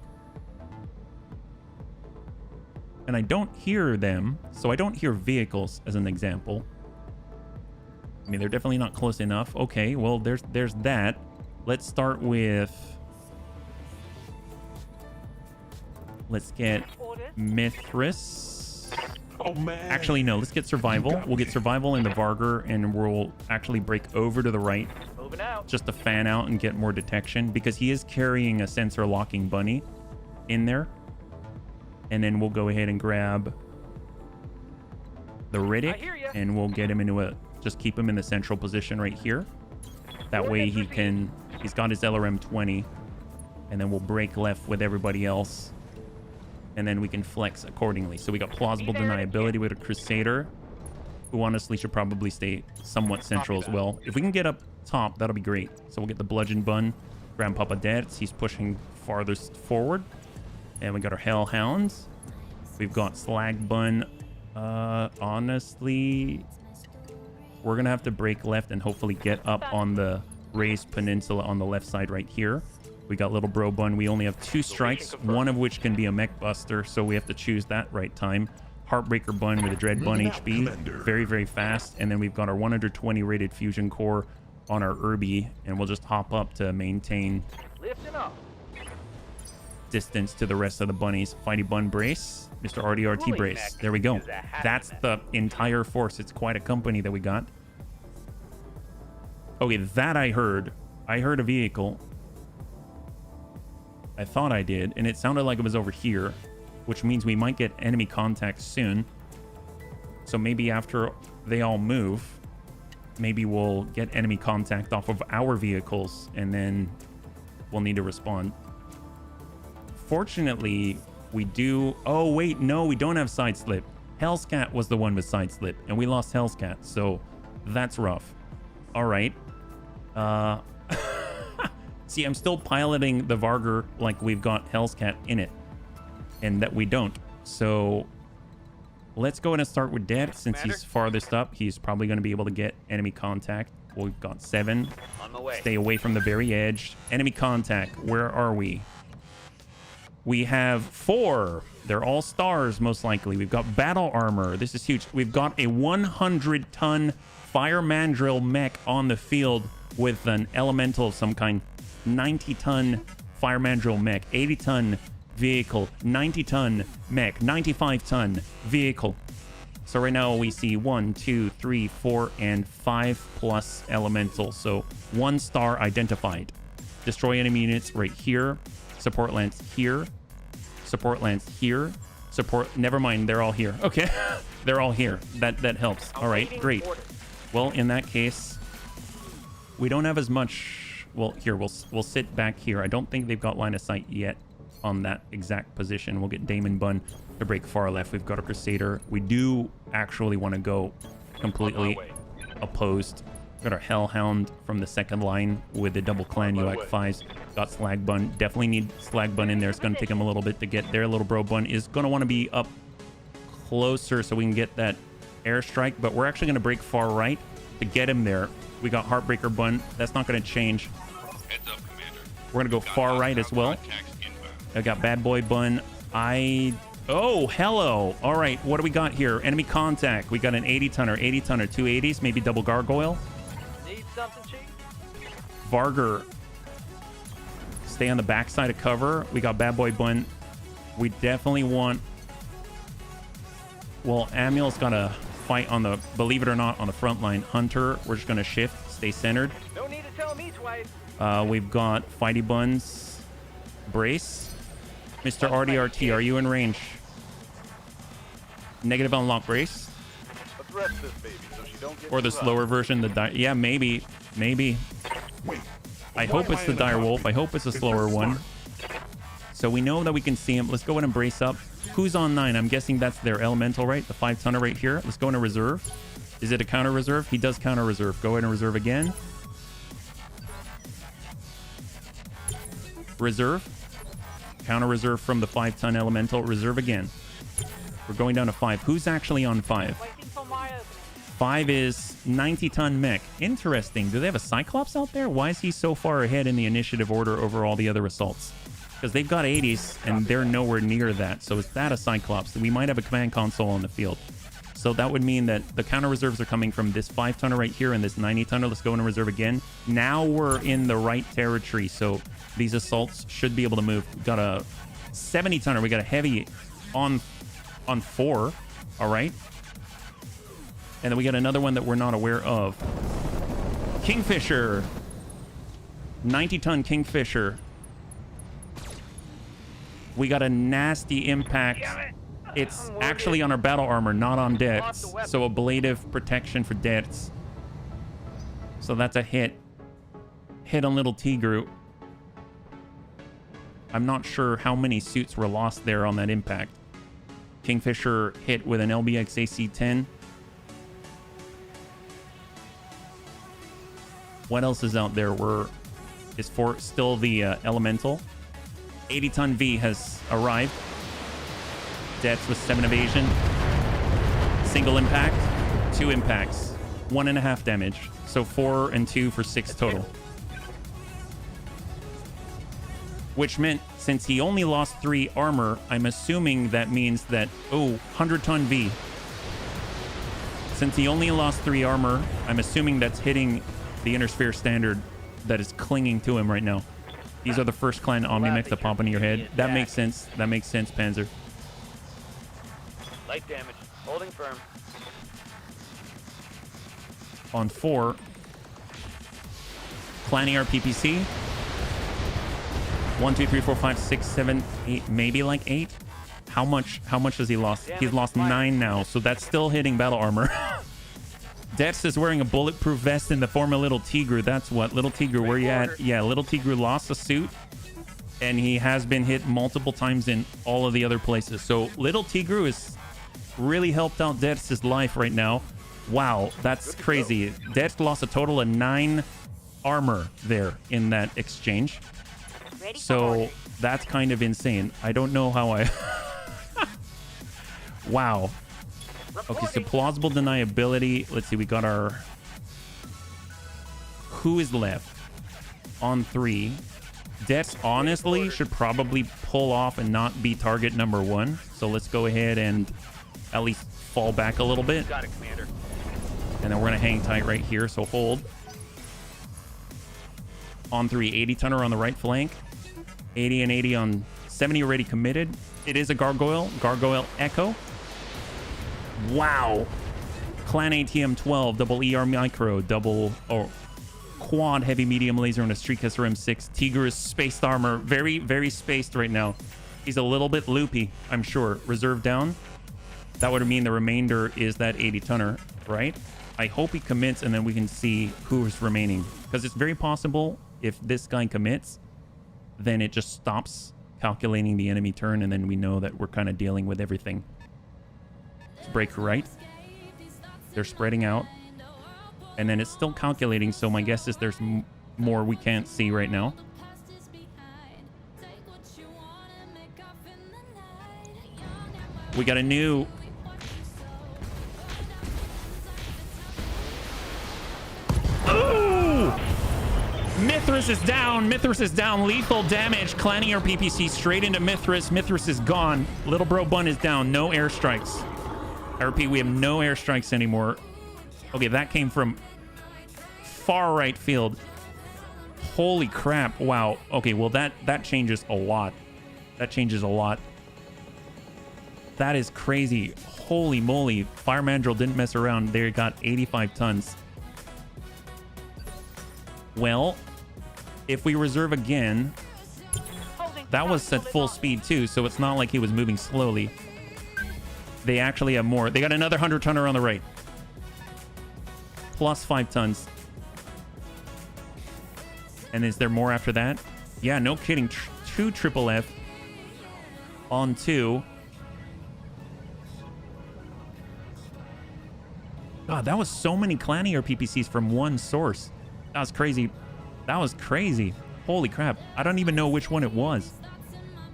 And I don't hear them, so I don't hear vehicles as an example. I mean, they're definitely not close enough. Okay, well, there's that. Let's start with... Let's get Mithras. Oh, man. Actually, no, let's get survival. We'll get survival in the Vargur, and we'll actually break over to the right Moving out. just to fan out and get more detection, because he is carrying a sensor locking bunny in there. And then we'll go ahead and grab the Riddick, and we'll get him into a... Just keep him in the central position right here. That way he can... He's got his LRM 20. And then we'll break left with everybody else. And then we can flex accordingly. So we got plausible deniability with a Crusader, who honestly should probably stay somewhat central as well. If we can get up top, that'll be great. So we'll get the bludgeon bun. Grandpapa Dets, he's pushing farthest forward. And we got our Hellhounds. We've got Slag Bun. Honestly, we're gonna have to break left and hopefully get up on the raised peninsula on the left side right here. We got Little Bro Bun. We only have 2 strikes, one of which can be a mech buster, so we have to choose that right time. Heartbreaker Bun with a Dread Bun HP, very, very fast. And then we've got our 120 rated Fusion Core on our Irby, and we'll just hop up to maintain Lifting up. distance to the rest of the bunnies. Fighty Bun Brace, Mr. RDRT Brace. There we go. That's the entire force. It's quite a company that we got. Okay, that I heard. I heard a vehicle. I thought I did, and it sounded like it was over here, which means we might get enemy contact soon. So maybe after they all move, maybe we'll get enemy contact off of our vehicles, and then we'll need to respond. Fortunately, we do... Oh, wait, no, we don't have side slip. Hellscat was the one with side slip, and we lost Hellscat, so that's rough. All right. See, I'm still piloting the Vargur like we've got Hellscat in it, and that we don't. So let's go ahead and start with Dead. Since he's farthest up, he's probably going to be able to get enemy contact. We've got 7. On my way. Stay away from the very edge. Enemy contact. Where are we? We have 4. They're all stars, most likely. We've got battle armor. This is huge. We've got a 100-ton fire mandrill mech on the field with an elemental of some kind. 90-ton fire mandrill mech, 80-ton vehicle, 90-ton mech, 95-ton vehicle. So right now we see 1, 2, 3, 4, and 5 plus elementals. So 1 star identified. Destroy enemy units right here. Support lance here. Support lance here. Support. Never mind. They're all here. Okay, they're all here. That helps. All right, great. Well, in that case, we don't have as much. Well, here we'll sit back here. I don't think they've got line of sight yet on that exact position. We'll get Damon Bun to break far left. We've got a Crusader. We do actually want to go completely opposed. Got our Hellhound from the second line with the double clan UX5s. Got Slag Bun. Definitely need Slag Bun in there. It's going to take him a little bit to get there. Little Bro Bun is going to want to be up closer so we can get that airstrike, but we're actually going to break far right to get him there. We got Heartbreaker Bun. That's not going to change. Heads up, Commander. We're going to go far right as well. I got Bad Boy Bun. Oh, hello. All right, what do we got here? Enemy contact. We got an 80-tonner, 80-tonner, 280s, maybe double gargoyle. Need something, Chief? Vargur. Stay on the backside of cover. We got Bad Boy Bun. We definitely want... Well, Amiel's got to fight on the, believe it or not, on the front line. Hunter, we're just going to shift, stay centered. No need to tell tell me twice. We've got Fighty Buns, Brace. Mr. RDRT, are you in range? Negative unlock Brace. Let's rest this baby so she don't get Or the slower version, the yeah, maybe. Wait. I hope it's the dire wolf. I hope it's a slower one. So we know that we can see him. Let's go ahead and brace up. Who's on 9? I'm guessing that's their elemental, right? The 5-tonner right here. Let's go into reserve. Is it a counter reserve? He does counter reserve. Go ahead and reserve again. Reserve. Counter reserve from the 5-ton elemental. Reserve again. We're going down to 5. Who's actually on 5? 5 is 90-ton mech. Interesting. Do they have a Cyclops out there? Why is he so far ahead in the initiative order over all the other assaults? Because they've got 80s and they're nowhere near that. So is that a Cyclops? We might have a command console on the field. So that would mean that the counter reserves are coming from this 5-tonner right here and this 90-tonner. Let's go into reserve again. Now we're in the right territory. So these assaults should be able to move. We've got a 70-tonner. We got a heavy on 4. All right. And then we got another one that we're not aware of. Kingfisher. 90-ton Kingfisher. We got a nasty impact. It's actually on our battle armor, not on Deaths. So ablative protection for Deaths. So that's a hit. Hit on little Tigru. I'm not sure how many suits were lost there on that impact. Kingfisher hit with an LBX AC-10. What else is out there? Is for still the elemental. 80-ton V has arrived. Deaths with 7 evasion. Single impact. 2 impacts. 1.5 damage. So 4 and 2 for 6 total. Which meant since he only lost 3 armor, I'm assuming that means that, 100-ton V. Since he only lost 3 armor, I'm assuming that's hitting the Inner Sphere standard that is clinging to him right now. These are the first clan Omnimech that pop into your head. That makes sense. That makes sense, Panzer. Light damage. Holding firm. On 4. Clan ERPPC. 1, 2, 3, 4, 5, 6, 7, 8, maybe like 8. How much has he lost? He's lost 9 now, so that's still hitting battle armor. Dex is wearing a bulletproof vest in the form of Little Tigru. That's what. Little Tigru, where you at? Yeah, Little Tigru lost a suit, and he has been hit multiple times in all of the other places. So Little Tigru is really helped out Dex's life right now. Wow, that's crazy. Dex lost a total of 9 armor there in that exchange. So that's kind of insane. I don't know how I... Wow. Okay, so plausible deniability. Let's see, we got our... Who is left? On 3. Dex, honestly, should probably pull off and not be target number 1. So let's go ahead and at least fall back a little bit. Got it, Commander. And then we're going to hang tight right here, so hold. On 3, 80-tonner on the right flank. 80 and 80 on 70 already committed. It is a Gargoyle. Gargoyle Echo. Wow. Clan ATM 12, double ER micro, double quad heavy medium laser and a Streetcaster M6. Tigris spaced armor. Very, very spaced right now. He's a little bit loopy, I'm sure. Reserve down. That would mean the remainder is that 80-tonner, right? I hope he commits and then we can see who's remaining. Because it's very possible if this guy commits, then it just stops calculating the enemy turn and then we know that we're kind of dealing with everything. Break right. They're spreading out. And then it's still calculating, so my guess is there's more we can't see right now. We got a new... Ooh! Mithras is down. Mithras is down. Lethal damage. Clanning our PPC straight into Mithras. Mithras is gone. Little Bro Bun is down. No airstrikes. I repeat, we have no airstrikes anymore. Okay, that came from far right field. Holy crap. Wow. Okay, well, that changes a lot. That changes a lot. That is crazy. Holy moly. Fire Mandrill didn't mess around. They got 85 tons. Well, if we reserve again, that was at full speed too, so it's not like he was moving slowly. They actually have more. They got another 100-tonner on the right. Plus 5 tons. And is there more after that? Yeah, no kidding. 2 triple F on 2. God, that was so many Clanier PPCs from one source. That was crazy. That was crazy. Holy crap. I don't even know which one it was.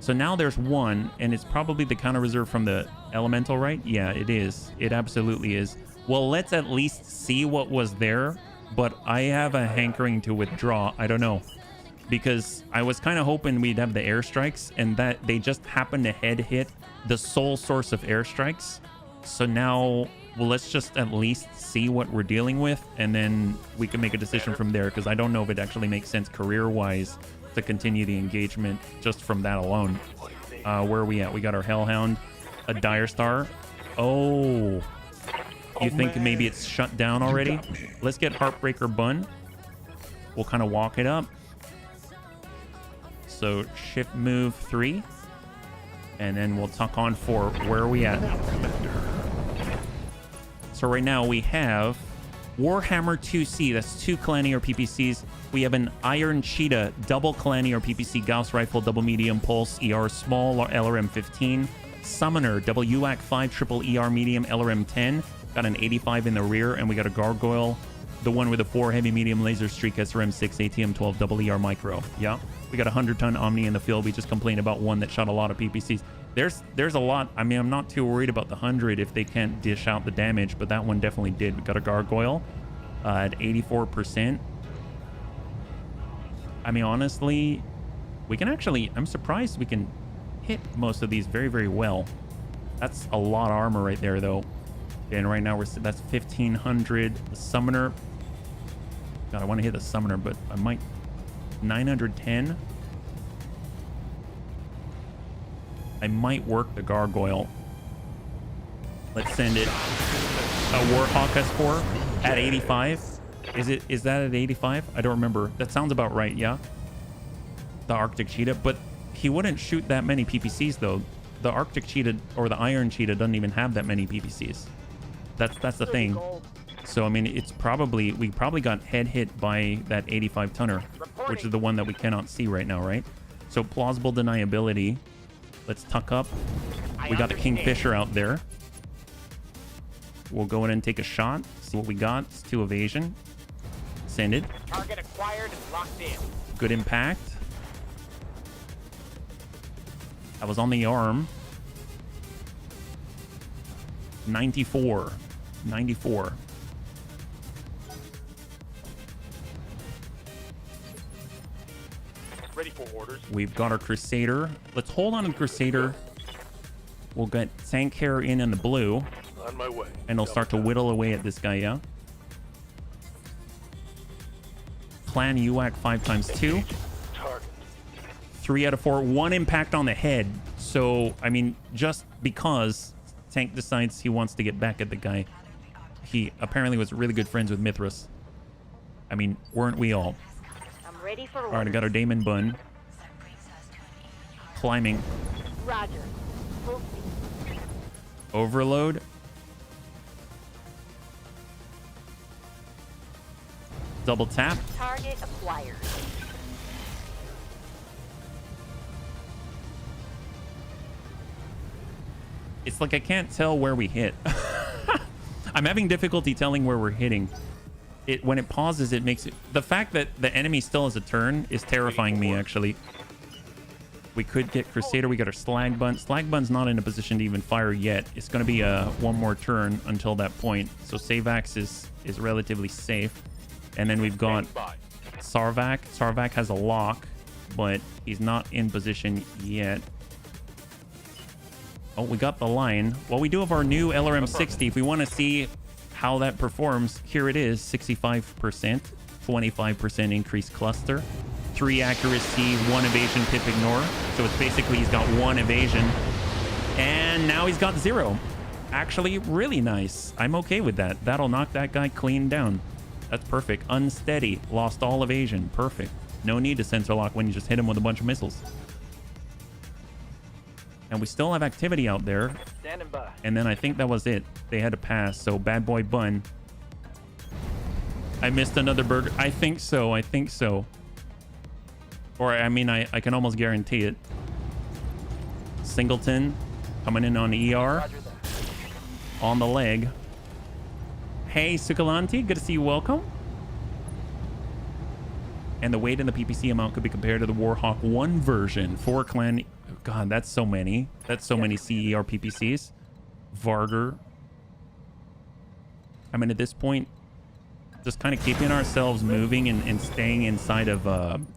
So now there's one, and it's probably the counter reserve from the elemental, right? Yeah, it is. It absolutely is. Well, let's at least see what was there, but I have a hankering to withdraw. I don't know, because I was kind of hoping we'd have the airstrikes, and that they just happened to head hit the sole source of airstrikes. So now, well, let's just at least see what we're dealing with, and then we can make a decision from there, because I don't know if it actually makes sense career-wise to continue the engagement just from that alone. Where are we at? We got our Hellhound, a Dire Star. Oh, you think maybe it's shut down already? Let's get Heartbreaker Bun. We'll kind of walk it up. So shift move 3, and then we'll tuck on 4. Where are we at? So right now we have Warhammer 2C. That's 2 Clanier PPCs. We have an Iron Cheetah double Clanier PPC Gauss Rifle double medium pulse ER small LRM 15. Summoner double UAC 5 triple ER medium LRM 10. Got an 85 in the rear, and we got a Gargoyle, the one with the 4 heavy medium laser streak SRM 6 ATM 12 double ER micro. Yeah, we got a 100-ton Omni in the field. We just complained about one that shot a lot of PPCs. There's a lot. I mean, I'm not too worried about the 100 if they can't dish out the damage, but that one definitely did. We got a Gargoyle at 84%. I mean, honestly, we can actually, I'm surprised we can hit most of these very, very well. That's a lot of armor right there, though. And right now, that's 1,500. The Summoner. God, I want to hit the Summoner, but I might. 910. I might work the Gargoyle. Let's send it. A Warhawk S4 at 85. Is that at 85? I don't remember. That sounds about right, yeah? The Arctic Cheetah, but he wouldn't shoot that many PPCs, though. The Arctic Cheetah or the Iron Cheetah doesn't even have that many PPCs. That's the thing. So, I mean, it's probably, we probably got head hit by that 85 tonner, which is the one that we cannot see right now, right? So plausible deniability. Let's tuck up. We got the Kingfisher out there. We'll go in and take a shot. See what we got. It's 2 evasion. Send it. Target acquired and locked in. Good impact. I was on the arm. 94. 94. Ready for orders. We've got our Crusader. Let's hold on to the Crusader. We'll get Tank Hair in the blue. On my way. And they'll start to whittle away at this guy, yeah? Clan UAC 5x2. Target. 3 out of 4. 1 impact on the head. So, I mean, just because Tank decides he wants to get back at the guy. He apparently was really good friends with Mithras. I mean, weren't we all? I'm ready for All right, I got our Damon Bun. Climbing. Roger. Full speed. Overload. Double tap. Target acquired. It's like I can't tell where we hit. I'm having difficulty telling where we're hitting. When it pauses, it makes it... The fact that the enemy still has a turn is terrifying me, actually. We could get Crusader. We got our Slag Bun. Slag Bun's not in a position to even fire yet. It's going to be one more turn until that point. So Savax is relatively safe. And then we've got Sarvac. Sarvac has a lock, but he's not in position yet. Oh, we got the Lion. Well, we do have our new LRM 60. If we want to see how that performs, here it is. 65%, 25% increased cluster, 3 accuracy, 1 evasion, pip ignore. So it's basically he's got 1 evasion. And now he's got 0. Actually, really nice. I'm okay with that. That'll knock that guy clean down. That's perfect. Unsteady. Lost all evasion. Perfect. No need to sensor lock when you just hit him with a bunch of missiles. And we still have activity out there. Standing by. And then I think that was it. They had to pass. So bad boy Bun. I missed another burger. I think so. I think so. Or I mean, I can almost guarantee it. Singleton coming in on ER. On the leg. Hey, Sukalanti. Good to see you. Welcome. And the weight in the PPC amount could be compared to the Warhawk 1 version. 4 clan. God, that's so many. That's so many CER PPCs. Varger. I mean, at this point, just kind of keeping ourselves moving and staying inside of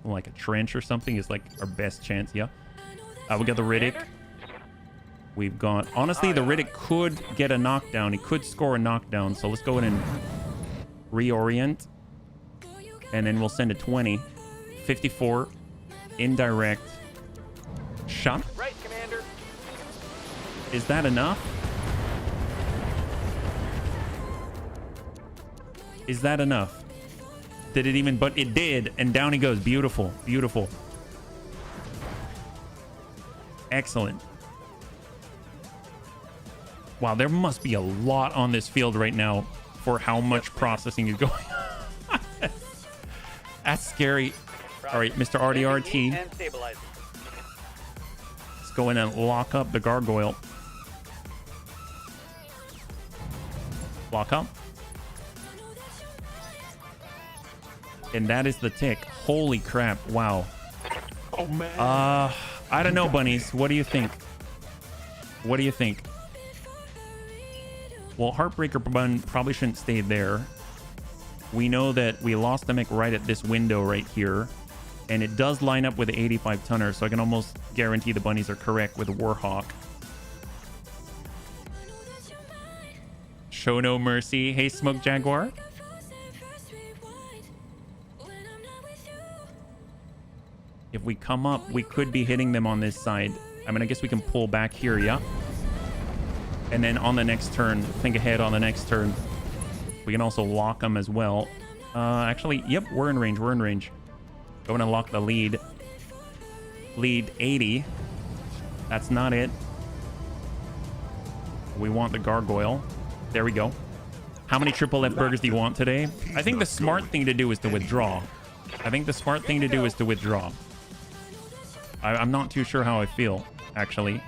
like a trench or something is like our best chance. Yeah. We got the Riddick. We've got, honestly, the Riddick could get a knockdown. He could score a knockdown. So let's go in and reorient. And then we'll send a 20. 54. Indirect. Shot. Right, Commander. Is that enough? Is that enough? Did it even? But it did. And down he goes. Beautiful. Beautiful. Excellent. Wow, there must be a lot on this field right now for how much processing is going on. That's scary. All right, Mr. RDRT. And stabilizing. Let's go in and lock up the gargoyle. Lock up. And that is the tick. Holy crap. Wow. Oh, man. I don't know, bunnies. What do you think? What do you think? Well, Heartbreaker Bun probably shouldn't stay there. We know that we lost the mech right at this window right here. And it does line up with the 85 tonner, so I can almost guarantee the bunnies are correct with the Warhawk. Show no mercy. Hey, Smoke Jaguar. If we come up, we could be hitting them on this side. I mean, I guess we can pull back here, yeah? And then on the next turn, think ahead on the next turn. We can also lock them as well. Actually, yep, we're in range. We're in range. Going to lock the lead. Lead 80. That's not it. We want the gargoyle. There we go. How many triple F burgers do you want today? I think the smart thing to do is to withdraw. I think the smart thing to do is to withdraw. I'm not too sure how I feel, actually.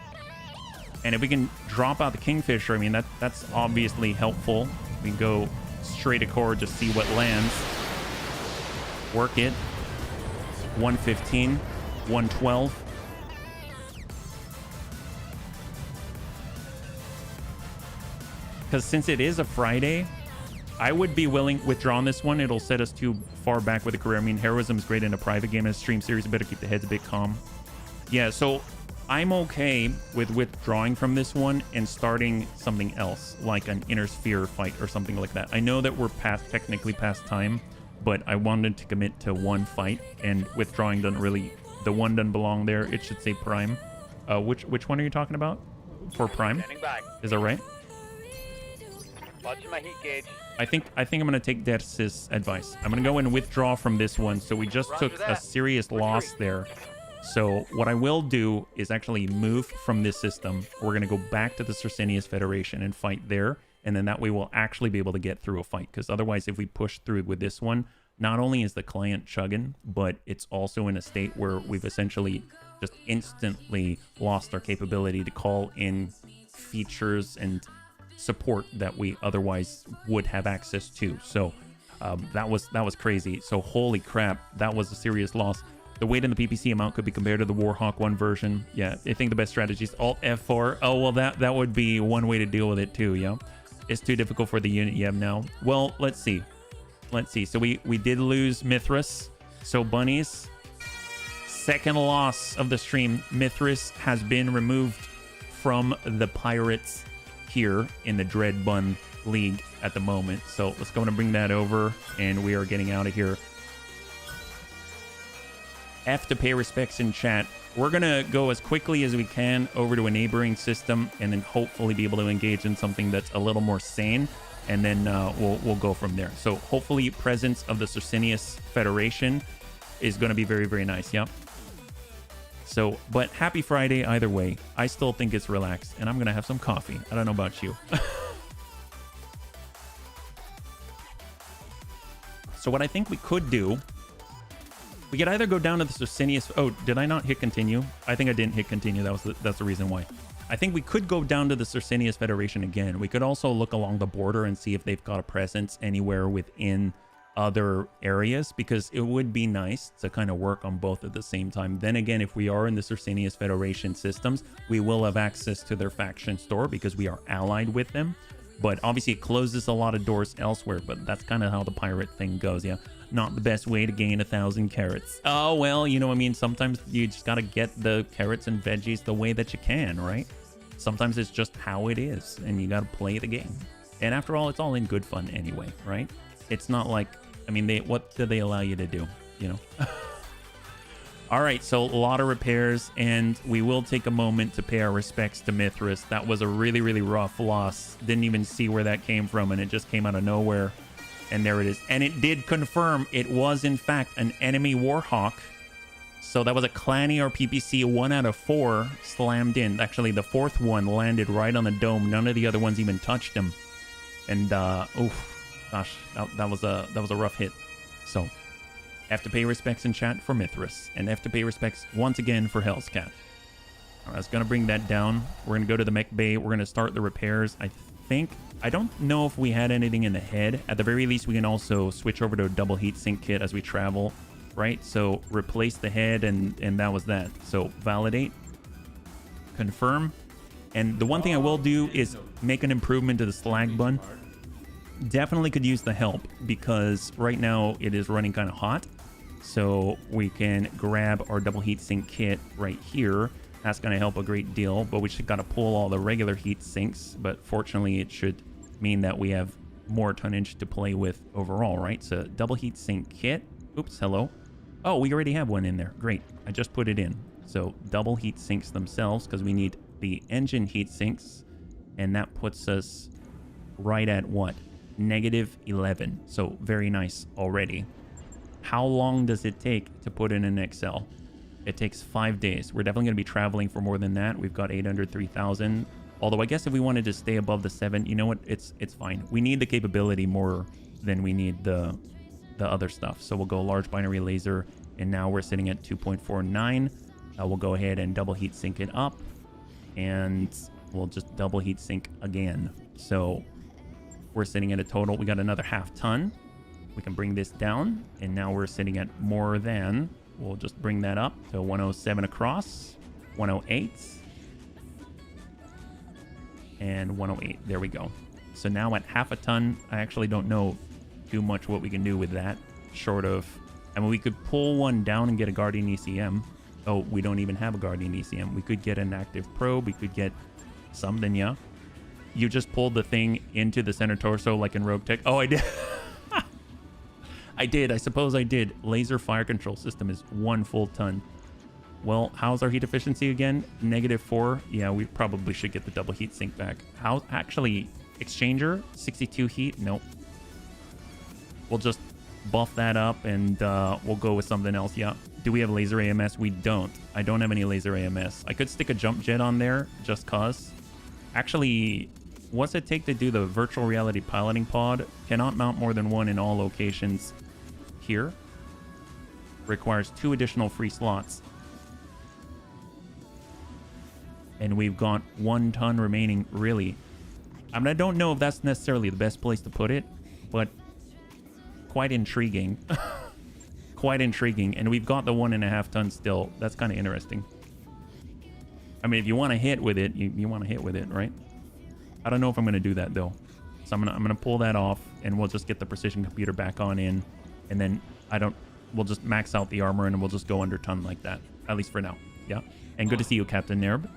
And if we can drop out the Kingfisher, I mean, that's obviously helpful. We can go straight accord, just see what lands. Work it. 115, 112. Because since it is a Friday, I would be willing withdraw on this one. It'll set us too far back with a career. I mean, heroism is great in a private game and a stream series. You better keep the heads a bit calm. Yeah, so I'm okay with withdrawing from this one and starting something else, like an Inner Sphere fight or something like that. I know that we're technically past time, but I wanted to commit to one fight, and withdrawing doesn't really, the one doesn't belong there. It should say Prime. Which one are you talking about for Prime? Standing by. Is that right? Watching my heat gauge. I think I'm gonna take Dersis' advice. I'm gonna go and withdraw from this one. So we just took a serious loss there. So what I will do is actually move from this system. We're gonna go back to the Circinius Federation and fight there, and then that way we'll actually be able to get through a fight. Because otherwise, if we push through with this one, not only is the client chugging, but it's also in a state where we've essentially just instantly lost our capability to call in features and support that we otherwise would have access to. So that was crazy. So holy crap, that was a serious loss. The weight in the PPC amount could be compared to the Warhawk 1 version. Yeah, I think the best strategy is Alt F4. Oh, well, that would be one way to deal with it too, yeah? It's too difficult for the unit you have now. Well, let's see. Let's see. So we did lose Mithras. So bunnies, second loss of the stream. Mithras has been removed from the Pirates here in the Dread Bun League at the moment. So let's go and bring that over, and we are getting out of here. F to pay respects in chat. We're gonna go as quickly as we can over to a neighboring system and then hopefully be able to engage in something that's a little more sane. and then we'll go from there. So hopefully presence of the Circinius Federation is going to be very, very nice. Yep. So, but happy Friday either way. I still think it's relaxed, and I'm going to have some coffee. I don't know about you. So what I think we could do, we could either go down to the Circinius. Oh, did I not hit continue? I think I didn't hit continue. That's the reason why. I think we could go down to the Circinius Federation again. We could also look along the border and see if they've got a presence anywhere within other areas, because it would be nice to kind of work on both at the same time. Then again, if we are in the Circinius Federation systems, we will have access to their faction store because we are allied with them. But obviously it closes a lot of doors elsewhere, but that's kind of how the pirate thing goes. Yeah, not the best way to gain 1,000 carrots. Oh, well, you know what I mean? Sometimes you just got to get the carrots and veggies the way that you can, right? Sometimes it's just how it is, and you got to play the game. And after all, it's all in good fun anyway, right? It's not like, I mean, what do they allow you to do, you know? All right, so a lot of repairs, and we will take a moment to pay our respects to Mithras. That was a really, really rough loss. Didn't even see where that came from, and it just came out of nowhere. And there it is. And it did confirm it was, in fact, an enemy Warhawk. So that was a Clanny or PPC 1 out of 4 slammed in. Actually, the 4th one landed right on the dome. None of the other ones even touched him. And, oof, gosh, that was a rough hit. So have to pay respects in chat for Mithras, and have to pay respects once again for Hell's Cat. All right, I was going to bring that down. We're going to go to the mech bay. We're going to start the repairs. I don't know if we had anything in the head. At the very least, we can also switch over to a double heat sink kit as we travel, right? So replace the head, and that was that. So validate, confirm. And the one thing I will do is make an improvement to the slag bun. Definitely could use the help, because right now it is running kind of hot. So we can grab our double heat sink kit right here. That's going to help a great deal, but we should got to pull all the regular heat sinks. But fortunately, it should mean that we have more tonnage to play with overall, right? So double heat sink kit. Oops, hello. Oh, we already have one in there. Great. I just put it in. So double heat sinks themselves, because we need the engine heat sinks. And that puts us right at what? -11. So very nice already. How long does it take to put in an Excel? It takes 5 days. We're definitely going to be traveling for more than that. We've got 803,000. Although I guess if we wanted to stay above the 7, you know what? It's fine. We need the capability more than we need the other stuff. So we'll go large binary laser, and now we're sitting at 2.49. We'll go ahead and double heat sink it up, and we'll just double heat sink again. So we're sitting at a total. We got another half ton. We can bring this down, and now we're sitting at more than. We'll just bring that up to 107 across, 108, and 108. There we go. So now at half a ton, I actually don't know too much what we can do with that, short of, I mean, we could pull one down and get a Guardian ECM. Oh, we don't even have a Guardian ECM. We could get an active probe. We could get something, yeah. You just pulled the thing into the center torso like in Rogue Tech. Oh, I did. I did. I suppose I did. Laser fire control system is 1 full ton. Well, how's our heat efficiency again? -4. Yeah, we probably should get the double heat sink back. How? Actually, exchanger, 62 heat. Nope. We'll just buff that up, and we'll go with something else. Yeah. Do we have laser AMS? We don't. I don't have any laser AMS. I could stick a jump jet on there just cause. Actually, what's it take to do the virtual reality piloting pod? Cannot mount more than 1 in all locations. Here. Requires 2 additional free slots. And we've got 1 ton remaining, really. I mean, I don't know if that's necessarily the best place to put it, but quite intriguing. Quite intriguing. And we've got the 1.5 ton still. That's kind of interesting. I mean, if you want to hit with it, you want to hit with it, right? I don't know if I'm going to do that, though. So I'm gonna pull that off, and we'll just get the precision computer back on in. And then we'll just max out the armor, and we'll just go under ton like that. At least for now. Yeah. And good to see you, Captain Nerb.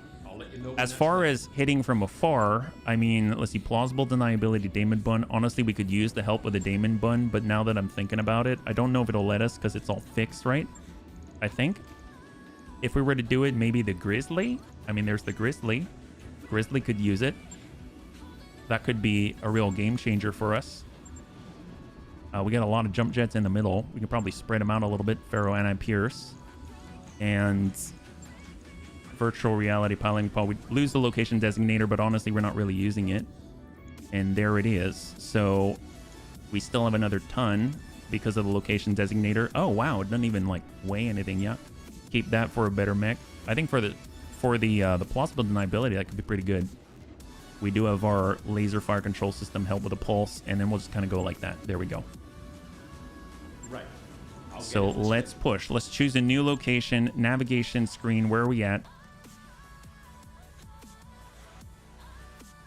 As far as hitting from afar, I mean, let's see, plausible deniability Daemon Bun. Honestly, we could use the help with the Daemon Bun, but now that I'm thinking about it, I don't know if it'll let us because it's all fixed, right? I think. If we were to do it, maybe the Grizzly. I mean, there's the Grizzly. Grizzly could use it. that could be a real game changer for us. We got a lot of jump jets in the middle. We can probably spread them out a little bit. Pharaoh anti-pierce. And virtual reality piloting pod. We lose the location designator, but honestly, we're not really using it. And there it is. So we still have another ton because of the location designator. Oh, wow. It doesn't even, like, weigh anything yet. Keep that for a better mech. I think for the plausible deniability, that could be pretty good. We do have our laser fire control system help with a pulse, and then we'll just kind of go like that. There we go. Right. So let's push. Let's choose a new location, navigation screen. Where are we at?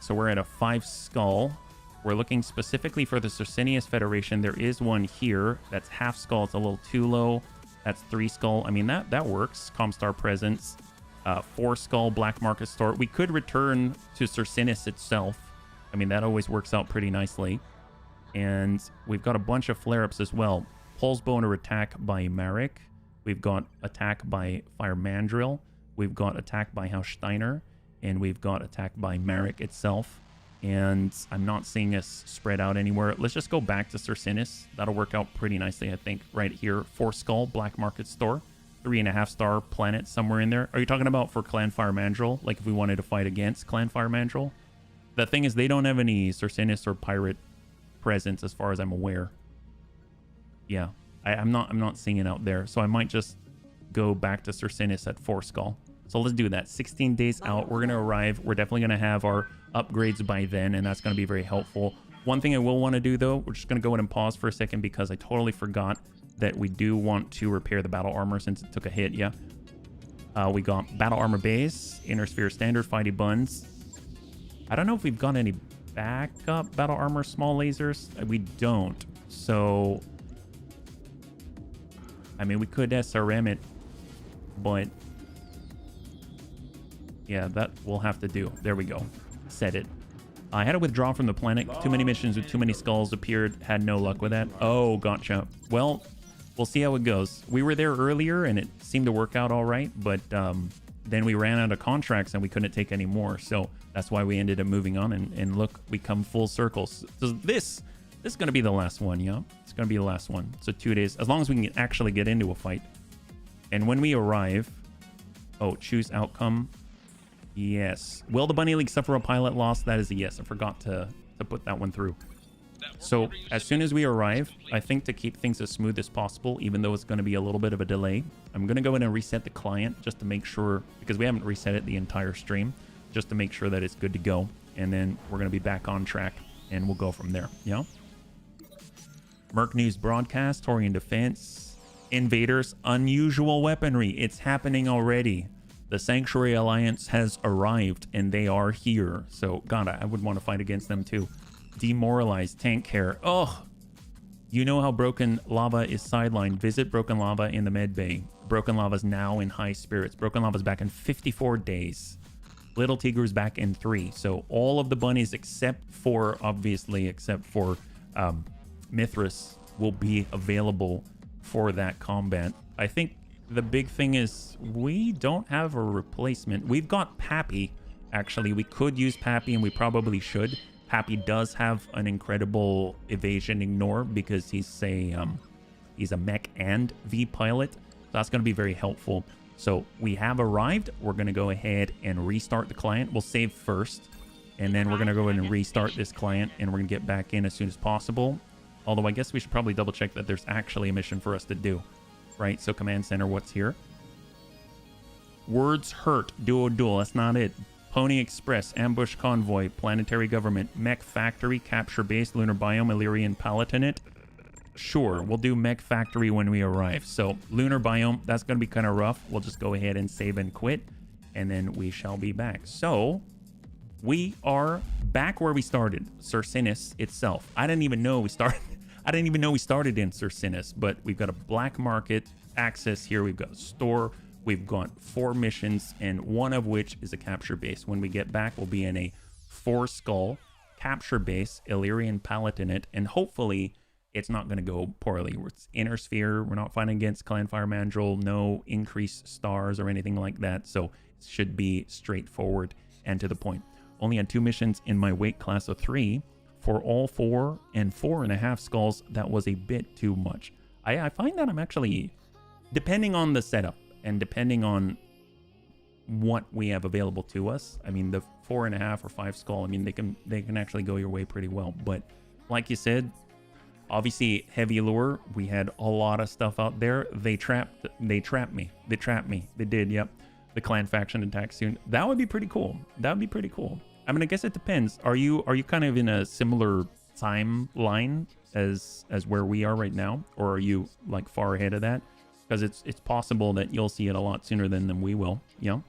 So we're at a 5 skull. We're looking specifically for the Circinius Federation. There is one here. That's half skull. It's a little too low. That's 3 skull. I mean, that works. Comstar presence. 4 skull black market store. We could return to Circinius itself. I mean, that always works out pretty nicely. And we've got a bunch of flare-ups as well. Pulse boner attack by Marek. We've got attack by Fire Mandrill. We've got attack by House Steiner. And we've got attack by Marek itself. And I'm not seeing us spread out anywhere. Let's just go back to Circinius. That'll work out pretty nicely, I think. Right here, 4 skull black market store. 3.5-star planet somewhere in there. Are you talking about for Clan Fire Mandrill? Like if we wanted to fight against Clan Fire Mandrill? The thing is, they don't have any Circinius or pirate presence as far as I'm aware. Yeah, I'm not seeing it out there. So I might just go back to Circinius at 4 skull. So let's do that. 16 days out, we're going to arrive. We're definitely going to have our upgrades by then, and that's going to be very helpful. One thing I will want to do, though, we're just going to go ahead and pause for a second because I totally forgot that we do want to repair the battle armor since it took a hit. Yeah. We got battle armor base, inner sphere standard, fighty buns. I don't know if we've got any backup battle armor small lasers. We don't. So, I mean, we could SRM it, but yeah, that we'll have to do. There we go. Set it. I had to withdraw from the planet. Too many missions with too many skulls appeared. Had no luck with that. Oh, gotcha. Well, we'll see how it goes. We were there earlier and it seemed to work out all right, but then we ran out of contracts and we couldn't take any more. So that's why we ended up moving on. And look, we come full circle. So this is going to be the last one, yeah? It's going to be the last one. So 2 days, as long as we can actually get into a fight. And when we arrive, oh, choose outcome. Yes. Will the Bunny League suffer a pilot loss? That is a yes. I forgot to put that one through. So as soon as we arrive, I think to keep things as smooth as possible, even though it's going to be a little bit of a delay, I'm going to go in and reset the client just to make sure, because we haven't reset it the entire stream, just to make sure that it's good to go. And then we're going to be back on track and we'll go from there. Yeah. Merc News broadcast, Torian Defense, Invaders, unusual weaponry. It's happening already. The Sanctuary Alliance has arrived and they are here. So, God, I would want to fight against them too. Demoralized tank care. Oh, you know how Broken Lava is sidelined. Visit Broken Lava in the med bay. Broken Lava's now in high spirits. Broken Lava's back in 54 days. Little Tiger's back in 3. So all of the bunnies except for Mithras will be available for that combat. I think the big thing is we don't have a replacement. We've got Pappy. Actually, we could use Pappy and we probably should. Pappy does have an incredible evasion ignore because he's a mech and V pilot. So that's going to be very helpful. So we have arrived. We're going to go ahead and restart the client. We'll save first, and then we're going to go ahead and restart this client, and we're going to get back in as soon as possible. Although I guess we should probably double check that there's actually a mission for us to do, right? So command center, what's here? Words hurt. Duo duel. That's not it. Pony Express, Ambush Convoy, Planetary Government, Mech Factory, Capture Base, Lunar Biome, Illyrian Palatinate. Sure, we'll do Mech Factory when we arrive. So, Lunar Biome, that's going to be kind of rough. We'll just go ahead and save and quit, and then we shall be back. So, we are back where we started, Circinius itself. I didn't even know we started in Circinius, but we've got a black market access here. We've got a store. We've got 4 missions, and one of which is a capture base. When we get back, we'll be in a 4-skull capture base, Illyrian Palatinate, and hopefully it's not going to go poorly. It's inner sphere. We're not fighting against Clan Fire Mandrill. No increased stars or anything like that, so it should be straightforward and to the point. Only had 2 missions in my weight class of 3. For all 4 and 4.5 skulls, that was a bit too much. I find that I'm actually, depending on the setup and depending on what we have available to us, I mean, the 4.5 or 5 skull, I mean, they can actually go your way pretty well. But like you said, obviously heavy lure, we had a lot of stuff out there. They trapped me. They did, yep. The clan faction attack soon. That would be pretty cool. That would be pretty cool. I mean, I guess it depends. Are you kind of in a similar timeline as where we are right now, or are you like far ahead of that? Because it's possible that you'll see it a lot sooner than we will. You know,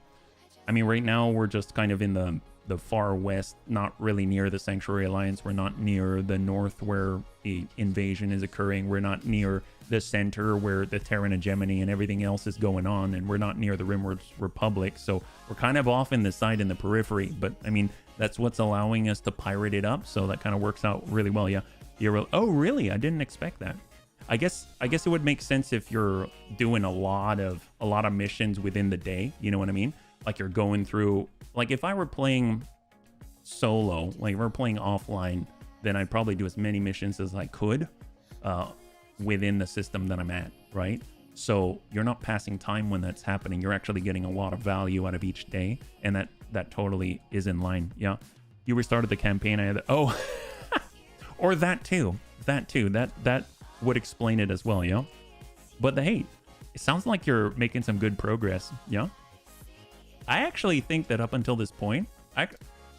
I mean, right now we're just kind of in the far west, not really near the Sanctuary Alliance. We're not near the north where the invasion is occurring. We're not near the center where the Terran hegemony and everything else is going on, and we're not near the Rimworld Republic. So we're kind of off in the side in the periphery. But I mean, that's what's allowing us to pirate it up. So that kind of works out really well. Yeah. Oh, really? I didn't expect that. I guess it would make sense if you're doing a lot of missions within the day. You know what I mean? Like you're going through, like if I were playing solo, like if we're playing offline, then I'd probably do as many missions as I could within the system that I'm at, right? So you're not passing time when that's happening. You're actually getting a lot of value out of each day, and that totally is in line. Yeah, you restarted the campaign. I had or that too. That would explain it as well. Yeah, but hey, it sounds like you're making some good progress. Yeah, I actually think that up until this point,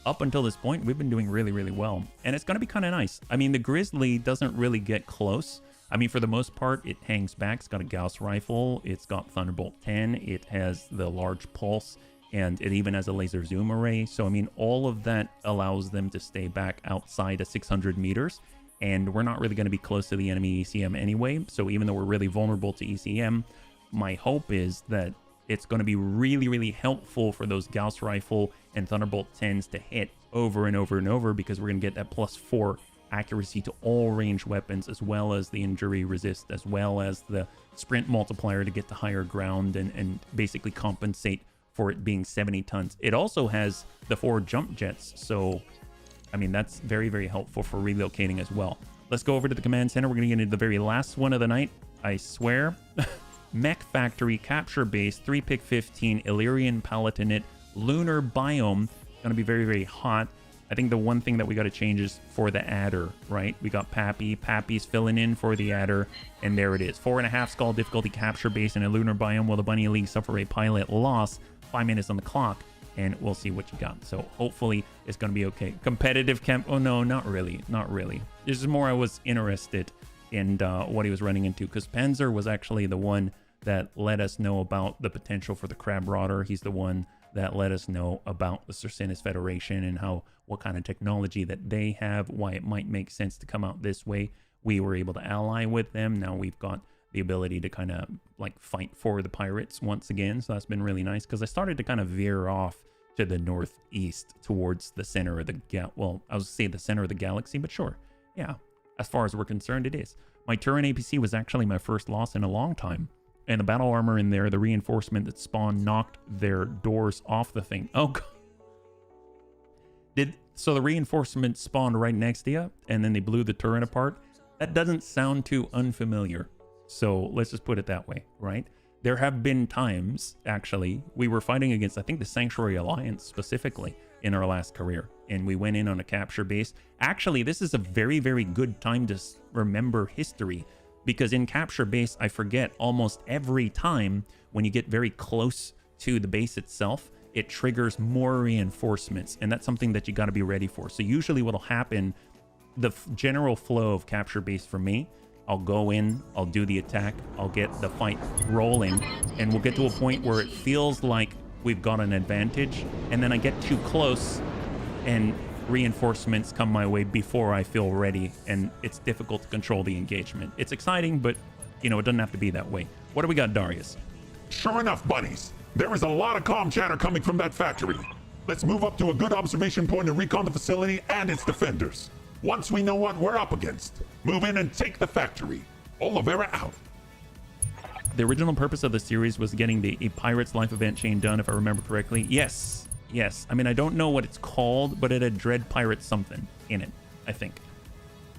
we've been doing really, really well, and it's gonna be kind of nice. I mean, the Grizzly doesn't really get close. I mean, for the most part, it hangs back. It's got a Gauss rifle. It's got Thunderbolt 10. It has the large pulse, and it even has a laser zoom array. So, I mean, all of that allows them to stay back outside of 600 meters, and we're not really going to be close to the enemy ECM anyway. So even though we're really vulnerable to ECM, my hope is that it's going to be really, really helpful for those Gauss rifle and Thunderbolt 10s to hit over and over and over, because we're going to get that +4 accuracy to all range weapons, as well as the injury resist, as well as the sprint multiplier to get to higher ground and basically compensate for it being 70 tons. It also has the 4 jump jets, so I mean, that's very, very helpful for relocating as well. Let's go over to the command center. We're going to get into the very last one of the night, I swear. Mech Factory, Capture Base, 3-pick 15, Illyrian Palatinate, Lunar Biome. Going to be very, very hot. I think the one thing that we got to change is for the adder, right? We got Pappy. Pappy's filling in for the adder, and there it is. 4.5 skull difficulty capture base in a lunar biome while the Bunny League suffer a pilot loss. 5 minutes on the clock, and we'll see what you got. So hopefully it's going to be okay. Competitive camp. Oh, no, not really. Not really. This is more I was interested in what he was running into, because Panzer was actually the one that let us know about the potential for the Crab Rotter. He's the one that let us know about the Circinus Federation and what kind of technology that they have, why it might make sense to come out this way. We were able to ally with them. Now we've got the ability to kind of like fight for the pirates once again. So that's been really nice, because I started to kind of veer off to the northeast towards the center of the well, I was say the center of the galaxy, but sure. Yeah, as far as we're concerned, it is. My Turan APC was actually my first loss in a long time. And the battle armor in there, the reinforcement that spawned, knocked their doors off the thing. Oh, God. So the reinforcement spawned right next to you, and then they blew the turret apart? That doesn't sound too unfamiliar. So let's just put it that way, right? There have been times, actually, we were fighting against, I think, the Sanctuary Alliance specifically in our last career, and we went in on a capture base. Actually, this is a very, very good time to remember history, because in capture base, I forget almost every time when you get very close to the base itself, it triggers more reinforcements, and that's something that you got to be ready for. So usually what'll happen, the general flow of capture base for me, I'll go in, I'll do the attack, I'll get the fight rolling, and we'll get to a point where it feels like we've got an advantage, and then I get too close and reinforcements come my way before I feel ready, and it's difficult to control the engagement. It's exciting, but you know, it doesn't have to be that way. What do we got, Darius? Sure enough, buddies, there is a lot of comm chatter coming from that factory. Let's move up to a good observation point and recon the facility and its defenders. Once we know what we're up against, move in and take the factory. Oliveira out. The original purpose of the series was getting a Pirates Life event chain done, if I remember correctly. Yes, Yes. I mean, I don't know what it's called, but it had Dread Pirate something in it, I think.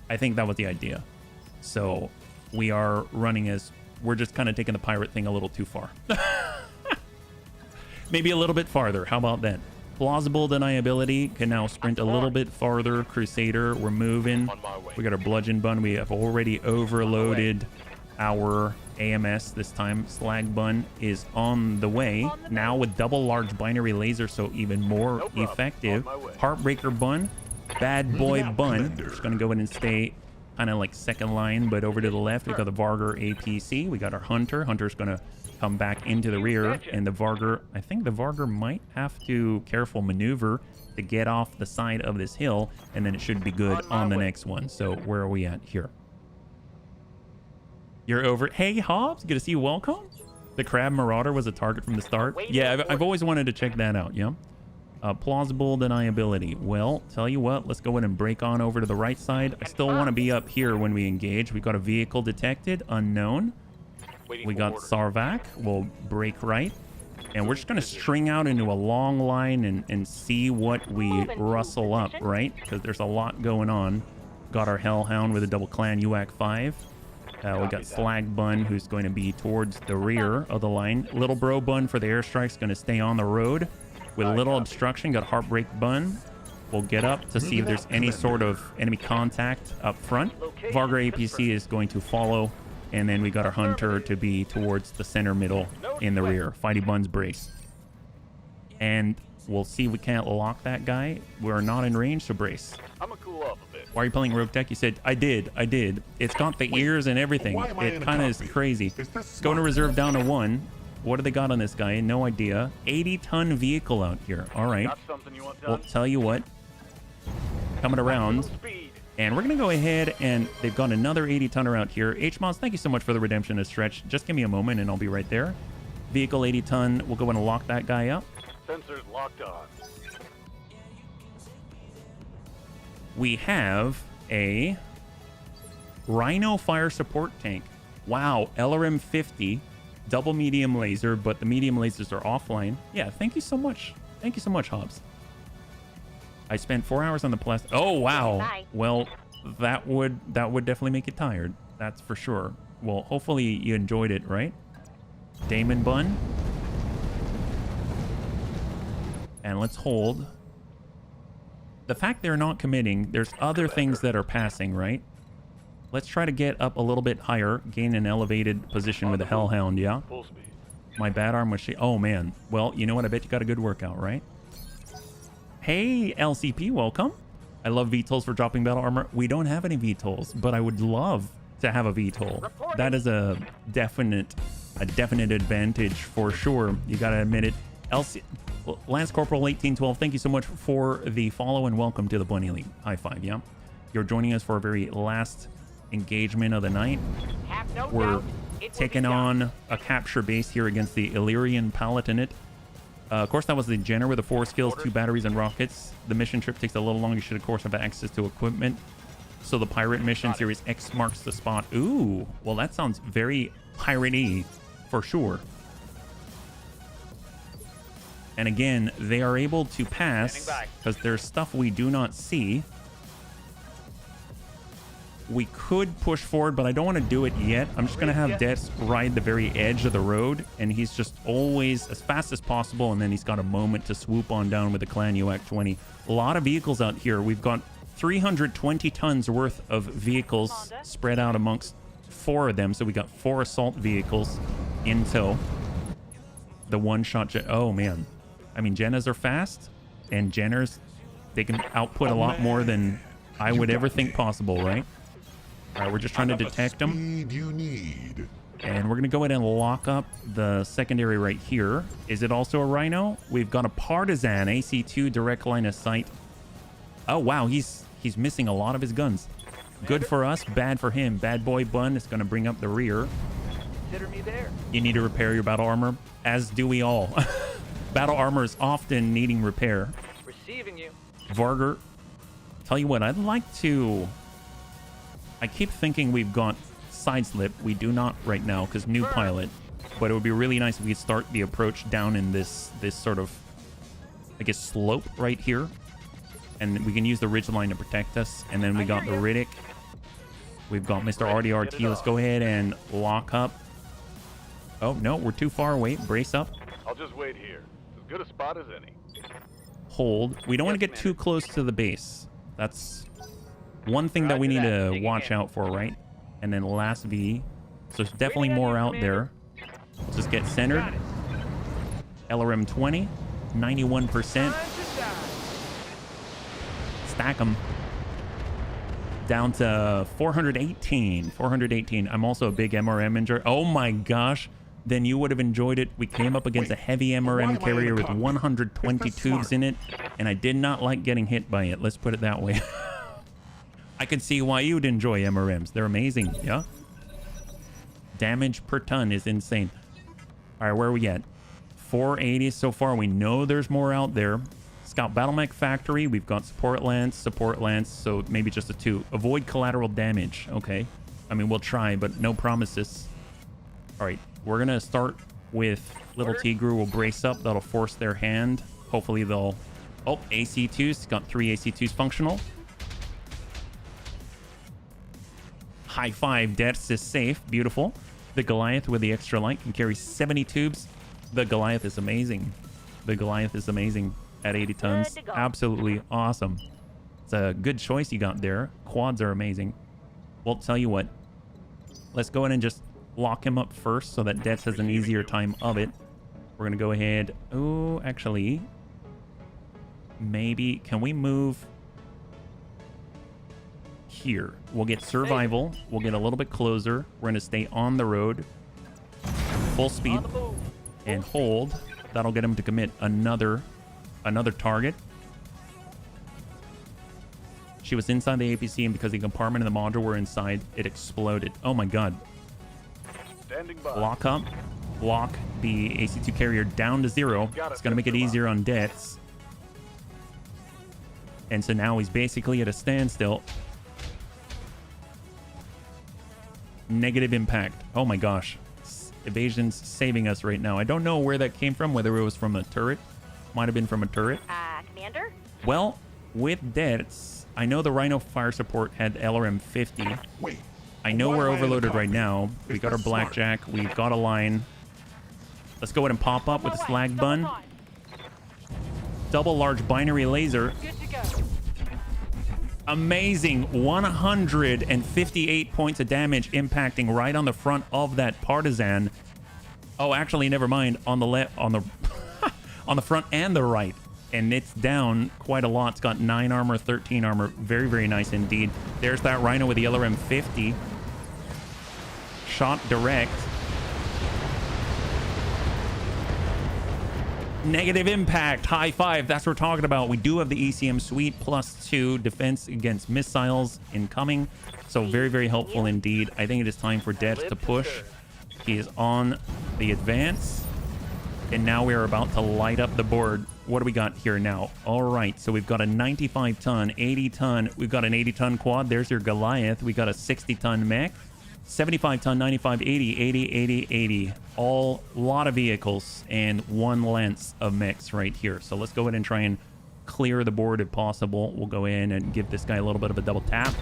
I think that was the idea. So we are running as... We're just kind of taking the pirate thing a little too far. Maybe a little bit farther. How about that? Plausible deniability can now sprint a little bit farther. Crusader, we're moving. We got our bludgeon bun. We have already overloaded our AMS this time. Slag bun is on the way. Now with double large binary laser, so even more effective. Heartbreaker bun. Bad boy bun. Just going to go in and stay kind of like second line, but over to the left, we got the Vargar APC. We got our Hunter. Hunter's going to come back into the rear, and the Vargar, I think the Vargar might have to careful maneuver to get off the side of this hill, and then it should be good on the next one. So where are we at here? You're over. Hey, Hobbs, good to see you. Welcome. The Crab Marauder was a target from the start. Yeah, I've always wanted to check that out. Yeah. Plausible deniability. Well, tell you what, let's go in and break on over to the right side. I still want to be up here when we engage. We've got a vehicle detected, unknown. We got Sarvac. We'll break right. And we're just going to string out into a long line and see what we rustle up, right? Because there's a lot going on. Got our Hellhound with a double clan UAC 5. We got Slag Bun, who's going to be towards the rear of the line. Little Bro Bun for the airstrike's going to stay on the road. With a little obstruction, got Heartbreak Bun. We'll get up to see if there's any sort of enemy contact up front. Vargar APC is going to follow. And then we got our Hunter to be towards the center middle in the rear. Fighty Buns brace. And we'll see if we can't lock that guy. We're not in range, so brace. I'm gonna cool off a bit. Why are you playing Rogue Tech? You said, I did. It's got the ears and everything. It kind of is crazy. Going to reserve down to 1. What do they got on this guy? No idea. 80-ton vehicle out here. All right. Well, tell you what. Coming around. And we're going to go ahead and they've got another 80-tonner out here. HMOS, thank you so much for the redemption of stretch. Just give me a moment and I'll be right there. Vehicle 80-ton. We'll go in and lock that guy up. Sensors locked on. We have a Rhino fire support tank. Wow. LRM 50. Double medium laser, but the medium lasers are offline. Yeah, thank you so much. Thank you so much, Hobbs. I spent 4 hours on the plastic. Oh, wow. Well, that would definitely make you tired. That's for sure. Well, hopefully you enjoyed it, right? Damon Bun. And let's hold. The fact they're not committing, there's other things that are passing, right? Let's try to get up a little bit higher, gain an elevated position with the Hellhound, yeah? My bad arm was... Oh, man. Well, you know what? I bet you got a good workout, right? Hey, LCP, welcome. I love VTOLs for dropping battle armor. We don't have any VTOLs, but I would love to have a VTOL. That is a definite advantage for sure. You got to admit it. Lance Corporal 1812, thank you so much for the follow and welcome to the Bunny League. High five, yeah? You're joining us for our very last engagement of the night. We're taking on a capture base here against the Illyrian Palatinate. Of course, that was the Jenner with the 4 skills, 2 batteries, and rockets. The mission trip takes a little longer. You should, of course, have access to equipment. So the Pirate Mission Series X marks the spot. Ooh, well, that sounds very pirate-y for sure. And again, they are able to pass because there's stuff we do not see. We could push forward, but I don't want to do it yet. I'm just going to have Death ride the very edge of the road, and he's just always as fast as possible, and then he's got a moment to swoop on down with the Clan UAC 20. A lot of vehicles out here. We've got 320 tons worth of vehicles spread out amongst 4 of them, so we got 4 assault vehicles in tow. The one-shot... Oh, man. I mean, Jennas are fast, and Jenners, they can output a lot more than I would ever think possible, right? All right, we're just trying to detect them. And we're going to go ahead and lock up the secondary right here. Is it also a Rhino? We've got a Partisan AC2 direct line of sight. Oh, wow. He's missing a lot of his guns. Good for us, bad for him. Bad boy Bun is going to bring up the rear. Consider me there. You need to repair your battle armor, as do we all. Battle armor is often needing repair. Receiving you. Vargar, tell you what, I'd like to... I keep thinking we've got side slip. We do not right now because new pilot. But it would be really nice if we could start the approach down in this sort of like a slope right here. And we can use the ridgeline to protect us. And then we got the Riddick. We've got Mr. RDRT. Let's go ahead and lock up. Oh, no, we're too far away. Brace up. I'll just wait here. As good a spot as any. Hold. We don't want to get too close to the base. That's one thing that we need to watch out for, right? And then last V. So there's definitely more out there. Just get centered. LRM 20. 91%. Stack them. Down to 418. 418. I'm also a big MRM enjoyer. Oh my gosh. Then you would have enjoyed it. We came up against a heavy MRM carrier with 120 tubes in it, and I did not like getting hit by it. Let's put it that way. I can see why you'd enjoy MRMs. They're amazing, yeah? Damage per ton is insane. All right, where are we at? 480 so far. We know there's more out there. Scout Battlemech Factory. We've got support lance, so maybe just a 2. Avoid collateral damage. Okay. I mean, we'll try, but no promises. All right. We're going to start with Little Tigru. We'll brace up. That'll force their hand. Hopefully they'll... Oh, AC2s. Got 3 AC2s functional. High 5. Deaths is safe. Beautiful. The Goliath with the extra light can carry 70 tubes. The Goliath is amazing. The Goliath is amazing at 80 tons. Absolutely awesome. It's a good choice you got there. Quads are amazing. Well, tell you what. Let's go in and just lock him up first so that Deaths has an easier time of it. We're going to go ahead. Oh, actually. Maybe. Can we move here? We'll get survival. We'll get a little bit closer. We're going to stay on the road. Full speed. And hold. That'll get him to commit another target. She was inside the APC, and because the compartment and the module were inside, it exploded. Oh my god. Lock up. Lock the AC2 carrier down to 0. It's going to make it easier on Deaths. And so now he's basically at a standstill. Negative impact. Oh my gosh. Evasion's saving us right now. I don't know where that came from, whether it was from a turret. Might have been from a turret. Commander? Well, with Deaths, I know the Rhino fire support had LRM 50. I know we're overloaded right now. We got our Blackjack. We've got a line. Let's go ahead and pop up with a slag bun. Double large binary laser. Amazing. 158 points of damage impacting right on the front of that partisan. Oh, actually, never mind. On the left, on the on the front and the right. And it's down quite a lot. It's got 9 armor, 13 armor. Very, very nice indeed. There's that Rhino with the LRM 50. Shot direct. Negative impact. High 5. That's what we're talking about. We do have the ECM suite +2 defense against missiles incoming. So very, very helpful indeed. I think it is time for Deaths to push. He is on the advance. And now we are about to light up the board. What do we got here now? All right. So we've got a 95 ton, 80 ton. We've got an 80 ton quad. There's your Goliath. We got a 60 ton mech. 75 ton, 95, 80, 80, 80, 80. All lot of vehicles and one length of mechs right here. So let's go ahead and try and clear the board if possible. We'll go in and give this guy a little bit of a double tap.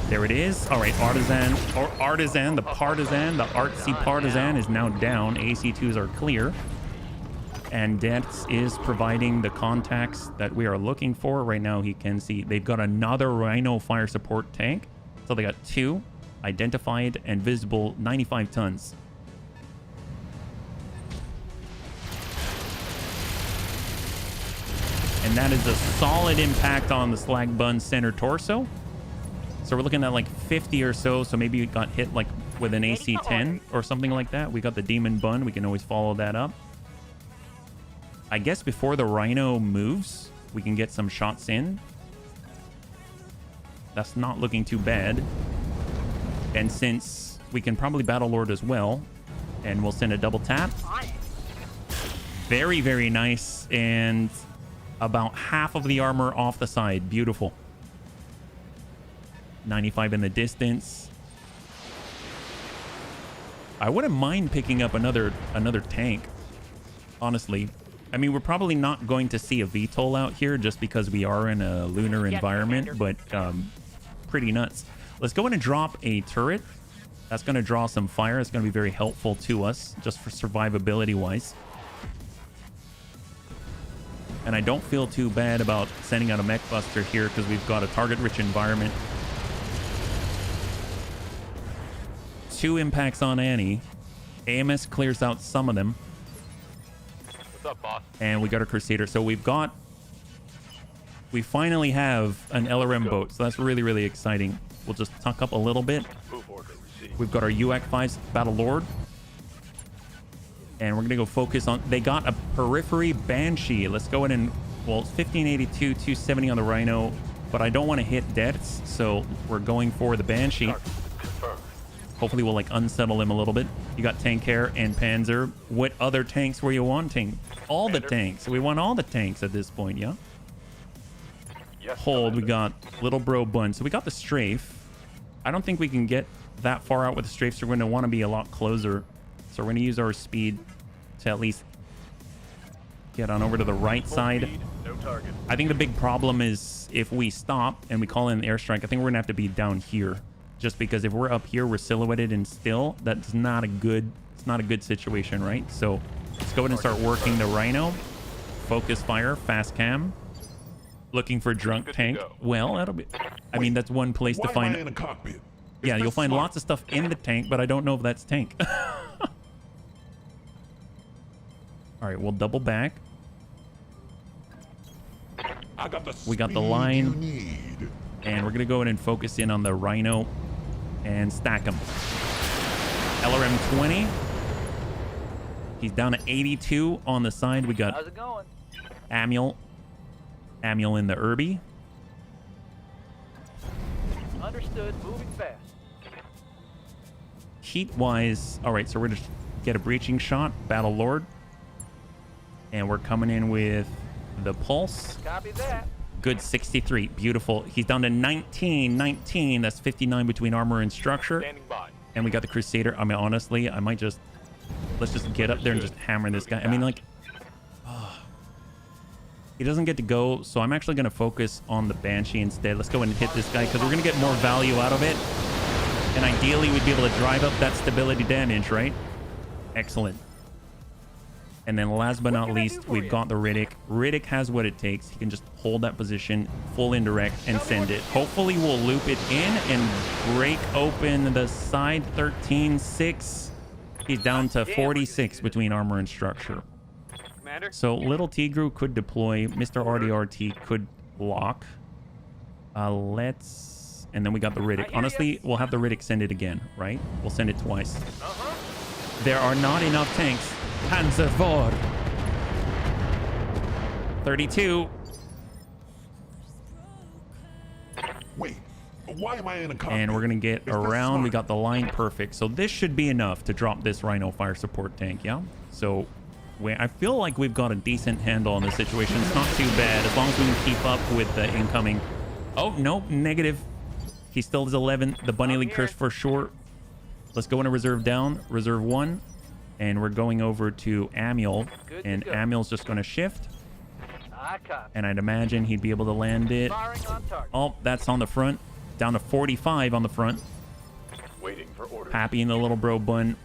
There it is. All right, Artisan, the partisan, the artsy partisan is now down. AC2s are clear. And Deaths is providing the contacts that we are looking for. Right now, he can see they've got another Rhino fire support tank. So they got 2 identified and visible 95 tons. And that is a solid impact on the slag bun center torso. So we're looking at like 50 or so. So maybe we got hit like with an AC-10 or something like that. We got the demon bun. We can always follow that up. I guess before the Rhino moves, we can get some shots in. That's not looking too bad. And since we can probably Battle Lord as well, and we'll send a double tap. Very, very nice. And about half of the armor off the side. Beautiful. 95 in the distance. I wouldn't mind picking up another tank, honestly. I mean, we're probably not going to see a VTOL out here just because we are in a lunar environment, but pretty nuts. Let's go in and drop a turret. That's going to draw some fire. It's going to be very helpful to us just for survivability wise. And I don't feel too bad about sending out a mech buster here because we've got a target-rich environment. 2 impacts on Annie. AMS clears out some of them. What's up, boss? And we got a Crusader. So we finally have an LRM boat. So that's really, really exciting. We'll just tuck up a little bit. Move order received. We've got our UAC-5's Battle Lord. And we're going to go focus on... They got a Periphery Banshee. Let's go in and... Well, it's 1582, 270 on the Rhino. But I don't want to hit deaths. So we're going for the Banshee. Hopefully we'll like unsettle him a little bit. You got Tank Air and Panzer. What other tanks were you wanting? All the tanks. We want all the tanks at this point, yeah? Yes, Hold, we Commander. got Little Bro Bun. So we got the Strafe. I don't think we can get that far out with the Strafe, so we're going to want to be a lot closer. So we're going to use our speed to at least get on over to the right Full side. speed, no target. I think the big problem is if we stop and we call in an airstrike, I think we're going to have to be down here. Just because if we're up here, we're silhouetted and still, it's not a good situation, right? So let's go ahead and start working the Rhino. Focus fire, fast cam. Looking for drunk Good to tank. go. Well, that'll be, I mean, that's one place to Why find. am I in a cockpit? Yeah, you'll find lots of stuff in the tank, but I don't know if that's tank. All right, we'll double back. I got the We got the speed line. you need. And we're going to go in and focus in on the Rhino and stack them. LRM 20. He's down to 82 on the side. We got How's it going? Amiel in the Irby. Understood. Moving fast. Heat-wise, all right, so we're going to get a breaching shot, Battle Lord. And we're coming in with the Pulse. Copy that. Good 63. Beautiful. He's down to 19. That's 59 between armor and structure. Standing by. And we got the Crusader. I mean, honestly, I might just... Let's just get up there and just hammer this guy. I mean, like... he doesn't get to go, so I'm actually going to focus on the Banshee instead. Let's go and hit this guy, because we're going to get more value out of it. And ideally, we'd be able to drive up that stability damage, right? Excellent. And then last but not least, we've got the Riddick. Riddick has what it takes. He can just hold that position, full indirect, and send it. Hopefully, we'll loop it in and break open the side 13-6. He's down to 46 between armor and structure. Commander? So little Tigru could deploy. Mr. RDRT could block. Let's... And then we got the Riddick. Honestly, we'll have the Riddick send it again, right? We'll send it twice. There are not enough tanks. Panzer IV. 32. Wait, why am I in a cockpit? And we're going to get Is this around. We smart? got the line perfect. So this should be enough to drop this Rhino fire support tank, yeah? So I feel like we've got a decent handle on the situation. It's not too bad as long as we can keep up with the incoming. Oh, no, negative. He still is 11. The Bunny League curse for sure. Let's go into reserve down. Reserve 1. And we're going over to Amiel. Good to And go. Amiel's just going to shift. I copy. And I'd imagine he'd be able to land it. Firing on target. Oh, that's on the front. Down to 45 on the front. Waiting for orders. Happy in the little bro bun.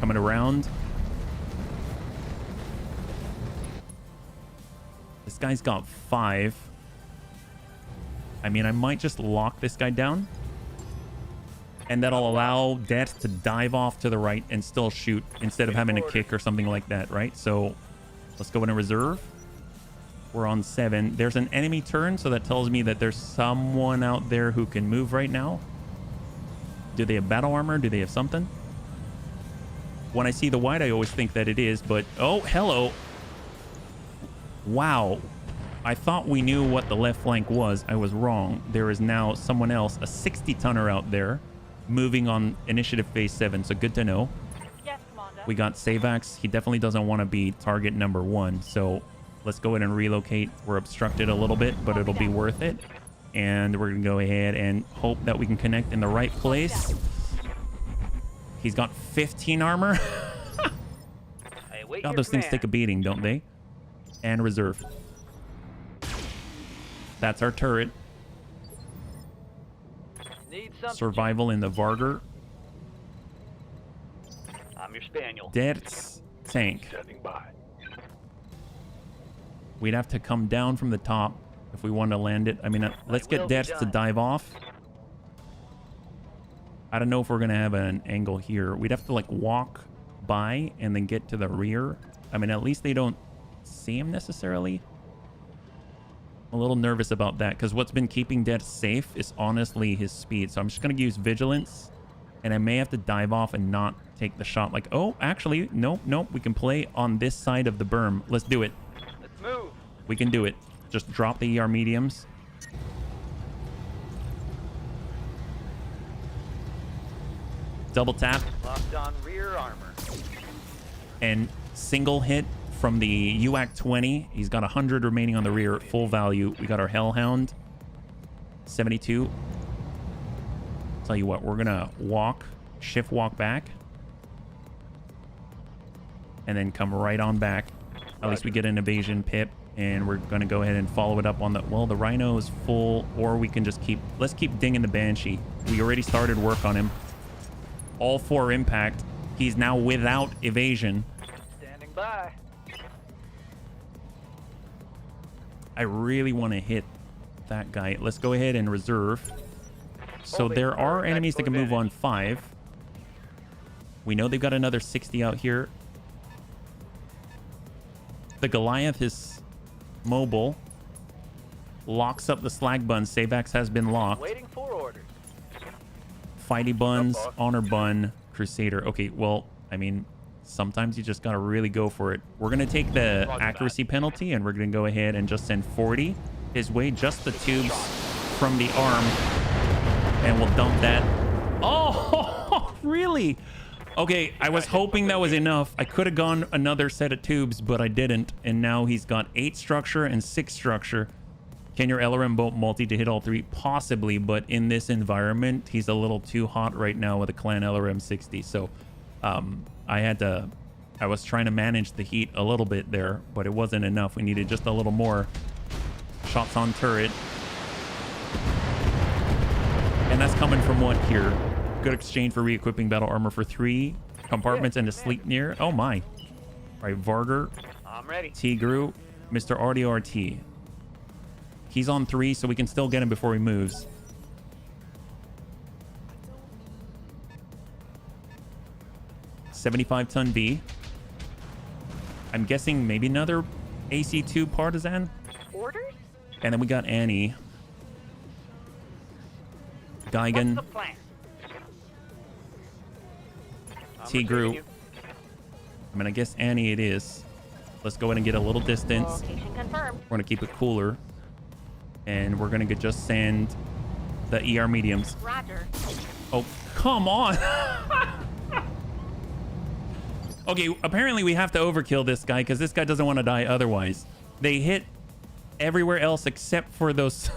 Coming around. This guy's got 5. I mean, I might just lock this guy down. And that'll allow Death to dive off to the right and still shoot instead of having a kick or something like that, right? So let's go in a reserve. We're on 7. There's an enemy turn, so that tells me that there's someone out there who can move right now. Do they have battle armor? Do they have something? When I see the white, I always think that it is, but... Oh, hello. Wow. I thought we knew what the left flank was. I was wrong. There is now someone else, a 60-tonner out there, moving on initiative phase 7, so good to know. Yes, Commander. We got Savax. He definitely doesn't want to be target number 1, so let's go ahead and relocate. We're obstructed a little bit, but it'll be worth it. And we're going to go ahead and hope that we can connect in the right place. He's got 15 armor. Await God, your those things take a command. beating, don't they? And reserve. That's our turret. Need something. Survival in the Varger. I'm your spaniel. Death's tank. Standing by. We'd have to come down from the top if we want to land it. I mean, let's will get be Death's to done. dive off. I don't know if we're going to have an angle here. We'd have to, like, walk by and then get to the rear. I mean, at least they don't see him necessarily. I'm a little nervous about that because what's been keeping Death safe is honestly his speed. So I'm just going to use Vigilance, and I may have to dive off and not take the shot. Like, oh, actually, nope. We can play on this side of the berm. Let's do it. Let's move. We can do it. Just drop the ER mediums. Double tap Locked on rear armor. and single hit from the UAC 20. He's got 100 remaining on the rear at full value. We got our Hellhound 72. Tell you what, we're gonna shift walk back, and then come right on back. At least we get an evasion pip, and we're gonna go ahead and follow it up on the, well, the Rhino is full, or we can just let's keep dinging the Banshee. We already started work on him. All 4 impact. He's now without evasion. Standing by. I really want to hit that guy. Let's go ahead and reserve. So there are enemies that can move on 5. We know they've got another 60 out here. The Goliath is mobile. Locks up the slag buns. Savax has been locked. Waiting for orders. Fighty buns, honor bun, Crusader. Okay, well, I mean, sometimes you just gotta really go for it. We're gonna take the accuracy penalty, and we're gonna go ahead and just send 40 his way, just the tubes from the arm, and we'll dump that. Oh, really? Okay, I was hoping that was enough. I could have gone another set of tubes, but I didn't, and now he's got 8 structure and 6 structure. Can your LRM boat multi to hit all 3? Possibly, but in this environment, he's a little too hot right now with a Clan LRM 60. So I was trying to manage the heat a little bit there, but it wasn't enough. We needed just a little more. Shots on turret. And that's coming from what here? Good exchange for re-equipping battle armor for 3 compartments and a sleep near. Oh my. All right, Varger, I'm ready. Tigru, Mr. RDRT. He's on 3, so we can still get him before he moves. $75-ton B. I'm guessing maybe another AC2 Partisan. Orders? And then we got Annie. Geigen. What's the plan? Tigru. I mean, I guess Annie it is. Let's go ahead and get a little distance. Location confirmed. We're going to keep it cooler. And we're going to just send the ER mediums. Roger. Oh, come on. Okay, apparently we have to overkill this guy because this guy doesn't want to die otherwise. They hit everywhere else except for those.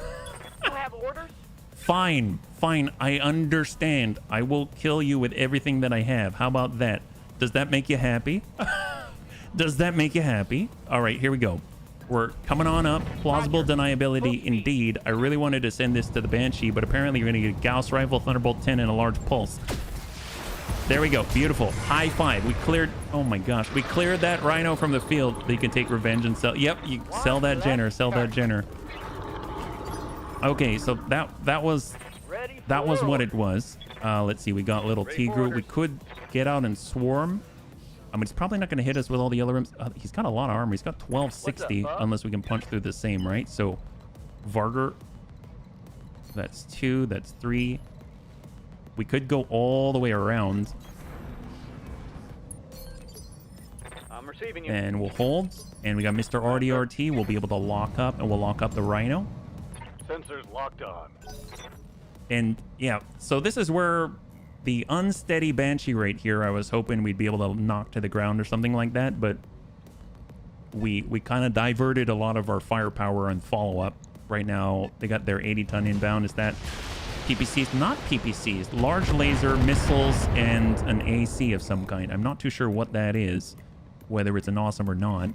You have orders? Fine. I understand. I will kill you with everything that I have. How about that? Does that make you happy? Does that make you happy? All right, here we go. We're coming on up. Plausible deniability indeed. I really wanted to send this to the Banshee, but apparently you're going to get a Gauss rifle, Thunderbolt 10, and a large pulse. There we go. Beautiful. High 5. We cleared... Oh my gosh. We cleared that Rhino from the field. They can take revenge and sell... Yep, you sell that Jenner. Sell that Jenner. Okay, so that was what it was. Let's see. We got little Tigru. We could get out and swarm. I mean, it's probably not going to hit us with all the LRMs. He's got a lot of armor. He's got 1260, unless we can punch through the same, right? So, Varger. That's 2. That's 3. We could go all the way around. I'm receiving you. And we'll hold. And we got Mr. RDRT. We'll be able to lock up, and we'll lock up the Rhino. Sensors locked on. And yeah, so this is where the unsteady Banshee right here, I was hoping we'd be able to knock to the ground or something like that, but we kind of diverted a lot of our firepower and follow-up. Right now, they got their 80-ton inbound. Is that PPCs? Not PPCs. Large laser, missiles, and an AC of some kind. I'm not too sure what that is. whether it's an awesome or not.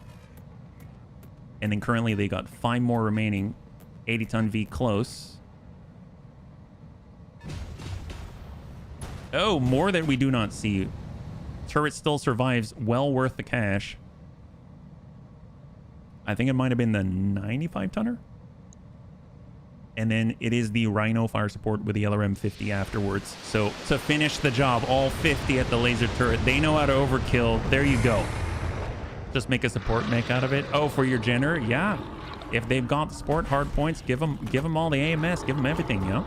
And then currently they got 5 more remaining. 80-ton V close. Oh, more that we do not see. Turret still survives. Well worth the cash. I think it might have been the 95-tonner. And then it is the Rhino fire support with the LRM-50 afterwards. So to finish the job, all 50 at the laser turret. They know how to overkill. There you go. Just make a support mech out of it. Oh, for your Jenner? Yeah. If they've got the support hard points, give them all the AMS. Give them everything, you know?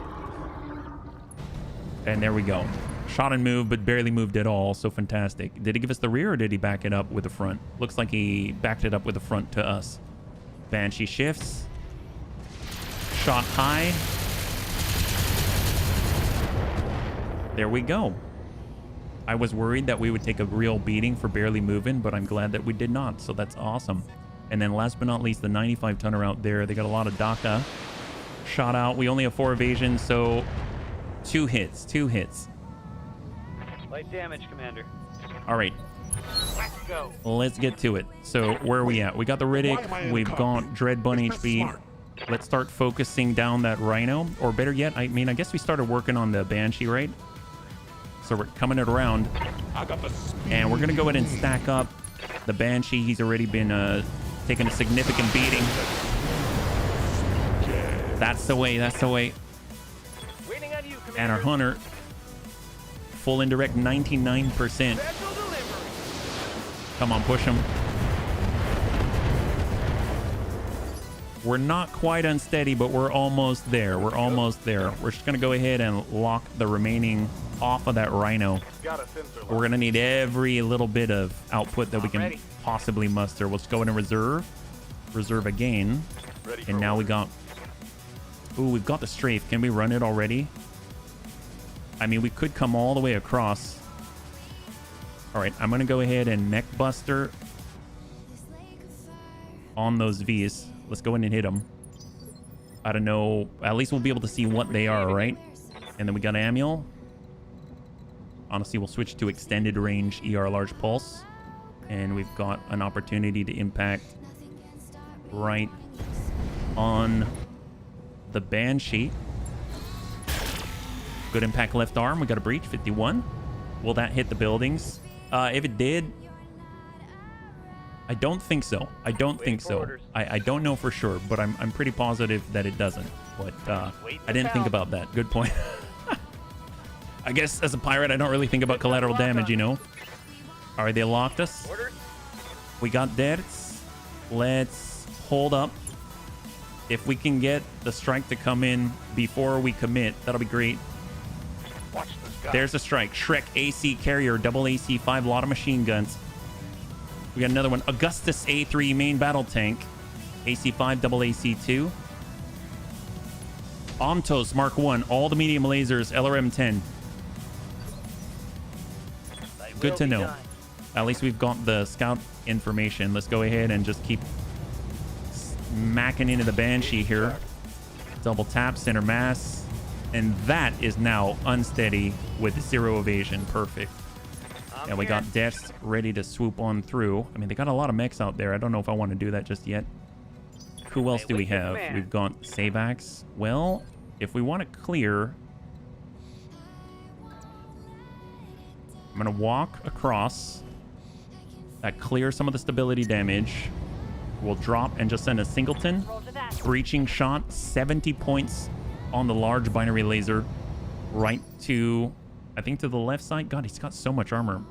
And there we go. Shot and moved, but barely moved at all. So fantastic. Did he give us the rear or did he back it up with the front? Looks like he backed it up with the front to us. Banshee shifts. Shot high. There we go. I was worried that we would take a real beating for barely moving, but I'm glad that we did not. So that's awesome. And then last but not least, the 95-tonner out there. They got a lot of DACA. Shot out. We only have 4 evasions, so 2 hits. 2 hits. Light damage, Commander. All right. Let's go. Let's get to it. So where are we at? We got the Riddick. We've got Dread Bun HP. Let's start focusing down that Rhino. Or better yet, I mean, I guess we started working on the Banshee, right? So we're coming it around. And we're going to go ahead and stack up the Banshee. He's already been taking a significant beating. That's the way. That's the way. Waiting on you, Commander. And our Hunter, full indirect 99%. Special delivery. Come on, push him. We're not quite unsteady, but we're almost there. We're almost there. We're just going to go ahead and lock the remaining off of that Rhino. Got a sensor lock. We're going to need every little bit of output that we can possibly muster. Let's go in and reserve. Reserve again. And now we got... Ooh, we've got the strafe. Can we run it already? I mean, we could come all the way across. All right, I'm going to go ahead and neck buster on those Vs. Let's go in and hit them. I don't know. At least we'll be able to see what they are, right? And then we got Amul. Honestly, we'll switch to extended range ER large pulse. And we've got an opportunity to impact right on the Banshee. Good impact left arm. We got a breach, 51. Will that hit the buildings? If it did, I don't think so. I don't think so. I don't know for sure, but I'm pretty positive that it doesn't. But I didn't think about that. Good point. I guess as a pirate, I don't really think about collateral damage, you know? All right, they locked us. We got deaths. Let's hold up. If we can get the strike to come in before we commit, that'll be great. There's a strike. Shrek AC carrier, double AC5, a lot of machine guns. We got another one. Augustus A3 main battle tank. AC5, double AC2. Ontos Mark 1, all the medium lasers, LRM-10. Good to know. At least we've got the scout information. Let's go ahead and just keep smacking into the Banshee here. Double tap, center mass. And that is now unsteady with 0 evasion. Perfect. And we got deaths ready to swoop on through. I mean, they got a lot of mechs out there. I don't know if I want to do that just yet. Who else do we have? We've got Savax. Well, if we want to clear... I'm going to walk across. That clears some of the stability damage. We'll drop and just send a singleton. Breaching shot, 70 points on the large binary laser. Right to, I think to the left side. God, he's got so much armor.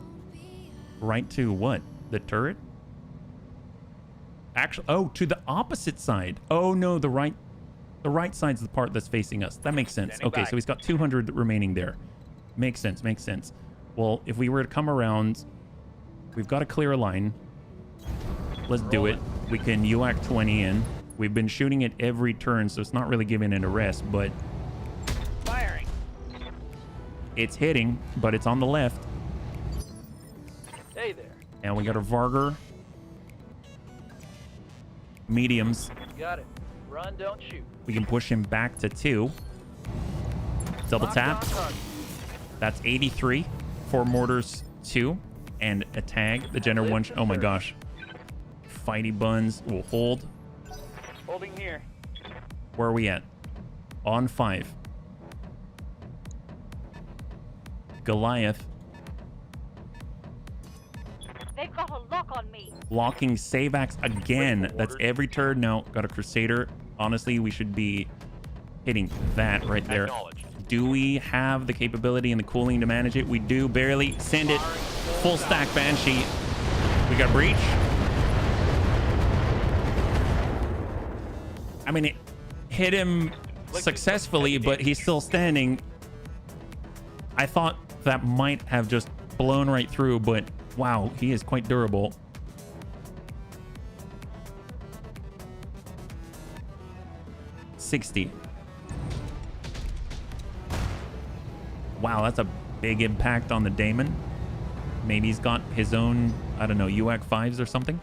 Right to what? The turret? Actually, oh, to the opposite side. Oh no, the right side's the part that's facing us. That makes sense. Okay, so he's got 200 remaining there. Makes sense, makes sense. Well, if we were to come around, we've got to clear a line. Let's do it. We can UAC 20 in. We've been shooting it every turn, so it's not really giving it a rest, but... Firing. It's hitting, but it's on the left. Hey there. And we got a Varger. Mediums. Got it. Run, don't shoot. We can push him back to 2. Double tap. That's 83. 4 mortars, 2. and a tag. The Jenner one. Oh my gosh. Fighty buns will hold. Holding here. Where are we at? On 5. Goliath. They've got a lock on me. Locking save axe again. That's every turn. No, got a Crusader. Honestly, we should be hitting that right there. Acknowledged. Do we have the capability and the cooling to manage it? We do. Barely. Send it. Full stack Banshee. We got breach. I mean, it hit him successfully, but he's still standing. I thought that might have just blown right through, but wow, he is quite durable. $60. Wow, that's a big impact on the Daemon. Maybe he's got his own, I don't know, UAC 5s or something.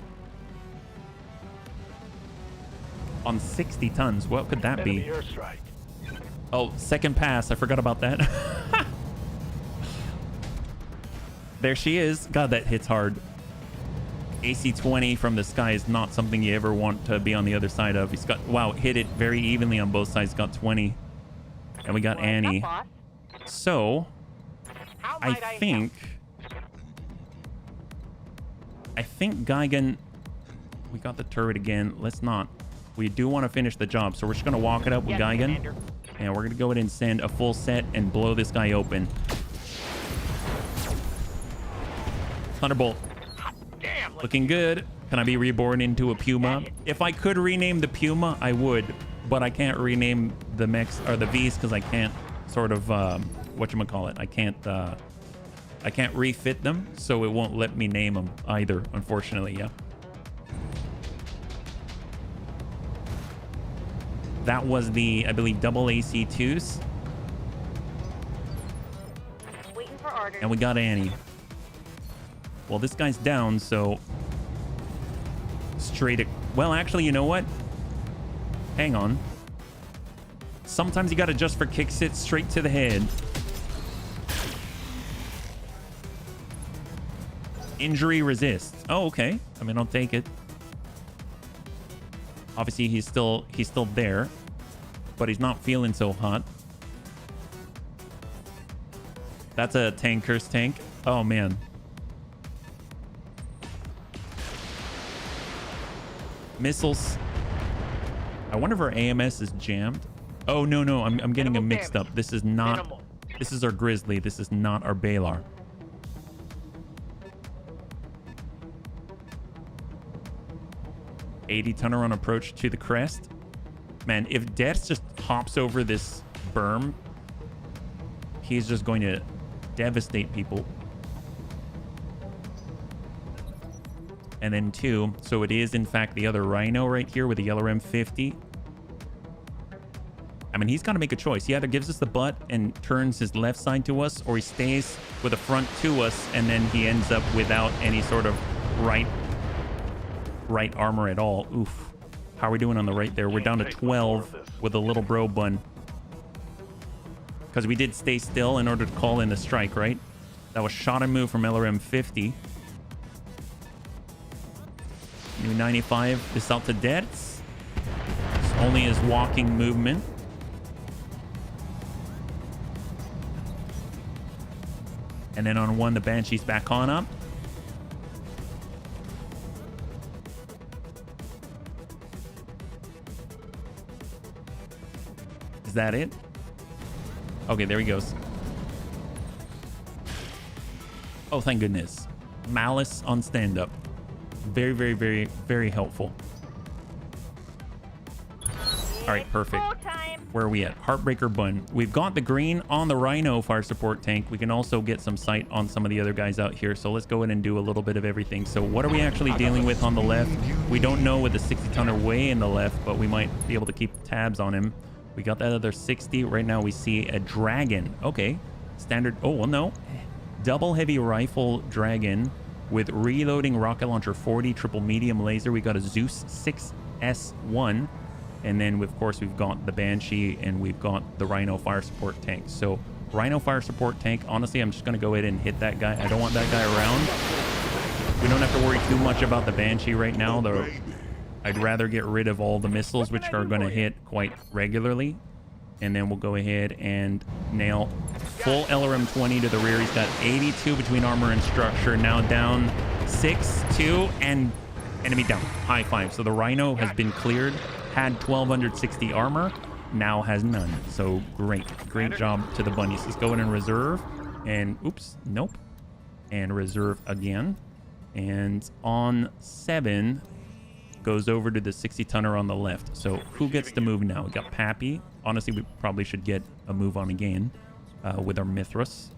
On 60 tons, what could that be? Airstrike. Oh, second pass. I forgot about that. There she is. God, that hits hard. AC 20 from the sky is not something you ever want to be on the other side of. He's got, wow, hit it very evenly on both sides. Got 20. And we got Annie. So, I think Gigan, we got the turret again. Let's not. We do want to finish the job, so we're just going to walk it up with Gigan. And we're going to go ahead and send a full set and blow this guy open. Thunderbolt. Looking good. Can I be reborn into a Puma? If I could rename the Puma, I would. But I can't rename the mechs or the Vs because I can't sort of, whatchamacallit. I can't refit them, so it won't let me name them either, unfortunately, yeah. That was the, I believe, double AC2s. Waiting for orders. And we got Annie. Well, this guy's down, so straight. Well, actually, you know what? Hang on. Sometimes you got to just for kicks it straight to the head. Injury resist. Oh, okay. I mean, I'll take it. Obviously, he's still there, but he's not feeling so hot. That's a tanker's tank. Oh, man. Missiles. I wonder if our AMS is jammed. Oh, no. I'm getting them mixed up. This is not... Minimal. This is our Grizzly. This is not our Balar. $80-tonner on approach to the crest. Man, if Death just hops over this berm, he's just going to devastate people. And then 2. So it is, in fact, the other Rhino right here with the yellow M50. I mean, he's got to make a choice. He either gives us the butt and turns his left side to us, or he stays with the front to us, and then he ends up without any sort of right armor at all. Oof. How are we doing on the right there? We're down to 12 with a little bro bun. Because we did stay still in order to call in the strike, right? That was shot and move from LRM 50. New 95 is out to Deaths. It's only his walking movement. And then on 1, the Banshee's back on up. Is that it? Okay, there he goes. Oh, thank goodness. Malice on stand-up. Very, very, very, very helpful. All right, perfect. Where are we at? Heartbreaker Bun. We've got the green on the Rhino fire support tank. We can also get some sight on some of the other guys out here. So let's go ahead and do a little bit of everything. So what are we actually dealing with on the left? We don't know with the 60-tonner way in the left, but we might be able to keep tabs on him. We got that other 60. Right now we see a Dragon. Okay. Standard. Oh, well, no. Double heavy rifle Dragon with reloading rocket launcher 40, triple medium laser. We got a Zeus 6S1. And then, of course, we've got the Banshee and we've got the Rhino fire support tank. So Rhino fire support tank. Honestly, I'm just going to go ahead and hit that guy. I don't want that guy around. We don't have to worry too much about the Banshee right now, though. I'd rather get rid of all the missiles, which are going to hit quite regularly. And then we'll go ahead and nail full LRM 20 to the rear. He's got 82 between armor and structure. Now down 6-2 and enemy down. High five. So the Rhino has been cleared. Had 1260 armor. Now has none. So great job to the bunnies. Let's go in and reserve, and oops, nope, and reserve again. And on 7 goes over to the 60-tonner on the left. So who gets to move now? We got Pappy. Honestly, we probably should get a move on again with our Mithras.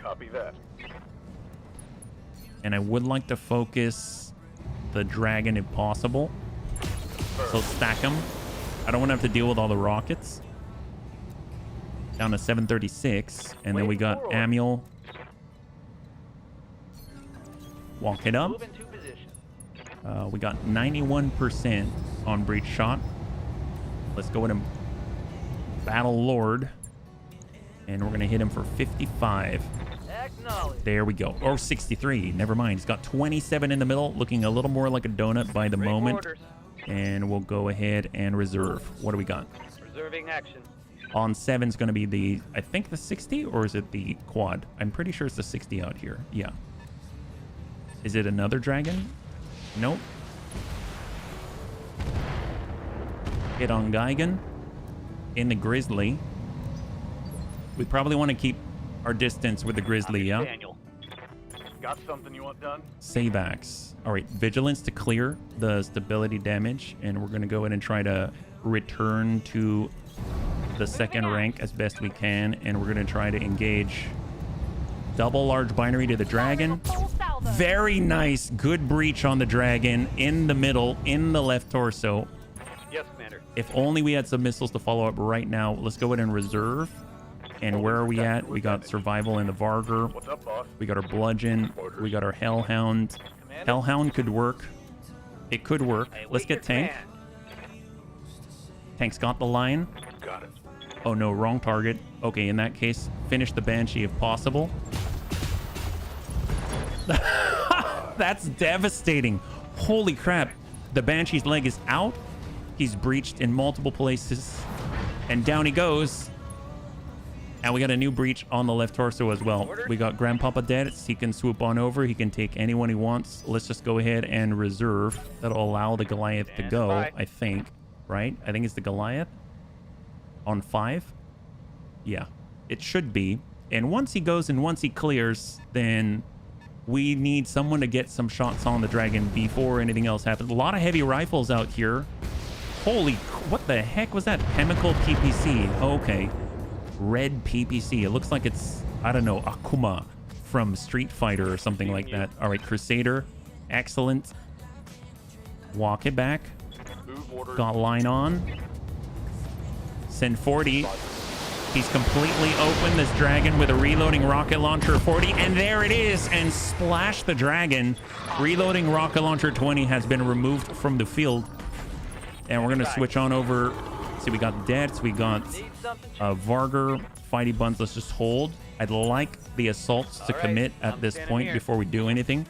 Copy that. And I would like to focus the Dragon if possible. So stack them. I don't want to have to deal with all the rockets. Down to 736. And then we got Amiel. Walk it up. Move into position. We got 91% on breach shot. Let's go in and Battle Lord. And we're going to hit him for 55. Acknowledge. There we go. Or 63. Never mind. He's got 27 in the middle, looking a little more like a donut by the moment. Orders. And we'll go ahead and reserve. What do we got? Reserving action. On 7 is going to be the, I think the 60, or is it the quad? I'm pretty sure it's the 60 out here. Yeah. Is it another dragon? Nope. Hit on Geigen. In the Grizzly. We probably want to keep our distance with the Grizzly, yeah? Daniel. Got something you want done? Save axe. All right, vigilance to clear the stability damage, and we're going to go in and try to return to the second rank as best we can, and we're going to try to engage double large binary to the dragon. Very nice. Good breach on the dragon in the middle, in the left torso. Yes, Commander. If only we had some missiles to follow up right now. Let's go ahead and reserve. And where are we at? We got survival in the Vargur. What's up, boss? We got our bludgeon. We got our Hellhound. Hellhound could work. It could work. Let's get tank. Tank's got the line. Got it. Oh no, wrong target. Okay, in that case, finish the Banshee if possible. That's devastating. Holy crap. The Banshee's leg is out. He's breached in multiple places. And down he goes. And we got a new breach on the left torso as well. We got Grandpapa dead. He can swoop on over. He can take anyone he wants. Let's just go ahead and reserve. That'll allow the Goliath to go, I think. Right? I think it's the Goliath. On 5. Yeah. It should be. And once he goes and once he clears, then we need someone to get some shots on the dragon before anything else happens. A lot of heavy rifles out here. Holy... What the heck was that? Chemical PPC. Okay. Red PPC. It looks like it's, I don't know, Akuma from Street Fighter or something like that. All right, Crusader. Excellent. Walk it back. Got line on. Send 40. He's completely open, this dragon, with a reloading rocket launcher 40. And there it is. And splash the dragon. Reloading rocket launcher 20 has been removed from the field. And we're going to switch on over. See, we got Debts, we got Vargur, Fighty Buns. Let's just hold. I'd like the assaults to commit at this point before we do anything.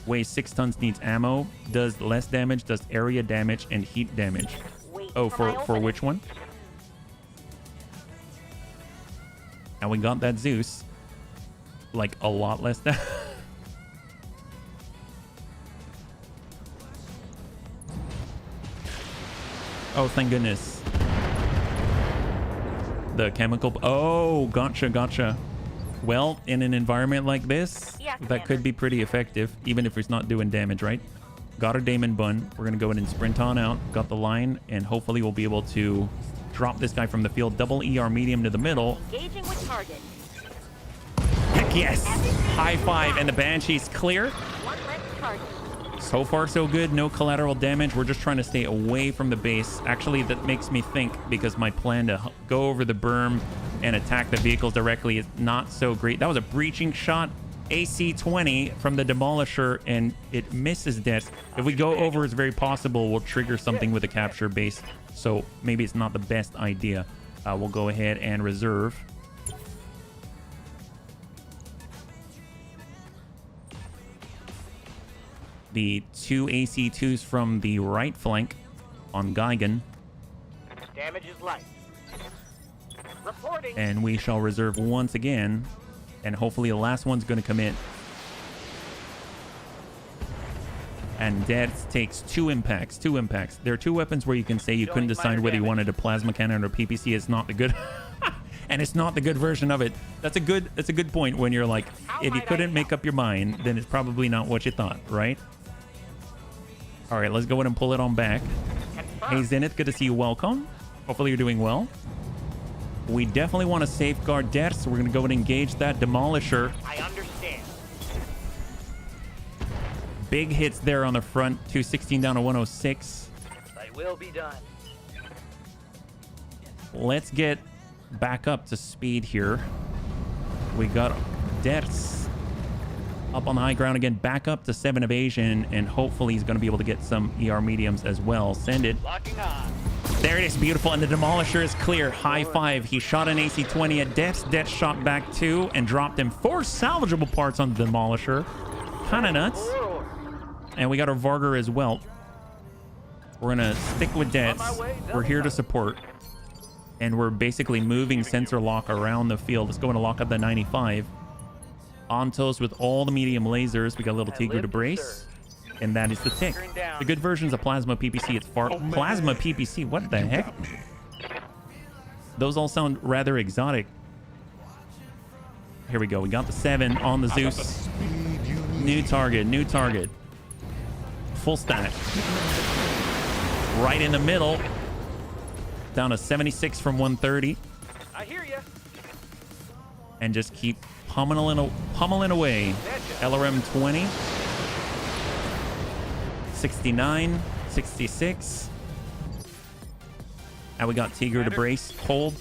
Weighs 6 tons, needs ammo, does less damage, does area damage, and heat damage. Oh, for which one? And we got that Zeus. Like, a lot less damage. Oh, thank goodness. The chemical... Oh, gotcha. Well, in an environment like this, that could be pretty effective, even if it's not doing damage, right? Got our Daemon Bun. We're going to go in and sprint on out. Got the line, and hopefully we'll be able to drop this guy from the field. Double ER medium to the middle. Engaging with target. Heck yes! High five, and the Banshee's clear. One less target. So far, so good. No collateral damage. We're just trying to stay away from the base. Actually, that makes me think, because my plan to go over the berm and attack the vehicles directly is not so great. That was a breaching shot. AC-20 from the Demolisher, and it misses Death. If we go over, it's very possible we'll trigger something with a capture base. So maybe it's not the best idea. we'll go ahead and reserve. The 2 AC2s from the right flank on Geigen. Damage is light. Reporting. And we shall reserve once again. And hopefully the last one's going to come in. And Death takes 2 impacts. 2 impacts. There are 2 weapons where you can say you couldn't decide whether you wanted a plasma cannon or PPC. It's not the good... and it's not the good version of it. That's a good point when you're like, if you couldn't make up your mind, then it's probably not what you thought, right? All right, let's go ahead and pull it on back. Hey, Zenith, good to see you. Welcome. Hopefully you're doing well. We definitely want to safeguard Death, so we're going to go and engage that Demolisher. I understand. Big hits there on the front. 216 down to 106. I will be done. Let's get back up to speed here. We got Deaths up on the high ground again, back up to 7 evasion, and hopefully he's going to be able to get some ER mediums as well. Send it. Locking on. There it is, beautiful, and the Demolisher is clear. High 5. He shot an AC-20 at Deaths. Deaths shot back 2 and dropped him 4 salvageable parts on the Demolisher. Kind of nuts. And we got our Varger as well. We're going to stick with Deaths. We're here to support. And we're basically moving sensor lock around the field. Let's go and lock up the 95. Ontos with all the medium lasers. We got a little Tigre to brace. And that is the tick. The good versions of Plasma PPC. It's far... Plasma PPC? What the heck? Those all sound rather exotic. Here we go. We got the 7 on the Zeus. New target. New target. Full stack. Right in the middle. Down to 76 from 130. I hear you. And just keep pummeling away. LRM 20. 69. 66. And we got Tigre to brace. Hold.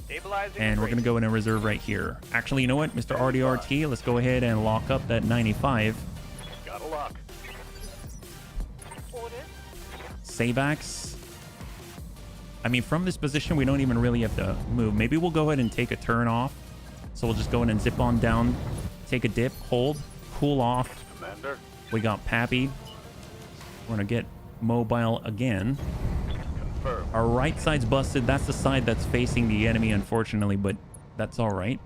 Stabilizing. And we're going to go in and reserve right here. Actually, you know what? Mr. RDRT, let's go ahead and lock up that 95. Got a lock. Savax. I mean, from this position, we don't even really have to move. Maybe we'll go ahead and take a turn off. So we'll just go in and zip on down, take a dip, hold, cool off. Commander. We got Pappy. We're going to get mobile again. Confirm. Our right side's busted. That's the side that's facing the enemy, unfortunately, but that's all right.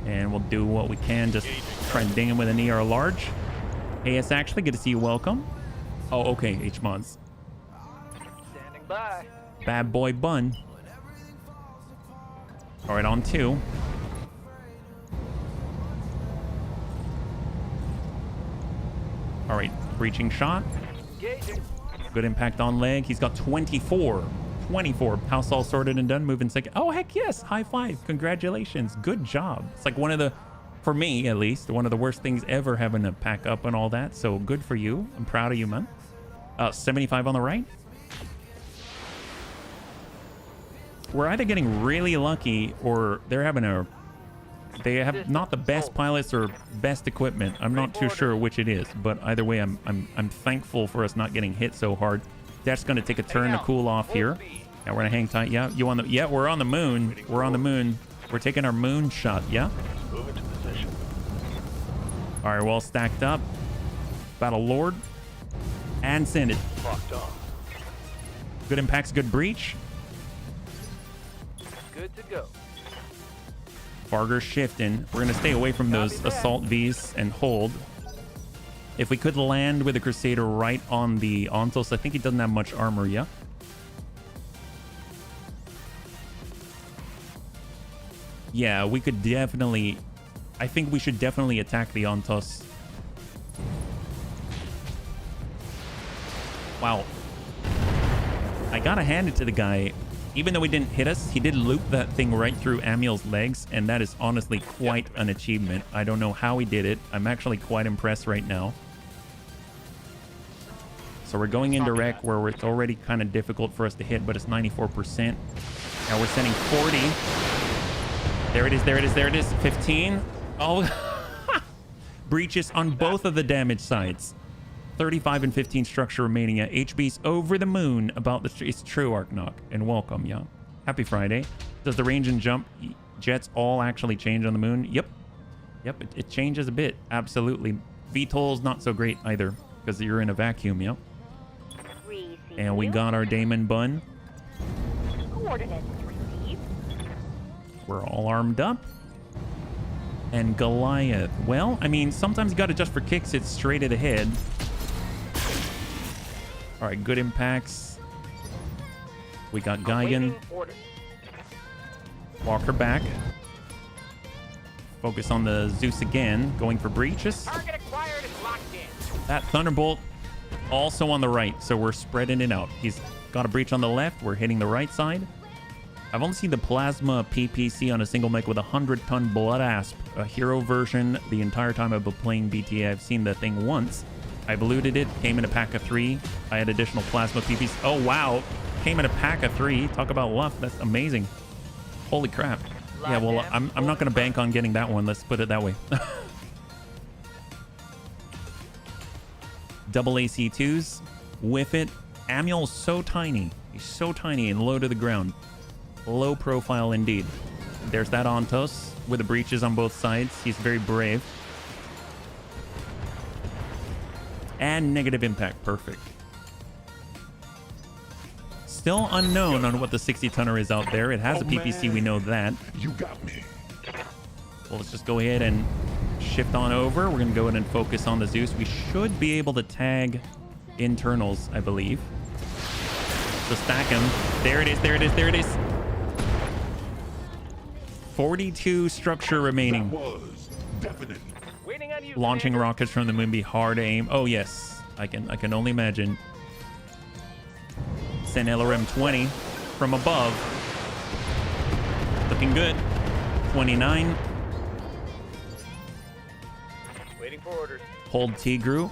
And we'll do what we can. Just try and ding him with an ER large. Hey, it's actually good to see you. Welcome. Oh, okay, H-Mods. Standing by. Bad boy bun. All right, on 2. All right, breaching shot. Engaging. Good impact on leg. He's got 24. 24. House all sorted and done. Moving second. Oh, heck yes. High 5. Congratulations. Good job. It's like one of the, for me at least, one of the worst things ever having to pack up and all that. So good for you. I'm proud of you, man. 75 on the right. We're either getting really lucky or they're having a... They have not the best pilots or best equipment. I'm not too sure which it is, but either way, I'm thankful for us not getting hit so hard. That's going to take a turn to cool off here. Now we're going to hang tight. Yeah, you on the? Yeah, we're on the moon. We're on the moon. We're taking our moon shot. Yeah. Move into position. All right, well stacked up. Battle Lord, and send it. Locked on. Good impacts, good breach. Good to go. Varger shifting. We're going to stay away from those assault Vs and hold. If we could land with a Crusader right on the Ontos, I think he doesn't have much armor, yeah? Yeah, we could definitely... I think we should definitely attack the Ontos. Wow. I gotta hand it to the guy. Even though he didn't hit us, he did loop that thing right through Amiel's legs, and that is honestly quite an achievement. I don't know how he did it. I'm actually quite impressed right now. So we're going into wreck where it's already kind of difficult for us to hit, but it's 94%. Now we're sending 40. There it is, there it is, there it is. 15. Oh, breaches on both of the damage sides. 35 and 15 structure remaining. HB's over the moon about the... It's true, Arknock, and welcome, yeah. Happy Friday. Does the range and jump jets all actually change on the moon? Yep. Yep, it changes a bit. Absolutely. VTOL's not so great either because you're in a vacuum, yep. And we got our Damon Bun. Coordinates received. We're all armed up. And Goliath. Well, I mean, sometimes you got to just for kicks. It's straight at the head. All right, good impacts. We got Geigen. Walker back. Focus on the Zeus again. Going for breaches. Target acquired and locked in. That Thunderbolt also on the right. So we're spreading it out. He's got a breach on the left. We're hitting the right side. I've only seen the Plasma PPC on a single mech with a 100-ton Blood Asp, a hero version. The entire time I've been playing BTA, I've seen the thing once. I've looted it, came in a pack of 3. I had additional Plasma PPC. Oh, wow. Came in a pack of 3. Talk about luck. That's amazing. Holy crap. Yeah, well, I'm not going to bank on getting that one. Let's put it that way. Double AC2s. Whiff it. Amiel's so tiny. He's so tiny and low to the ground. Low profile indeed. There's that Ontos with the breaches on both sides. He's very brave. And negative impact. Perfect. Still unknown on what the 60-tonner is out there. It has a PPC. We know that. You got me. Well, let's just go ahead and shift on over. We're going to go ahead and focus on the Zeus. We should be able to tag internals, I believe. So stack him. There it is. There it is. There it is. 42 structure remaining. That was definitely. Waiting on you. Launching Commander. rockets from the moon be hard to aim. Oh yes, I can only imagine. Send LRM 20 from above. Looking good. 29. Waiting for orders. Hold Tigru.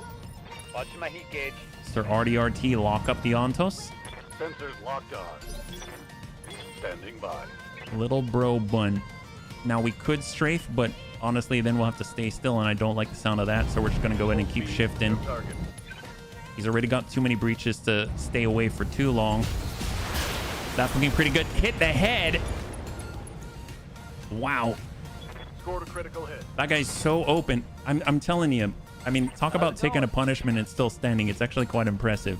Watching my heat gauge. Sir RDRT lock up the Ontos. Sensors locked on. Standing by. Little bro bun. Now we could strafe, but honestly then we'll have to stay still and I don't like the sound of that, so we're just gonna go ahead and keep shifting. Target. He's already got too many breaches to stay away for too long. That's looking pretty good. Hit the head. Wow. Scored a critical hit. That guy's so open. I'm telling you. I mean, talk about taking a punishment and still standing. It's actually quite impressive.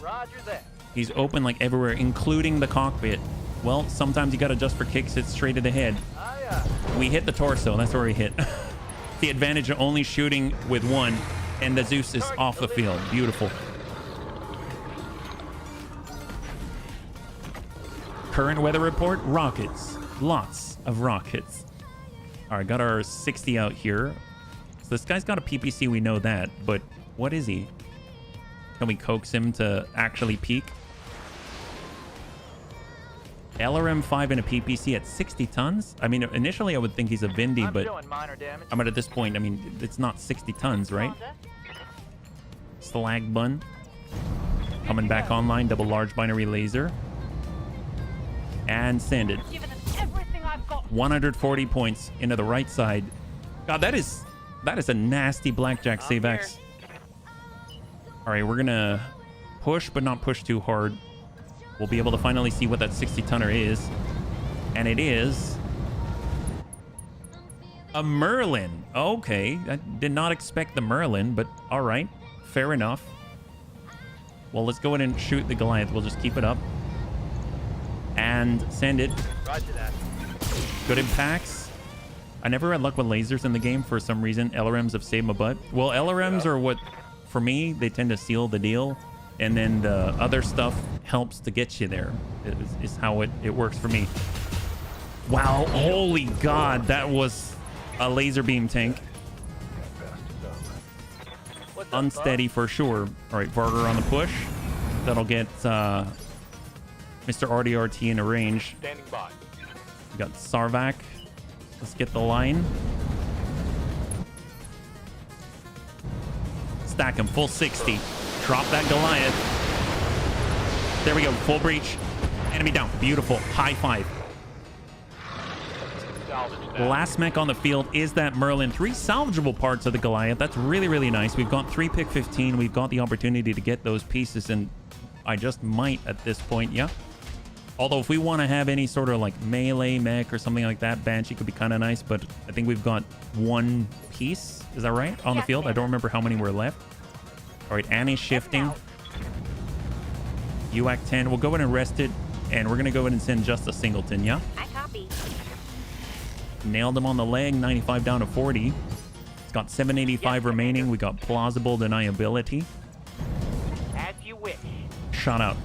Roger that. He's open like everywhere, including the cockpit. Well, sometimes you got to just for kicks hit straight to the head. We hit the torso. That's where we hit. The advantage of only shooting with one, and the Zeus is off the field. Beautiful. Current weather report, rockets. Lots of rockets. All right, got our 60 out here. So this guy's got a PPC, we know that, but what is he? Can we coax him to actually peak? LRM-5 and a PPC at 60 tons? I mean, initially I would think he's a Vindy, but showing minor damage. at this point, I mean, it's not 60 tons, right? Slag Bun. Coming back online, double large binary laser. And send it. Giving us everything I've got. 140 points into the right side. God, that is a nasty blackjack save X. All right, we're gonna push, but not push too hard. We'll be able to finally see what that 60-tonner is. And it is a Merlin. Okay, I did not expect the Merlin, but all right, fair enough. Well, let's go ahead and shoot the Goliath. We'll just keep it up. And send it. Roger that. Good impacts. I never had luck with lasers in the game for some reason. LRMs have saved my butt. Well, LRMs are what, for me, they tend to seal the deal. And then the other stuff helps to get you there, is how it works for me. Wow, holy God, that was a laser beam tank. Unsteady for sure. All right, Varger on the push. That'll get Mr. RDRT in a range. Standing by. We got Sarvac. Let's get the line. Stack him, full 60. Drop that Goliath. There we go, full breach. Enemy down, beautiful, high five. Last mech on the field is that Merlin. 3 salvageable parts of the Goliath. That's really, really nice. We've got 3 pick 15. We've got the opportunity to get those pieces, and I just might at this point, yeah. Although if we want to have any sort of like melee mech or something like that, Banshee could be kind of nice, but I think we've got one piece, is that right, on the field? I don't remember how many were left. All right, Annie's shifting. UAC 10, we'll go ahead and rest it, and we're going to go ahead and send just a singleton, yeah? I copy. Nailed him on the leg, 95 down to 40. It's got 785 remaining. We got plausible deniability. As you wish. Shot out.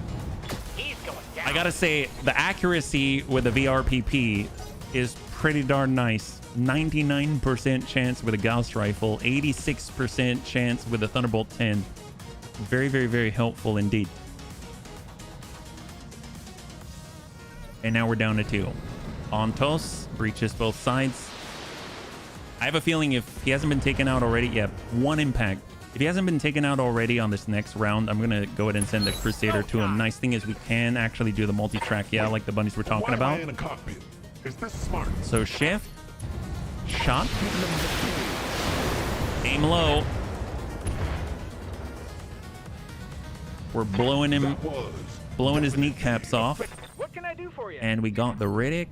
He's going down. I gotta say, the accuracy with the VRPP is pretty darn nice. 99% chance with a Gauss rifle, 86% chance with a Thunderbolt 10. Very, very, very helpful indeed. And now we're down to 2. Ontos breaches both sides. I have a feeling if he hasn't been taken out already, yeah, 1 impact. If he hasn't been taken out already on this next round, I'm gonna go ahead and send a Crusader to him. Nice thing is we can actually do the multi-track, yeah, like the bunnies were talking about. Why am I in a cockpit? Is this smart? So shift, shot, aim low. We're blowing him, That was. blowing his kneecaps off. What can I do for you? And we got the Riddick.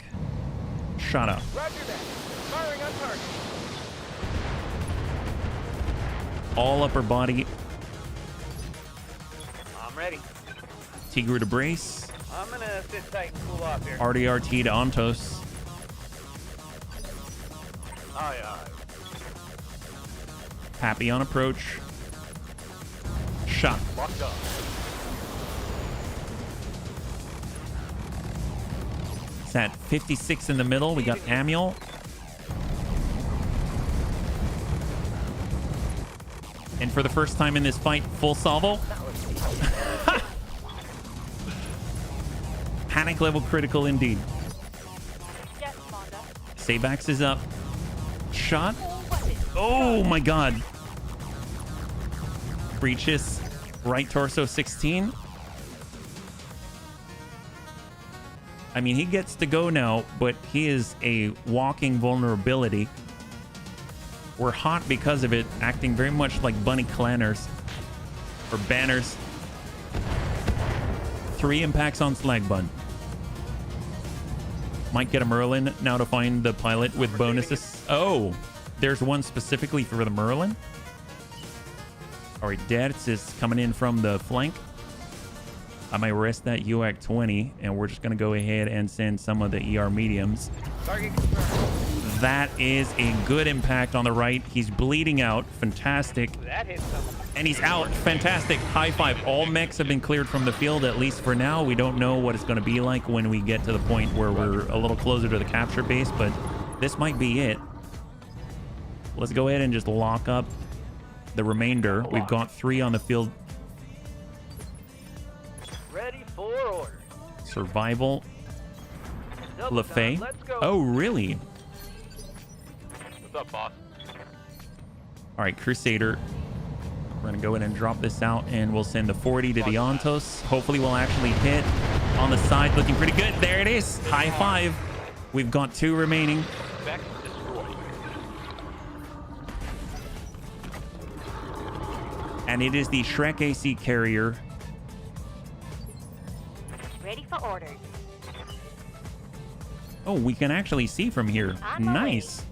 Shot up. Roger that. Firing on target. All upper body. I'm ready. Tigru to brace. I'm gonna sit tight and cool off here. RDRT to Ontos. Aye, aye. Happy on approach. Shot. Locked up. It's at 56 in the middle. We got Amiel. And for the first time in this fight, full salvo. Panic level critical indeed. Yes, Commander. Sabax is up. Shot. Oh my god. Breaches. Right torso 16. I mean, he gets to go now, but he is a walking vulnerability. We're hot because of it, acting very much like bunny clanners or banners. 3 impacts on slag bun. Might get a Merlin now to find the pilot with bonuses. Oh, there's one specifically for the Merlin. All right, Dats is coming in from the flank. I might rest that UAC 20, and we're just going to go ahead and send some of the ER mediums. Target confirmed. That is a good impact on the right. He's bleeding out. Fantastic. That hit someone. And he's out. Fantastic. High five. All mechs have been cleared from the field, at least for now. We don't know what it's going to be like when we get to the point where we're a little closer to the capture base, but this might be it. Let's go ahead and just lock up the remainder. We've got 3 on the field. Ready for order. Survival. Double time. LaFay. Let's go. Oh, really? What's up, boss? All right, Crusader. We're going to go in and drop this out, and we'll send the 40 to the Ontos. Hopefully we'll actually hit on the side. Looking pretty good. There it is. High five. We've got 2 remaining. Back destroyed. And it is the Shrek AC carrier. Ready for orders. Oh, we can actually see from here. On my way. Nice.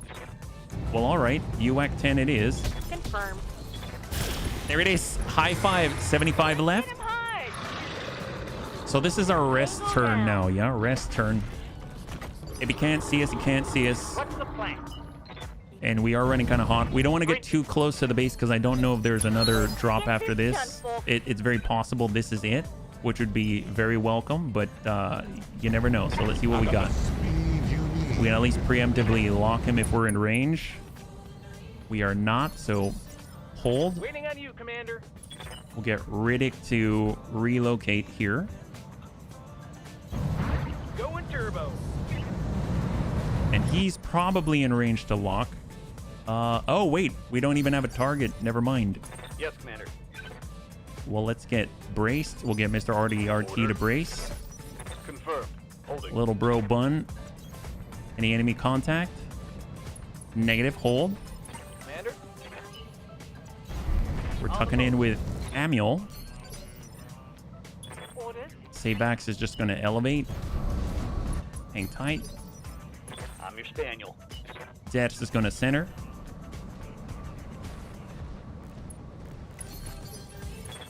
Well, all right. UAC 10 it is. Confirmed. There it is. High five. 75 left. Hit him hard. So this is our rest turn now. Yeah, rest turn. If he can't see us, he can't see us. What's the plan? And we are running kind of hot. We don't want to get too close to the base because I don't know if there's another drop after this. It's very possible this is it, which would be very welcome, but you never know. So let's see what we got. We can at least preemptively lock him if we're in range. We are not, so hold. Waiting on you, Commander. We'll get Riddick to relocate here. Going turbo. And he's probably in range to lock. Oh, wait. We don't even have a target. Never mind. Yes, Commander. Well, let's get braced. We'll get Mr. RDRT to brace. Confirmed. Holding. Little bro bun. Any enemy contact? Negative. Hold. Commander. We're tucking in with Amiel. Orders. Sabax is just going to elevate. Hang tight. I'm your spaniel. Jets is going to center.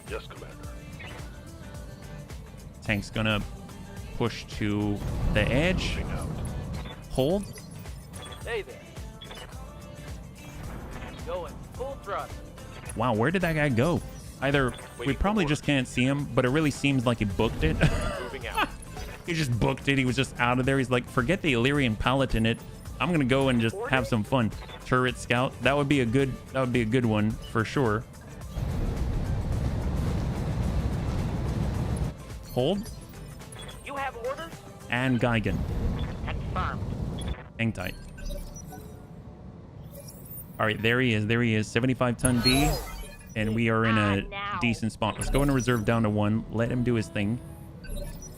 Yes, Commander. Tank's going to push to the edge. Hold. Hey there. Going full throttle. Wow, where did that guy go? Either we probably just can't see him, but it really seems like he booked it. Moving out. He just booked it. He was just out of there. He's like, forget the Illyrian pallet in it. I'm gonna go and just have some fun. Turret scout. That would be a good one for sure. Hold. You have orders? And Geigen. Confirmed. Hang tight. All right, there he is. There he is. 75-ton B. And we are in a decent spot. Let's go into reserve down to 1. Let him do his thing.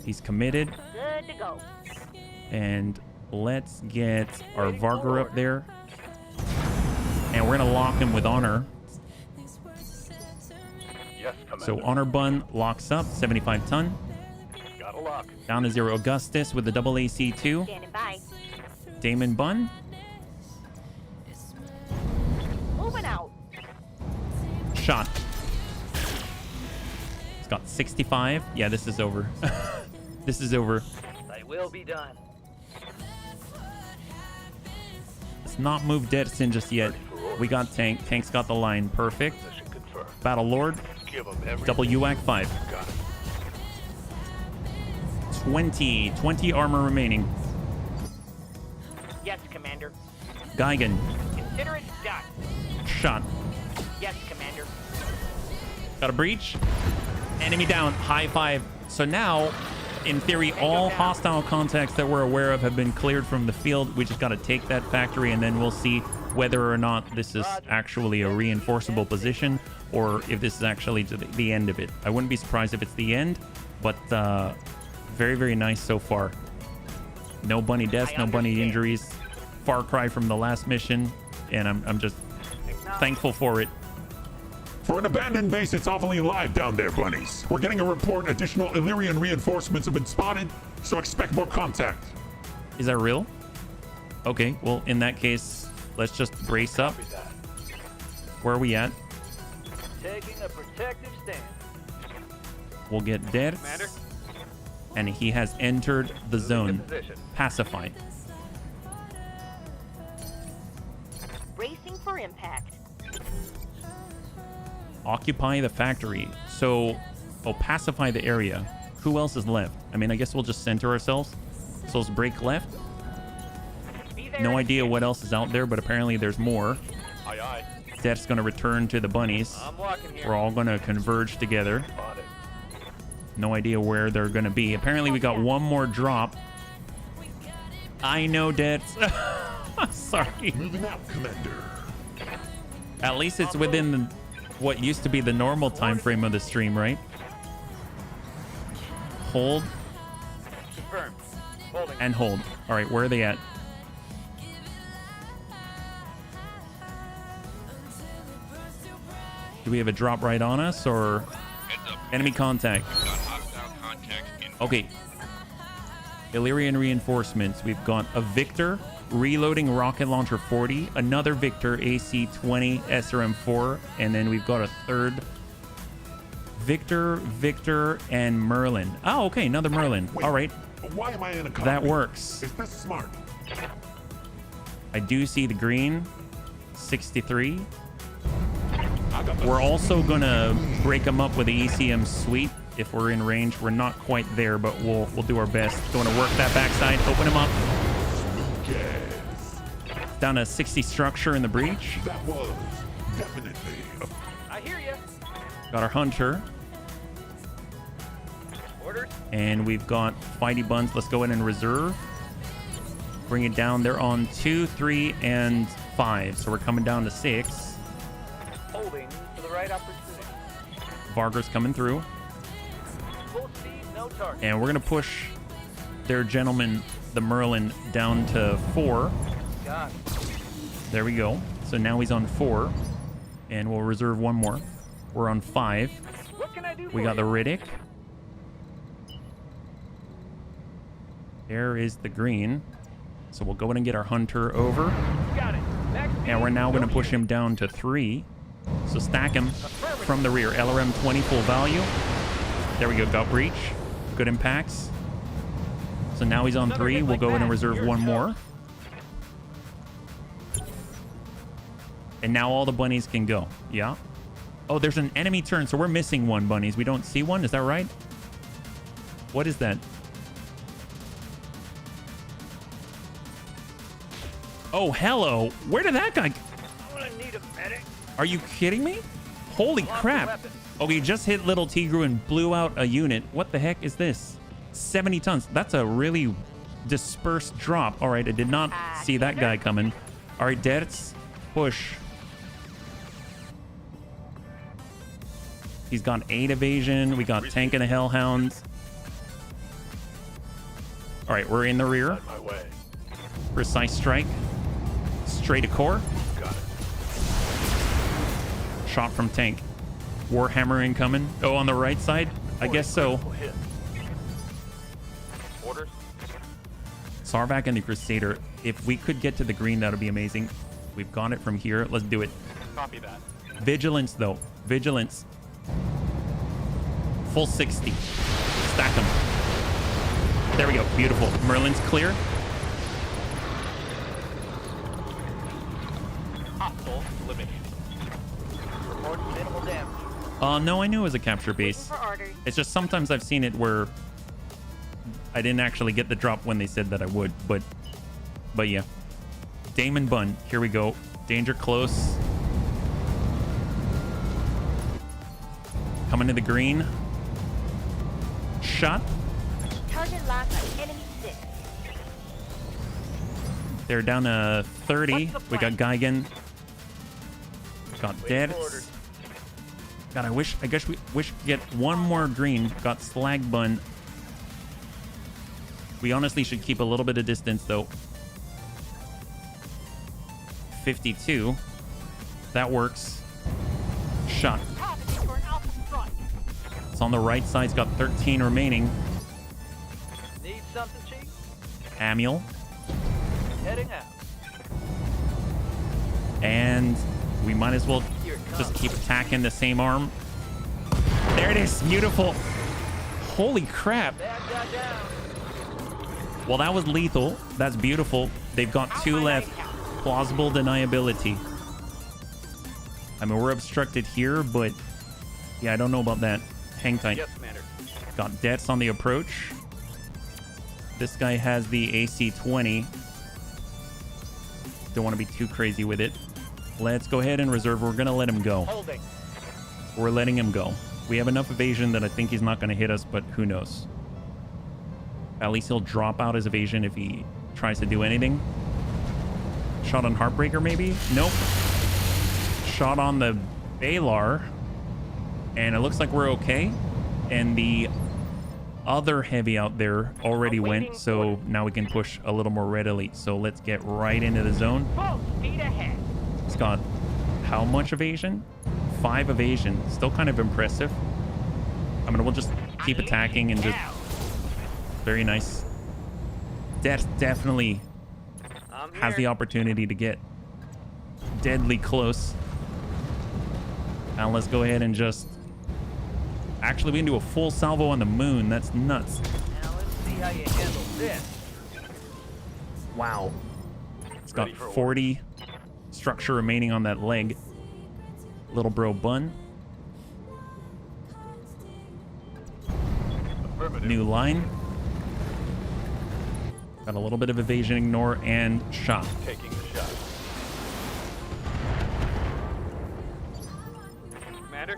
He's committed. Good to go. And let's get our Vargar up there. And we're going to lock him with honor. Yes, Commander. So honor bun locks up. 75-ton. Got a lock. Down to 0 Augustus with the double AC2. Standing by. Damon bun. Moving out. Shot. It's got 65. Yeah, this is over. This is over. They will be done. Let's not move Deadson just yet. We got Tank. Tank's got the line. Perfect. Position confirmed. Battle Lord. Give them everything. Double UAC 5. Got it. 20 armor remaining. Yes, Commander. Geigen. Consider it done. Shot. Yes, Commander. Got a breach. Enemy down. High 5. So now, in theory, all hostile contacts that we're aware of have been cleared from the field. We just got to take that factory, and then we'll see whether or not this is actually a reinforceable position or if this is actually to the end of it. I wouldn't be surprised if it's the end, but very, very nice so far. No bunny deaths, no bunny injuries. Far cry from the last mission, and I'm just thankful for it. For an abandoned base, it's awfully alive down there, bunnies. We're getting a report additional Illyrian reinforcements have been spotted, so expect more contact. Is that real? Okay, well, in that case, let's just brace up. Copy that. Where are we at? Taking a protective stand. We'll get dead. Commander. And he has entered the zone. Position. Pacified. Racing for impact. Occupy the factory. So, pacify the area. Who else is left? I mean, I guess we'll just center ourselves. So let's break left. Be there No in idea what else is out there, but apparently there's more. Aye, aye. Death's going to return to the bunnies. I'm walking here. We're all going to converge together. Spot it. No idea where they're going to be. Apparently we got one more drop. I know, Deaths. Sorry. Moving out, Commander. At least it's within what used to be the normal time frame of the stream, right? Hold Confirmed. Holding. and hold. All right, where are they at? Do we have a drop right on us or enemy contact? Okay. Illyrian reinforcements. We've got a Victor reloading rocket launcher 40, another Victor AC-20 SRM-4, and then we've got a third Victor, and Merlin. Oh, okay, another Merlin. Wait, All right, Why am I in a cockpit? that works. Is this smart? I do see the green, 63. I got the We're also gonna break them up with the ECM sweep if we're in range. We're not quite there, but we'll do our best. Going to work that backside, open them up. Yes. Down to 60 structure in the breach. That was definitely I hear you. Got our hunter, Orders. and we've got fighty buns. Let's go in and reserve. Bring it down. They're on 2, 3, and 5, so we're coming down to 6. Holding for the right opportunity. Vargar's coming through, Full speed, no target. and we're gonna push their gentleman, the Merlin, down to 4. Got it. There we go. So now he's on 4, and we'll reserve one more. We're on 5. What can I do We for got the you? Riddick. There is the green. So we'll go ahead and get our hunter over. Got it. Max speed, And we're now going to no push shoot. him down to 3. So stack him from the rear. LRM 20 full value. There we go. Got breach. Good impacts. So now he's on Another 3. hit We'll like go ahead and that, reserve you're one toast. more. And now all the bunnies can go. Yeah. Oh, there's an enemy turn. So we're missing one, bunnies. We don't see one. Is that right? What is that? Oh, hello. Where did that guy... I'm gonna need a medic. Are you kidding me? Holy Lost the crap. weapon. Okay, he just hit Little Tigru and blew out a unit. What the heck is this? 70 tons. That's a really dispersed drop. All right, I did not see that guy coming. All right, Dertz, push. He's got 8 evasion. We got Tank and a Hellhound. All right, we're in the rear. My way. Precise strike. Straight to core. Got it. Shot from Tank. Warhammer incoming. Oh, on the right side? I guess so. Critical hit. Orders. Sarvac and the Crusader. If we could get to the green, that would be amazing. We've got it from here. Let's do it. Copy that. Vigilance, though. Vigilance. Full 60. Stack them. There we go. Beautiful. Merlin's clear. Hostile eliminated. Report minimal damage. No, I knew it was a capture base. For orders. It's just sometimes I've seen it where I didn't actually get the drop when they said that I would, but yeah. Damon Bun, here we go. Danger close. Coming to the green. Shot. Target locked on enemy 6. They're down to 30. What's the We got Geigen. Got Waiting Dead. for orders. God, I guess we wish we could get one more green. Got Slag Bun. We honestly should keep a little bit of distance, though. 52. That works. Shot. Targeting for an alpha strike. It's on the right side. It's got 13 remaining. Need something, Chief? Amiel. Heading out. And we might as well Here it just comes. keep attacking the same arm. There it is. Beautiful. Holy crap. Bad guy down. Well, that was lethal. That's beautiful. They've got 2 left. Plausible deniability. I mean, we're obstructed here, but yeah, I don't know about that. Hang tight. Yes, Commander. Got Debts on the approach. This guy has the AC-20. Don't want to be too crazy with it. Let's go ahead and reserve. We're going to let him go. Holding. We're letting him go. We have enough evasion that I think he's not going to hit us, but who knows? At least he'll drop out his evasion if he tries to do anything. Shot on Heartbreaker, maybe? Nope. Shot on the Balar. And it looks like we're okay. And the other heavy out there already went, so now we can push a little more readily. So let's get right into the zone. Full speed ahead. It's got how much evasion? 5 evasion. Still kind of impressive. I mean, we'll just keep attacking and just... Very nice. Death definitely I'm has the here. opportunity to get deadly close. Now let's go ahead and just... Actually, we can do a full salvo on the moon. That's nuts. Now let's see how you handle this. Wow. It's got Ready for 40 structure remaining on that leg. Little bro bun. Affirmative. New line. Got a little bit of evasion, ignore, and shot. Taking the shot. Commander.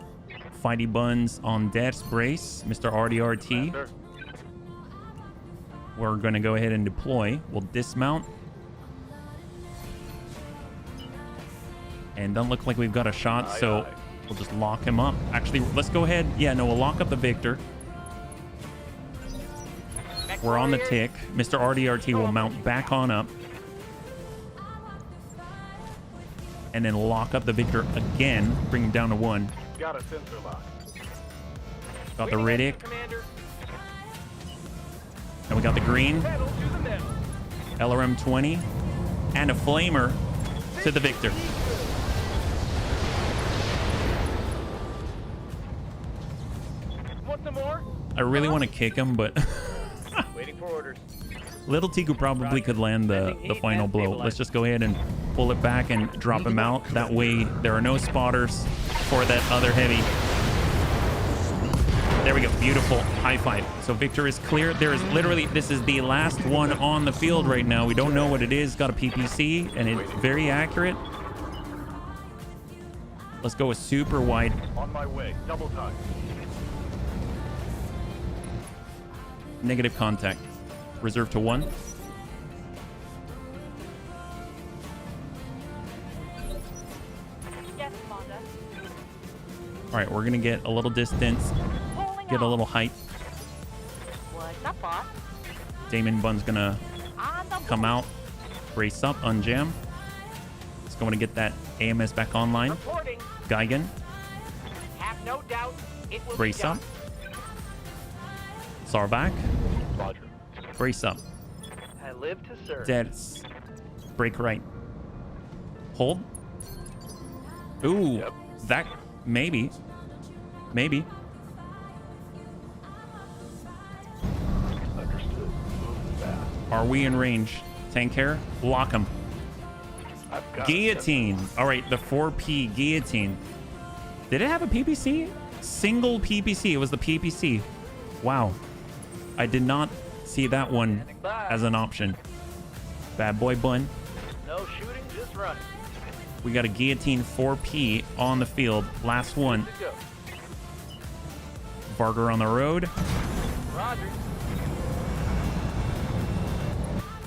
Fighty buns on Death's brace. Mr. RDRT. Commander. We're going to go ahead and deploy. We'll dismount. And doesn't look like we've got a shot, Aye, so aye. we'll just lock him up. Actually, let's go ahead. Yeah, no, we'll lock up the Victor. We're on the tick. Mr. RDRT will mount back on up. And then lock up the Victor again. Bring him down to 1. Got a sensor lock. Got the Waiting Riddick. on you, Commander. And We got the green, Pedal to the metal. LRM 20, and a flamer to the victor. Want some more? I really want to kick him, but Waiting for orders. Little Tiku probably could land the final blow. Let's just go ahead and pull it back and drop him out. That way there are no spotters for that other heavy. There we go. Beautiful. High five. So victor is clear. There is literally, this is the last one on the field right now. We don't know what it is. Got a PPC and it's very accurate. Let's go with super wide. On my way. Double time. Negative contact. Reserve to 1. Yes, Commander. All right, we're going to get a little distance, Pulling get a out. little height. What's up, boss? Damon Bun's going to On the come out, brace up, unjam. It's going to get that AMS back online. reporting. Geigen, Have no doubt it will brace be done. up. Sarvac, Roger. brace up. I live to serve. Dets, break right. Hold. Ooh, Yep. that, maybe. Maybe. Understood. Move fast. Are we in range? Tank hair, lock him. I've got Guillotine. All right, the 4P guillotine. Did it have a PPC? Single PPC. It was the PPC. Wow. I did not see that one as an option. Bad boy Bun. No shooting, just running. We got a guillotine 4P on the field. Last one. Good to go. Varger on the road. Roger.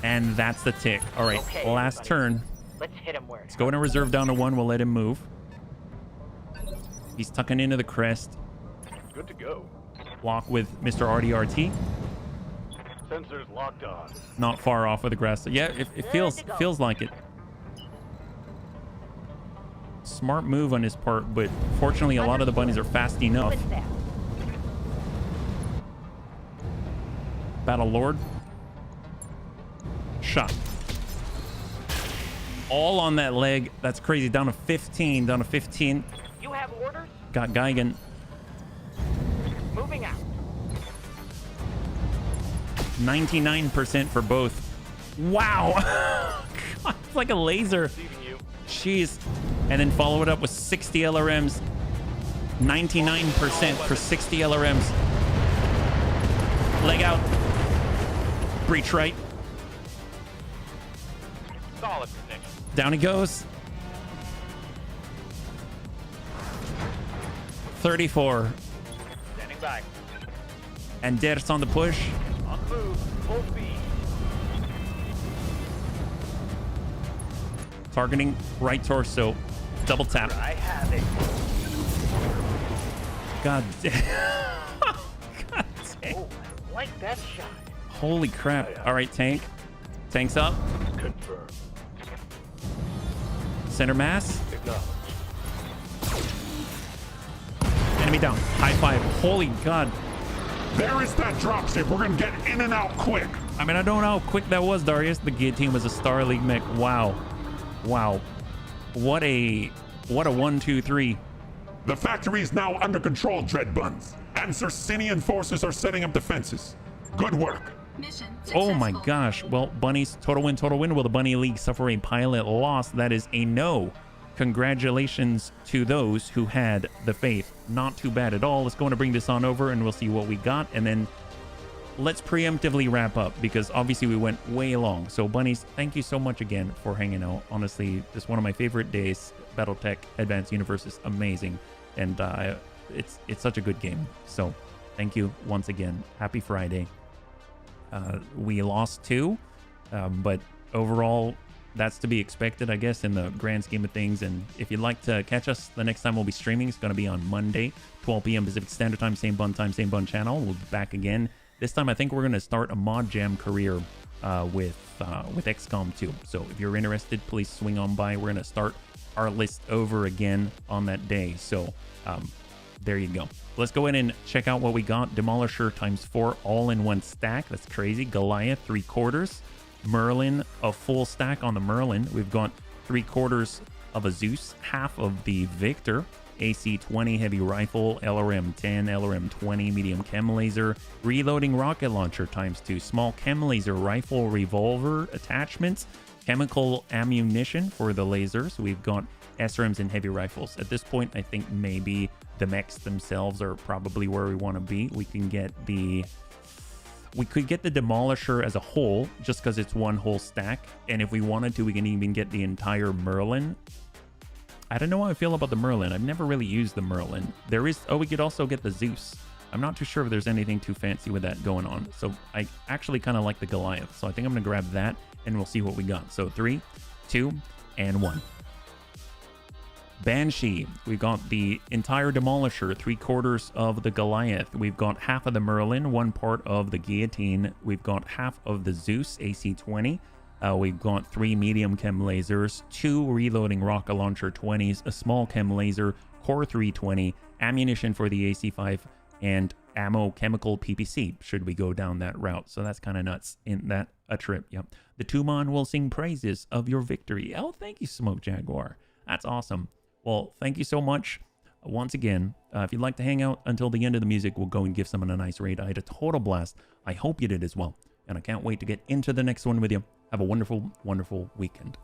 And that's the tick. All right, Okay, last everybody. turn. Let's hit him where it's Let's go in a reserve down to 1. We'll let him move. He's tucking into the crest. Good to go. Walk with Mr. RDRT. Sensors locked on. Not far off of the grass. Yeah, it feels like it. Smart move on his part, but fortunately a lot of the bunnies are fast enough. What's that? Battle Lord. Shot. All on that leg. That's crazy. Down to 15. Down to 15. You have orders? Got Geigen. Moving out. 99% for both. Wow. God, it's like a laser. Receiving you. Jeez. And then follow it up with 60 LRMs. 99% for 60 LRMs. Leg out. Breach right. Solid connection. Down he goes. 34. Standing by. And Der's on the push. On the move. Full speed. Targeting right torso. Double tap. I have it. God damn. God damn. Oh, I like that shot. Holy crap. All right, tank. Tank's up. Confirm. Center mass. Acknowledged. Enemy down. High five. Holy God. There is that dropship. We're gonna get in and out quick. I mean, I don't know how quick that was, Darius. The guillotine was a Star League mech. Wow. Wow. What a 1, 2, 3. The factory is now under control, Dread Buns, and Circinian forces are setting up defenses. Good work. Mission Oh my successful. gosh. Well, bunnies, total win, total win. Will the Bunny League suffer a pilot loss? That is a no. Congratulations to those who had the faith. Not too bad at all. Let's go and bring this on over and we'll see what we got. And then let's preemptively wrap up because obviously we went way long. So bunnies, thank you so much again for hanging out. Honestly, this is one of my favorite days. Battletech Advanced Universe is amazing. And it's such a good game. So thank you once again. Happy Friday. We lost 2, but overall, that's to be expected, I guess, in the grand scheme of things. And if you'd like to catch us, the next time we'll be streaming, it's going to be on Monday, 12 p.m. Pacific Standard Time, same bun channel. We'll be back again. This time, I think we're going to start a mod jam career with XCOM 2. So if you're interested, please swing on by. We're going to start our list over again on that day. So there you go. Let's go in and check out what we got. Demolisher ×4 all in one stack. That's crazy. Goliath 3/4. Merlin, a full stack on the Merlin. We've got 3/4 of a Zeus, half of the Victor, AC-20 heavy rifle, LRM-10, LRM-20 medium chem laser, reloading rocket launcher ×2, small chem laser rifle revolver attachments, chemical ammunition for the lasers. We've got SRMs and heavy rifles. At this point, I think maybe the mechs themselves are probably where we want to be. We could get the Demolisher as a whole, just because it's one whole stack. And if we wanted to, we can even get the entire Merlin. I don't know how I feel about the Merlin. I've never really used the Merlin. We could also get the Zeus. I'm not too sure if there's anything too fancy with that going on. So I actually kind of like the Goliath. So I think I'm going to grab that and we'll see what we got. So 3, 2, and 1. Banshee. We've got the entire Demolisher, 3/4 of the Goliath. We've got half of the Merlin, 1 part of the Guillotine. We've got half of the Zeus, AC-20. We've got 3 medium chem lasers, 2 reloading rocket launcher 20s, a small chem laser, core 320, ammunition for the AC-5, and ammo chemical PPC, should we go down that route. So that's kind of nuts. In that a trip, yep. The Tumon will sing praises of your victory. Oh, thank you, Smoke Jaguar. That's awesome. Well, thank you so much once again. If you'd like to hang out until the end of the music, we'll go and give someone a nice raid. I had a total blast. I hope you did as well. And I can't wait to get into the next one with you. Have a wonderful, wonderful weekend.